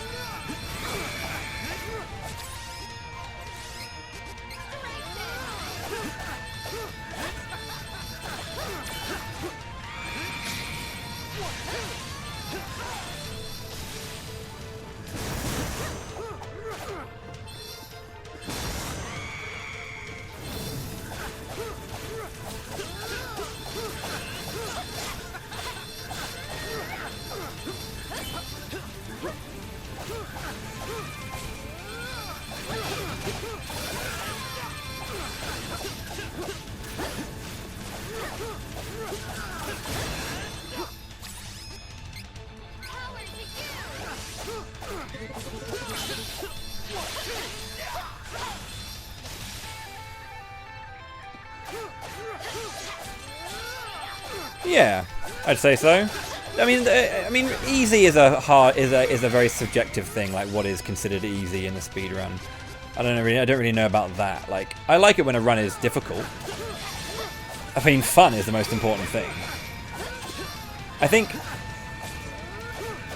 Yeah, I'd say so. I mean, easy is a very subjective thing. Like, what is considered easy in the speed run? I don't really know about that. Like, I like it when a run is difficult. I mean, fun is the most important thing. I think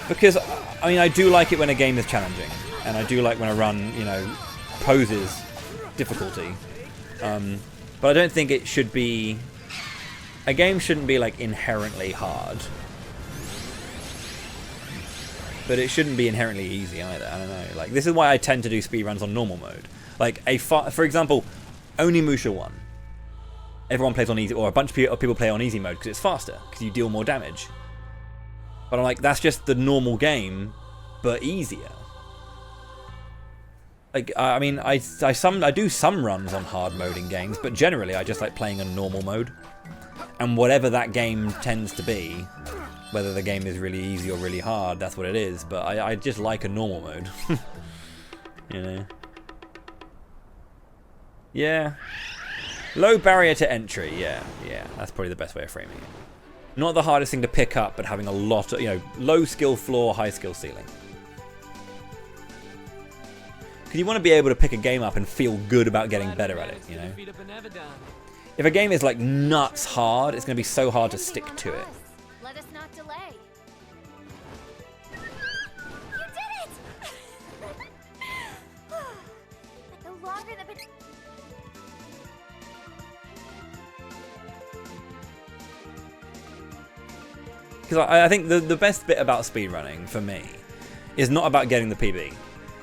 because I mean, I do like it when a game is challenging, and I do like when a run, you know, poses difficulty. But I don't think it should be. A game shouldn't be like inherently hard, but it shouldn't be inherently easy either. I don't know. Like, this is why I tend to do speedruns on normal mode. Like for example, Onimusha 1. Everyone plays on easy, or a bunch of people play on easy mode because it's faster, because you deal more damage. But I'm like, that's just the normal game, but easier. Like, I mean, I do some runs on hard mode in games, but generally I just like playing on normal mode. And whatever that game tends to be, whether the game is really easy or really hard, that's what it is. But I just like a normal mode. You know? Yeah. Low barrier to entry, yeah. That's probably the best way of framing it. Not the hardest thing to pick up, but having a lot of, you know, low skill floor, high skill ceiling. Because you want to be able to pick a game up and feel good about getting better at it, you know? If a game is like nuts hard, it's going to be so hard to stick to it. Let us not delay. You did it! No longer the. Because I think the best bit about speedrunning for me is not about getting the PB.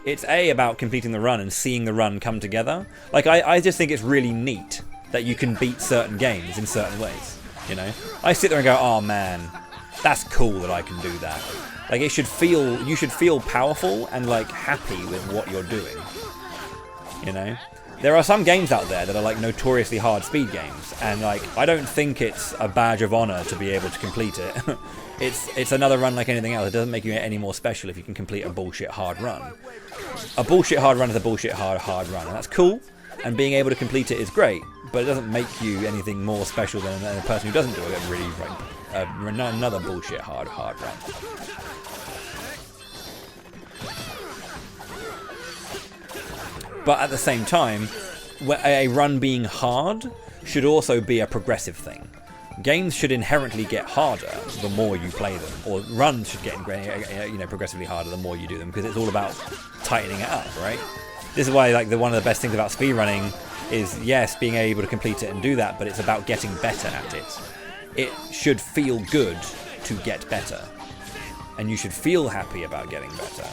It's about completing the run and seeing the run come together. Like, I just think it's really neat that you can beat certain games in certain ways, you know? I sit there and go, oh man, that's cool that I can do that. Like, you should feel powerful and like happy with what you're doing, you know? There are some games out there that are like notoriously hard speed games, and like, I don't think it's a badge of honor to be able to complete it. It's another run like anything else. It doesn't make you any more special if you can complete a bullshit hard run. A bullshit hard run is a bullshit hard run, and that's cool, and being able to complete it is great, but it doesn't make you anything more special than a person who doesn't do it. Really, like another bullshit hard run. But at the same time, a run being hard should also be a progressive thing. Games should inherently get harder the more you play them, or runs should get progressively harder the more you do them, because it's all about tightening it up, right? This is why like one of the best things about speedrunning is, yes, being able to complete it and do that, but it's about getting better at it. It should feel good to get better, and you should feel happy about getting better.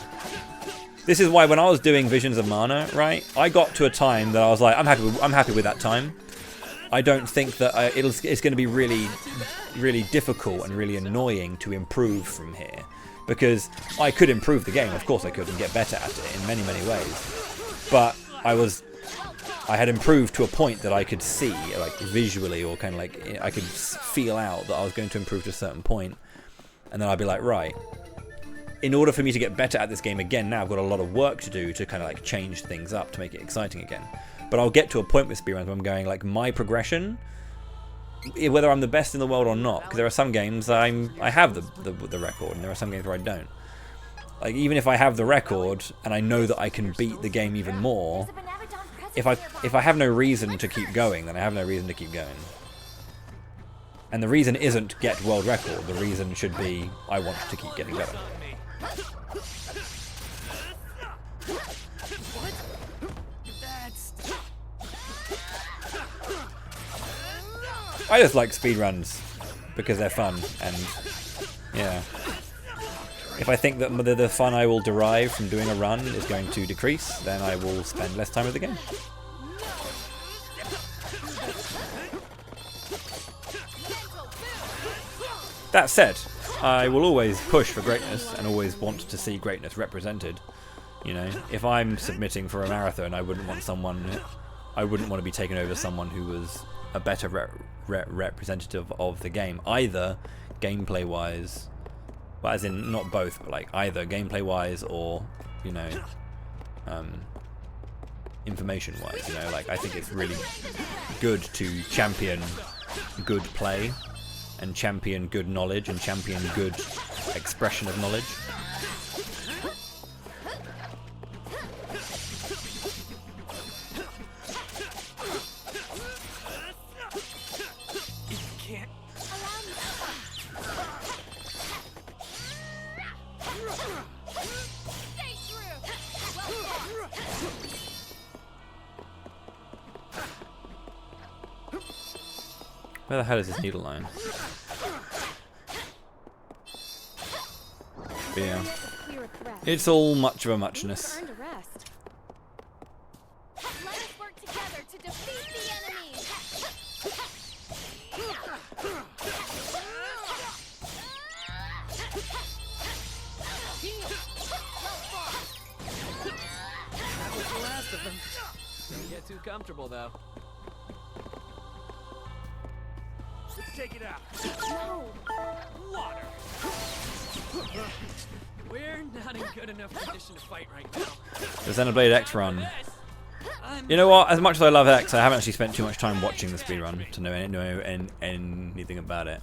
This is why when I was doing Visions of Mana, right, I got to a time that I was like, I'm happy with that time. I don't think that it's going to be really, really difficult and really annoying to improve from here. Because I could improve the game, of course I could, and get better at it in many, many ways. But I had improved to a point that I could see, like visually, or kind of like I could feel out that I was going to improve to a certain point, and then I'd be like, right, in order for me to get better at this game again, now I've got a lot of work to do to kind of like change things up to make it exciting again. But I'll get to a point with speedruns where I'm going like my progression, whether I'm the best in the world or not, because there are some games I have the record, and there are some games where I don't. Like even if I have the record and I know that I can beat the game even more, if I have no reason to keep going, then I have no reason to keep going. And the reason isn't get world record. The reason should be I want to keep getting better. I just like speedruns because they're fun, and yeah. If I think that the fun I will derive from doing a run is going to decrease, then I will spend less time with the game. That said, I will always push for greatness and always want to see greatness represented. You know, if I'm submitting for a marathon, I wouldn't want to be taken over someone who was a better representative of the game, either gameplay-wise. Well, as in, not both, but like either gameplay-wise or, you know, information-wise. You know, like I think it's really good to champion good play, and champion good knowledge, and champion good expression of knowledge. Where the hell is this needle line? But yeah. It's all much of a muchness. Let us work together to defeat the enemy. That was the last of them. Don't get too comfortable, though. Let's take it out. No. Water. We're not in good enough condition to fight right now. The Xenoblade X run. You know what? As much as I love X, I haven't actually spent too much time watching the speedrun to know anything about it.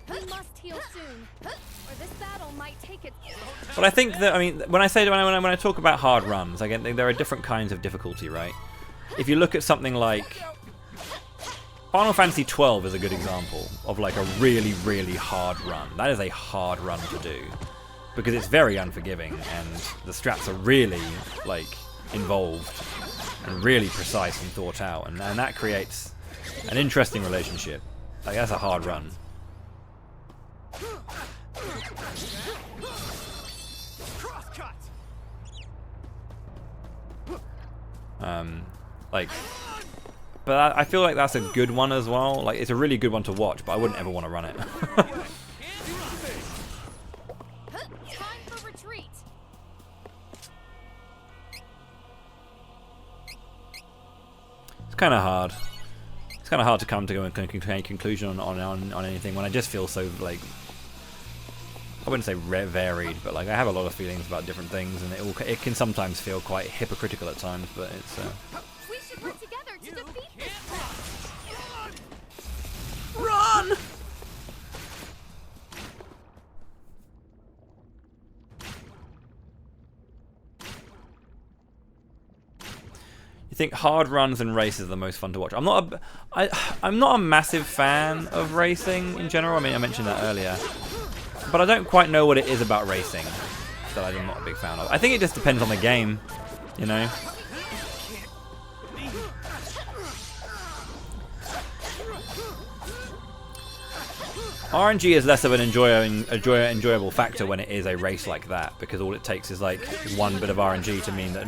We must heal soon, or this battle might take its. But I think that, I mean, when I talk about hard runs, again, there are different kinds of difficulty, right? If you look at something like Final Fantasy XII is a good example of like a really, really hard run. That is a hard run to do because it's very unforgiving and the strats are really like involved and really precise and thought out, and that creates an interesting relationship. Like that's a hard run. Like, but I feel like that's a good one as well. Like, it's a really good one to watch, but I wouldn't ever want to run it. Time for retreat. It's kind of hard. It's kind of hard to come to a conclusion on anything when I just feel so, like, I wouldn't say varied, but like I have a lot of feelings about different things, and it can sometimes feel quite hypocritical at times, but it's We should work together to defeat this. Run! You think hard runs and races are the most fun to watch? I'm not a massive fan of racing in general. I mean, I mentioned that earlier. But I don't quite know what it is about racing that I'm not a big fan of. I think it just depends on the game, you know? RNG is less of an enjoyable factor when it is a race like that, because all it takes is like one bit of RNG to mean that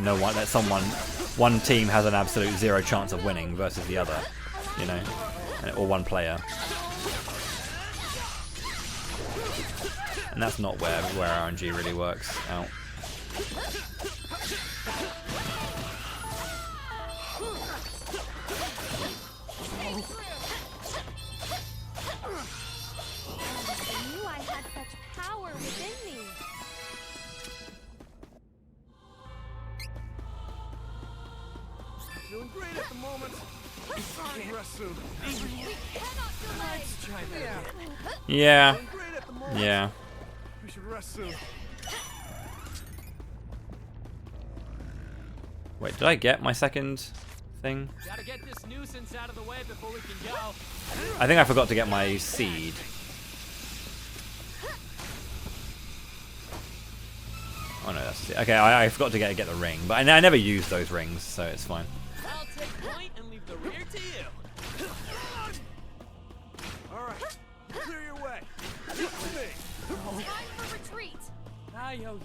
one team has an absolute 0 chance of winning versus the other, you know, or one player. And that's not where RNG really works out. Feeling great at the moment. Sorry. Rest soon. Let's try that again. Yeah. Feeling great at the moment. Yeah. We should rest soon. Wait, did I get my second thing? Gotta get this nuisance out of the way before we can go. I think I forgot to get my seed. Oh no, that's okay. I forgot to get the ring, but I never use those rings, so it's fine. I'll take point and leave the rear to you. All right, clear your way. Get to me. Time for retreat. I owe you one.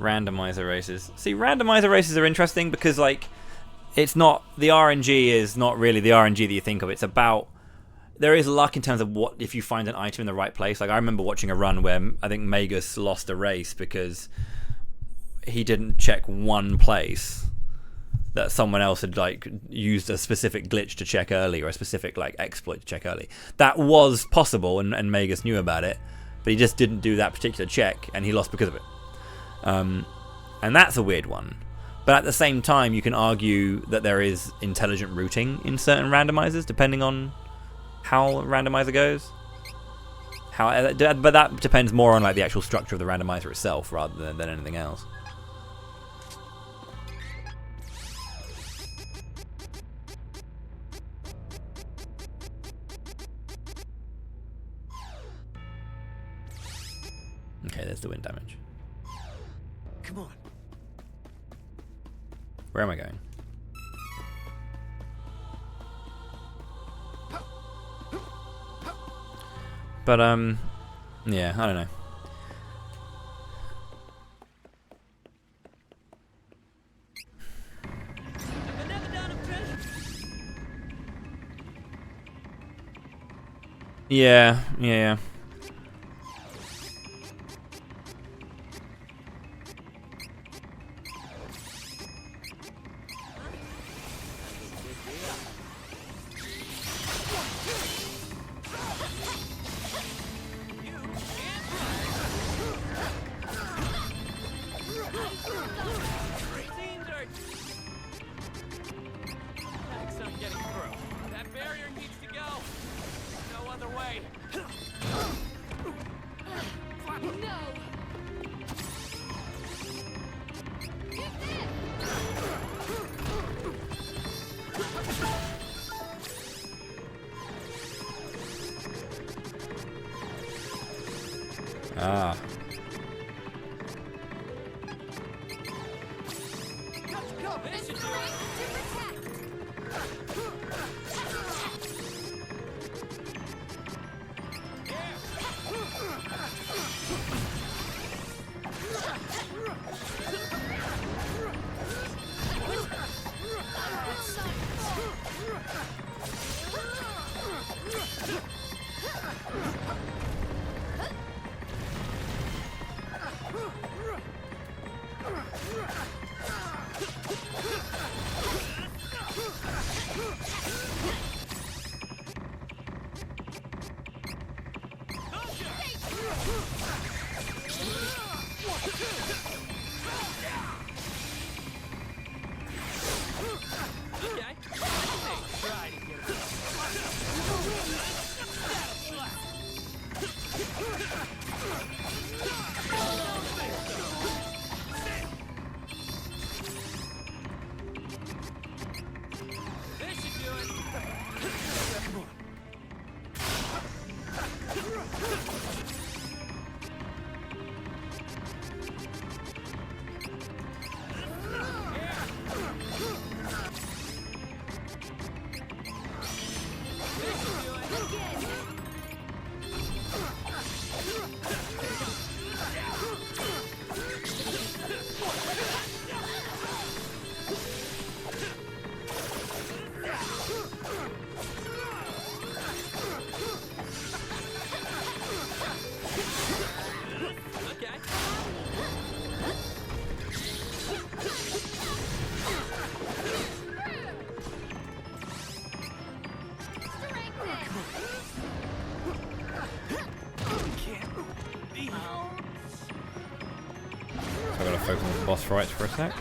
Randomizer races. See, randomizer races are interesting because, like, it's not, the RNG is not really the RNG that you think of. It's about, there is luck in terms of what, if you find an item in the right place. Like, I remember watching a run where I think Magus lost a race because he didn't check one place that someone else had, like, used a specific glitch to check early, or a specific, like, exploit to check early. That was possible, and Magus knew about it, but he just didn't do that particular check, and he lost because of it. And that's a weird one. But at the same time, you can argue that there is intelligent routing in certain randomizers, depending on how a randomizer goes. But that depends more on, like, the actual structure of the randomizer itself rather than anything else. Okay, there's the wind damage. Come on. Where am I going? But yeah, I don't know. Yeah. Ah. So I gotta focus on the boss fights for a sec.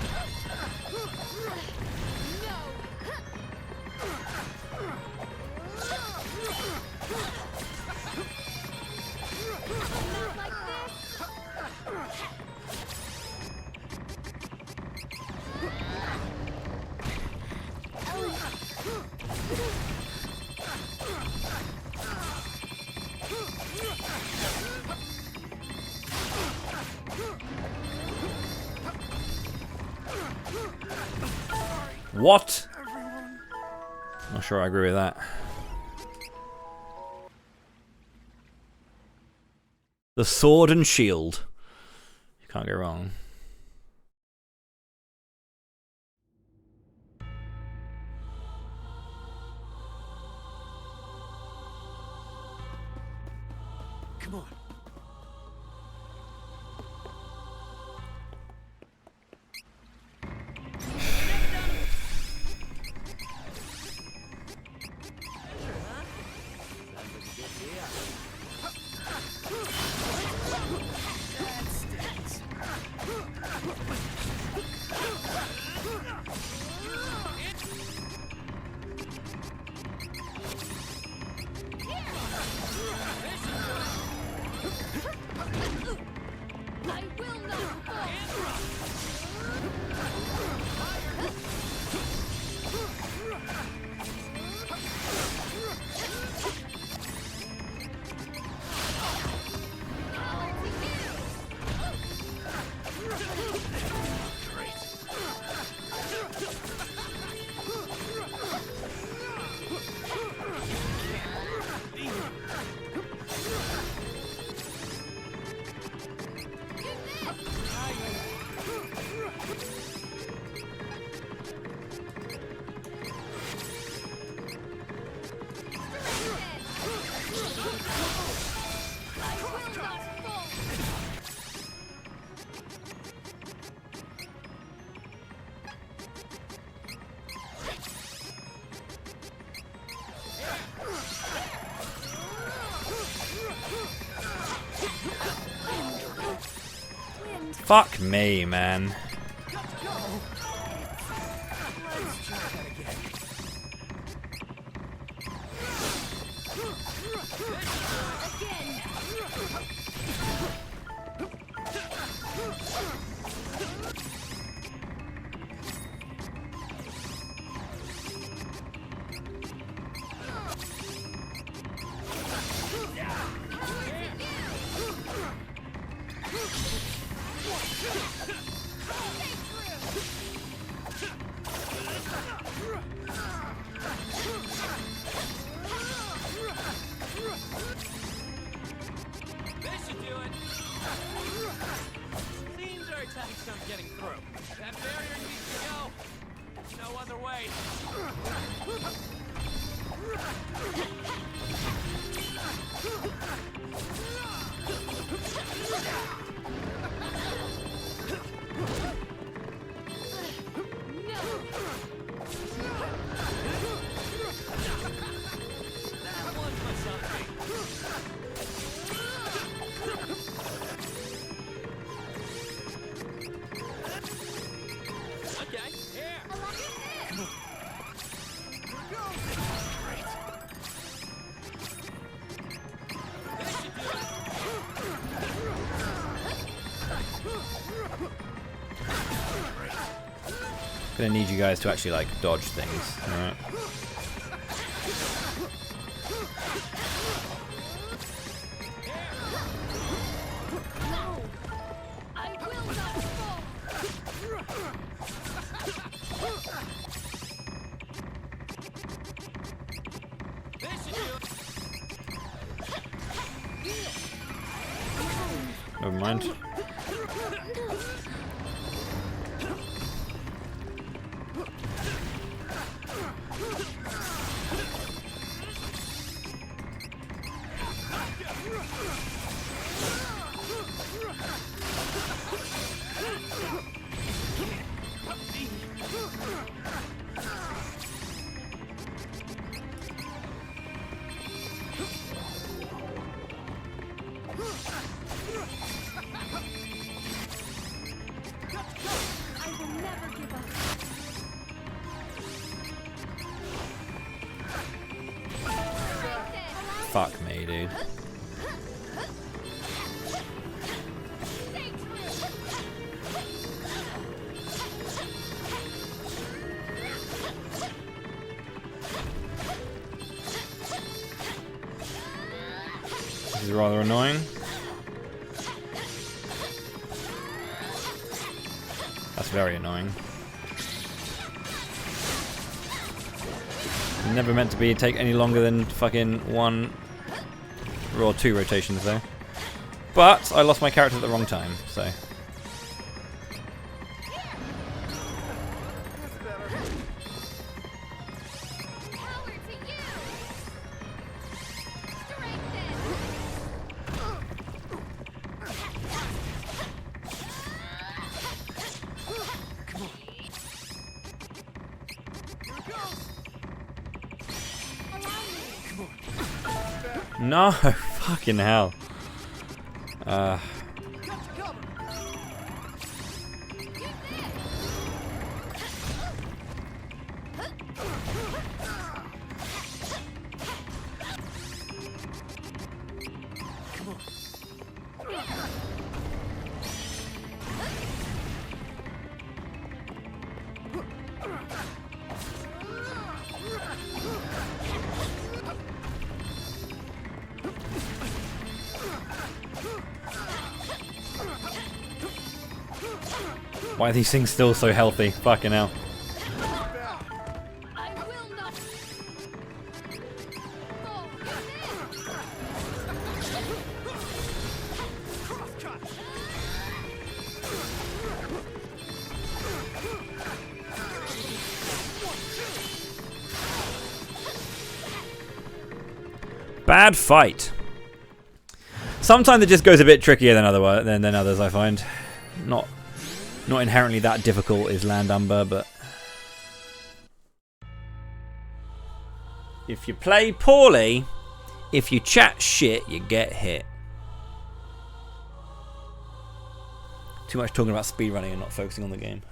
What? Not sure I agree with that. The sword and shield. You can't go wrong. Come on. Fuck me, man. Gonna need you guys to actually like dodge things, alright? Never mind. Fuck me, dude. This is rather annoying. That's very annoying. Never meant to be take any longer than fucking 1 or 2 rotations though. But I lost my character at the wrong time, so. No, fucking hell. Why are these things still so healthy? Fucking hell. Bad fight. Sometimes it just goes a bit trickier than others, I find. Not inherently that difficult is Land Umber, but if you play poorly, if you chat shit, you get hit. Too much talking about speedrunning and not focusing on the game.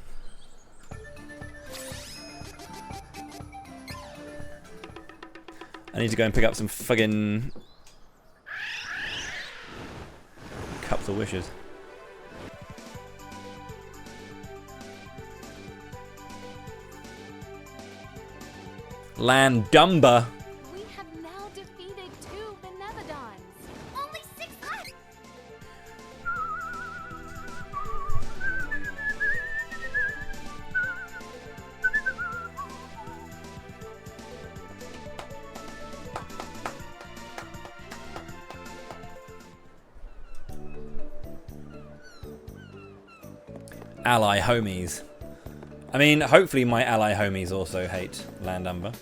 I need to go and pick up some fucking cups of wishes. Landumber. We have now defeated 2 Benevodons. Only 6 left. Ally homies. I mean, hopefully my ally homies also hate Landumber.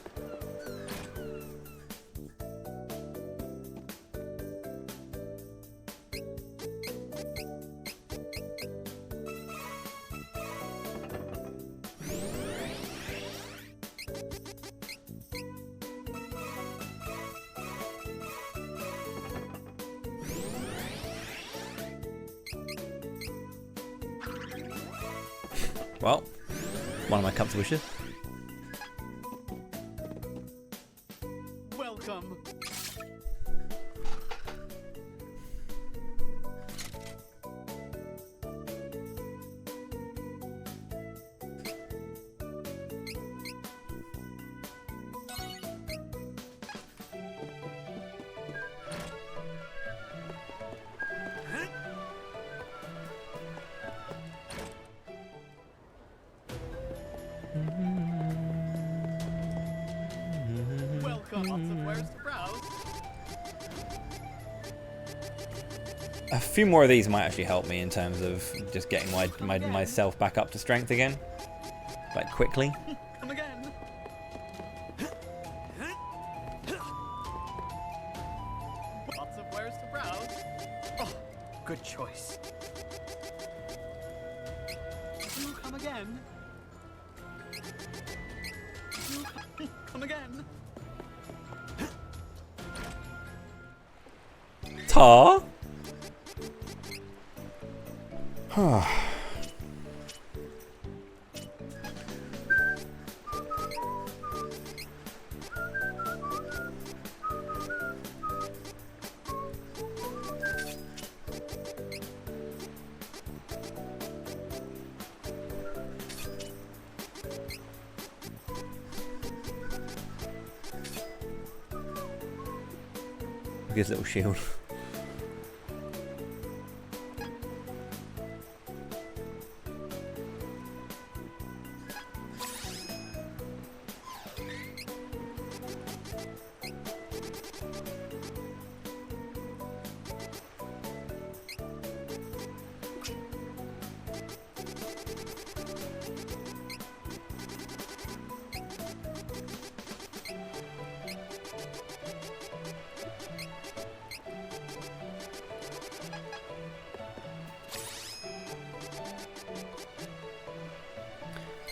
Well, one of my cups of wishes. Welcome. A few more of these might actually help me in terms of just getting myself back up to strength again, like quickly. Come again. Lots of wares to browse. Oh, good choice. You come again. You come again. Tar? with his little shield.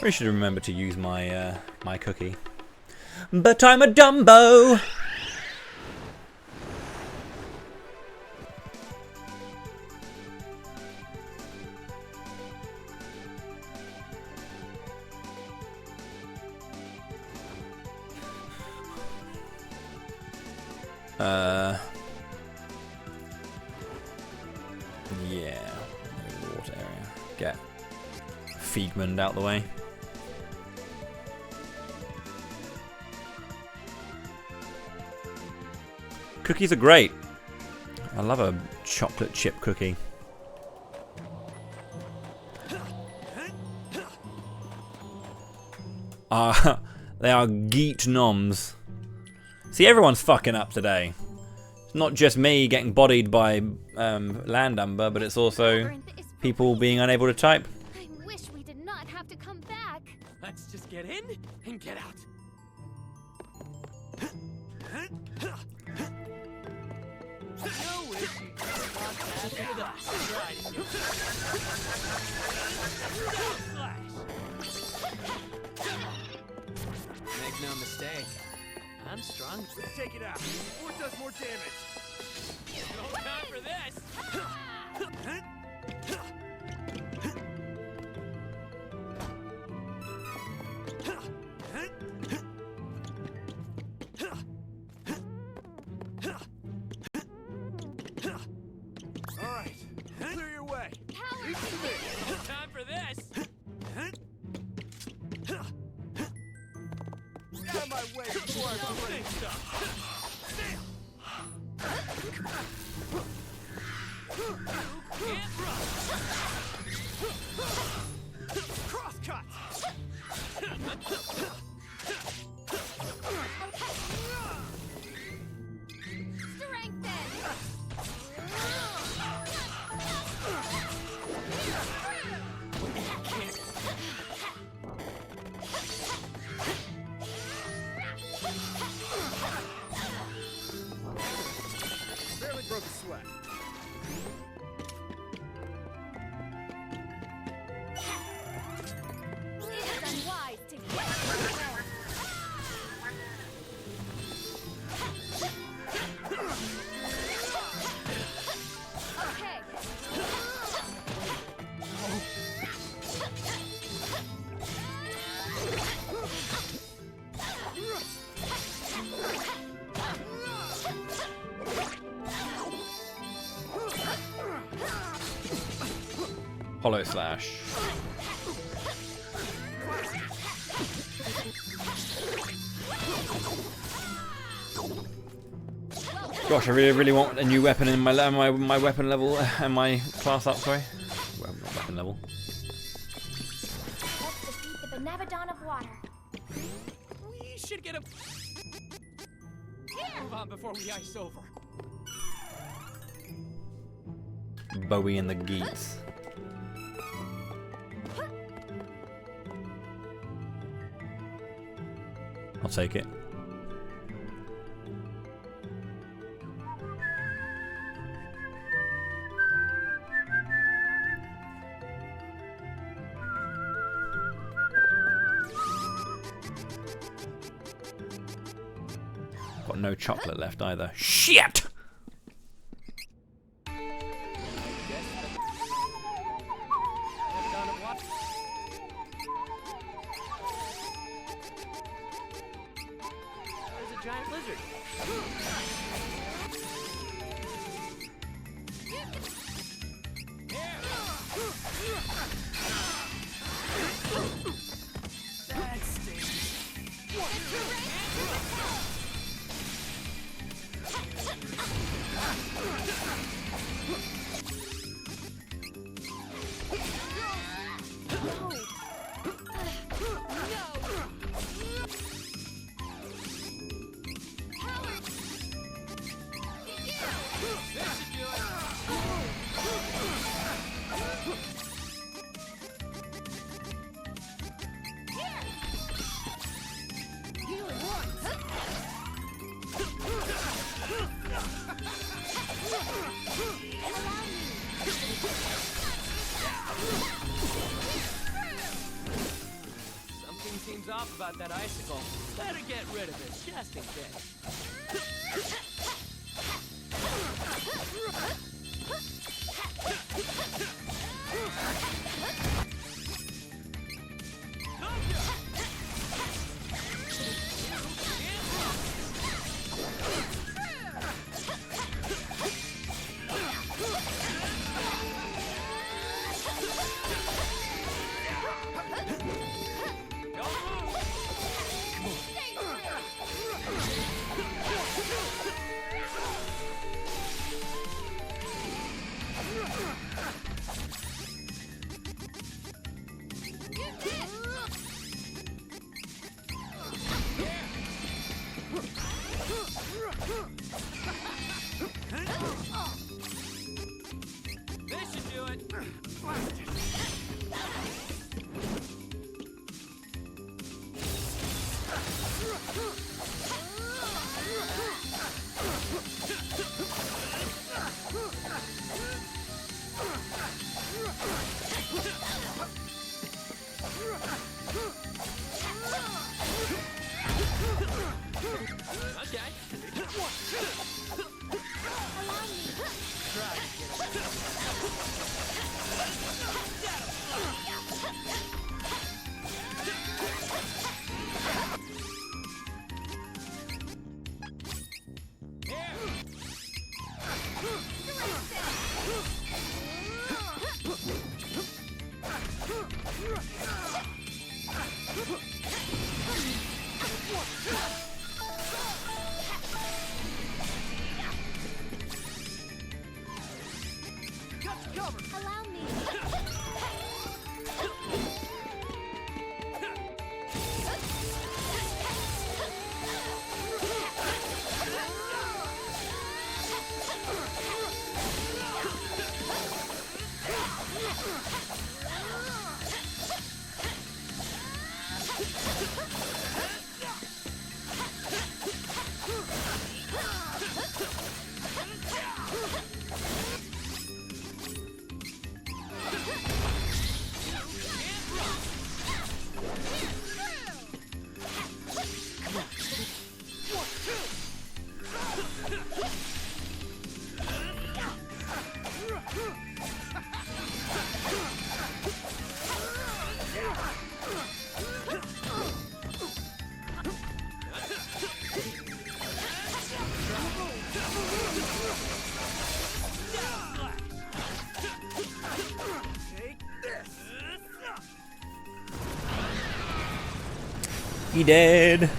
I should remember to use my my cookie. But I'm a Dumbo! Yeah. The water area. Get Feedman out the way. Cookies are great. I love a chocolate chip cookie. They are geet noms. See, everyone's fucking up today. It's not just me getting bodied by Landumber, but it's also people being unable to type. I wish we did not have to come back. Let's just get in and get out. Make no mistake, I'm strong. Let's take it out before it does more damage. No time for this. All right, clear your way. Reach to me. No time for this. Get out of my way before I break stuff. Crosscut. Barely broke a sweat. It is unwise to get away. Okay. Hollow Slash. Gosh, I really want a new weapon in my weapon level and my class up. Sorry, well, not weapon level. Let's defeat the Benevodon of Water. We should get a move on before we ice over. Bowie and the Geeks. I'll take it. Got no chocolate left either. Shit! There's a giant lizard. That stinks. off about that icicle. Better get rid of it, just in case. This should do it. Allow me. He dead.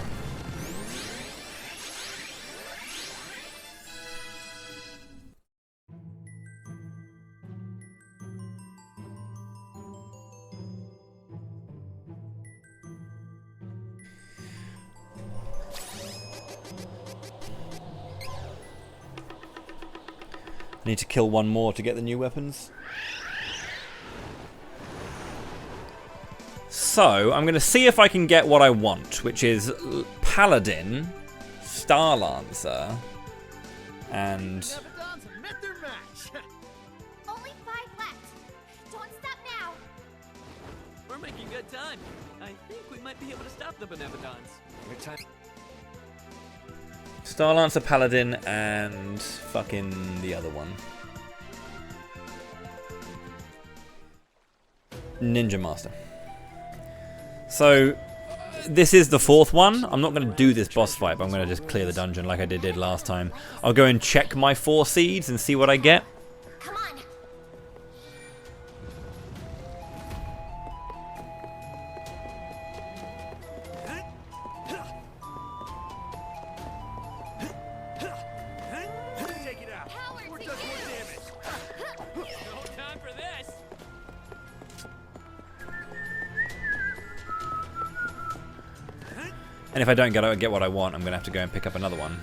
I need to kill one more to get the new weapons. So, I'm going to see if I can get what I want, which is Paladin, Star Lancer, and... Only 5 left. Don't stop now. We're making good time. I think we might be able to stop the Benevodons. Good time. Star Lancer, Paladin, and fucking the other one. Ninja Master. So, this is the 4th one. I'm not going to do this boss fight, but I'm going to just clear the dungeon like I did last time. I'll go and check my 4 seeds and see what I get. Come on. Take it out. Or does more damage. No time for this. And if I don't get what I want, I'm going to have to go and pick up another one.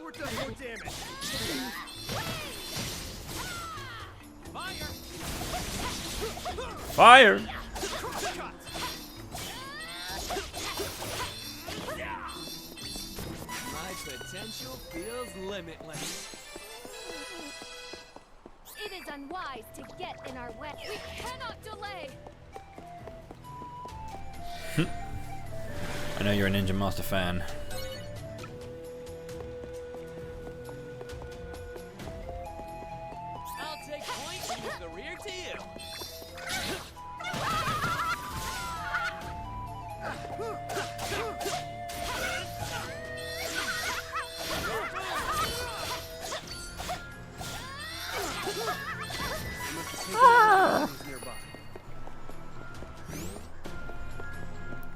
Power does more damage. Fire! My potential feels limitless. It is unwise to get in our way. We cannot delay. I know you're a Ninja Master fan. I'll take point and use the rear to you.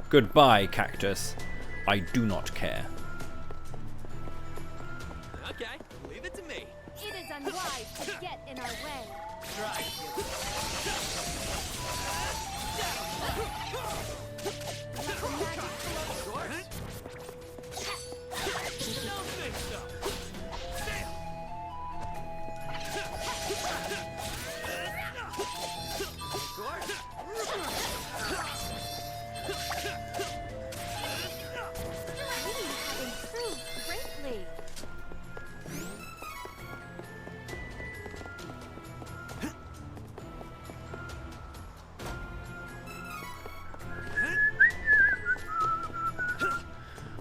Goodbye, cactus. I do not care. Okay, leave it to me. It is unwise to get in our way. Try. Don't think so. Improved greatly.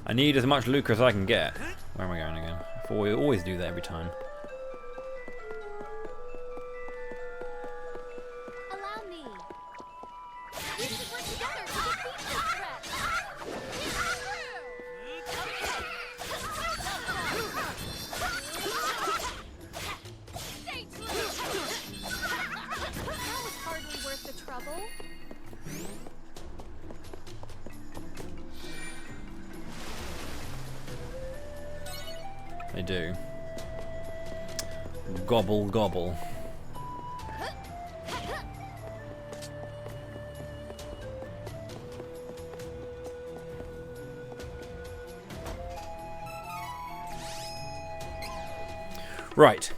I need as much lucre as I can get. Where am I going again? We always do that every time. Allow me. We should work together to defeat this threat. Stay true. That was hardly worth the trouble. They do. Gobble, gobble. Right.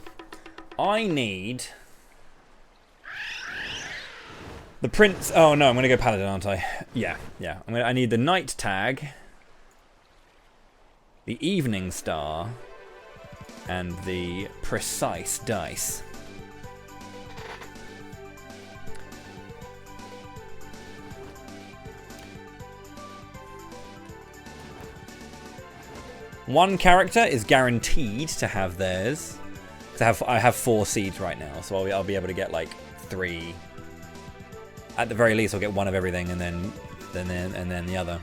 I need the prince. Oh no, I'm gonna go paladin, aren't I? Yeah. I need the night tag, the evening star, and the precise dice. One character is guaranteed to have theirs. I have 4 seeds right now, so I'll be able to get like 3. At the very least, I'll get one of everything, and then the other.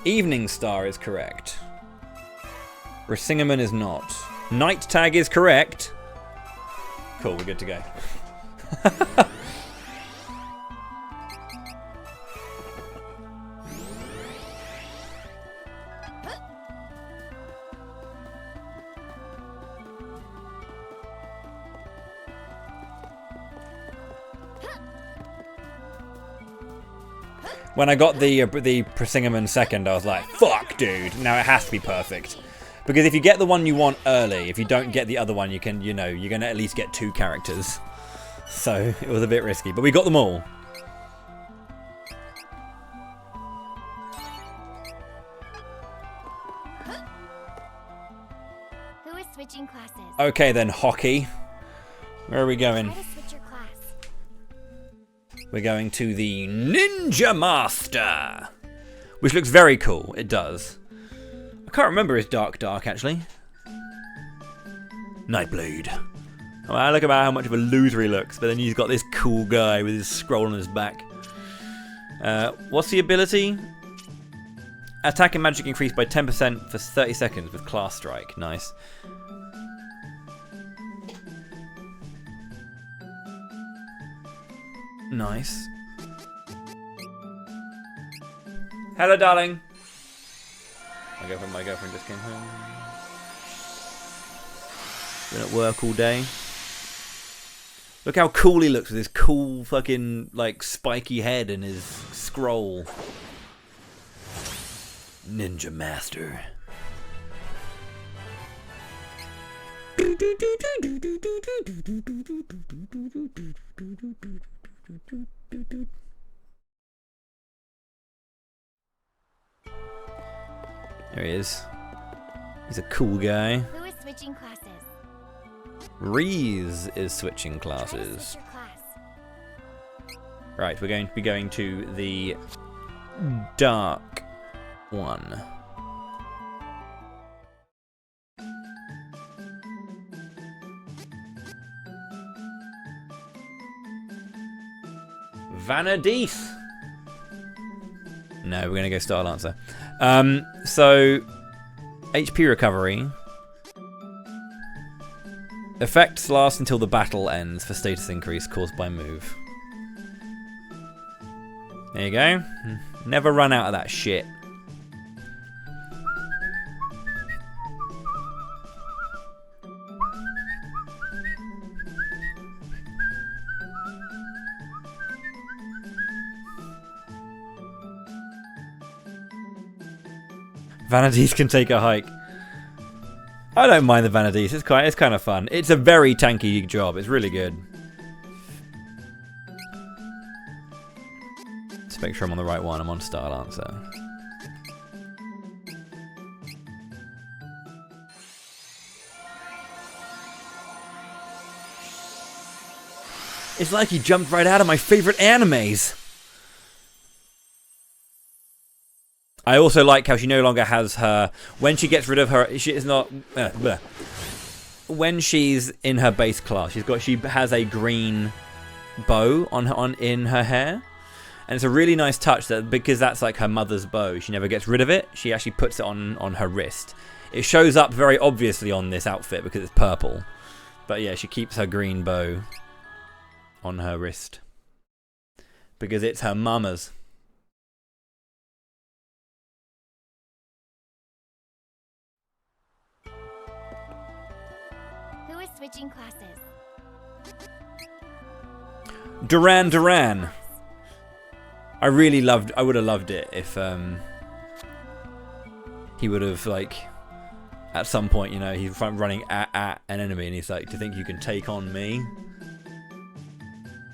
Evening Star is correct. Rasingaman is not. Night Tag is correct. Cool, we're good to go. When I got the Prasingaman second, I was like, fuck, dude. Now it has to be perfect. Because if you get the one you want early, if you don't get the other one, you can, you're going to at least get 2 characters. So it was a bit risky, but we got them all. Who is switching classes? Okay then, hockey. Where are we going? Try to switch your class. We're going to the Ninja Master, which looks very cool. It does. I can't remember his dark actually. Nightblade. Oh, I look about how much of a loser he looks, but then he's got this cool guy with his scroll on his back. What's the ability? Attack and magic increased by 10% for 30 seconds with class strike. Nice. Nice. Hello, darling. My girlfriend just came home. Been at work all day. Look how cool he looks with his cool fucking, like, spiky head and his scroll. Ninja Master. There he is. He's a cool guy. Who is switching classes? Reese is switching classes. Switch your class. Right, we're going to be going to the dark one. Vanadis. No, we're going to go Star Lancer. So, HP recovery. Effects last until the battle ends for status increase caused by move. There you go. Never run out of that shit. Vanities can take a hike. I don't mind the Vanities. It's kind of fun. It's a very tanky job. It's really good. Let's make sure I'm on the right one. I'm on Star Lancer. It's like he jumped right out of my favorite animes. I also like how she no longer has her... When she gets rid of her... She is not... When she's in her base class, she has a green bow in her hair. And it's a really nice touch that because that's like her mother's bow, she never gets rid of it. She actually puts it on her wrist. It shows up very obviously on this outfit because it's purple. But yeah, she keeps her green bow on her wrist. Because it's her mama's. Who is switching classes? Duran. I would have loved it if he would have, like, at some point, you know, he's running at an enemy and he's like, do you think you can take on me?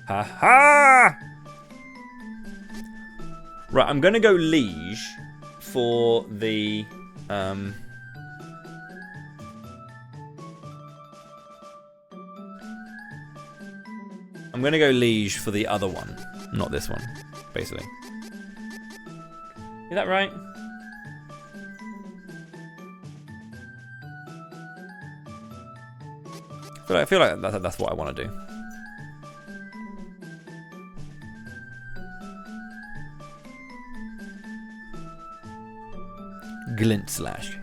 Ha ha! Right, I'm gonna go Liege for the I'm gonna go Liege for the other one, not this one, basically. Is that right? I feel like that's what I want to do. Glint Slash.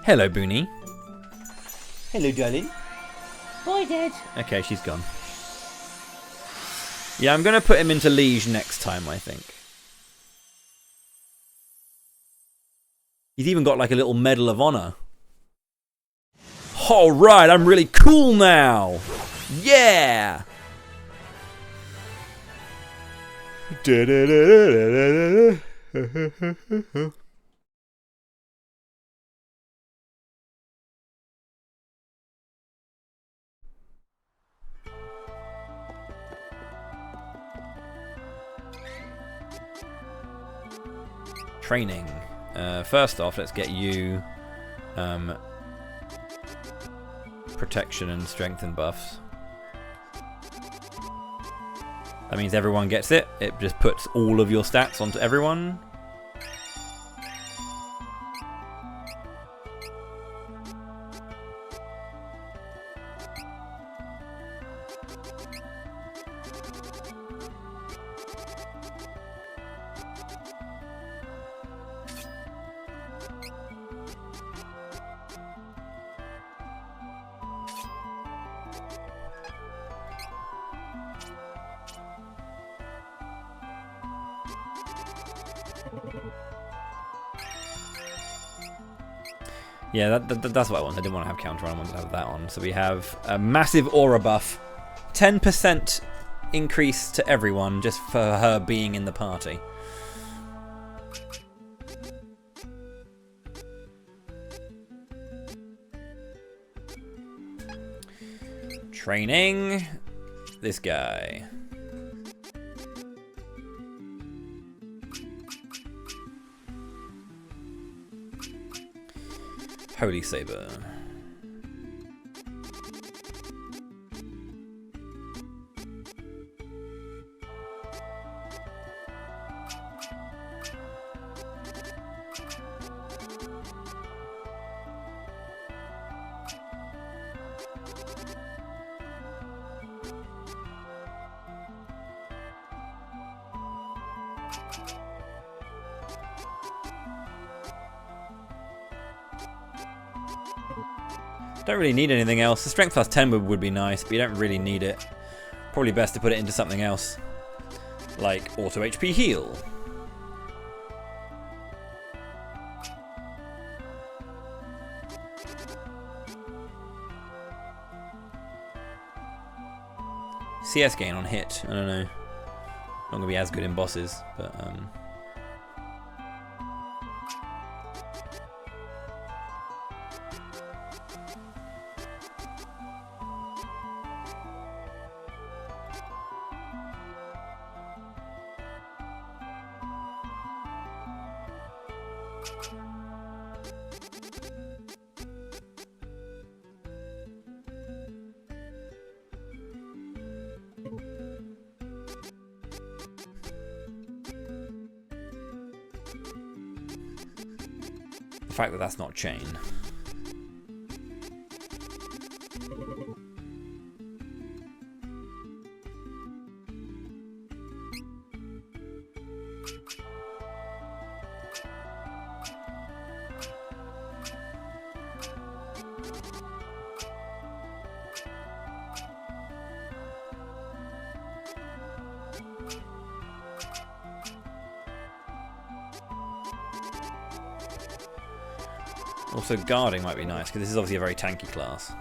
Hello, Booney. Hello, darling. Hi, Dad. Okay, she's gone. Yeah, I'm going to put him into Liege next time, I think. He's even got like a little Medal of Honor. Alright, I'm really cool now! Yeah! Training. First off, let's get you protection and strength and buffs. That means everyone gets it. It just puts all of your stats onto everyone. Yeah, that's what I want. I didn't want to have counter on. I wanted to have that on. So we have a massive aura buff. 10% increase to everyone just for her being in the party. Training this guy. Holy Saber. Don't really need anything else. The strength plus 10 would be nice, but you don't really need it. Probably best to put it into something else, like auto HP heal. CS gain on hit. I don't know. Not gonna be as good in bosses, but the fact that that's not chain. Also, guarding might be nice, because this is obviously a very tanky class.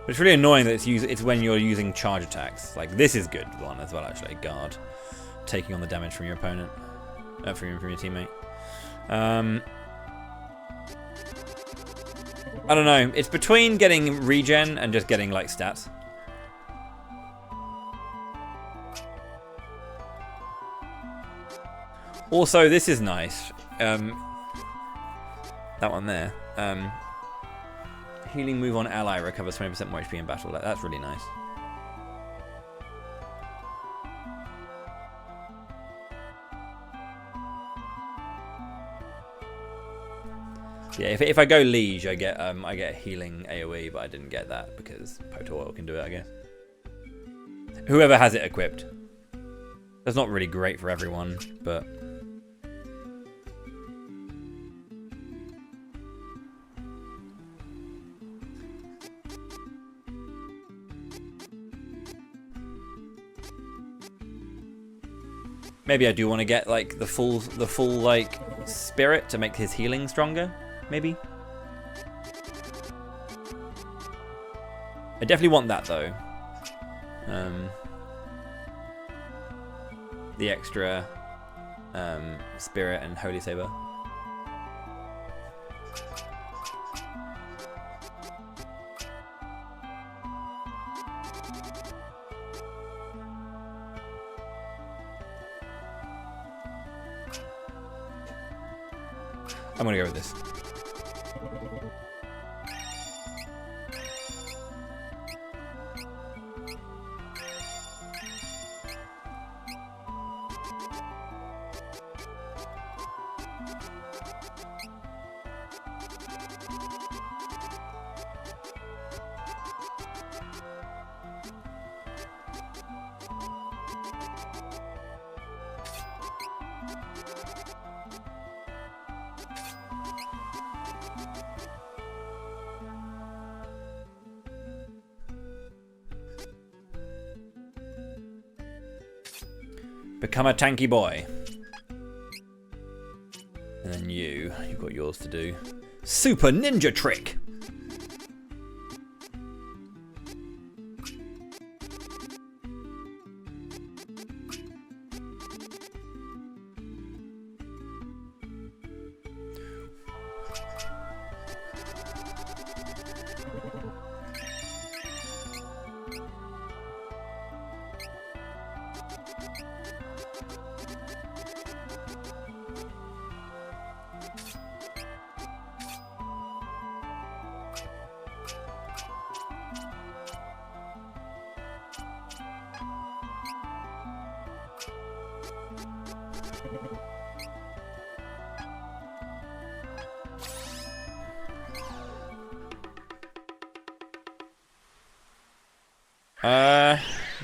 But it's really annoying that it's when you're using charge attacks. Like, this is good one as well, actually. Guard. Taking on the damage from your opponent. From your teammate. I don't know. It's between getting regen and just getting, like, stats. Also, this is nice. That one there. Healing move on ally recovers 20% more HP in battle. That's really nice. Yeah, if I go liege, I get a healing AoE, but I didn't get that because Potoil can do it, I guess. Whoever has it equipped. That's not really great for everyone, but maybe I do want to get like the full like spirit to make his healing stronger. Maybe. I definitely want that though. The extra spirit and holy saber. I'm gonna go with this. Become a tanky boy. And then you've got yours to do. Super ninja trick!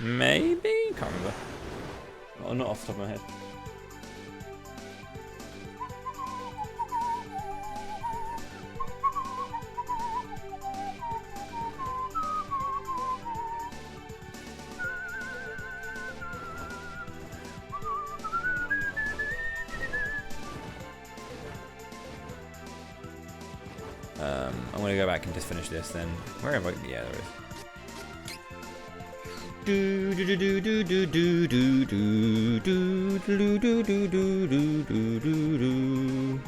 Maybe? Can't remember. Oh, not off the top of my head. I'm gonna go back and just finish this then. Where am I? Yeah, there it is. Do do do do do do do do do do do do do do do do.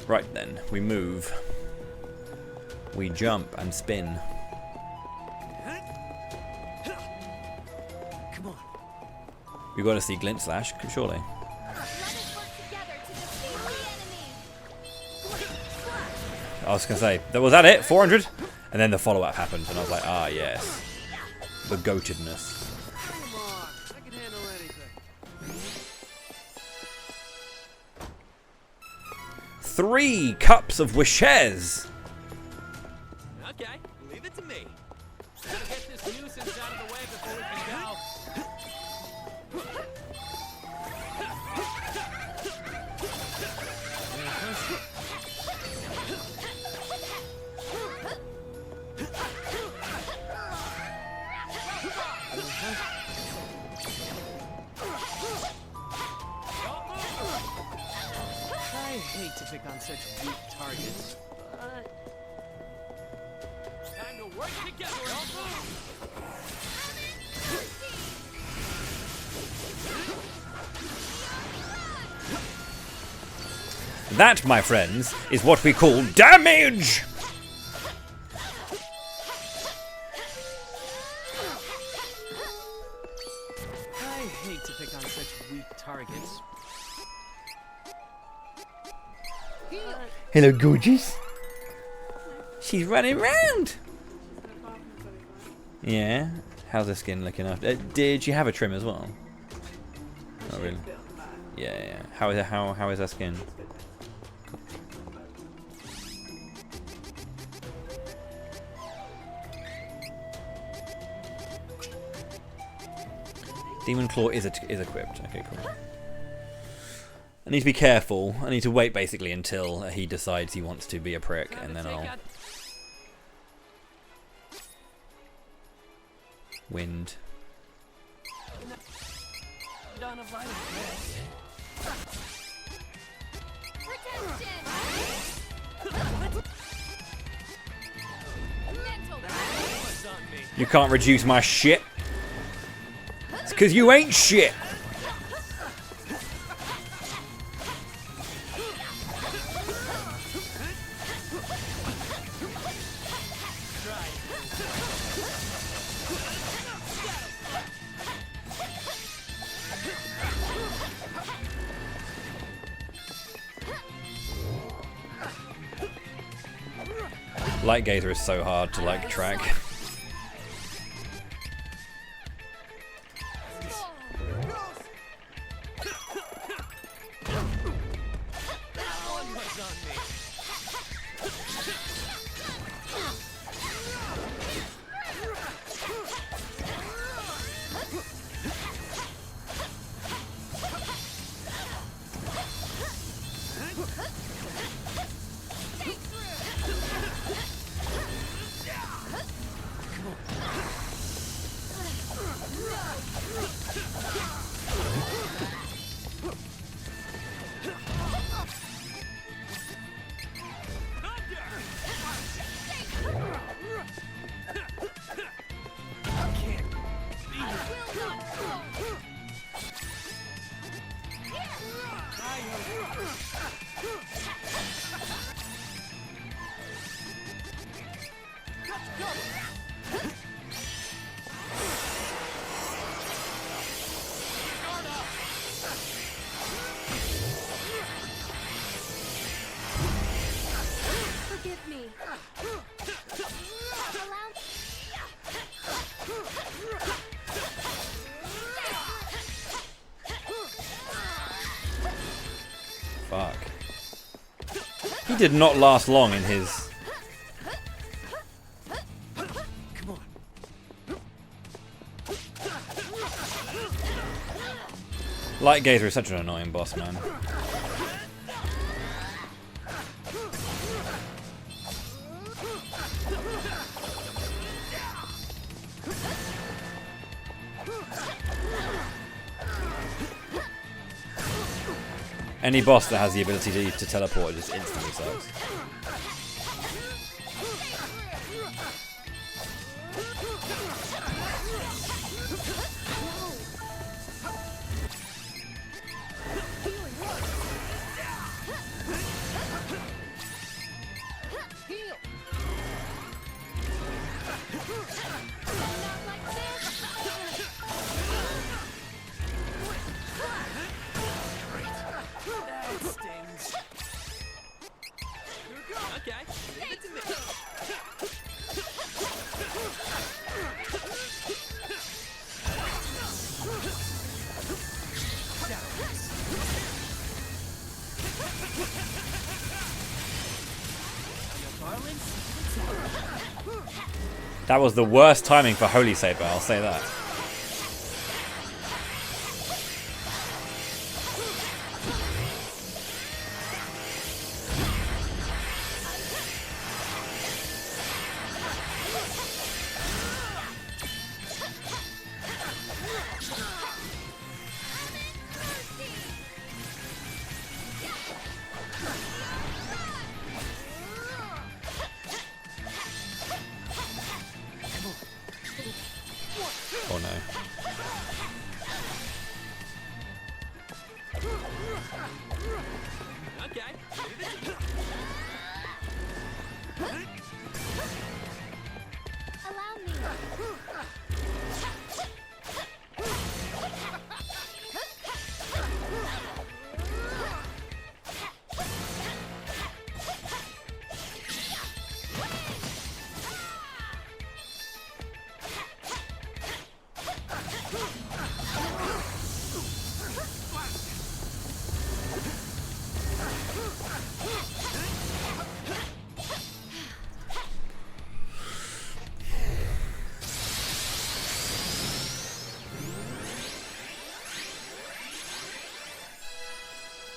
Right then, we move. We jump and spin. Come on. We got to see Glint Slash, surely. I was gonna say, was that it? 400? And then the follow-up happened, and I was like, ah, yes, the goatedness. Come on. I can handle anything. 3 cups of wishes. Okay, leave it to me. Gotta get this nuisance out of the way before we can go. I hate to pick on such weak targets, but Time to work together. That, my friends, is what we call damage! I hate to pick on such weak targets. Hello, gorgeous. She's running around. Yeah. How's her skin looking after? Did she have a trim as well? Not really. Yeah. How is her skin? Demon Claw is equipped. Okay, cool. I need to be careful. I need to wait basically until he decides he wants to be a prick, and then I'll... Wind. You can't reduce my shit. It's because you ain't shit. Light Gazer is so hard to like track. did not last long in his... Light Gazer is such an annoying boss, man. Any boss that has the ability to teleport just instantly sucks. That was the worst timing for Holy Saber, I'll say that. Oh no.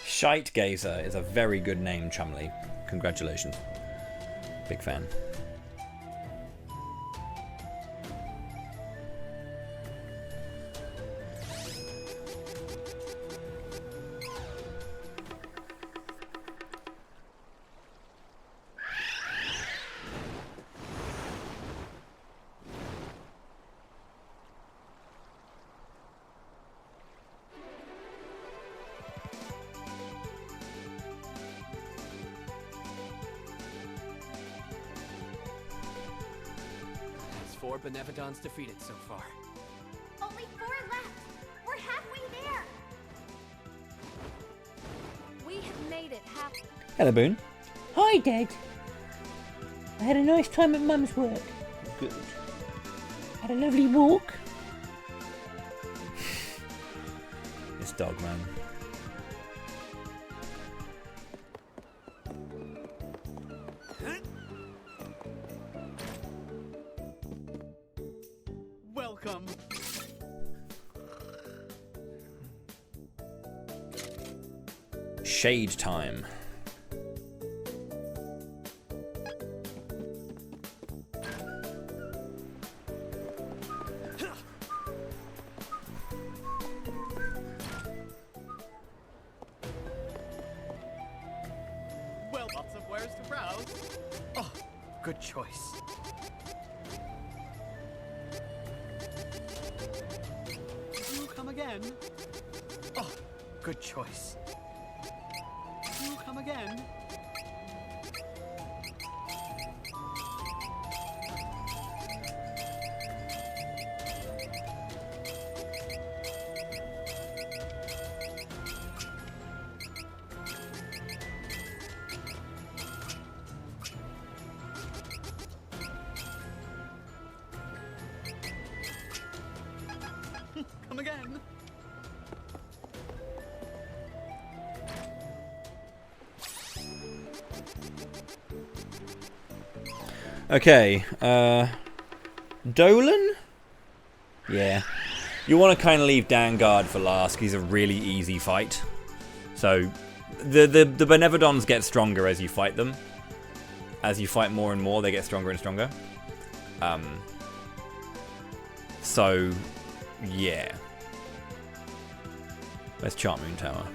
Shite Gazer is a very good name, Chumley. Congratulations. Big fan. Four Benevodons defeated so far. Only 4 left. We're halfway there. We have made it half. Hello, Boone. Hi, Dad. I had a nice time at Mum's work. Good. Had a lovely walk. This dog, man. Welcome. Shade time. Well, lots of wares to browse. Oh, good choice. You come again. Oh, good choice. You come again. Come again. Okay, Dolan? Yeah. You want to kind of leave Dangard for last. He's a really easy fight. So, the Benevodons get stronger as you fight them. As you fight more and more, they get stronger and stronger. So, yeah. Where's Chart Moon Tower?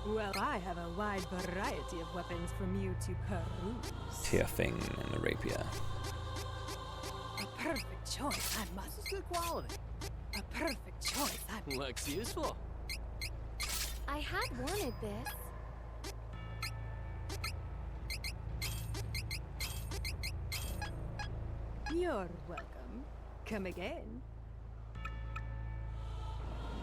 Well, I have a wide variety of weapons from you to peruse. Tearfing and the rapier. A perfect choice, I must. This is good quality. A perfect choice, I must. Looks useful. I had wanted this. You're welcome. Come again.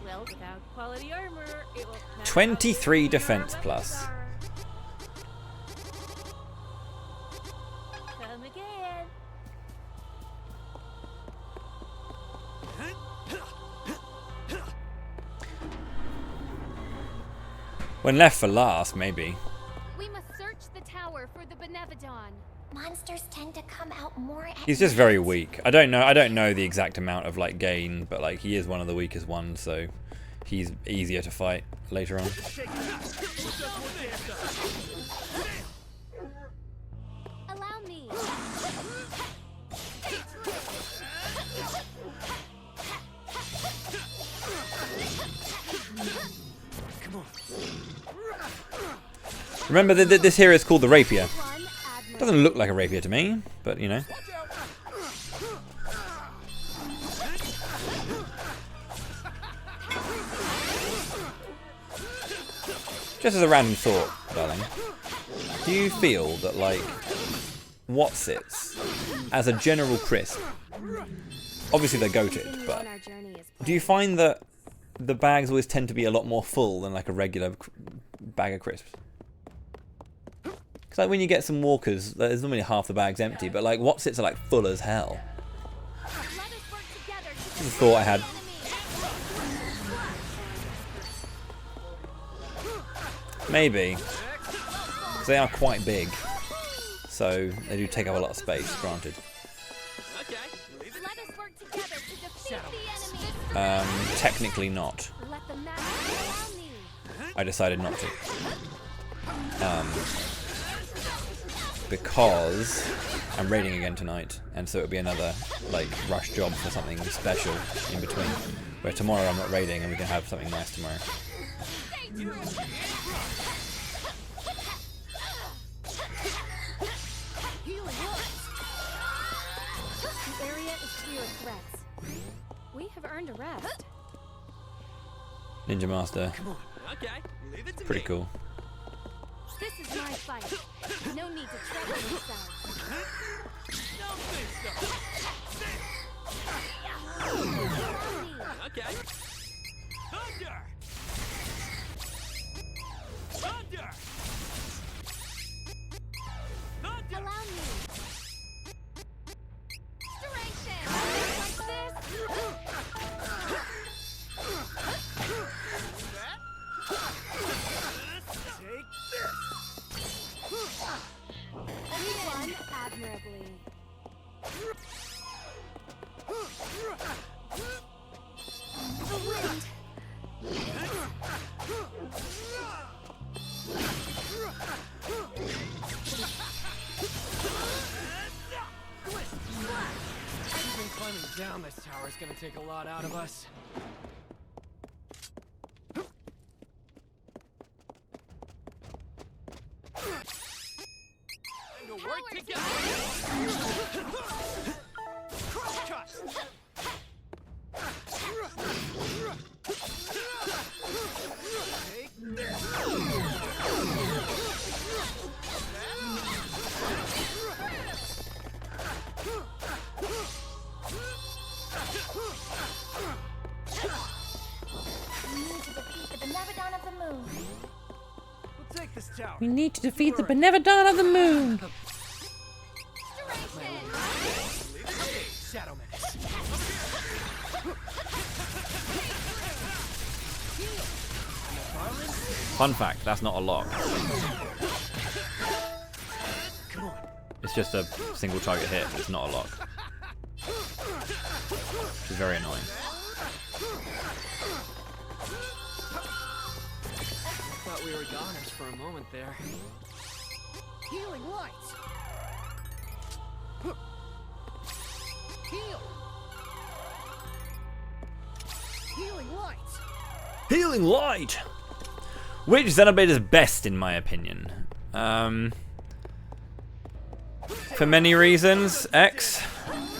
Well, without quality armor, it will 23 defense plus. come again. When left for last, maybe. We must search the tower for the Benevodon. Monsters tend to come out more at He's just very weak. I don't know the exact amount of like gain, but like he is one of the weakest ones, so he's easier to fight later on. Allow me. Come on. Remember that this here is called the rapier. Doesn't look like a rapier to me, but you know. Just as a random thought, darling, do you feel that like Whatsits, as a general crisp, obviously they're goated, but do you find that the bags always tend to be a lot more full than like a regular bag of crisps? Because like when you get some walkers, there's normally half the bag's empty, but like Whatsits are like full as hell. This is a thought I had. Maybe. Because they are quite big. So they do take up a lot of space, granted. Technically not. I decided not to. Because I'm raiding again tonight, and so it would be another like rush job for something special in between. Where tomorrow I'm not raiding and we can have something nice tomorrow. The area is clear of threats. We have earned a rest. Ninja Master. Come on. Okay, leave it to Pretty me. cool. This is my fight. No need to threaten yourself. Okay. Thunder! Thunder! Thunder! Allow me. Like Take this. We won admirably. The wind. Even climbing down this tower is gonna take a lot out of us. Time to work together! Crosscut. Take this. We need to defeat the Benevodon of the Moon. Shadow Menace. Fun fact, that's not a lock. It's just a single target hit, it's not a lock. Which is very annoying. Thought we were goners for a moment there. Healing lights. Heal. Healing lights. Healing light! Which Xenoblade is best in my opinion? For many reasons, X.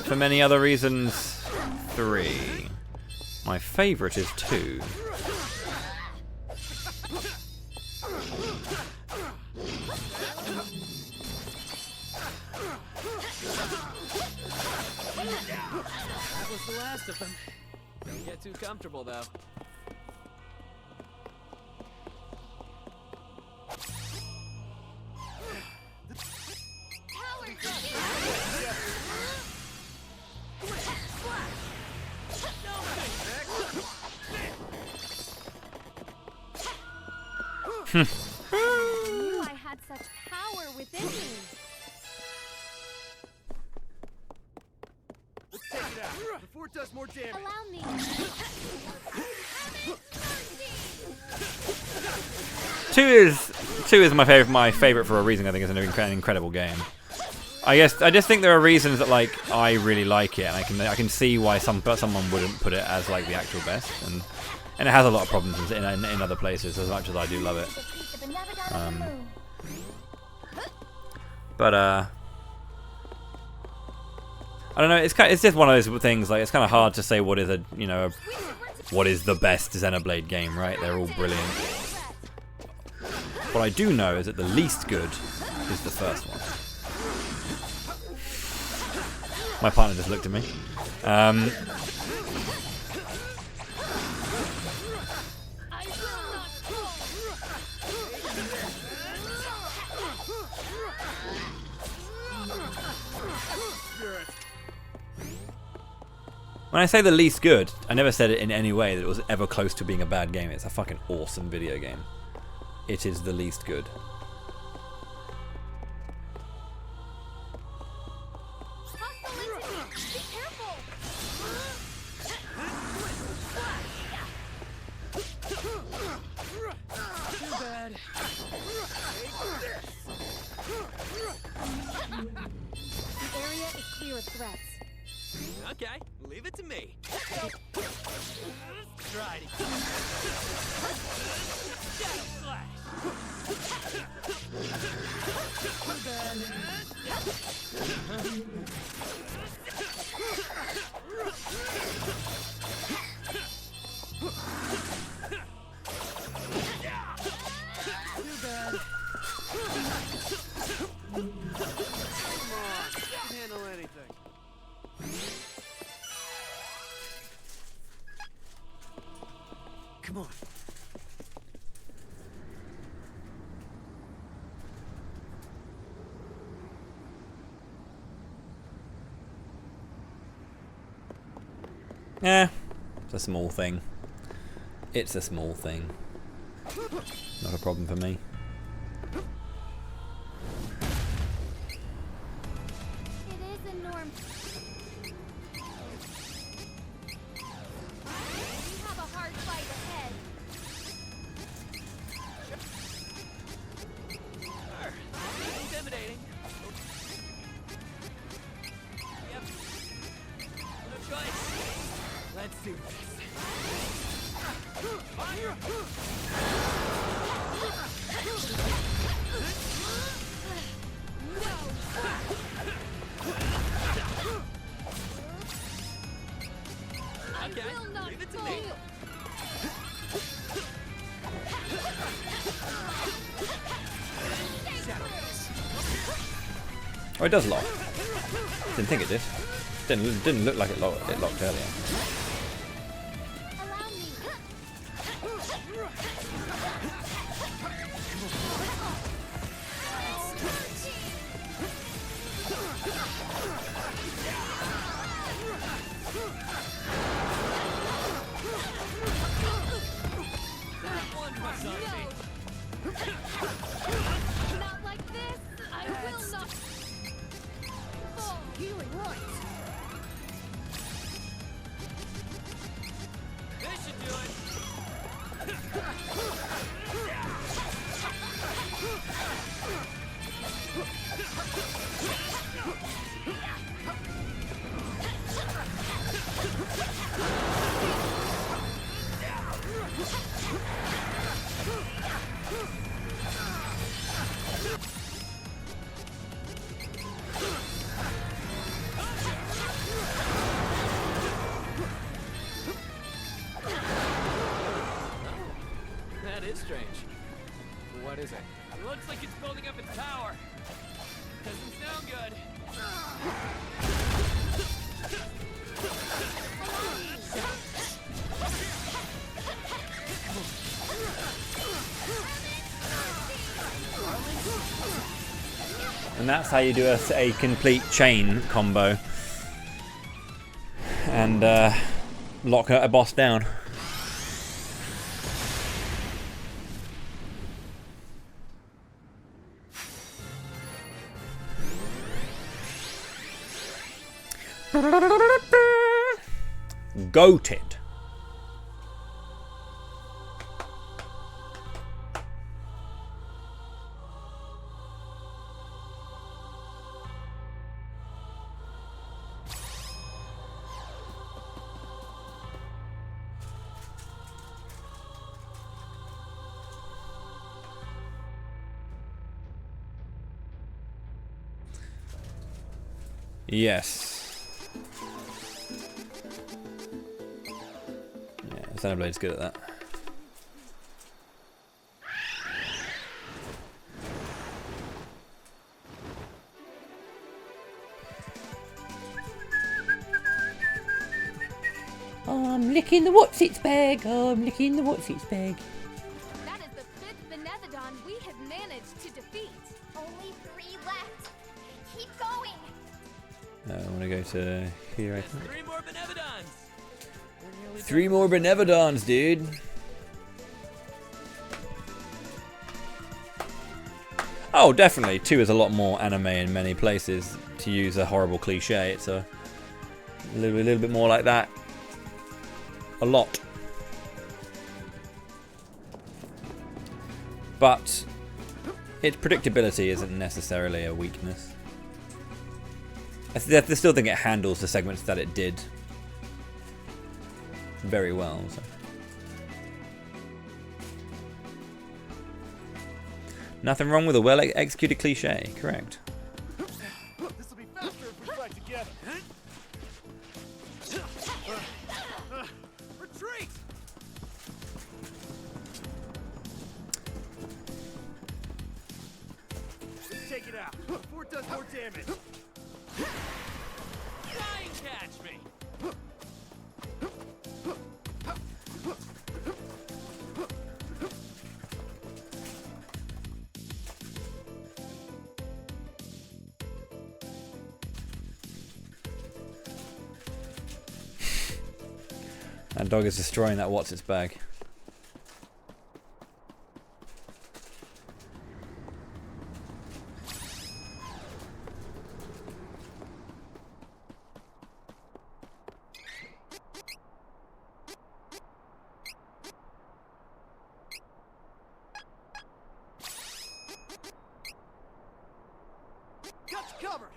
For many other reasons, 3. My favourite is 2. That was the last of them. Don't get too comfortable, though. I knew I had such power within me. Let's take it out before it does more damage. Allow me. Two is my favorite for a reason. I think it's an incredible game. I just think there are reasons that like I really like it, and I can see why someone wouldn't put it as like the actual best, and it has a lot of problems in other places as much as I do love it. But I don't know. It's just one of those things. Like it's kind of hard to say what is what is the best Xenoblade game, right? They're all brilliant. What I do know is that the least good is the first one. My partner just looked at me. When I say the least good, I never said it in any way that it was ever close to being a bad game. It's a fucking awesome video game. It is the least good. The area is clear of threats. Okay, leave it to me. Right. Shadow Slash. Too bad. Come on, you can handle anything. Come on. Yeah, it's a small thing. It's a small thing. Not a problem for me. It is a norm. We have a hard fight ahead. Intimidating. Yep. No choice. Let's do this. Fire! Okay, leave it to me. Oh, it does lock. Didn't think it did. Didn't look like it locked earlier. Not like this. I will not. Oh, healing right. This should do it. That is strange. What is it? It looks like it's building up its power. Doesn't sound good. And that's how you do a complete chain combo and lock a boss down. Goated. Yes. Yeah, Xenoblade's good at that. I'm licking the what's-its bag. I'm licking the what's-its bag. That is the 5th Benevodon we have managed to defeat. Only 3 left. Keep going. I want to go to here, I think. 3 more Benevodons. 3 more Benevodons, dude. Oh, definitely. 2 is a lot more anime in many places. To use a horrible cliche, it's a little bit more like that. A lot. But its predictability isn't necessarily a weakness. I still think it handles the segments that it did very well. So. Nothing wrong with a well-executed cliche, correct. This will be faster if we fight together. Retreat! Let's take it out before it does more damage. Try and catch me. That dog is destroying that what's-its bag. Got you covered.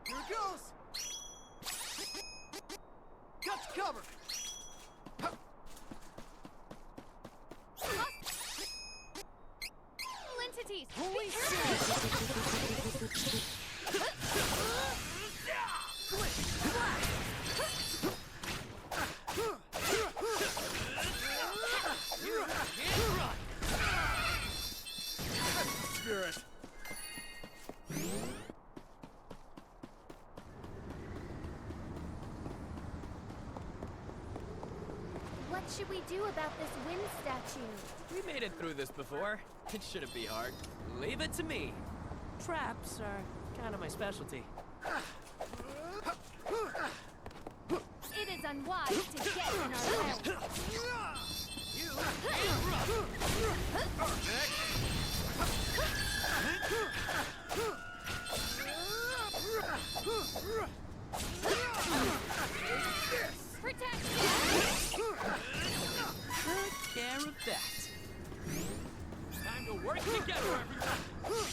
Here it goes. Got you covered. What should we do about this wind statue? We made it through this before. It shouldn't be hard. Leave it to me. Traps are kind of my specialty. It is unwise to get in our way. Protect me! Took care of that. Time to work together, everyone!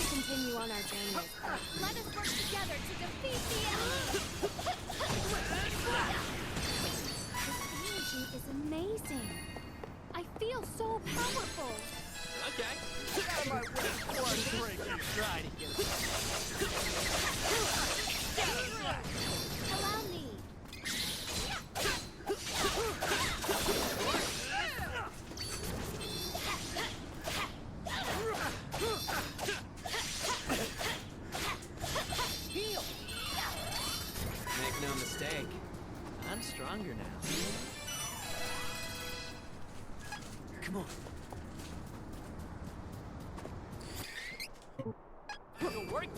Continue on our journey. Let us work together to defeat the enemy. This energy is amazing. I feel so powerful. Okay. Get out of my way before I break you. Try to get Allow me. Make no mistake, I'm stronger now. Come on.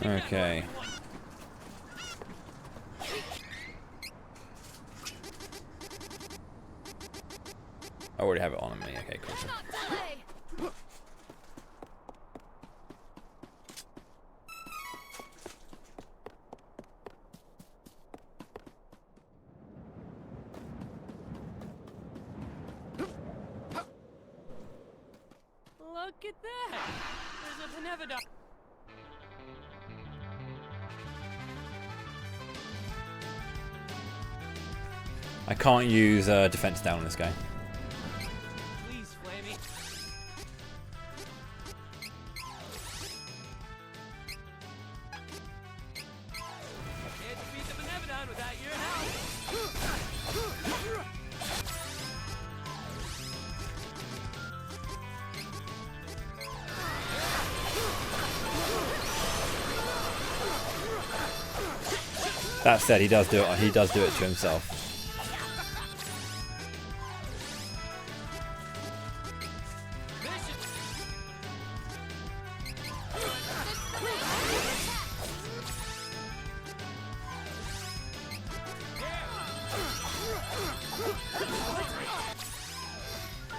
Okay. I already have it on me. Okay, cool. Look at that! There's a Benevodon. I can't use defense down on this guy. Please, Flamey. Can't defeat the Benevodon without your help. That said, he does do it. He does do it to himself.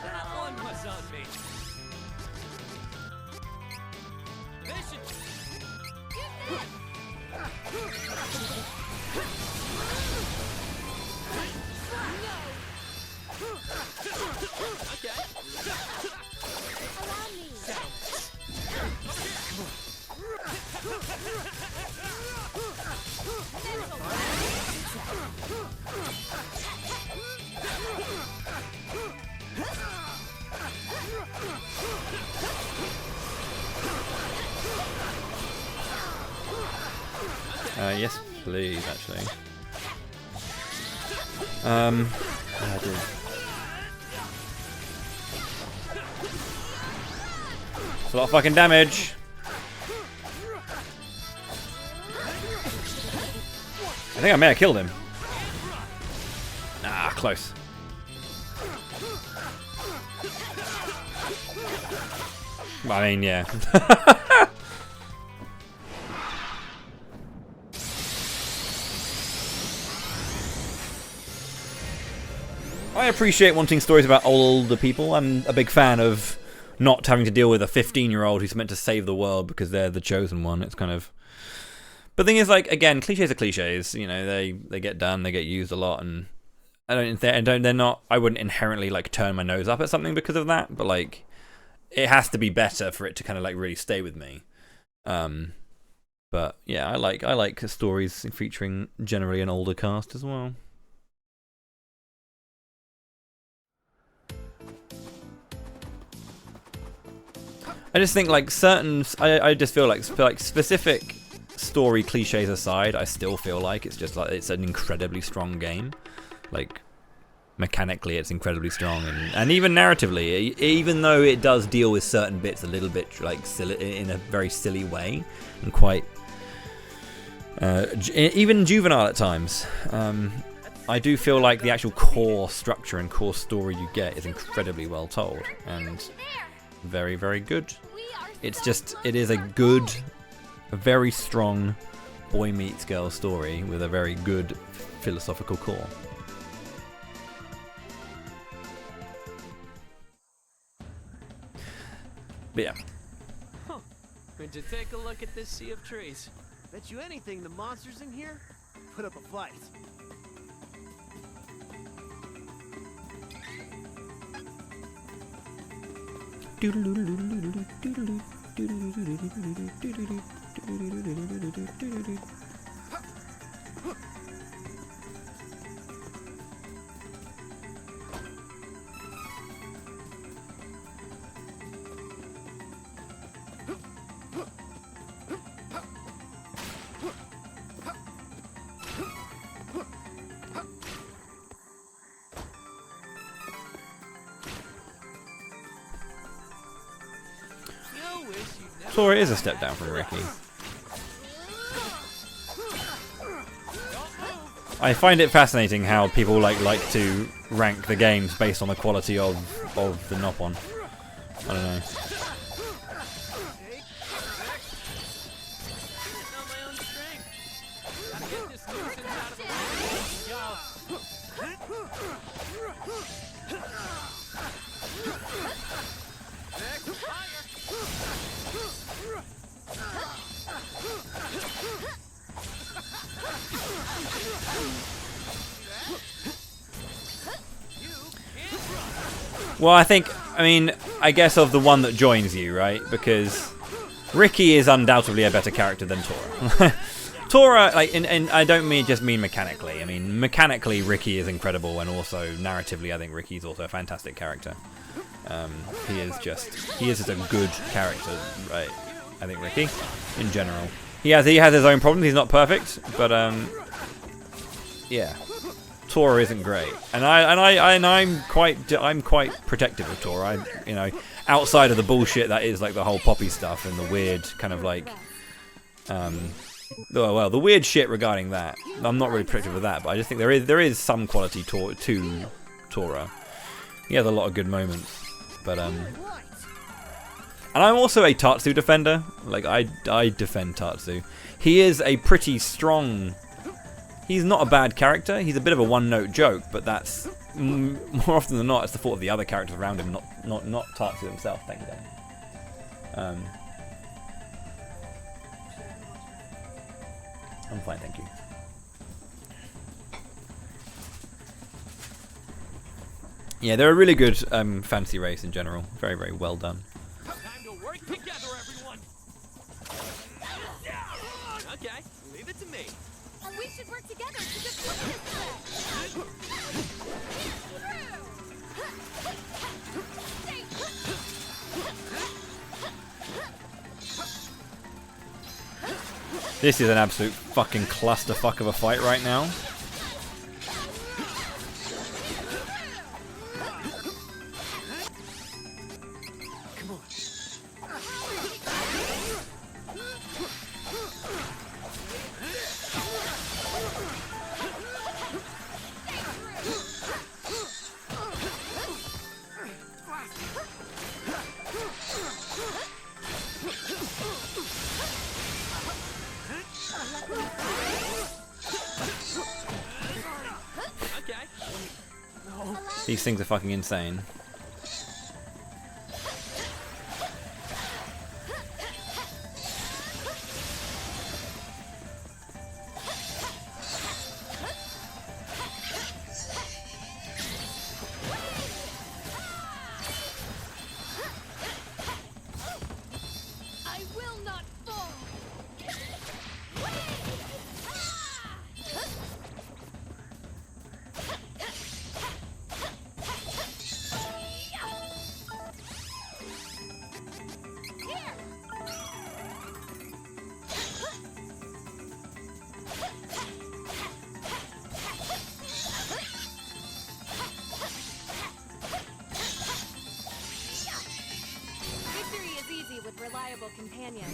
That one was on me. Mission. Okay. Allow me. Yes, please, actually. I do. It's a lot of fucking damage. I think I may have killed him. Ah, close. I mean, yeah. I appreciate wanting stories about older people. I'm a big fan of not having to deal with a 15-year-old who's meant to save the world because they're the chosen one. It's kind of... But the thing is, like, again, cliches are cliches. You know, they get done, they get used a lot, and they're not... I wouldn't inherently, like, turn my nose up at something because of that, but, like, it has to be better for it to kind of, like, really stay with me. But, yeah, I like stories featuring generally an older cast as well. I just think like I just feel like specific story cliches aside, I still feel like it's just like it's an incredibly strong game. Like mechanically it's incredibly strong, and even narratively, even though it does deal with certain bits a little bit like silly, in a very silly way, and quite even juvenile at times. I do feel like the actual core structure and core story you get is incredibly well told and very, very good. It is a very strong boy meets girl story with a very good philosophical core. But yeah. Huh. Would you take a look at this sea of trees? Bet you anything the monsters in here put up a fight. Tora is a step down from Ricky. I find it fascinating how people like to rank the games based on the quality of the Nopon. I don't know. Well, I guess of the one that joins you, right? Because Ricky is undoubtedly a better character than Tora. Tora, and I don't just mean mechanically. I mean, mechanically, Ricky is incredible, and also narratively, I think Ricky's also a fantastic character. He is just a good character, right? I think Ricky, in general, he has his own problems. He's not perfect, but yeah. Tora isn't great, and I'm quite protective of Tora. Outside of the bullshit that is like the whole Poppy stuff and the weird kind of like, the weird shit regarding that. I'm not really protective of that, but I just think there is some quality to Tora. He has a lot of good moments, but and I'm also a Tatsu defender. Like I defend Tatsu. He is a pretty strong. He's not a bad character. He's a bit of a one-note joke, but that's more often than not, it's the fault of the other characters around him, not Tatsu himself. Thank you, Dan. I'm fine, thank you. Yeah, they're a really good fantasy race in general. Very, very well done. Time to work together, everyone. Okay, leave it to me. We should work together to defeat this threat. This is an absolute fucking clusterfuck of a fight right now. These things are fucking insane. I will not fall. valuable companion.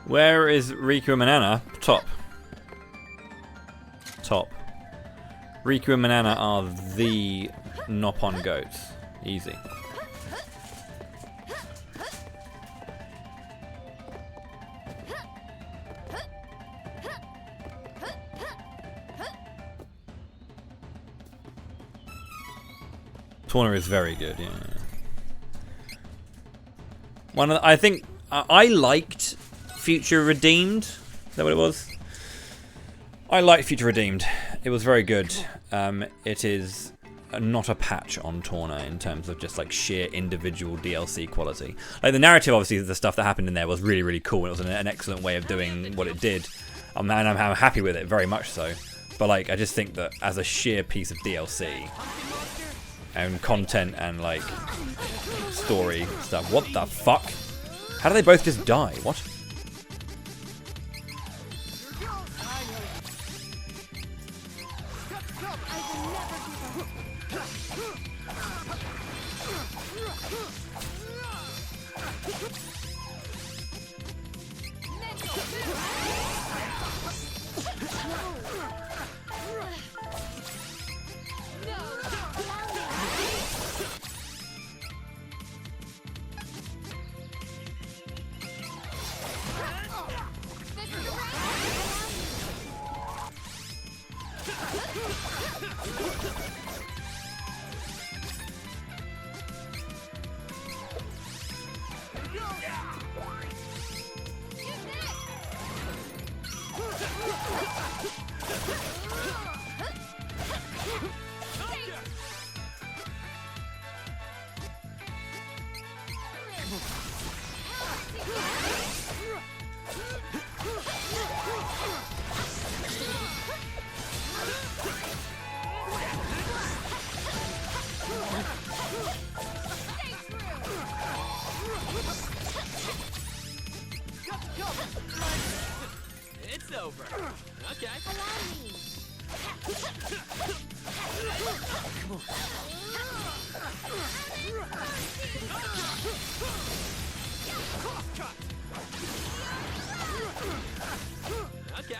Where is Riku and Manana? Top. Top. Riku and Manana are the Nopon goats. Easy. Tawna is very good, yeah. I think I liked Future Redeemed. Is that what it was? I liked Future Redeemed. It was very good. It is not a patch on Tawna in terms of just like sheer individual DLC quality. Like the narrative, obviously, the stuff that happened in there was really, really cool. It was an excellent way of doing what it did, and I'm happy with it, very much so. But like, I just think that as a sheer piece of DLC and content and like story stuff, what the fuck? How do they both just die? What? It's over. Okay. Okay.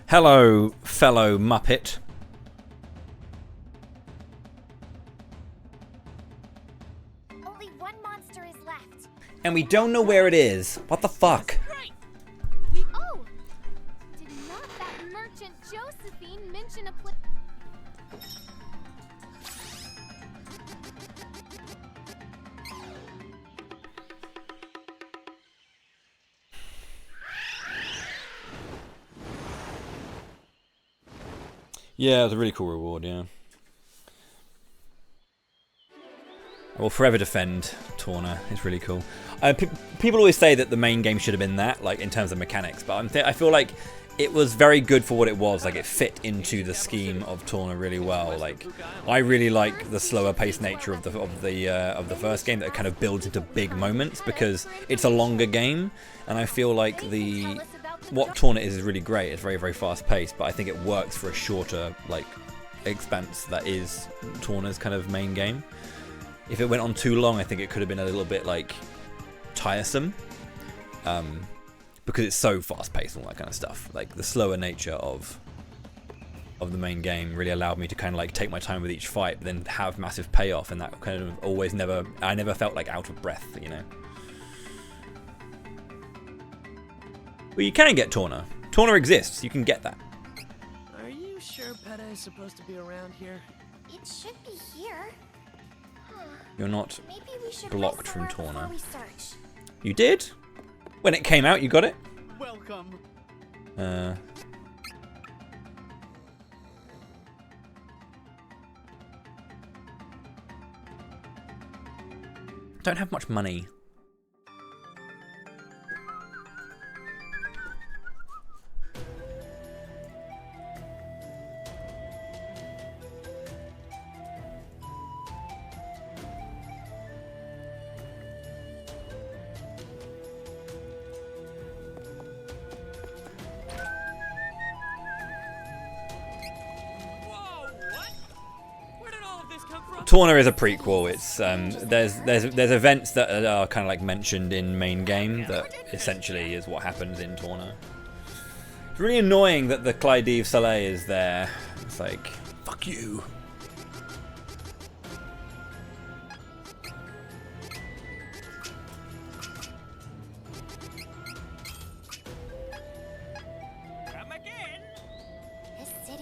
Hello, fellow Muppet. Only one monster is left. And we don't know where it is. What the fuck? Oh, Yeah, it was a really cool reward, yeah. I will forever defend Torna. It's really cool. People always say that the main game should have been that, like in terms of mechanics, but I feel like it was very good for what it was. Like it fit into the scheme of Torna really well. Like I really like the slower paced nature of the first game that kind of builds into big moments because it's a longer game, and I feel like what Torna is really great. It's very, very fast paced, but I think it works for a shorter like expanse that is Torna's kind of main game. If it went on too long, I think it could have been a little bit like tiresome, because it's so fast paced and all that kind of stuff. Like the slower nature of the main game really allowed me to kind of like take my time with each fight, but then have massive payoff, and that kind of I never felt like out of breath, you know. Well, you can get Torna. Torna exists. You can get that. Are you sure Peta is supposed to be around here? It should be here. You're not Maybe we should blocked rest from somewhere Torna. before we search. You did? When it came out, you got it? Welcome. Don't have much money. Torna is a prequel. It's there's events that are kind of like mentioned in main game that essentially is what happens in Torna. It's really annoying that the Clyde Soleil is there. It's like, fuck you.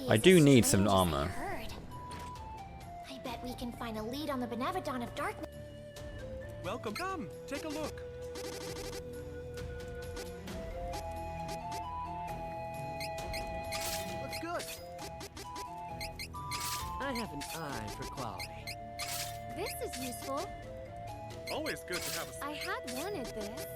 I do need some armor. I bet we can find a lead on the Benevodon of Darkness. Welcome. Come, take a look. Looks good. I have an eye for quality. This is useful. Always good to have a... I had wanted this.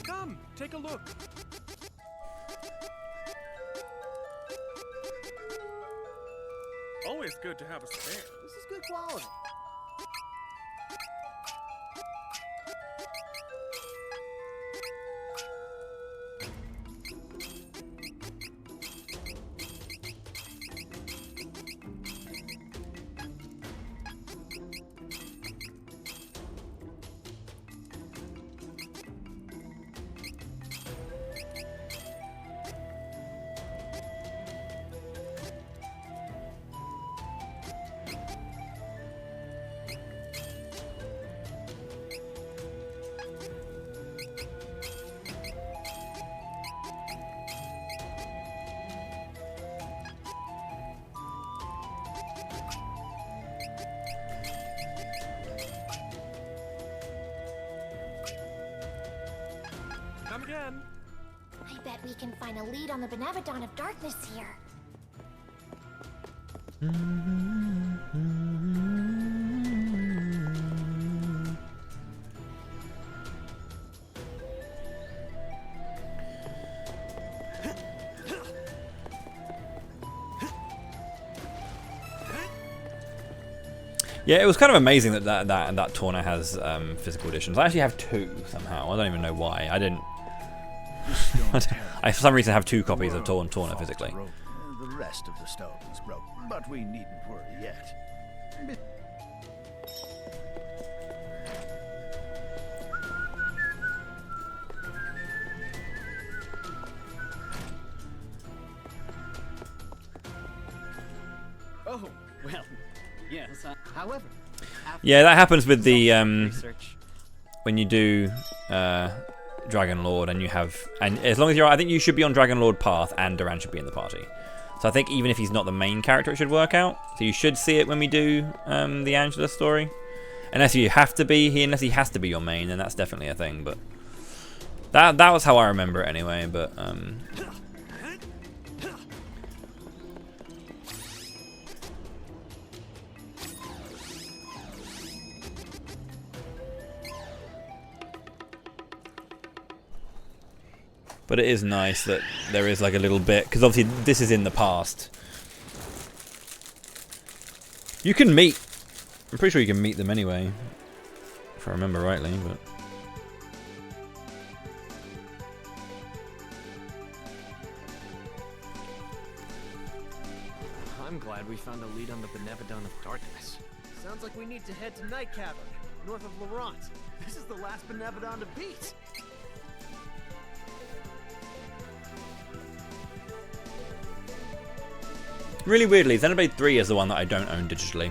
Come, take a look. Always good to have a spare. This is good quality. Come again. I bet we can find a lead on the Benevodon of Darkness here. Yeah, it was kind of amazing that Torna has physical editions. I actually have two somehow. I don't even know why. I didn't. I for some reason have two copies of Torna physically. The rest of the stones broke, but we needn't worry yet. Oh, well, yes. However, Yeah, that happens with the when you do Dragon Lord and you have, and as long as you're, I think you should be on Dragon Lord path and Duran should be in the party. So I think even if he's not the main character, it should work out. So you should see it when we do the Angela story. Unless he has to be your main, then that's definitely a thing. But that was how I remember it anyway. But it is nice that there is like a little bit, because obviously this is in the past. You can meet. I'm pretty sure you can meet them anyway, if I remember rightly, but... I'm glad we found a lead on the Benevodon of Darkness. Sounds like we need to head to Night Cavern, north of Laurent. This is the last Benevodon to beat. Really weirdly, Xenoblade 3 is the one that I don't own digitally.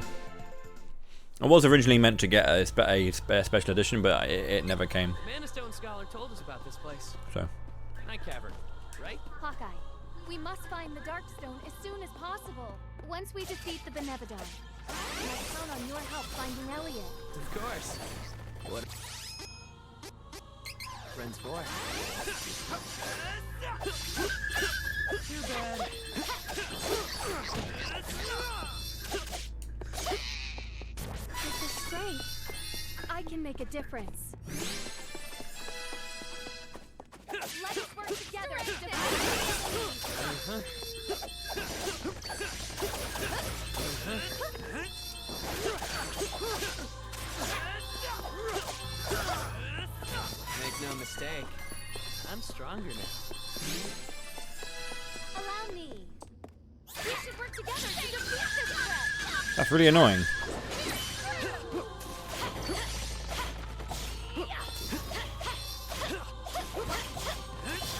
I was originally meant to get a special edition, but it never came. Manastone Scholar told us about this place. So. Night Cavern, right? Hawkeye, we must find the Darkstone as soon as possible. Once we defeat the Benevodon, I count on your help finding Elliot. Of course. What? Friends for. Too bad. With the strength, I can make a difference. Let us work together to defeat the enemy. Make no mistake, I'm stronger now. Allow me. We should work together to defeat this threat. That's really annoying.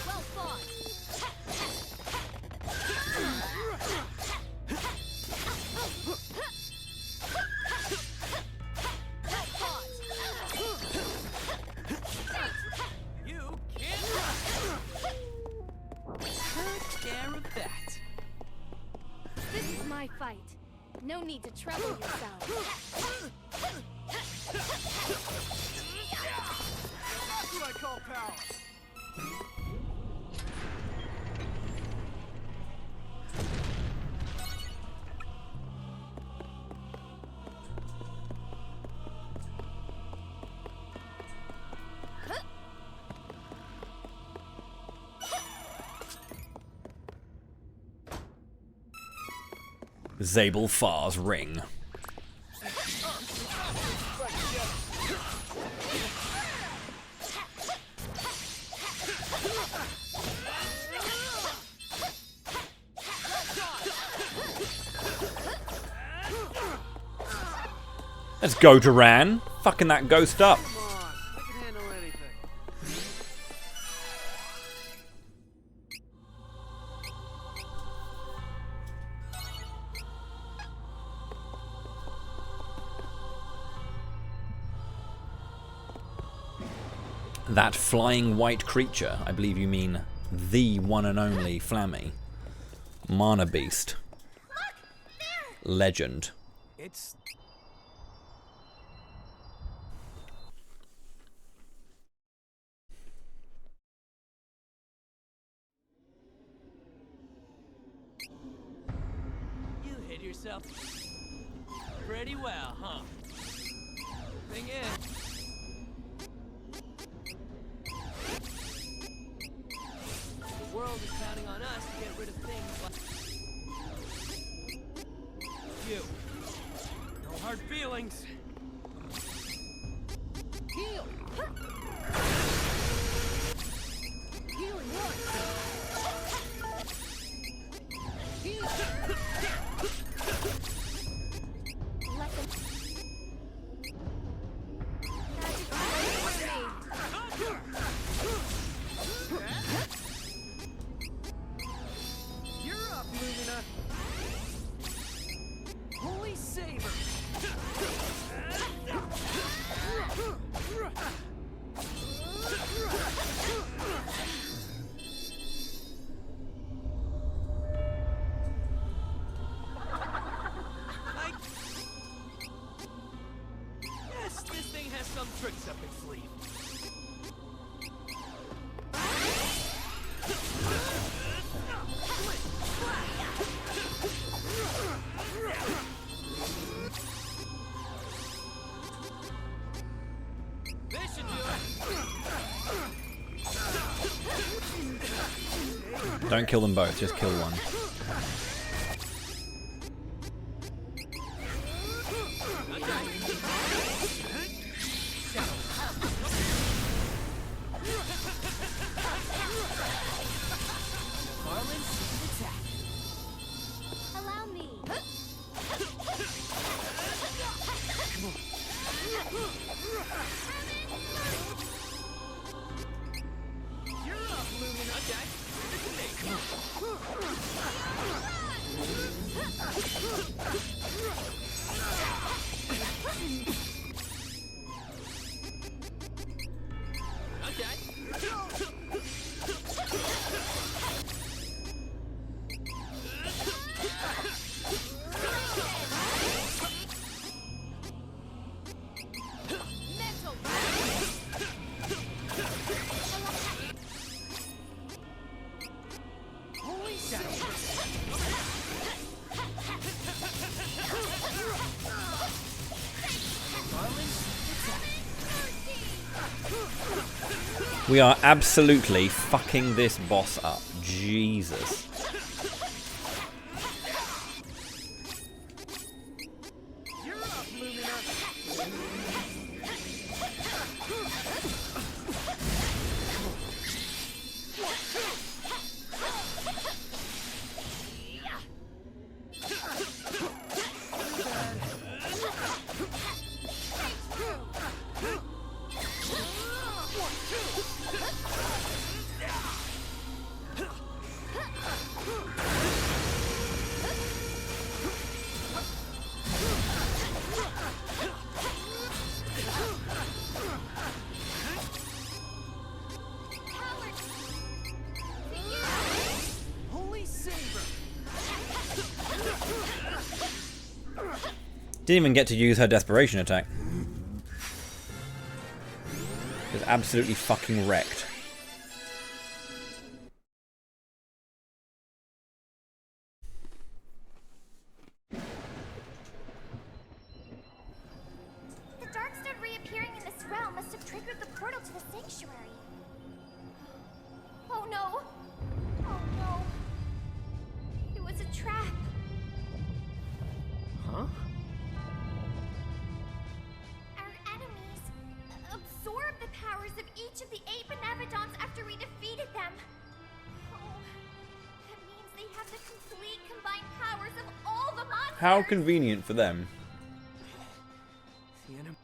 Well fought. You can't run. Take care of that. This is my fight. No need to trouble yourself. That's what I call power. Zabel Far's ring. Let's go, Duran. Fucking that ghost up. Come on, I can handle anything. That flying white creature, I believe you mean the one and only Flammy. Mana Beast. Legend. It's... You hid yourself pretty well, huh? Thing is... the world is counting on us to get rid of things like... you. No hard feelings. Heal! Healing one! Heal! Let them... You're up, Lumina! Holy Saber! Don't kill them both, just kill one. Allow me. You're up, Lumina. Okay. We are absolutely fucking this boss up. Jesus. Didn't even get to use her desperation attack. Just absolutely fucking wrecked. The Darkstone reappearing in this realm must have triggered the portal to the sanctuary. Oh no! Oh no! It was a trap. Huh? Our enemies absorbed the powers of each of the 8 Benevodons after we defeated them. Oh, that means they have the complete combined powers of all the monsters. How convenient for them. The enemy.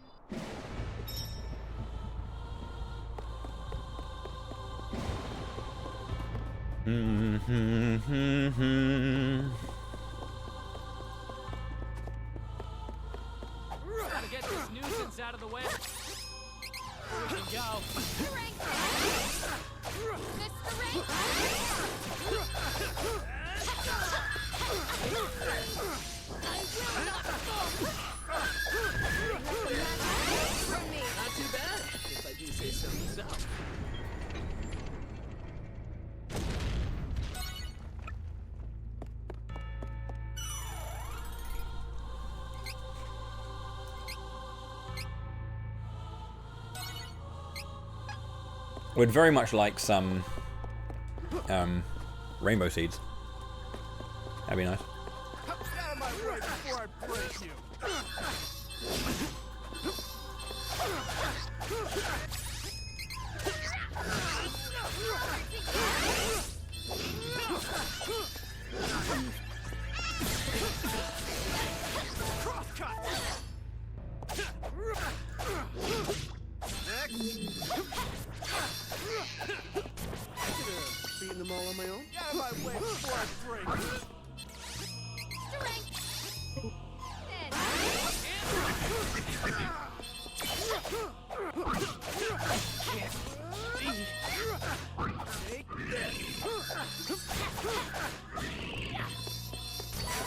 Gotta get this nuisance out of the way. Here we can go. Not too bad, if I do say so myself. I would very much like some rainbow seeds. That'd be nice. Out of my way before I break you. Beating them all on my own? Get out of my way before I break you.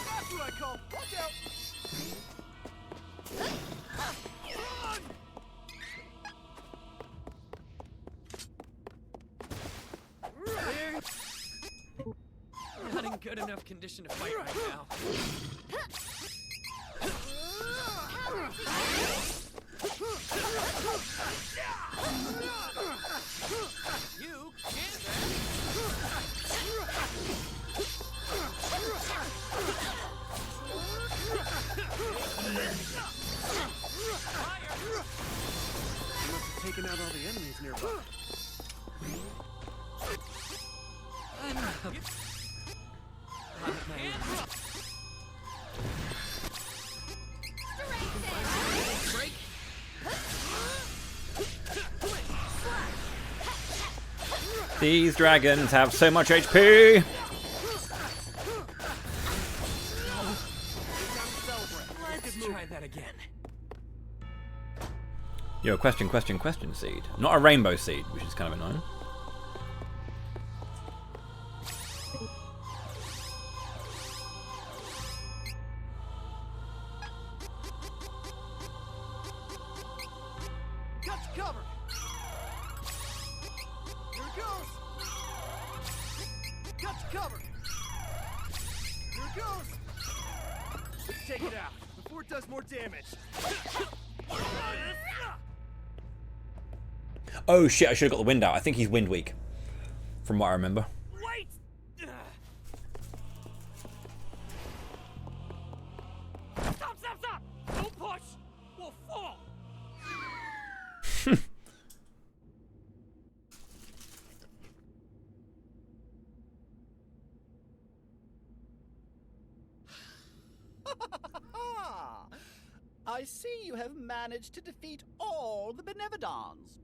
That's what I call watch out! Not in good enough condition to fight right now. You can't. These dragons have so much HP. Let's try that again. Yo, question seed. Not a rainbow seed, which is kind of annoying. Got you covered. Here it goes. Got you covered. Here it goes. Take it out before it does more damage. Oh shit, I should have got the wind out. I think he's wind weak. From what I remember. Wait! Stop! Don't push! We'll fall! I see you have managed to defeat all the Benevodons.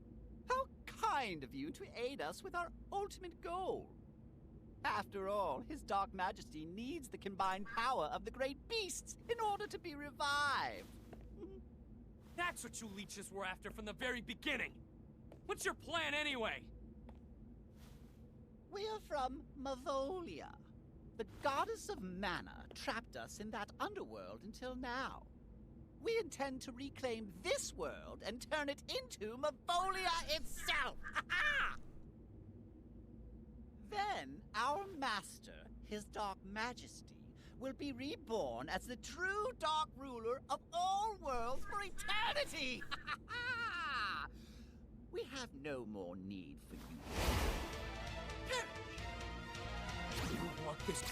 How kind of you to aid us with our ultimate goal. After all, His Dark Majesty needs the combined power of the great beasts in order to be revived. That's what you leeches were after from the very beginning. What's your plan anyway? We are from Mavolia. The goddess of mana trapped us in that underworld until now. We intend to reclaim this world and turn it into Mavolia itself! Then, our master, His Dark Majesty, will be reborn as the true Dark Ruler of all worlds for eternity! We have no more need for you. You want this?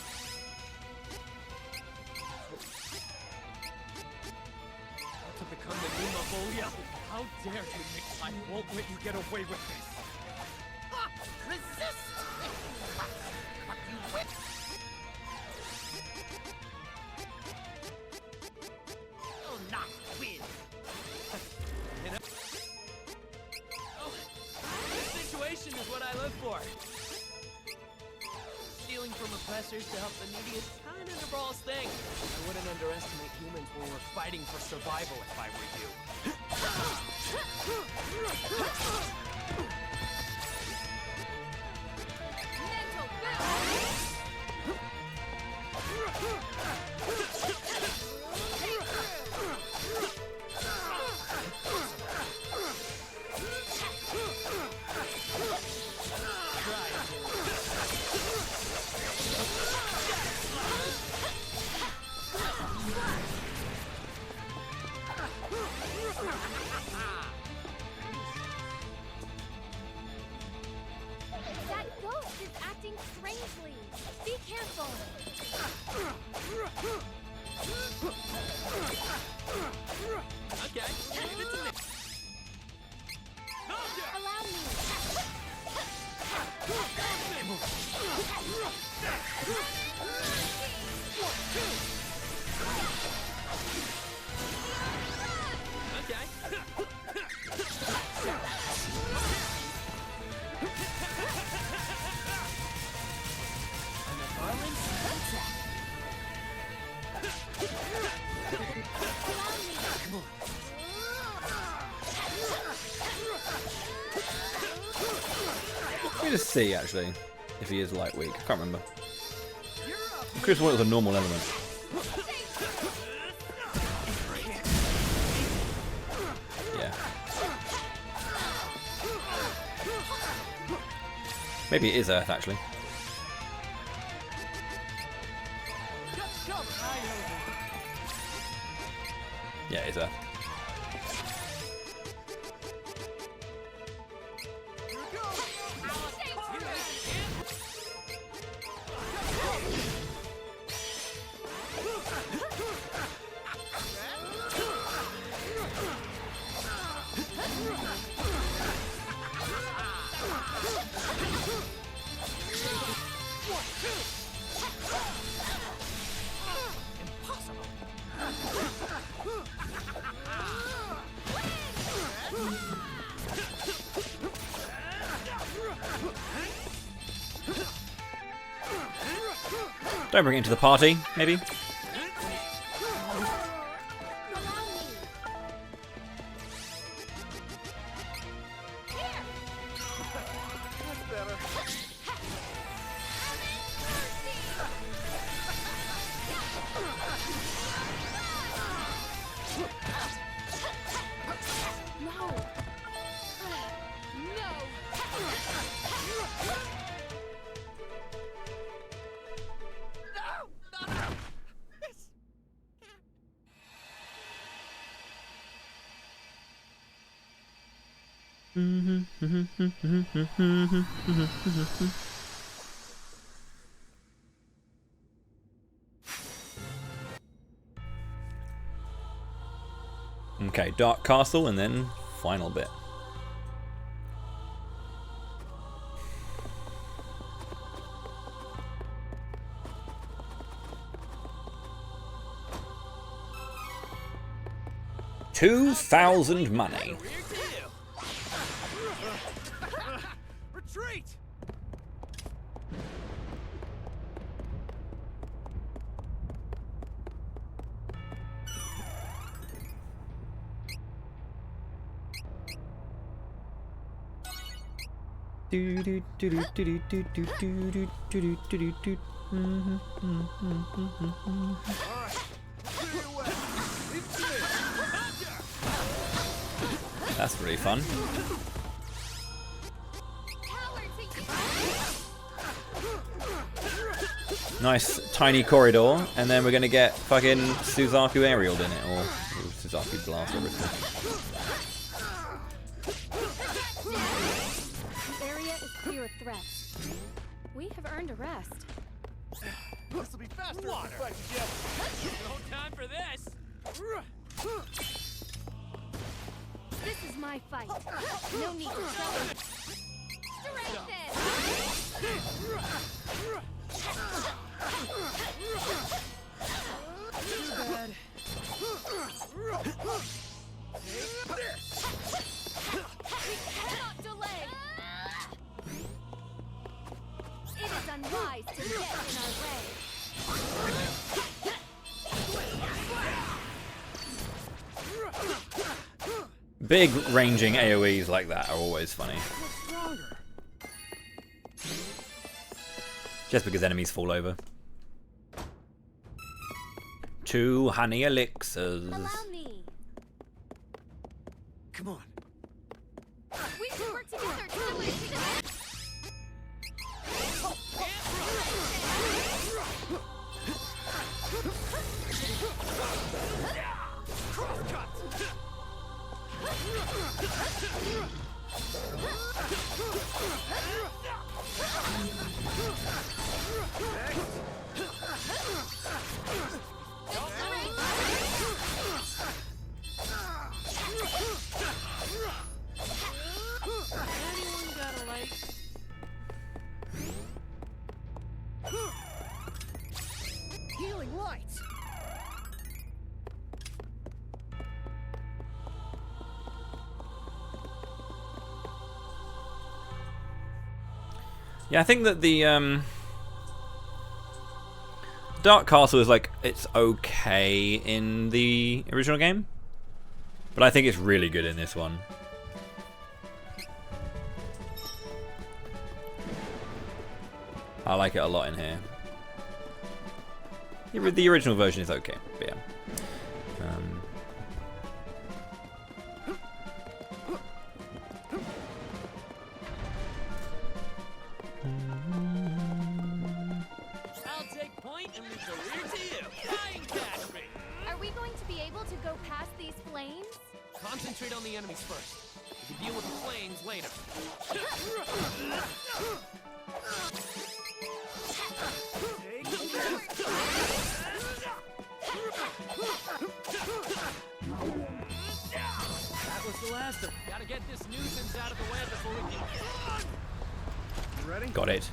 To become the new Mavolia? How dare you, Nick? I won't let you get away with this. Resist! But you win! Oh, not win! This situation is what I live for. Stealing from oppressors to help the needy is kind of Navral's thing. I wouldn't underestimate humans when we're fighting for survival if I were you. Mental build! That ghost is acting strangely. Be careful. Okay, leave it to me. Allow me. Okay. Let me just see, actually, if he is light weak. I can't remember. I'm curious what was a normal element. Yeah. Maybe it is Earth, actually. Yeah, it is Earth. Don't bring it into the party, maybe. Okay, Dark Castle and then final bit. $2,000 money. Retreat! That's really fun. Nice tiny corridor, and then we're gonna get fucking Suzaku aerialed in it, or Suzaku blast, whatever it's called. The area is clear of threats. We have earned a rest. This'll be faster. Water. No time for this. This is my fight. No need to celebrate. Too bad. We cannot delay. It is unwise to get in our way. Big ranging AoEs like that are always funny. Just because enemies fall over. 2 honey elixirs. Allow me. Come on. We should work together to delay the Anyone got a light? Healing lights. Yeah, I think that the Dark Castle is like, it's okay in the original game, but I think it's really good in this one. I like it a lot in here. The original version is okay, but yeah. I'll take point and leave the rear to you. Try and catch me. Are we going to be able to go past these flames? Concentrate on the enemies first. We can deal with the flames later. That was the last of them. Gotta get this nuisance out of the way before we can. You ready? Got it.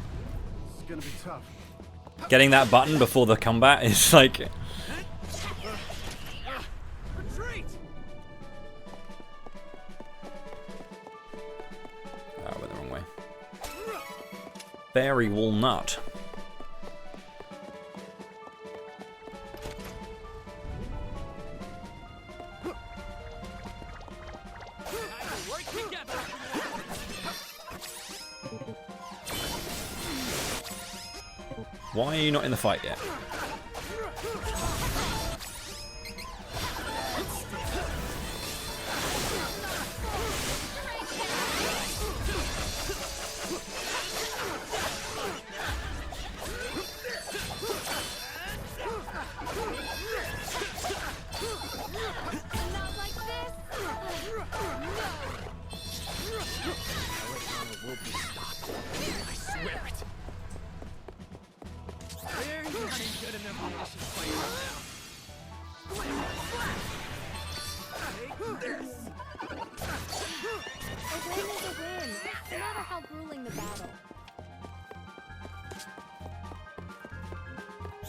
It's gonna be tough. Getting that button before the combat is like... Retreat! Oh, I went the wrong way. Fairy walnut. Why are you not in the fight yet?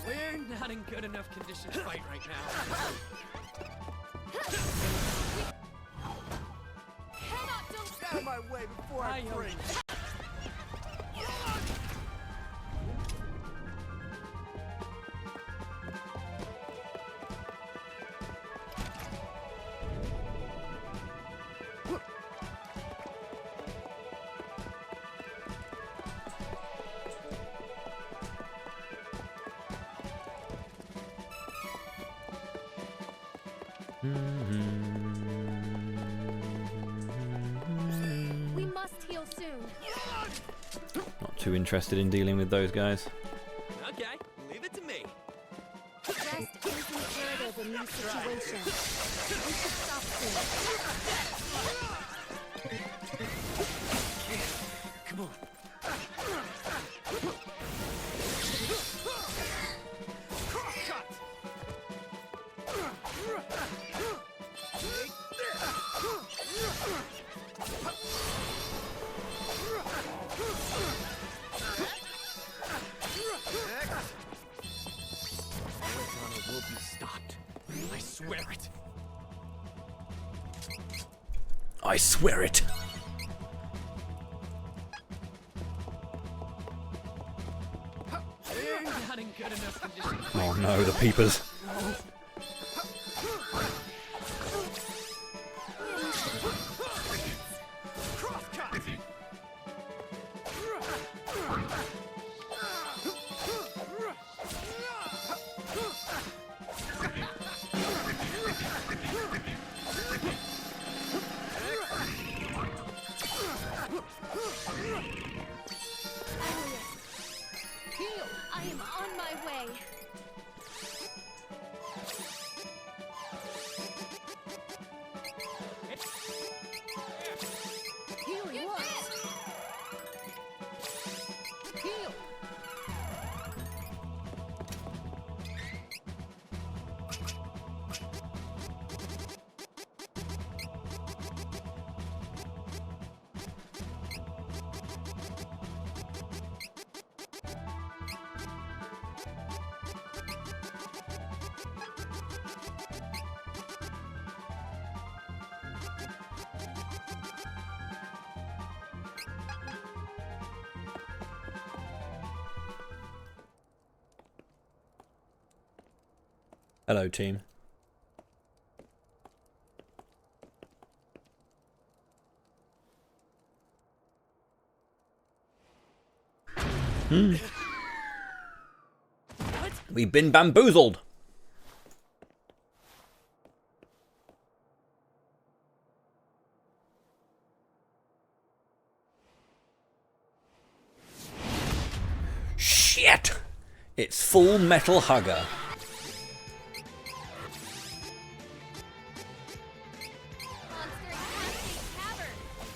We're not in good enough condition to fight right now. Get out of my way before I break. We must heal soon. Not too interested in dealing with those guys. Okay, leave it to me. Rest isn't imperative in these situations. We should stop soon. Come on. Will be stopped. I swear it. I swear it. We're not in good enough condition. Oh no, the peepers. I am on my way. Healing works. Heal. Hello, team. We've been bamboozled. Shit! It's Full Metal Hugger.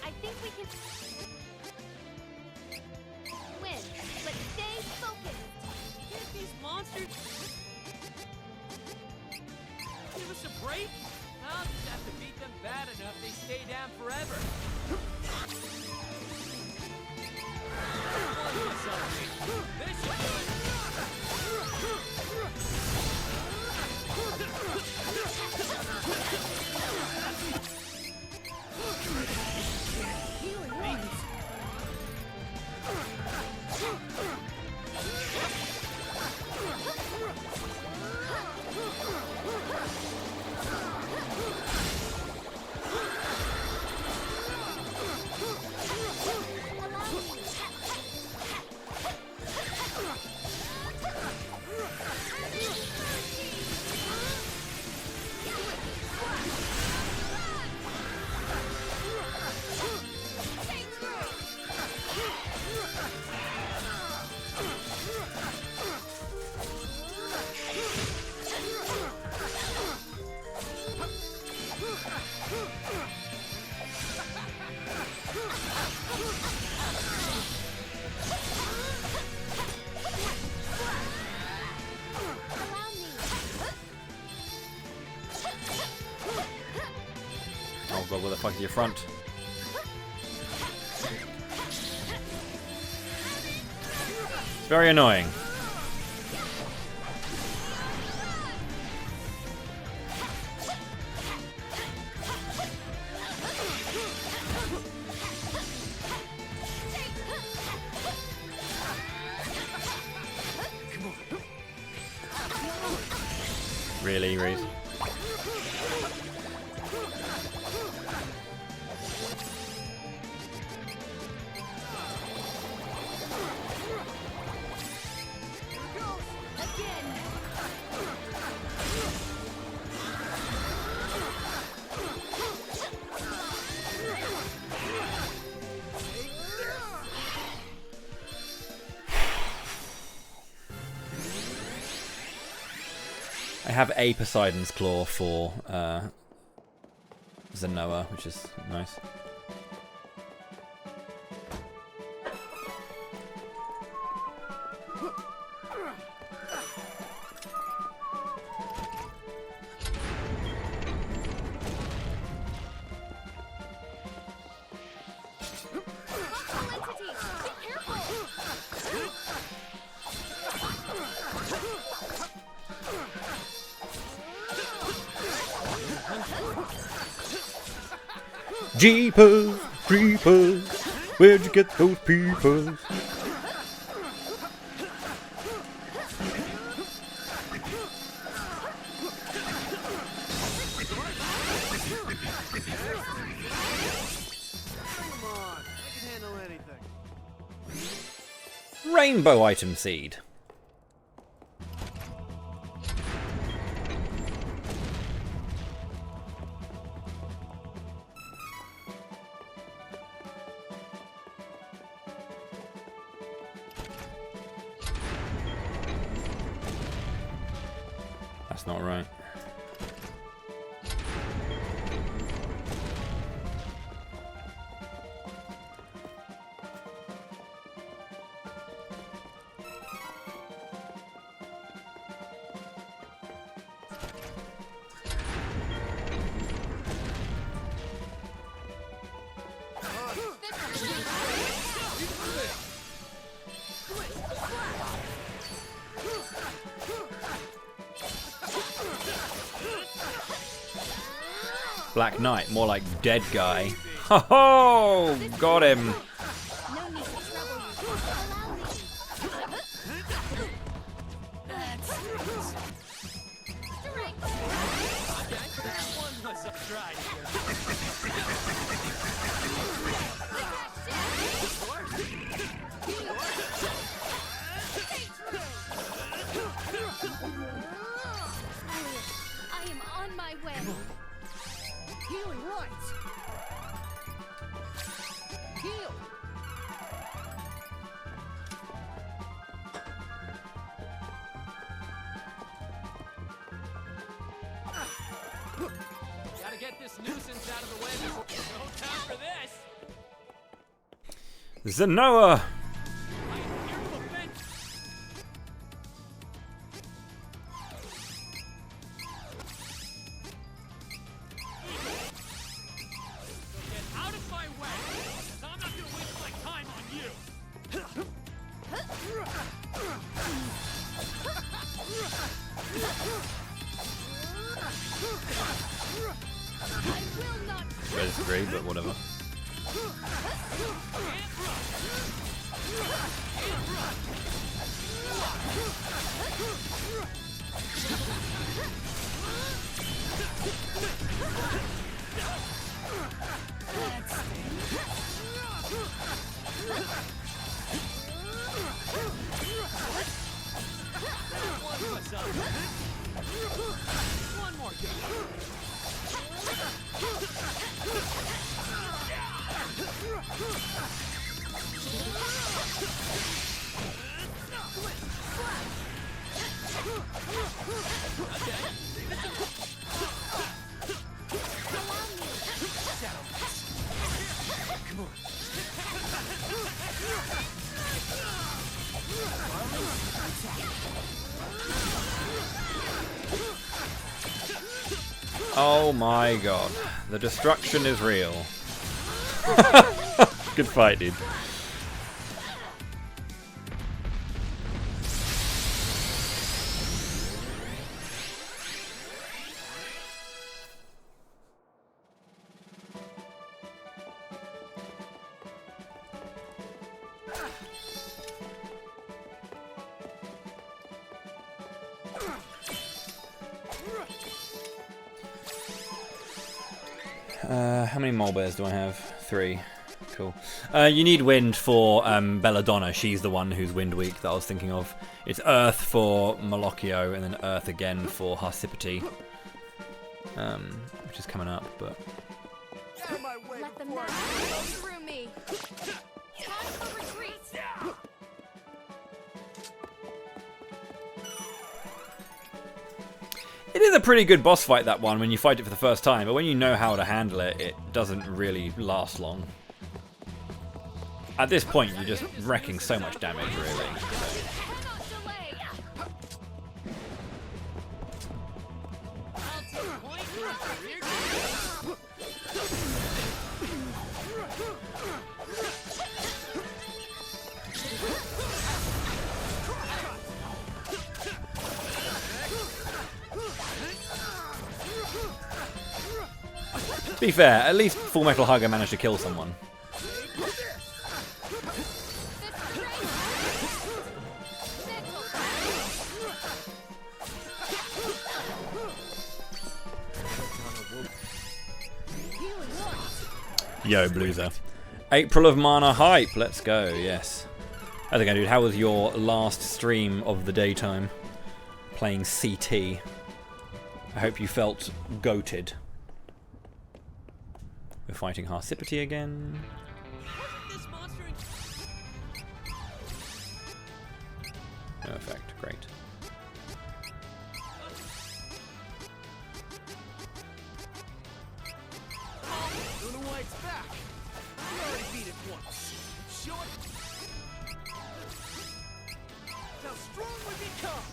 I think we can win, but stay focused. Can't these monsters give us a break? I'll just have to beat them bad enough they stay down forever. This should do it. Healing works. fuck is your front? It's very annoying. Really, Reese? I have a Poseidon's Claw for Zenoa, which is nice. Jeepers, creepers, where'd you get those peepers? Rainbow item seed. That's not right. Black Knight, more like dead guy. Ho ho! Got him! I am on my way. Healing lights. Heal. Gotta get this nuisance out of the way before. No time for this. Zenoa! Res 3, but whatever. One more game. Oh my god. The destruction is real. Good fight, dude. How many mole bears do I have? 3. Cool. You need wind for Belladonna. She's the one who's wind weak that I was thinking of. It's earth for Malocchio, and then earth again for Harsipati. Which is coming up, but... Let the magic flow through me. Time for retreat. It is a pretty good boss fight, that one, when you fight it for the first time, but when you know how to handle it, it doesn't really last long. At this point, you're just wrecking so much damage, really. To be fair, at least Full Metal Hugger managed to kill someone. Yo, Blueser. April of Mana hype. Let's go. Yes. How's it going, dude? How was your last stream of the daytime playing CT? I hope you felt goated. We're fighting Harsipati again. No effect. Great. Don't know why it's back. We already beat it once. Sure. How strong we become.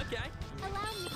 Okay. Allow me.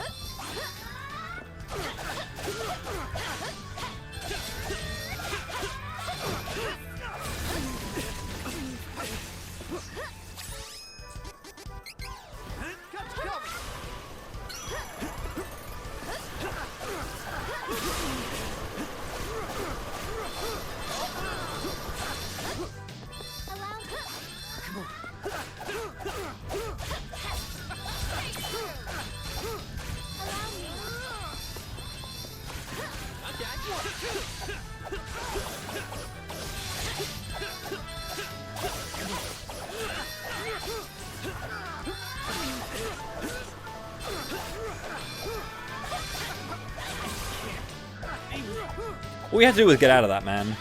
All we had to do was get out of that, man.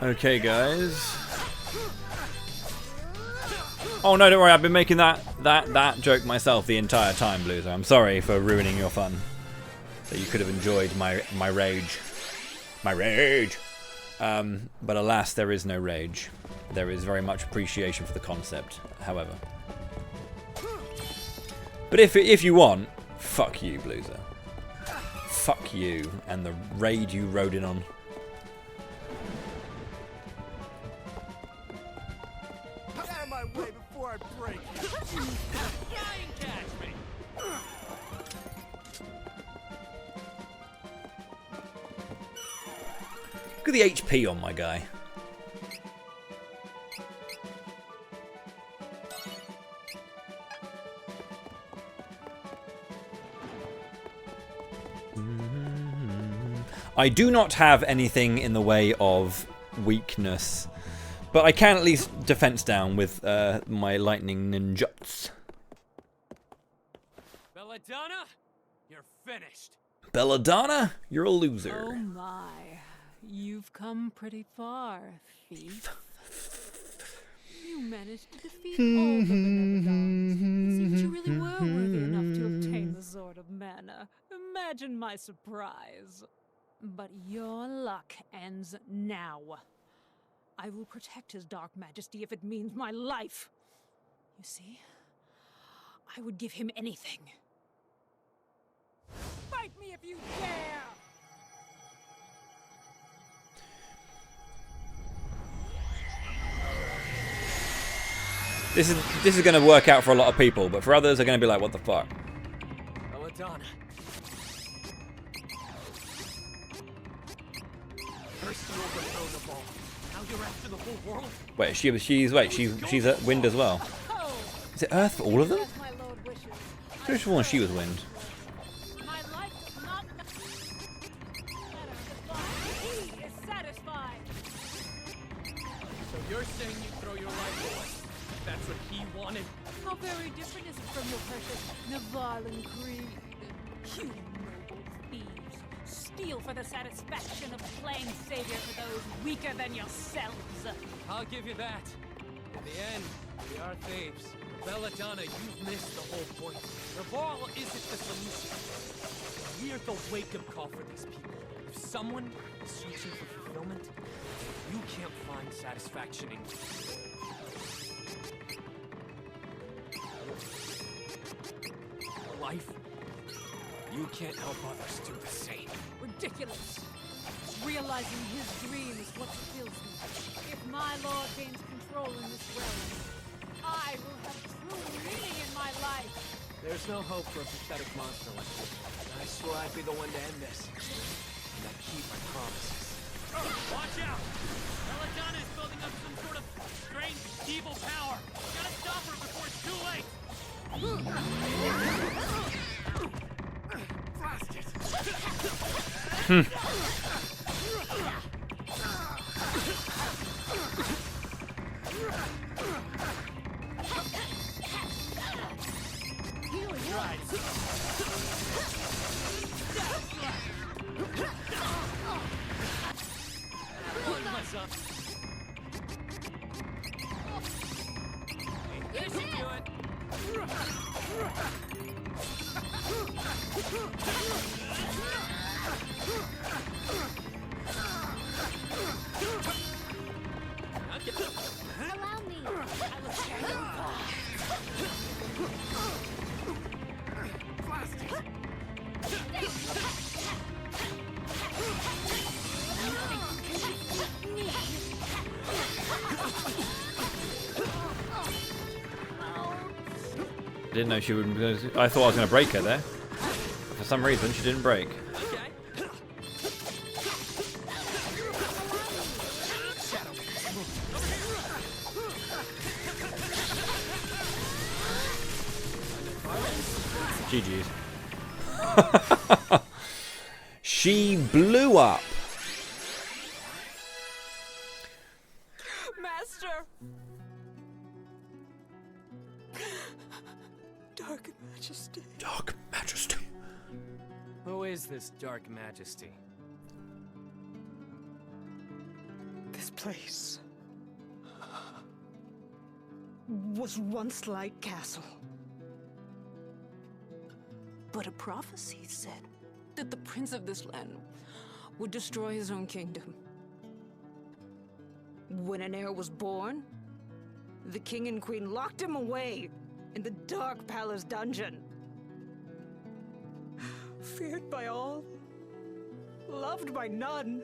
Okay, guys. Oh no, don't worry. I've been making that joke myself the entire time, Blueser. I'm sorry for ruining your fun. that you could have enjoyed my rage. My rage! But alas, there is no rage. There is very much appreciation for the concept, however. But if you want, fuck you, Blueser. Fuck you and the raid you rode in on. Get out of my way before I break you. Try and catch me. Look at the HP on my guy. I do not have anything in the way of weakness, but I can at least defense down with my lightning ninjutsu. Belladonna, you're finished. Belladonna, you're a loser. Oh my, you've come pretty far, thief. You managed to defeat all the Benevolons. It seems you really were worthy enough to obtain the Sword of Mana. Imagine my surprise. But your luck ends now. I will protect his Dark Majesty if it means my life. You see, I would give him anything. Fight me if you dare! This is going to work out for a lot of people, but for others, they're going to be like, what the fuck? Belladonna. First you overthrow the ball. Now you're after the whole world. Wait, she's at wind as well. Is it Earth for all of them? Which one she was wind? My life does not he is satisfied. So you're saying you throw your life away? That's what he wanted? How very different is it from your precious Navarran creed? You noble thieves, steal for the satisfaction of playing savior for those weaker than yourselves. I'll give you that. In the end, we are thieves. Belladonna, you've missed the whole point. Navarro isn't the solution. We're the wake-up call for these people. If someone is searching for fulfillment, you can't find satisfaction in life, you can't help others do the same. Ridiculous. Realizing his dream is what fulfills me. If my lord gains control in this realm, I will have true meaning in my life. There's no hope for a pathetic monster like this. I swore I'd be the one to end this. And I keep my promises. Watch out! Belladonna is building up some sort of strange evil power. Gotta stop her before it's too late! This should do it. Allow me. I will share your I didn't know she would. I thought I was going to break her there. For some reason, she didn't break. GG's. She blew up. Master! Dark Majesty. Dark Majesty. Who is this Dark Majesty? This place was once Light Castle. But a prophecy said that the prince of this land would destroy his own kingdom. When an heir was born, the king and queen locked him away in the dark palace dungeon. Feared by all, loved by none,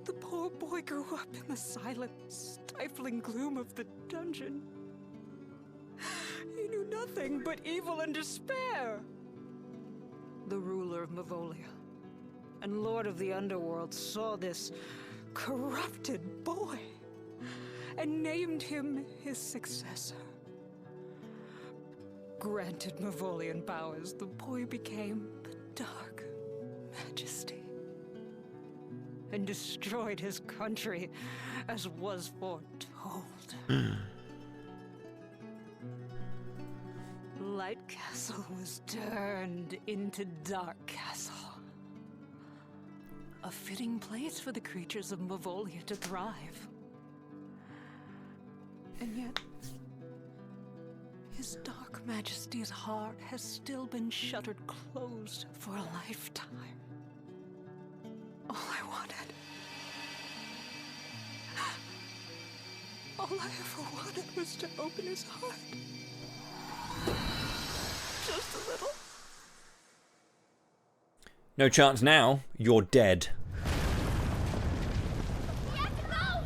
the poor boy grew up in the silent, stifling gloom of the dungeon. He knew nothing but evil and despair. The ruler of Mavolia and lord of the underworld saw this corrupted boy and named him his successor. Granted Mavolian powers, the boy became the Dark Majesty and destroyed his country as was foretold. Light Castle was turned into Dark Castle. A fitting place for the creatures of Mavolia to thrive. And yet, His Dark Majesty's heart has still been shuttered closed for a lifetime. All I ever wanted was to open his heart. Just a little. No chance now. You're dead. We have to go!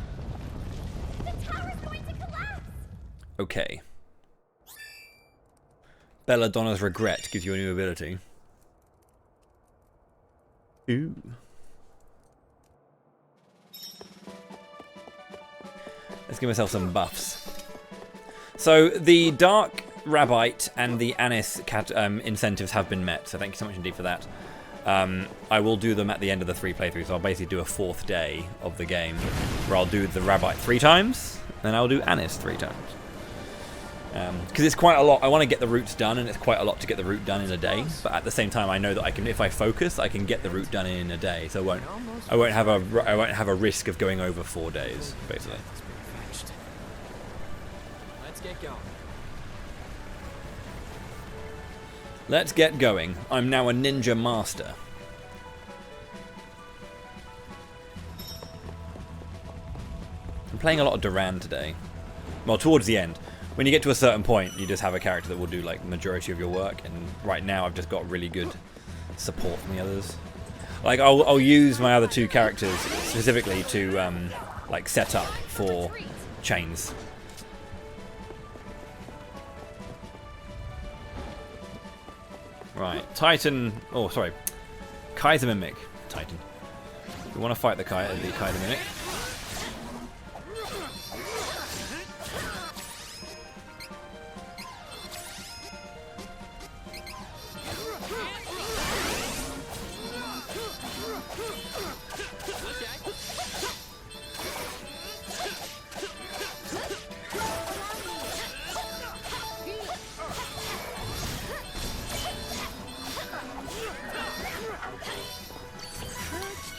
The tower's going to collapse! Okay. Belladonna's Regret gives you a new ability. Ooh. Let's give myself some buffs. So the Dark Rabbite and the Anis incentives have been met, so thank you so much indeed for that. I will do them at the end of the 3 playthroughs, so I'll basically do a 4th day of the game, where I'll do the Rabbite 3 times, then I'll do Anis 3 times. Because it's quite a lot. I want to get the routes done, and it's quite a lot to get the route done in a day. But at the same time, I know that I can, if I focus, I can get the route done in a day. So I won't have a risk of going over 4 days, basically. Let's get going. Let's get going. I'm now a ninja master. I'm playing a lot of Duran today. Well, towards the end. When you get to a certain point, you just have a character that will do like the majority of your work, and right now I've just got really good support from the others. Like I'll use my other 2 characters specifically to like set up for chains. Right, Titan. Oh, sorry, Kaiser Mimic. Titan. We want to fight the Kaiser Mimic.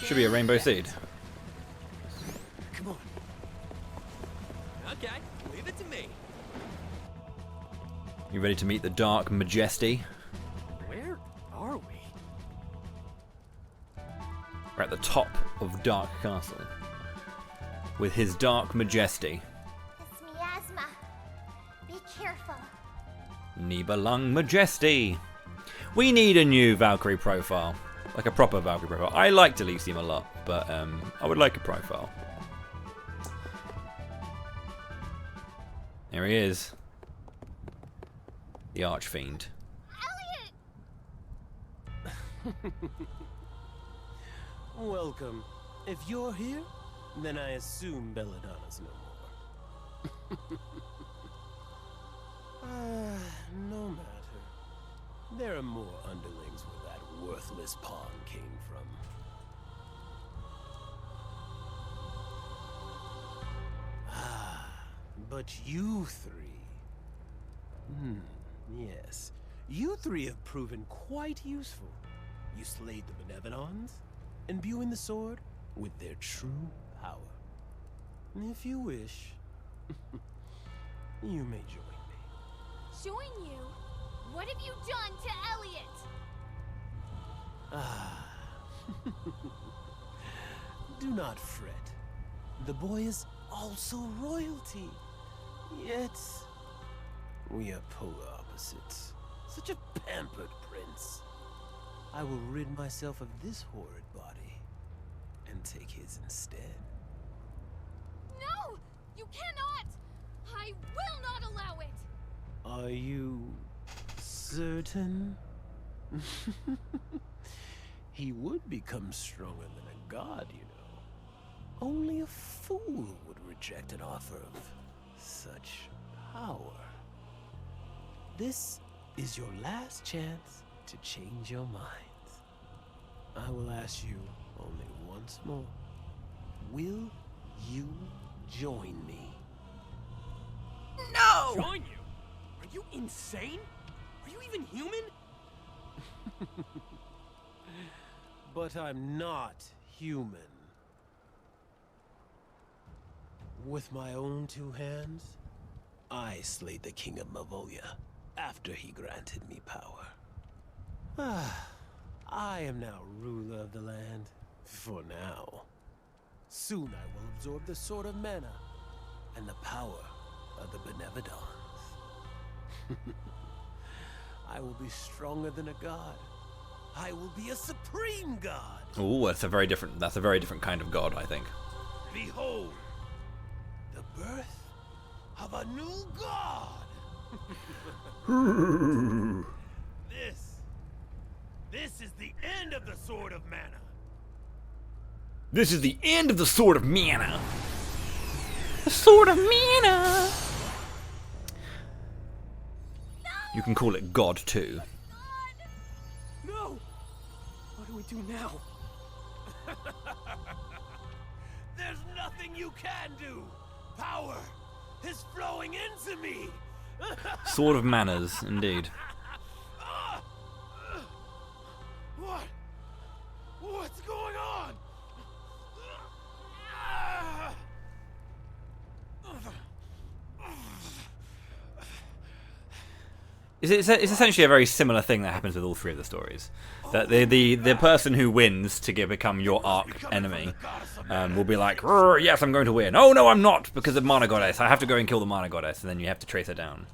Should be a rainbow seed. Come on. Okay, leave it to me. You ready to meet the Dark Majesty? Where are we? We're at the top of Dark Castle with his Dark Majesty. It's miasma. Be careful. Nibalang Majesty. We need a new Valkyrie profile. Like a proper Valkyrie profile. I liked Elysium a lot, but I would like a profile. There he is. The Archfiend. Welcome. If you're here, then I assume Belladonna's no more. No matter. There are more underlings where that worthless pawn came from. But you 3. Yes. You 3 have proven quite useful. You slayed the Benevolons, imbuing the sword with their true power. If you wish, you may join me. Join you? What have you done to Elliot? Ah. Do not fret. The boy is also royalty. Yet, we are polar opposites. Such a pampered prince. I will rid myself of this horrid body and take his instead. No! You cannot! I will not allow it! Are you certain? He would become stronger than a god, you know. Only a fool would reject an offer of such power. This is your last chance to change your minds. I will ask you only once more. Will you join me? No! Join you? Are you insane? Are you even human? But I'm not human. With my own two hands, I slayed the king of Mavolia after he granted me power. I am now ruler of the land, for now. Soon I will absorb the sword of mana and the power of the Benevodons. I will be stronger than a god. I will be a supreme god. Oh, that's a very different kind of god, I think. Behold, the birth of a new god. This is the end of the sword of mana. This is the end of the sword of mana. The sword of mana. You can call it God too. No! What do we do now? There's nothing you can do. Power is flowing into me. Sword of manners, indeed. What's going on? It's essentially a very similar thing that happens with all three of the stories. That the person who wins to become your arch enemy will be like, yes, I'm going to win. Oh no, I'm not, because of Mana Goddess. I have to go and kill the Mana Goddess, and then you have to trace her down.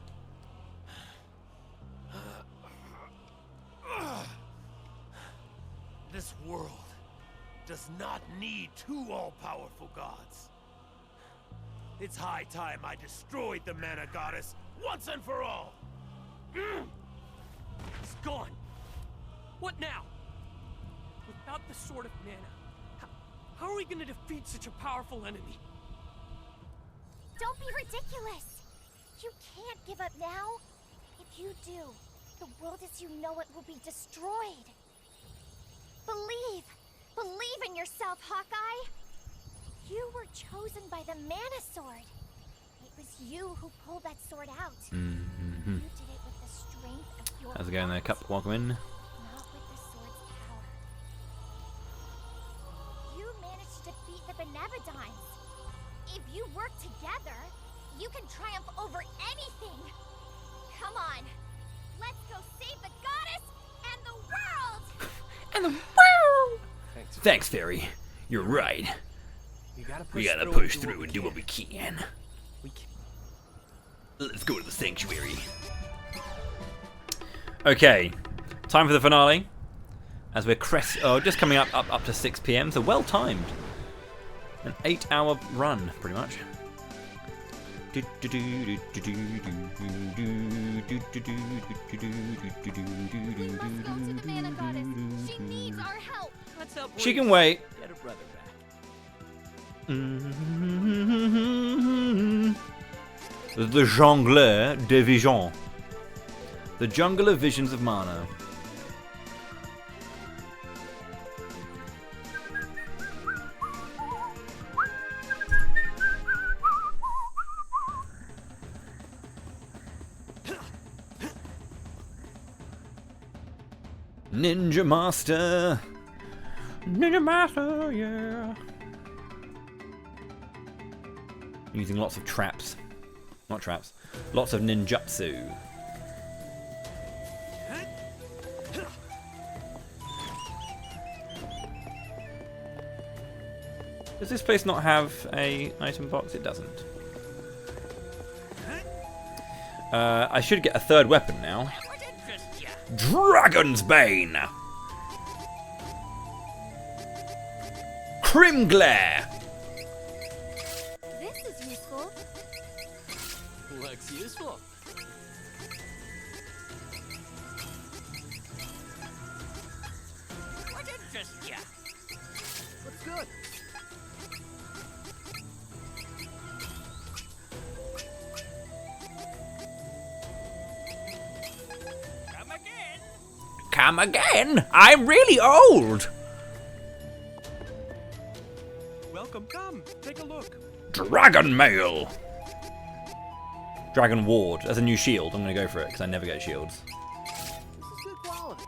This world does not need two all-powerful gods. It's high time I destroyed the Mana Goddess once and for all. It's gone. What now? Without the Sword of Mana, how are we going to defeat such a powerful enemy? Don't be ridiculous! You can't give up now. If you do, the world as you know it will be destroyed. Believe! Believe in yourself, Hawkeye! You were chosen by the Mana Sword. It was you who pulled that sword out. You did it with the strength of your How's it going there, heart, Cup? Welcome in. not with the sword's power. You managed to defeat the Benevodons. If you work together, you can triumph over anything. Come on, let's go save the goddess and the world! And the world! Thanks, Fairy. You're right. We gotta push through and do what we can. Let's go to the sanctuary. Okay, time for the finale. As we're just coming up to 6 PM, so well timed. An 8-hour run, pretty much. We must go to the Mana Goddess. She needs our help. Let's help She can Reese wait. Get her brother back. The Jongleur de Vision. The Jungle of Visions of Mana. Ninja Master. Ninja Master, yeah. Using lots of traps. Not traps. Lots of ninjutsu. Does this place not have a item box? It doesn't. I should get a third weapon now. Dragon's Bane! Crim Glare! This is useful. Looks useful. What interests ya? Looks good. Come again? I'm really old! Welcome, come, take a look. Dragon Mail! Dragon Ward. That's a new shield. I'm gonna go for it, because I never get shields. This is good quality.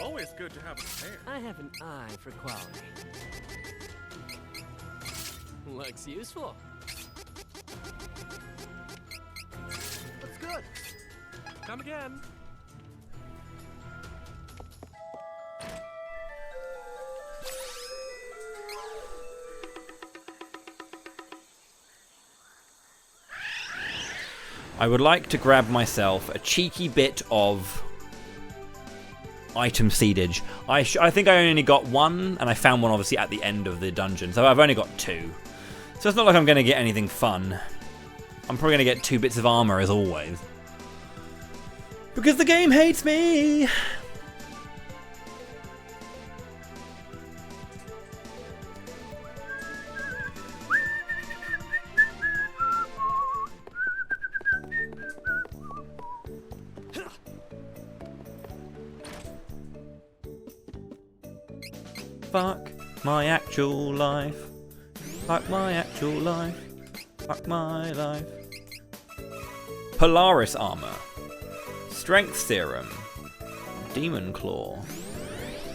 Always good to have a spare. I have an eye for quality. Looks useful. Looks good. Come again. I would like to grab myself a cheeky bit of item seedage. I think I only got one, and I found one obviously at the end of the dungeon, so I've only got two. So it's not like I'm going to get anything fun. I'm probably going to get 2 bits of armor as always. Because the game hates me! Fuck my actual life. Fuck my actual life. Fuck my life. Polaris armor. Strength serum. Demon claw.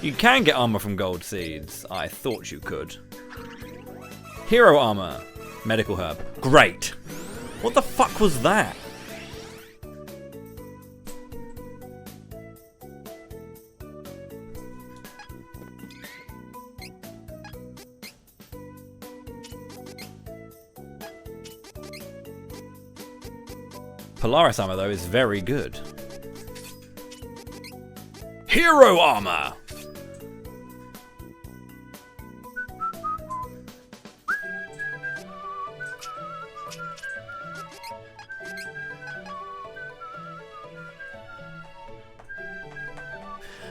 You can get armor from gold seeds. I thought you could. Hero armor. Medical herb. Great. What the fuck was that? Polaris armor, though, is very good. Hero armor!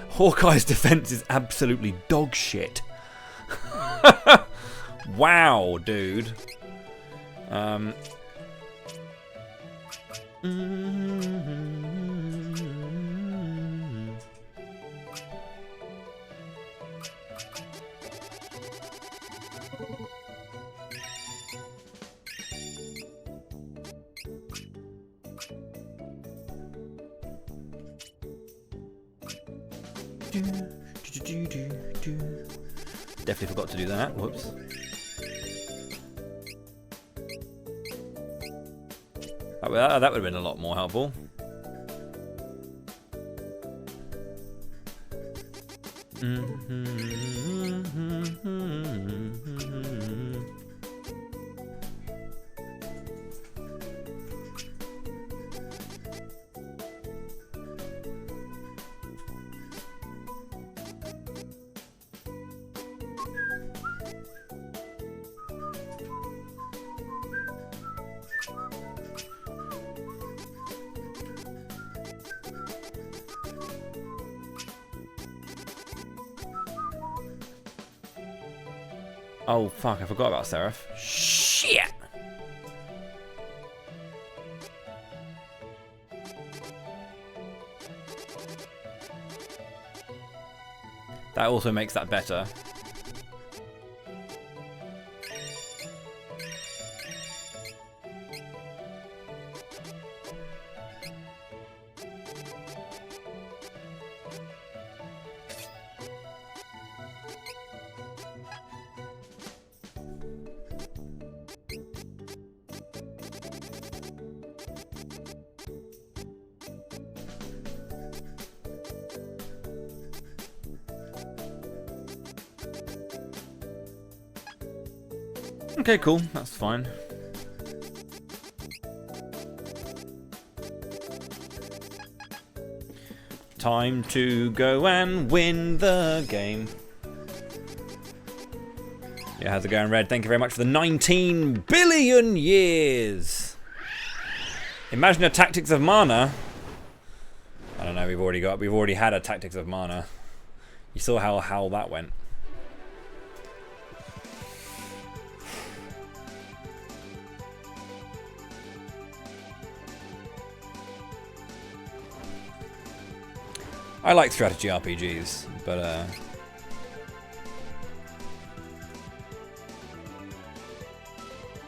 Hawkeye's defense is absolutely dog shit. Wow, dude. Definitely forgot to do that. Whoops. That would have been a lot more helpful. Oh fuck, I forgot about Seraph. Shit! That also makes that better. Okay, cool. That's fine. Time to go and win the game. Yeah, how's it going, Red? Thank you very much for the 19 billion years. Imagine a Tactics of Mana. I don't know. We've already had a Tactics of Mana. You saw how that went. I like strategy RPGs, but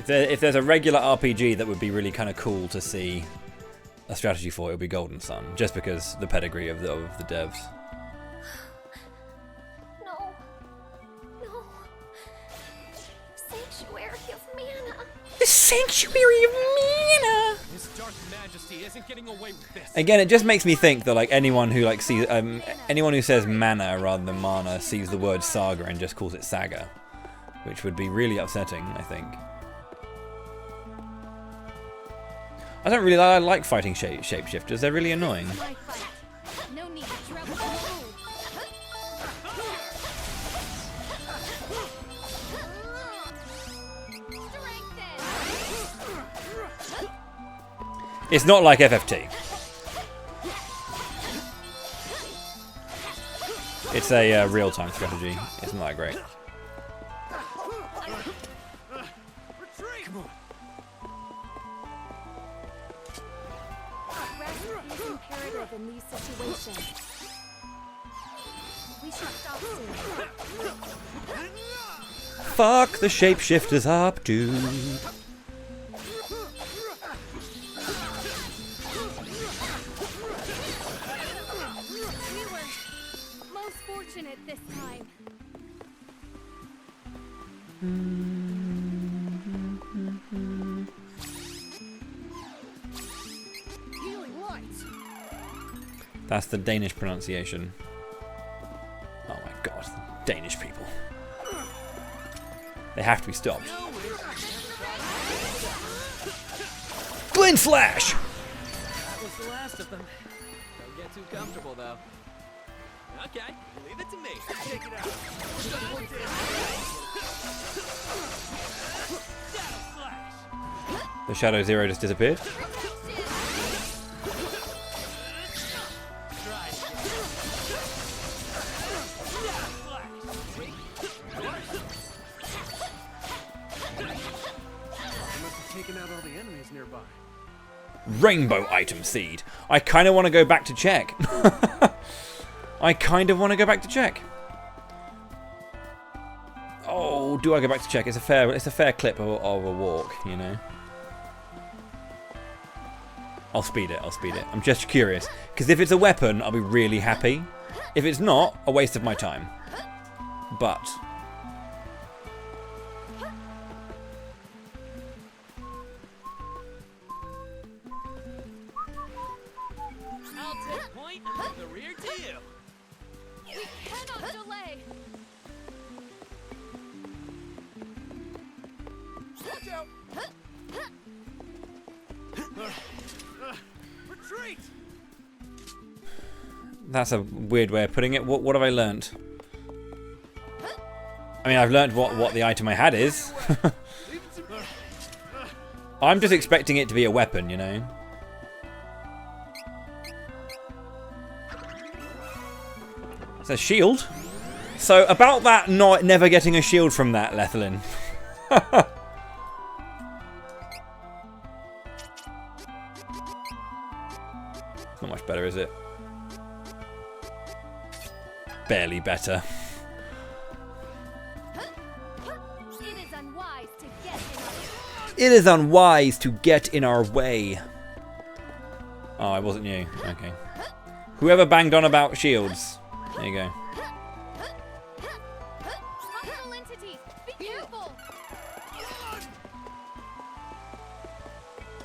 if there's a regular RPG that would be really kind of cool to see a strategy for, it would be Golden Sun, just because the pedigree of the devs. No. No. Sanctuary of Mana. The Sanctuary of Mana! His Dark Majesty isn't getting away with this. Again, it just makes me think that like anyone who like sees anyone who says mana rather than mana sees the word saga and just calls it saga, which would be really upsetting, I think. I don't really like fighting shapeshifters. They're really annoying. No need to trouble the mood. It's not like FFT. It's a real-time strategy. It's not that great. Imperative in these situations. We should stop soon. Fuck the shapeshifters up, dude. We were most fortunate this time. That's the Danish pronunciation. Oh my god, Danish people. They have to be stopped. Glint Slash! That was the last of them. Don't get too comfortable, though. Okay, leave it to me. Take it out. The Shadow Zero just disappeared. Rainbow item seed. I kind of want to go back to check. I kind of want to go back to check. Oh, do I go back to check? It's a fair clip of a walk, you know. I'll speed it. I'm just curious, because if it's a weapon, I'll be really happy. If it's not, a waste of my time. But I'll take point and move the rear to you. We cannot delay. Watch out! Retreat! that's a weird way of putting it. What have I learnt? I mean, I've learnt what the item I had is. I'm just expecting it to be a weapon, you know. It's a shield. So about that never getting a shield from that, Lethalin. Not much better, is it? Barely better. It is unwise to get in our way. Oh, it wasn't you. Okay. Whoever banged on about shields. There you go.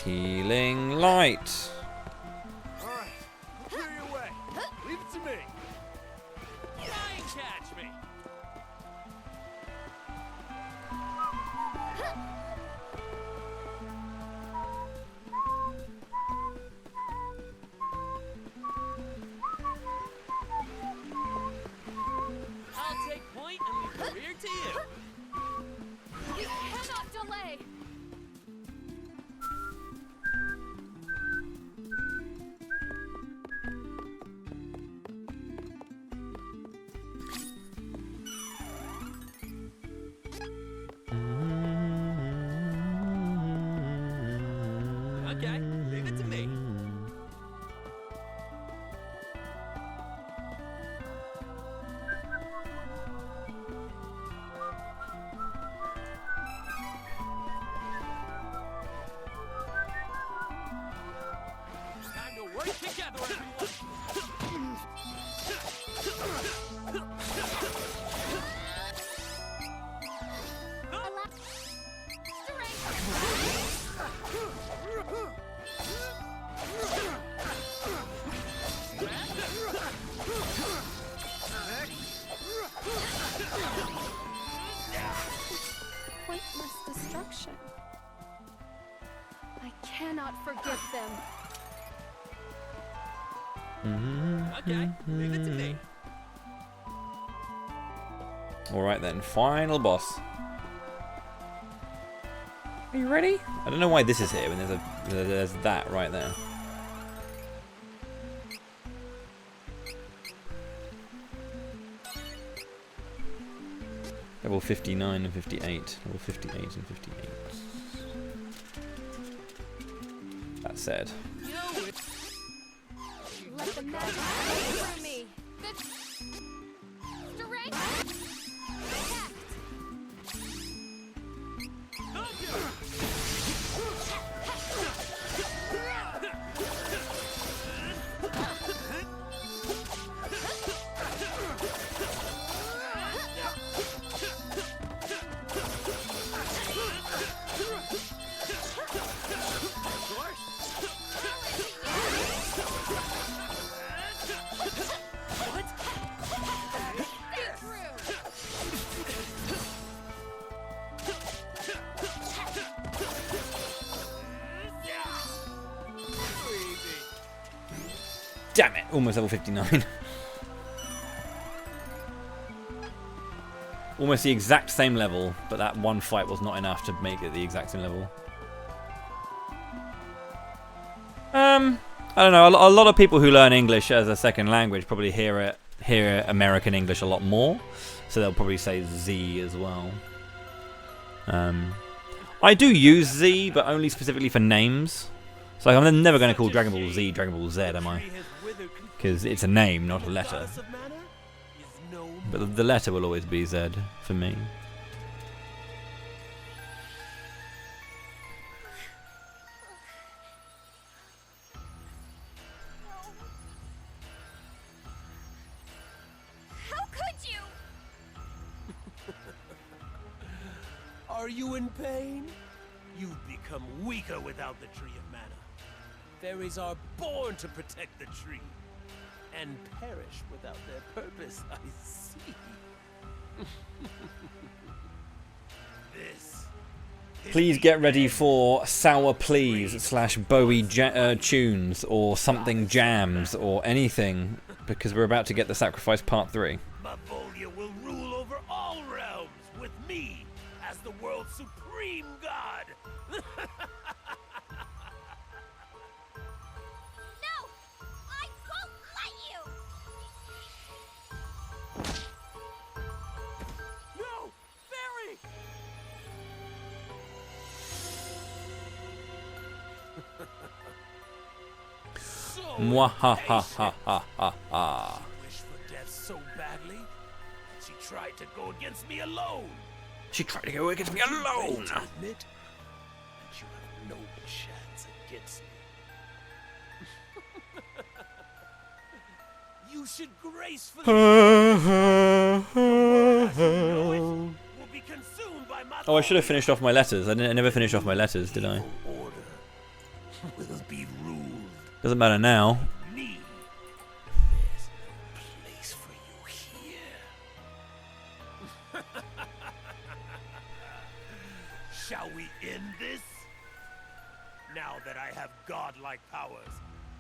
Healing light. Alright, clear your way. Leave it to me. Try and catch me. We cannot delay. Okay, leave it to me. Time to work together, everyone. Pointless destruction. I cannot forgive them. Okay, leave it to me. Alright then, final boss. Are you ready? I don't know why this is here when there's that right there. Level 59 and 58. Level 58 and 58. That said. Let the magic flow through me. Good strength. Damn it! Almost level 59. Almost the exact same level, but that one fight was not enough to make it the exact same level. I don't know. A lot of people who learn English as a second language probably hear American English a lot more, so they'll probably say Z as well. I do use Z, but only specifically for names. So I'm never going to call Dragon Ball Z Dragon Ball Z, am I? Because it's a name, not a letter. But the letter will always be Z for me. How could you? Are you in pain? You've become weaker without the Tree of Mana. Fairies are born to protect the tree and perish without their purpose, I see. This. Please get ready for Sour Please / Bowie tunes or something jams or anything, because we're about to get the Sacrifice Part 3. Mavolia will rule over all realms with me as the world's supreme god. Mwahahahaha. Wish for death so badly. She tried to go against me alone. She tried to go against me alone. To admit that you have no chance against me. You should gracefully. Oh, I should have finished off my letters. I never finished off my letters, did I? Will be ruled. Doesn't matter now. Me. There's no place for you here. Shall we end this? Now that I have godlike powers,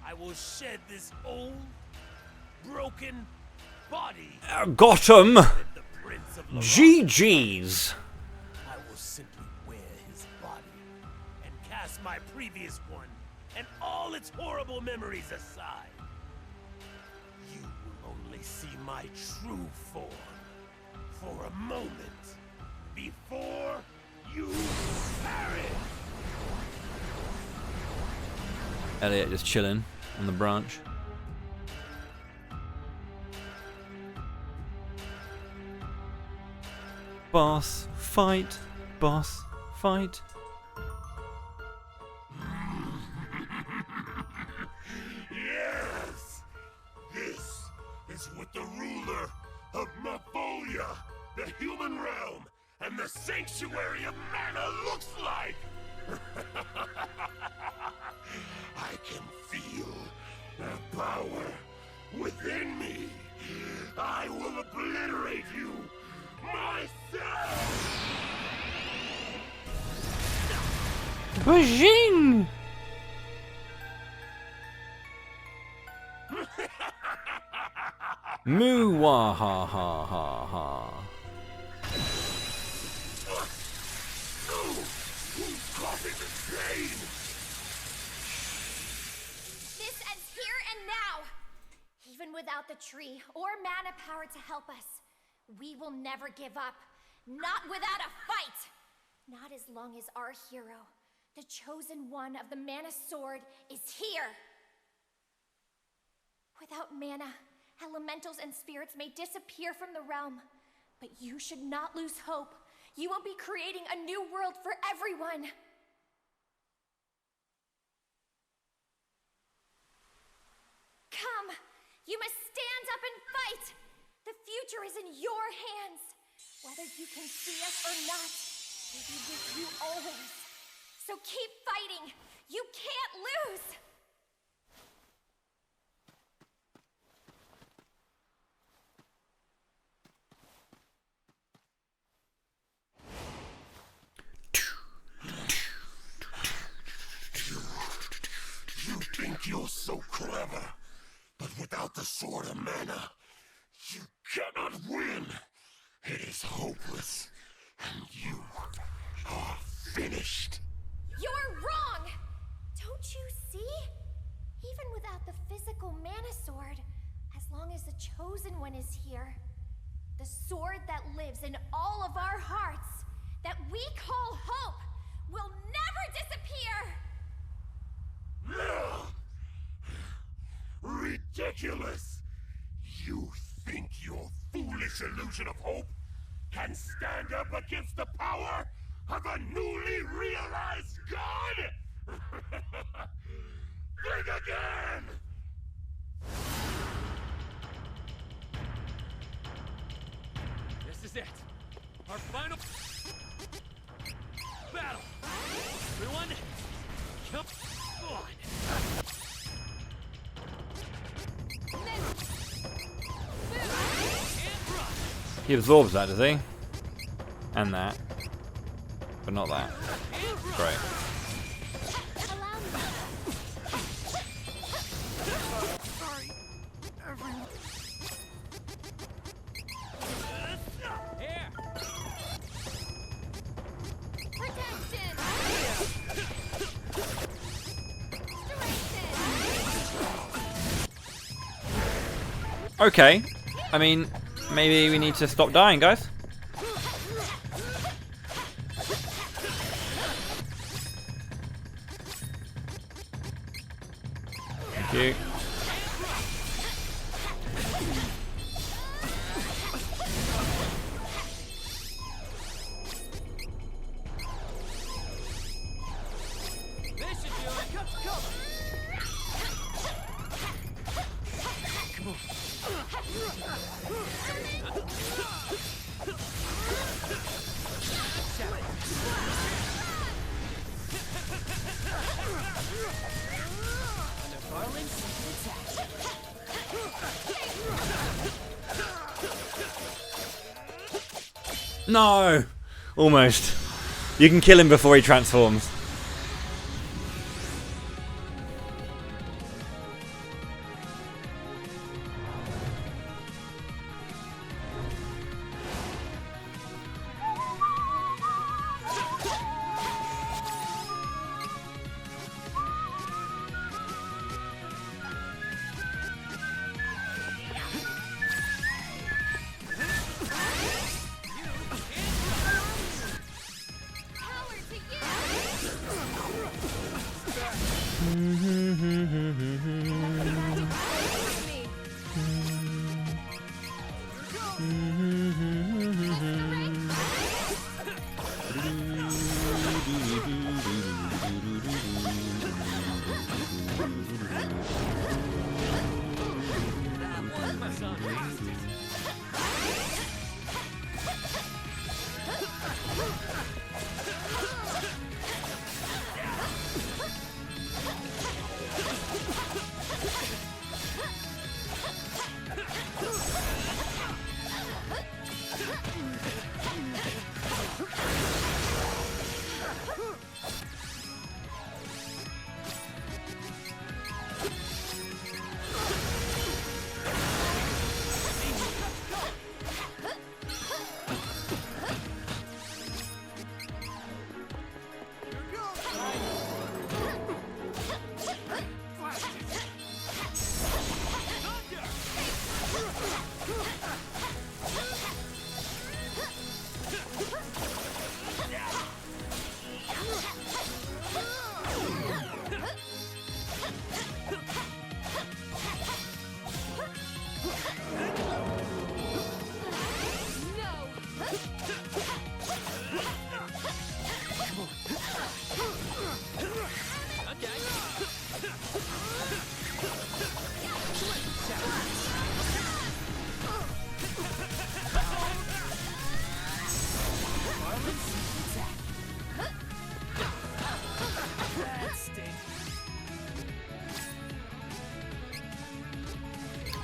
I will shed this old, broken body. Got him. The Prince hands of Laurent. GG's. I will simply wear his body and cast my previous one and all its horrible memories aside. You will only see my true form for a moment before you perish. Elliot just chilling on the branch. Boss fight, boss fight. Yes! This is what the ruler of Mapholia, the human realm, and the sanctuary of mana looks like! I can feel the power within me. I will obliterate you myself! Bajing! Moo wah ha ha ha ha. Who's causing the pain? This ends here and now. Even without the tree or mana power to help us, we will never give up. Not without a fight. Not as long as our hero, the chosen one of the mana sword, is here. Without mana, elementals and spirits may disappear from the realm. But you should not lose hope. You will be creating a new world for everyone. Come, you must stand up and fight. The future is in your hands. Whether you can see us or not, we'll be with you always. So keep fighting. You can't lose. You think you're so clever, but without the sword of mana, you cannot win. It is hopeless, and you are finished. You're wrong! Don't you see? Even without the physical mana sword, as long as the chosen one is here, the sword that lives in all of our hearts, that we call hope, will never disappear! Ridiculous! You think your foolish illusion of hope can stand up against the power of a newly realized god? Think again! This is it. Our final battle. Everyone, come on. He absorbs that, does he? And that. But not that. Great. Sorry, everyone. Okay. I mean, maybe we need to stop dying, guys. Thank you. No! Almost. You can kill him before he transforms.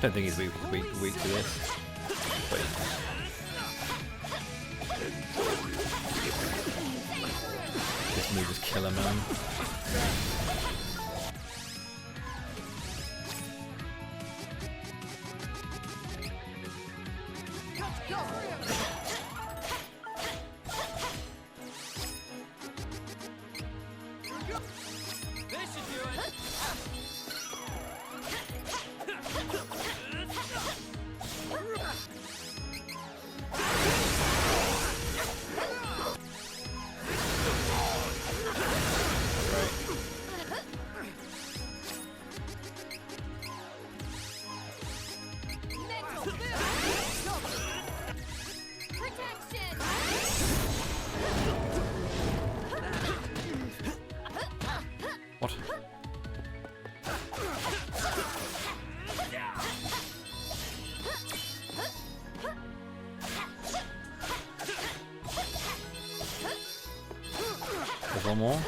Don't think he's weak to this. But this move is killer, man. What? There's one more.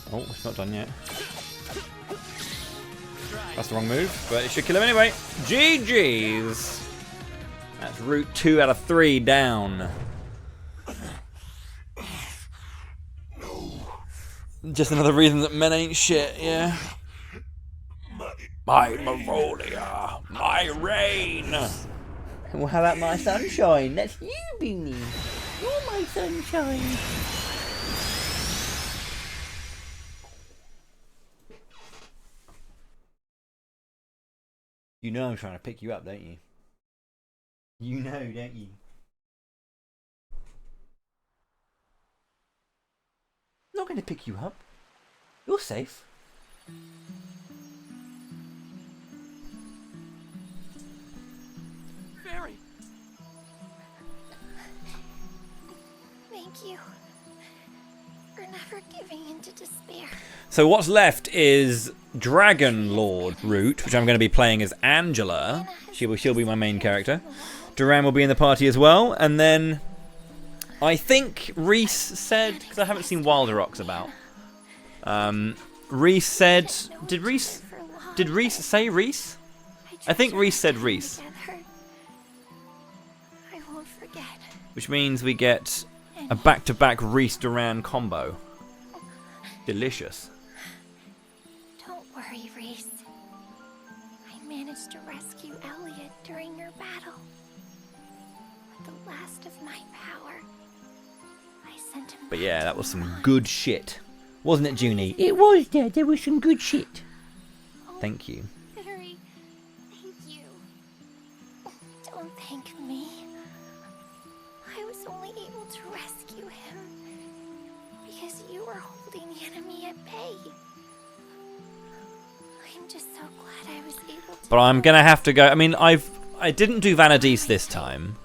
Oh, it's not done yet. That's the wrong move, but it should kill him anyway. GG's! That's route 2 out of 3 down. Just another reason that men ain't shit, yeah? My Mavolia, my rain! Well, how about my sunshine? That's you, Beanie. You're my sunshine. You know I'm trying to pick you up, don't you? You know, don't you? I'm not going to pick you up. You're safe. Fairy! Thank you for never giving in to despair. So what's left is Dragon Lord route, which I'm going to be playing as Angela. She'll be my main character. Duran will be in the party as well, and then I think Reese said, because I haven't seen Wilder Rocks about. Reese said, did Reese say Reese? I think Reese said Reese. I won't forget. Which means we get a back-to-back Reese Duran combo. Delicious. Don't worry, Reese. I managed to rescue Elliot during your battle. With the last of my power, I sent him. But yeah, that was some good shit. Wasn't it, Junie? It was, Dad. There was some good shit. Thank you. Barry, thank you. Don't thank me. I was only able to rescue him because you were holding the enemy at bay. I'm just so glad I was able to. But I'm gonna have to go. I mean, I didn't do Vanadis this time.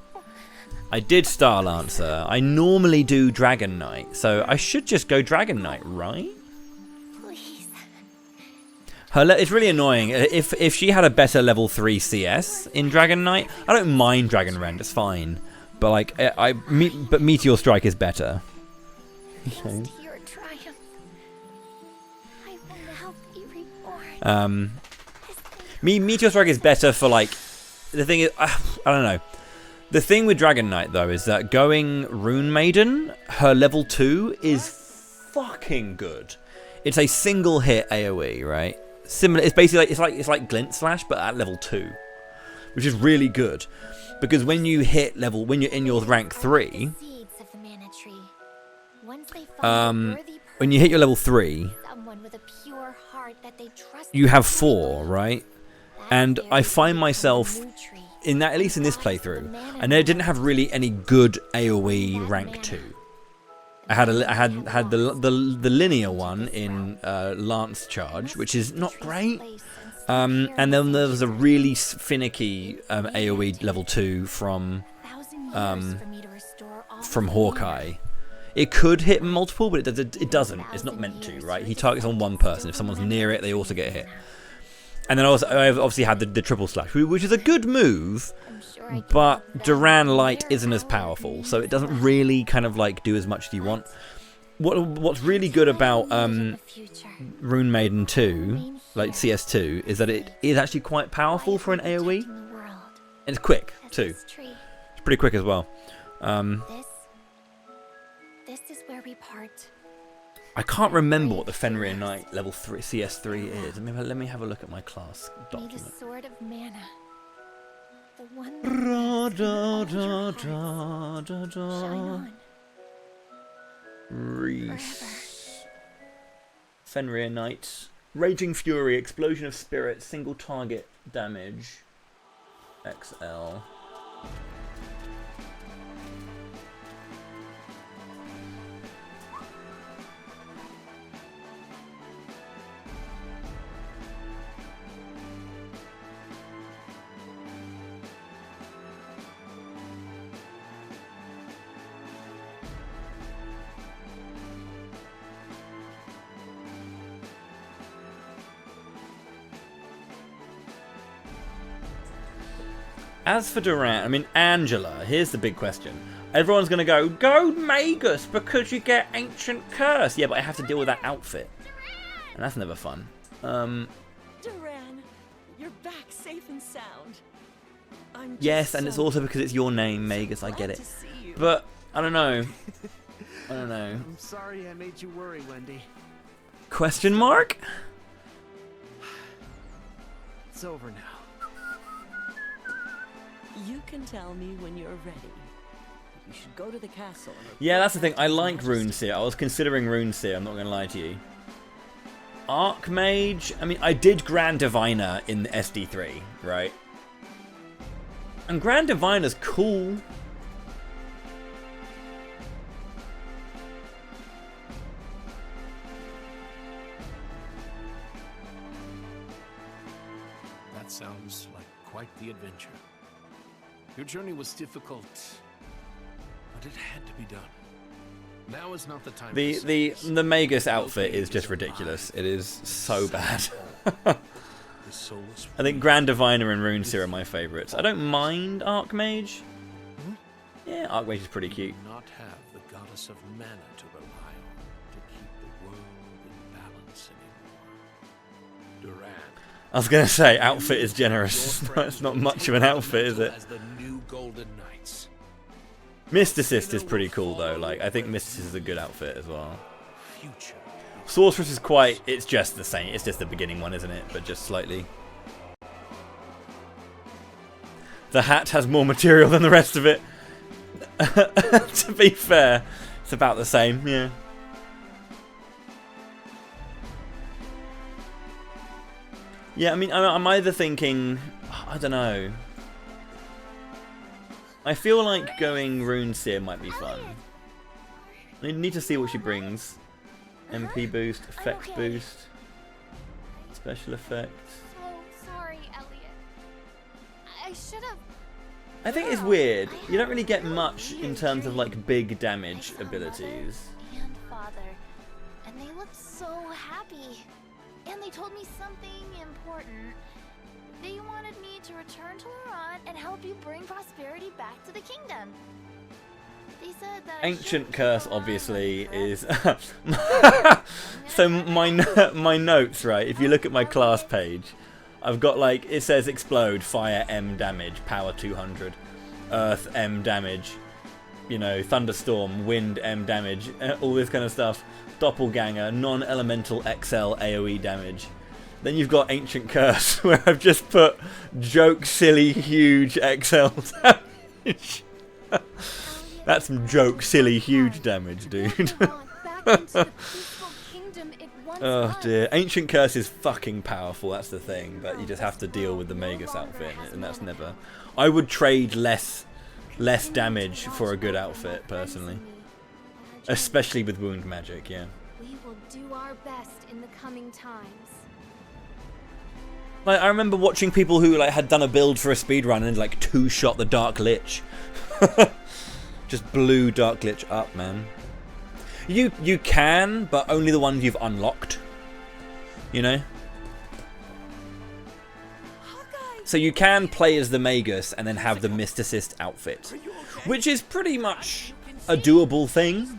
I did Star Lancer. I normally do Dragon Knight, so I should just go Dragon Knight, right? Please. It's really annoying. If she had a better level 3 CS in Dragon Knight, I don't mind Dragon Rend. It's fine. But like, but Meteor Strike is better. Thanks to your triumph, I will now be reborn. Meteor Strike is better for like. The thing is, I don't know. The thing with Dragon Knight though is that going Rune Maiden, her level 2 is fucking good. It's a single hit AoE, right? Similar. It's basically it's like Glint Slash, but at level 2, which is really good because when you hit level, when you're in your rank 3, when you hit your level 3, you have 4, right? And I find myself in that, at least in this playthrough, and I didn't have really any good AoE rank 2. I had the linear one in Lance Charge, which is not great. And then there was a really finicky AoE level 2 from Hawkeye. It could hit multiple, but it doesn't. It's not meant to, right? He targets on one person. If someone's near it, they also get hit. And then I've obviously had the triple slash, which is a good move, but Duran Light isn't as powerful, so it doesn't really kind of like do as much as you want. What's really good about Rune Maiden 2, like CS2, is that it is actually quite powerful for an AoE. And it's quick too. It's pretty quick as well. This is where we part. I can't remember what the Fenrir Knight level 3 CS3 is. Let me have a look at my class document. May the sword of mana, the one that shine on. Reese. Fenrir Knight. Raging Fury, Explosion of Spirit, single target damage. XL. As for Durant, I mean, Angela, here's the big question. Everyone's going to go Magus, because you get Ancient Curse. Yeah, but I have to deal with that outfit. And that's never fun. Duran, you're back safe and sound. Yes, and it's also because it's your name, Magus, I get it. But, I don't know. I don't know. I'm sorry I made you worry, Wendy. Question mark? It's over now. You can tell me when you're ready. You should go to the castle. Yeah, that's the thing. I like Runeseer. I was considering Runeseer, I'm not going to lie to you. Archmage, I mean, I did Grand Diviner in SD3, right? And Grand Diviner's cool. That sounds like quite the adventure. Your journey was difficult, but it had to be done. Now is not the time. The Magus outfit is just ridiculous. It is so bad. I think Grand Diviner and Runeseer are my favourites. I don't mind Archmage. Yeah, Archmage is pretty cute. Not have the goddess of mana to rely on to keep the world in balance anymore. Duran. I was going to say, outfit is generous. It's not much of an outfit, is it? Mysticist is pretty cool, though. Like, I think Mysticist is a good outfit as well. Sorceress is quite... It's just the same. It's just the beginning one, isn't it? But just slightly. The hat has more material than the rest of it. To be fair, it's about the same, yeah. Yeah, I mean, I'm either thinking... I don't know. I feel like going Runeseer might be fun. I need to see what she brings. MP boost, effects boost, special effects. So sorry, Elliot. I should have. I think it's weird. You don't really get much in terms of like big damage abilities. And father, and they looked so happy. And they told me something important. They wanted me to return to Laurent and help you bring prosperity back to the kingdom. They said that Ancient Curse obviously is... So my notes, right, if you look at my class page, I've got like, it says Explode, Fire M damage, Power 200, Earth M damage, you know, Thunderstorm, Wind M damage, all this kind of stuff, Doppelganger, Non-Elemental XL AoE damage. Then you've got Ancient Curse, where I've just put joke, silly, huge XL damage. That's some joke, silly, huge damage, dude. Oh dear. Ancient Curse is fucking powerful, that's the thing. But you just have to deal with the Magus outfit, and that's never... I would trade less damage for a good outfit, personally. Especially with wound magic, yeah. We will do our best in the coming times. Like, I remember watching people who like had done a build for a speedrun and like two-shot the Dark Lich. Just blew Dark Lich up, man. You can, but only the ones you've unlocked. You know? So you can play as the Magus and then have the Mysticist outfit, which is pretty much a doable thing.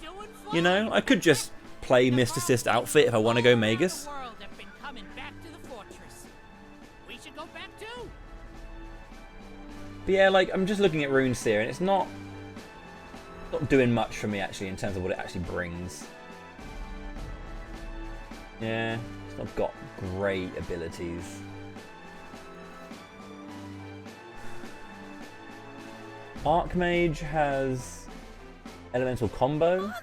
You know, I could just play Mysticist outfit if I want to go Magus. But yeah, like, I'm just looking at Runeseer and it's not doing much for me actually in terms of what it actually brings. Yeah, it's not got great abilities. Archmage has elemental combo.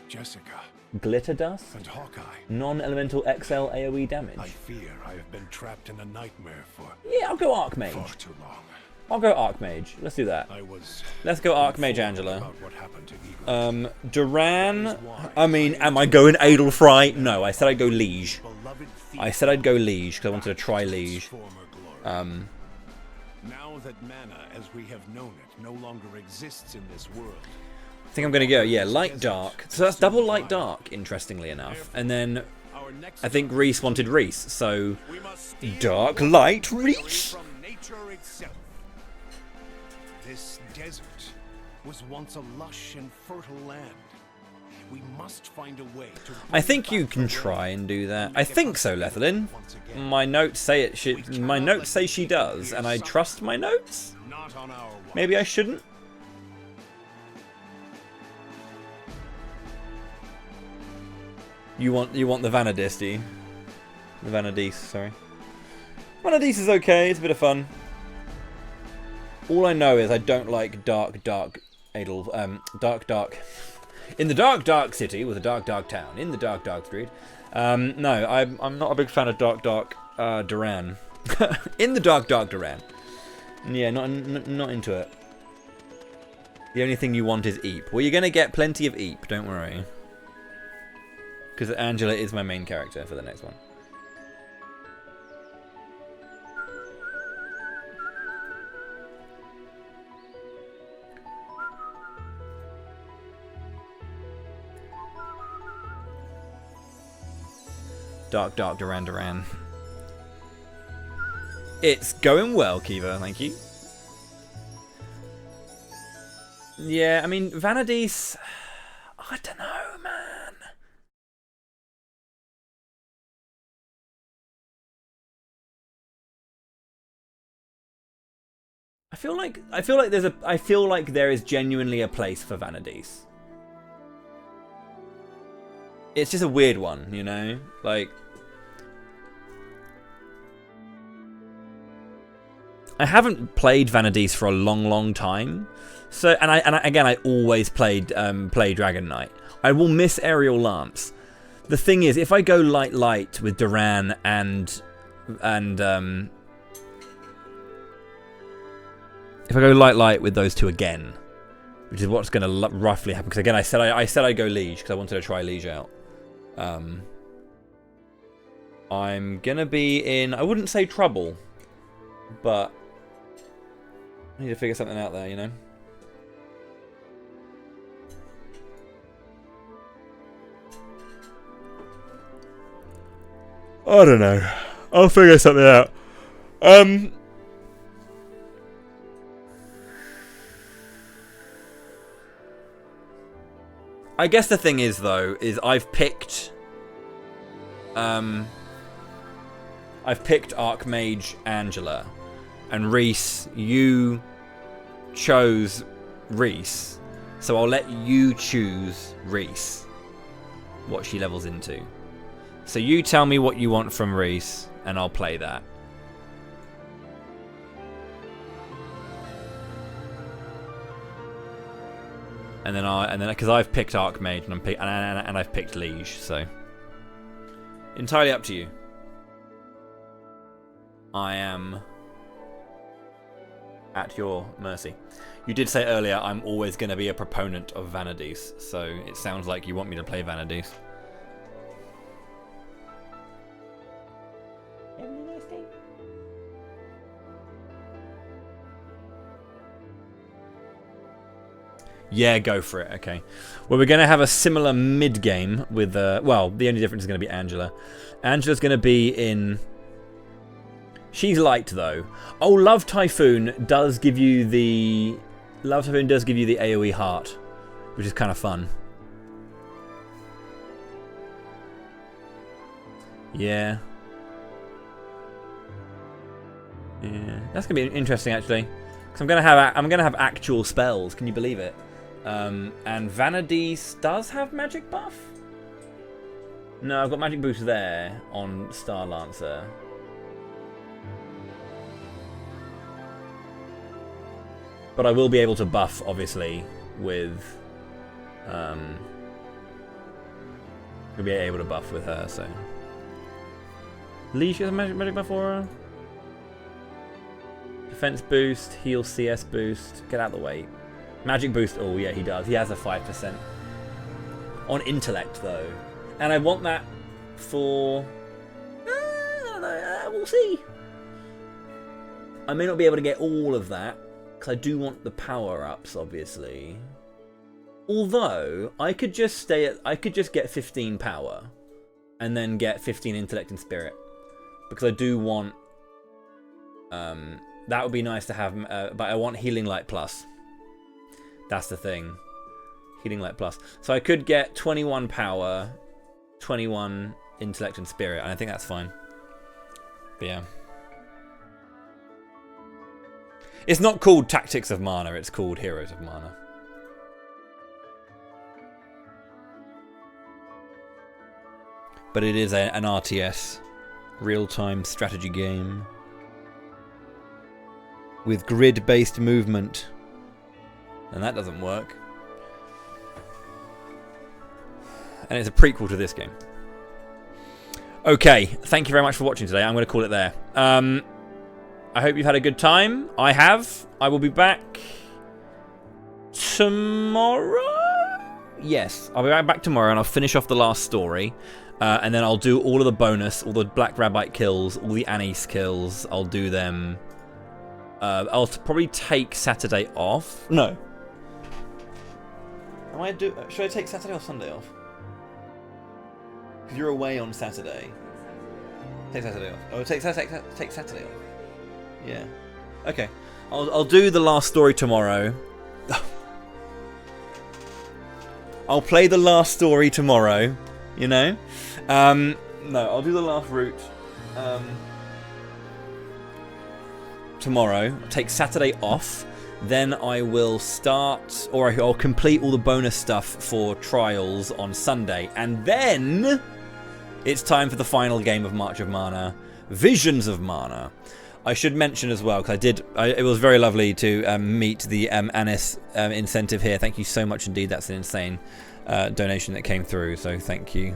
Jessica. Glitter dust. And Hawkeye. Non-elemental XL AoE damage. I fear I have been trapped in a nightmare for Yeah, I'll go Archmage. far too long. I'll go Archmage. Let's do that. Let's go Archmage Angela. Duran. I mean, am I going Adelfry? No, I said I'd go Liege. I said I'd go Liege because I wanted to try Liege. Now that mana as we have known it no longer exists in this world. I think I'm going to go, yeah, Light Dark. So that's double Light Dark, interestingly enough. And then I think Reese wanted Reese, so Dark Light Reese. This desert was once a lush and fertile land. We must find a way to I think you can try and do that. I think so, Lethelin. My notes say it. My notes say she does, and I trust my notes. Maybe I shouldn't. You want the Vanadis, do you? The Vanadis, sorry. Vanadis is okay. It's a bit of fun. All I know is I don't like dark in the dark city with a dark town in the dark street. No, I'm not a big fan of dark Duran. In the dark Duran. Yeah, not into it. The only thing you want is Eep. Well, you're gonna get plenty of Eep. Don't worry. Because Angela is my main character for the next one. Dark Duran. It's going well, Kiva, thank you. Yeah, I mean, Vanadis, I don't know, man. I feel like there is genuinely a place for Vanadis. It's just a weird one, you know? Like, I haven't played Vanadis for a long time. So, and I always play Dragon Knight. I will miss Aerial Lance. The thing is, if I go light with Duran and if I go light with those two again, which is what's going to roughly happen. Because again, I said I'd go Liege because I wanted to try Liege out. I'm gonna be in, I wouldn't say trouble, but I need to figure something out there, you know? I don't know. I'll figure something out. I guess the thing is, though, is I've picked Archmage Angela, and Reese, you chose Reese, so I'll let you choose Reese, what she levels into. So you tell me what you want from Reese, and I'll play that. And then because I've picked Archmage and I've picked Liege, so entirely up to you. I am at your mercy. You did say earlier I'm always going to be a proponent of Vanadis, so it sounds like you want me to play Vanadis. Yeah, go for it. Okay. Well, we're going to have a similar mid-game with... well, the only difference is going to be Angela. Angela's going to be in... She's light, though. Oh, Love Typhoon does give you the... Love Typhoon does give you the AoE heart, which is kind of fun. Yeah. Yeah. That's going to be interesting, actually. Because I'm going to have actual spells. Can you believe it? And Vanadis does have magic buff? No, I've got magic boost there on Star Lancer. But I will be able to buff, obviously, with... we'll be able to buff with her, so... Leash has a magic buff for her? Defense boost, heal CS boost. Get out of the way. Magic boost. Oh, yeah, he does. He has a 5%. On intellect, though. And I want that for... I don't know. We'll see. I may not be able to get all of that, because I do want the power-ups, obviously. Although, I could just stay at... I could just get 15 power. And then get 15 intellect and spirit. Because I do want... that would be nice to have, but I want Healing Light Plus. That's the thing. Healing Light Plus. So I could get 21 power, 21 intellect and spirit, and I think that's fine. But yeah. It's not called Tactics of Mana, it's called Heroes of Mana. But it is an RTS. Real-time strategy game. With grid-based movement. And that doesn't work. And it's a prequel to this game. Okay, thank you very much for watching today. I'm going to call it there. I hope you've had a good time. I have. I will be back tomorrow? Yes, I'll be back tomorrow and I'll finish off the last story. And then I'll do all of the bonus, all the Black Rabbite kills, all the Anise kills. I'll do them. I'll probably take Saturday off. No. Should I take Saturday or Sunday off? Because you're away on Saturday. Take Saturday off. Oh, take Saturday off. Yeah. Okay. I'll do the last story tomorrow. I'll play the last story tomorrow. You know? No, I'll do the last route. Tomorrow. Take Saturday off. Then I will start, or I'll complete all the bonus stuff for Trials on Sunday. And then it's time for the final game of March of Mana, Visions of Mana. I should mention as well, because it was very lovely to meet the Anis incentive here. Thank you so much indeed. That's an insane donation that came through. So thank you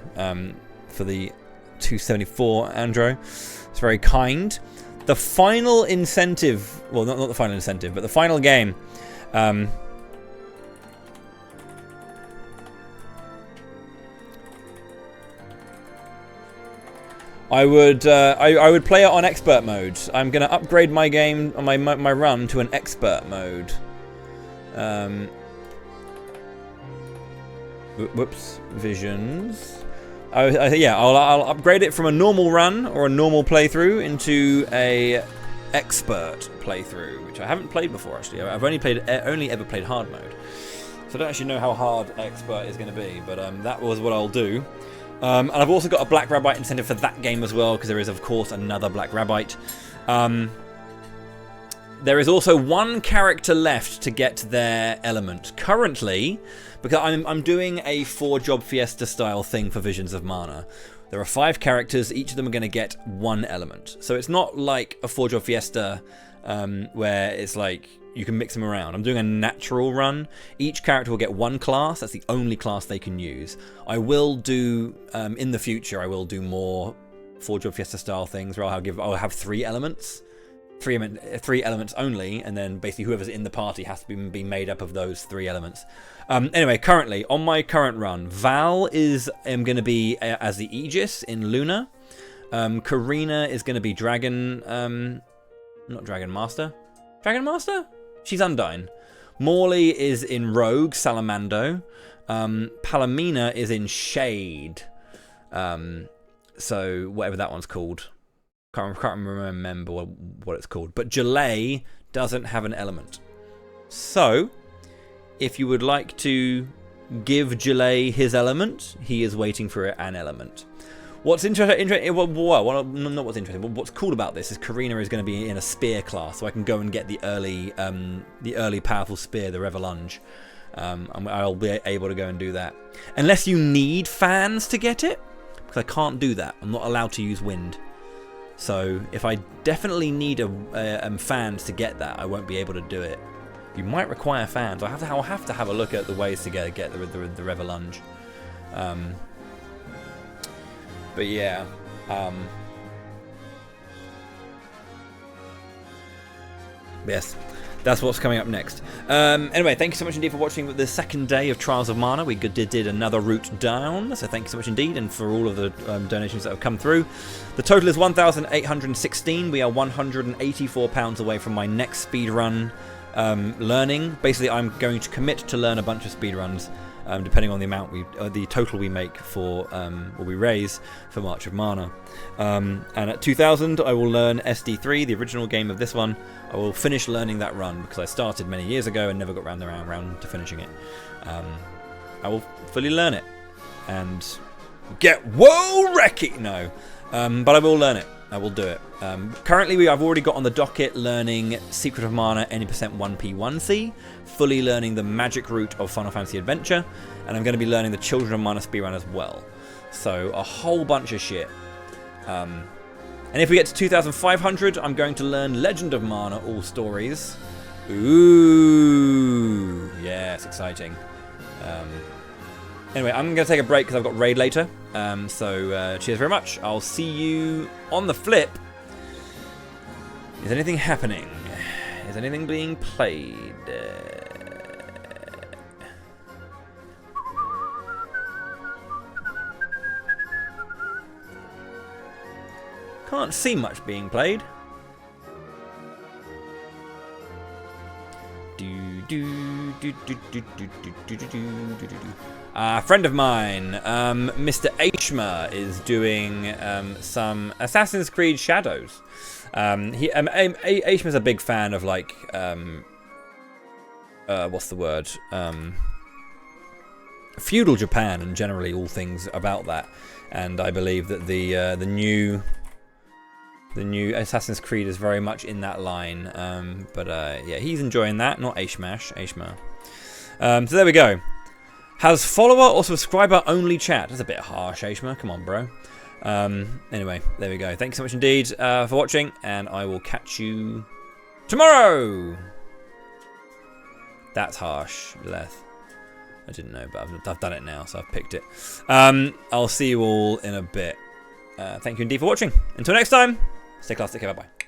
for the 274, Andrew. It's very kind. The final incentive, well, not the final incentive, but the final game. I would play it on expert mode. I'm gonna upgrade my game, my run to an expert mode. Whoops, visions. Yeah, I'll upgrade it from a normal run or a normal playthrough into a expert playthrough, which I haven't played before actually. I've only ever played hard mode, so I don't actually know how hard expert is going to be. But that was what I'll do. And I've also got a Black Rabbite incentive for that game as well, because there is of course another Black Rabbite. There is also one character left to get their element currently. Because I'm doing a 4-job Fiesta style thing for Visions of Mana. There are 5 characters, each of them are going to get 1 element. So it's not like a 4-job Fiesta where it's like you can mix them around. I'm doing a natural run. Each character will get 1 class, that's the only class they can use. I will do, in the future, I will do more 4-job Fiesta style things where I'll have 3 elements. 3 elements only, and then basically whoever's in the party has to be made up of those 3 elements. Anyway, currently, on my current run, Val is going to be as the Aegis in Luna. Karina is going to be Dragon... not Dragon Master. Dragon Master? She's Undyne. Morley is in Rogue, Salamando. Palomina is in Shade. So whatever that one's called. Can't remember what it's called. But Jalay doesn't have an element. So, if you would like to give Jalay his element, he is waiting for an element. What's interesting, well, not what's interesting, but what's cool about this is Karina is going to be in a spear class, so I can go and get the early powerful spear, the Revelunge. And I'll be able to go and do that. Unless you need fans to get it, because I can't do that. I'm not allowed to use wind. So if I definitely need fans to get that, I won't be able to do it. You might require fans. I'll have to have a look at the ways to get the Revelunge. But yeah. Yes. That's what's coming up next. Anyway, thank you so much indeed for watching the second day of Trials of Mana. We did another route down, so thank you so much indeed, and for all of the donations that have come through. The total is 1,816. We are £184 away from my next speedrun learning. Basically, I'm going to commit to learn a bunch of speedruns, depending on the amount the total we make for or we raise for March of Mana. And at 2,000, I will learn SD3, the original game of this one. I will finish learning that run because I started many years ago and never got round to finishing it. I will fully learn it and get wrecky. No, but I will learn it. I will do it. Currently, I've already got on the docket learning Secret of Mana any percent 1P1C, fully learning the magic route of Final Fantasy Adventure, and I'm going to be learning the Children of Mana speedrun as well. So a whole bunch of shit. And if we get to 2,500, I'm going to learn Legend of Mana all stories. Ooh, yes, exciting. Anyway, I'm going to take a break because I've got raid later. So cheers very much. I'll see you on the flip. Is anything happening? Is anything being played? Can't see much being played. A friend of mine, Mr. Ashma, is doing some Assassin's Creed Shadows. Ashma's a big fan of like what's the word? Feudal Japan and generally all things about that. And I believe that the new Assassin's Creed is very much in that line. Yeah, he's enjoying that, not Ashma. So there we go. Has follower or subscriber only chat? That's a bit harsh, Ashma. Come on, bro. Anyway, there we go. Thank you so much indeed for watching, and I will catch you tomorrow. That's harsh, Leth. I didn't know, but I've done it now, so I've picked it. I'll see you all in a bit. Thank you indeed for watching. Until next time, stay classy. Bye-bye.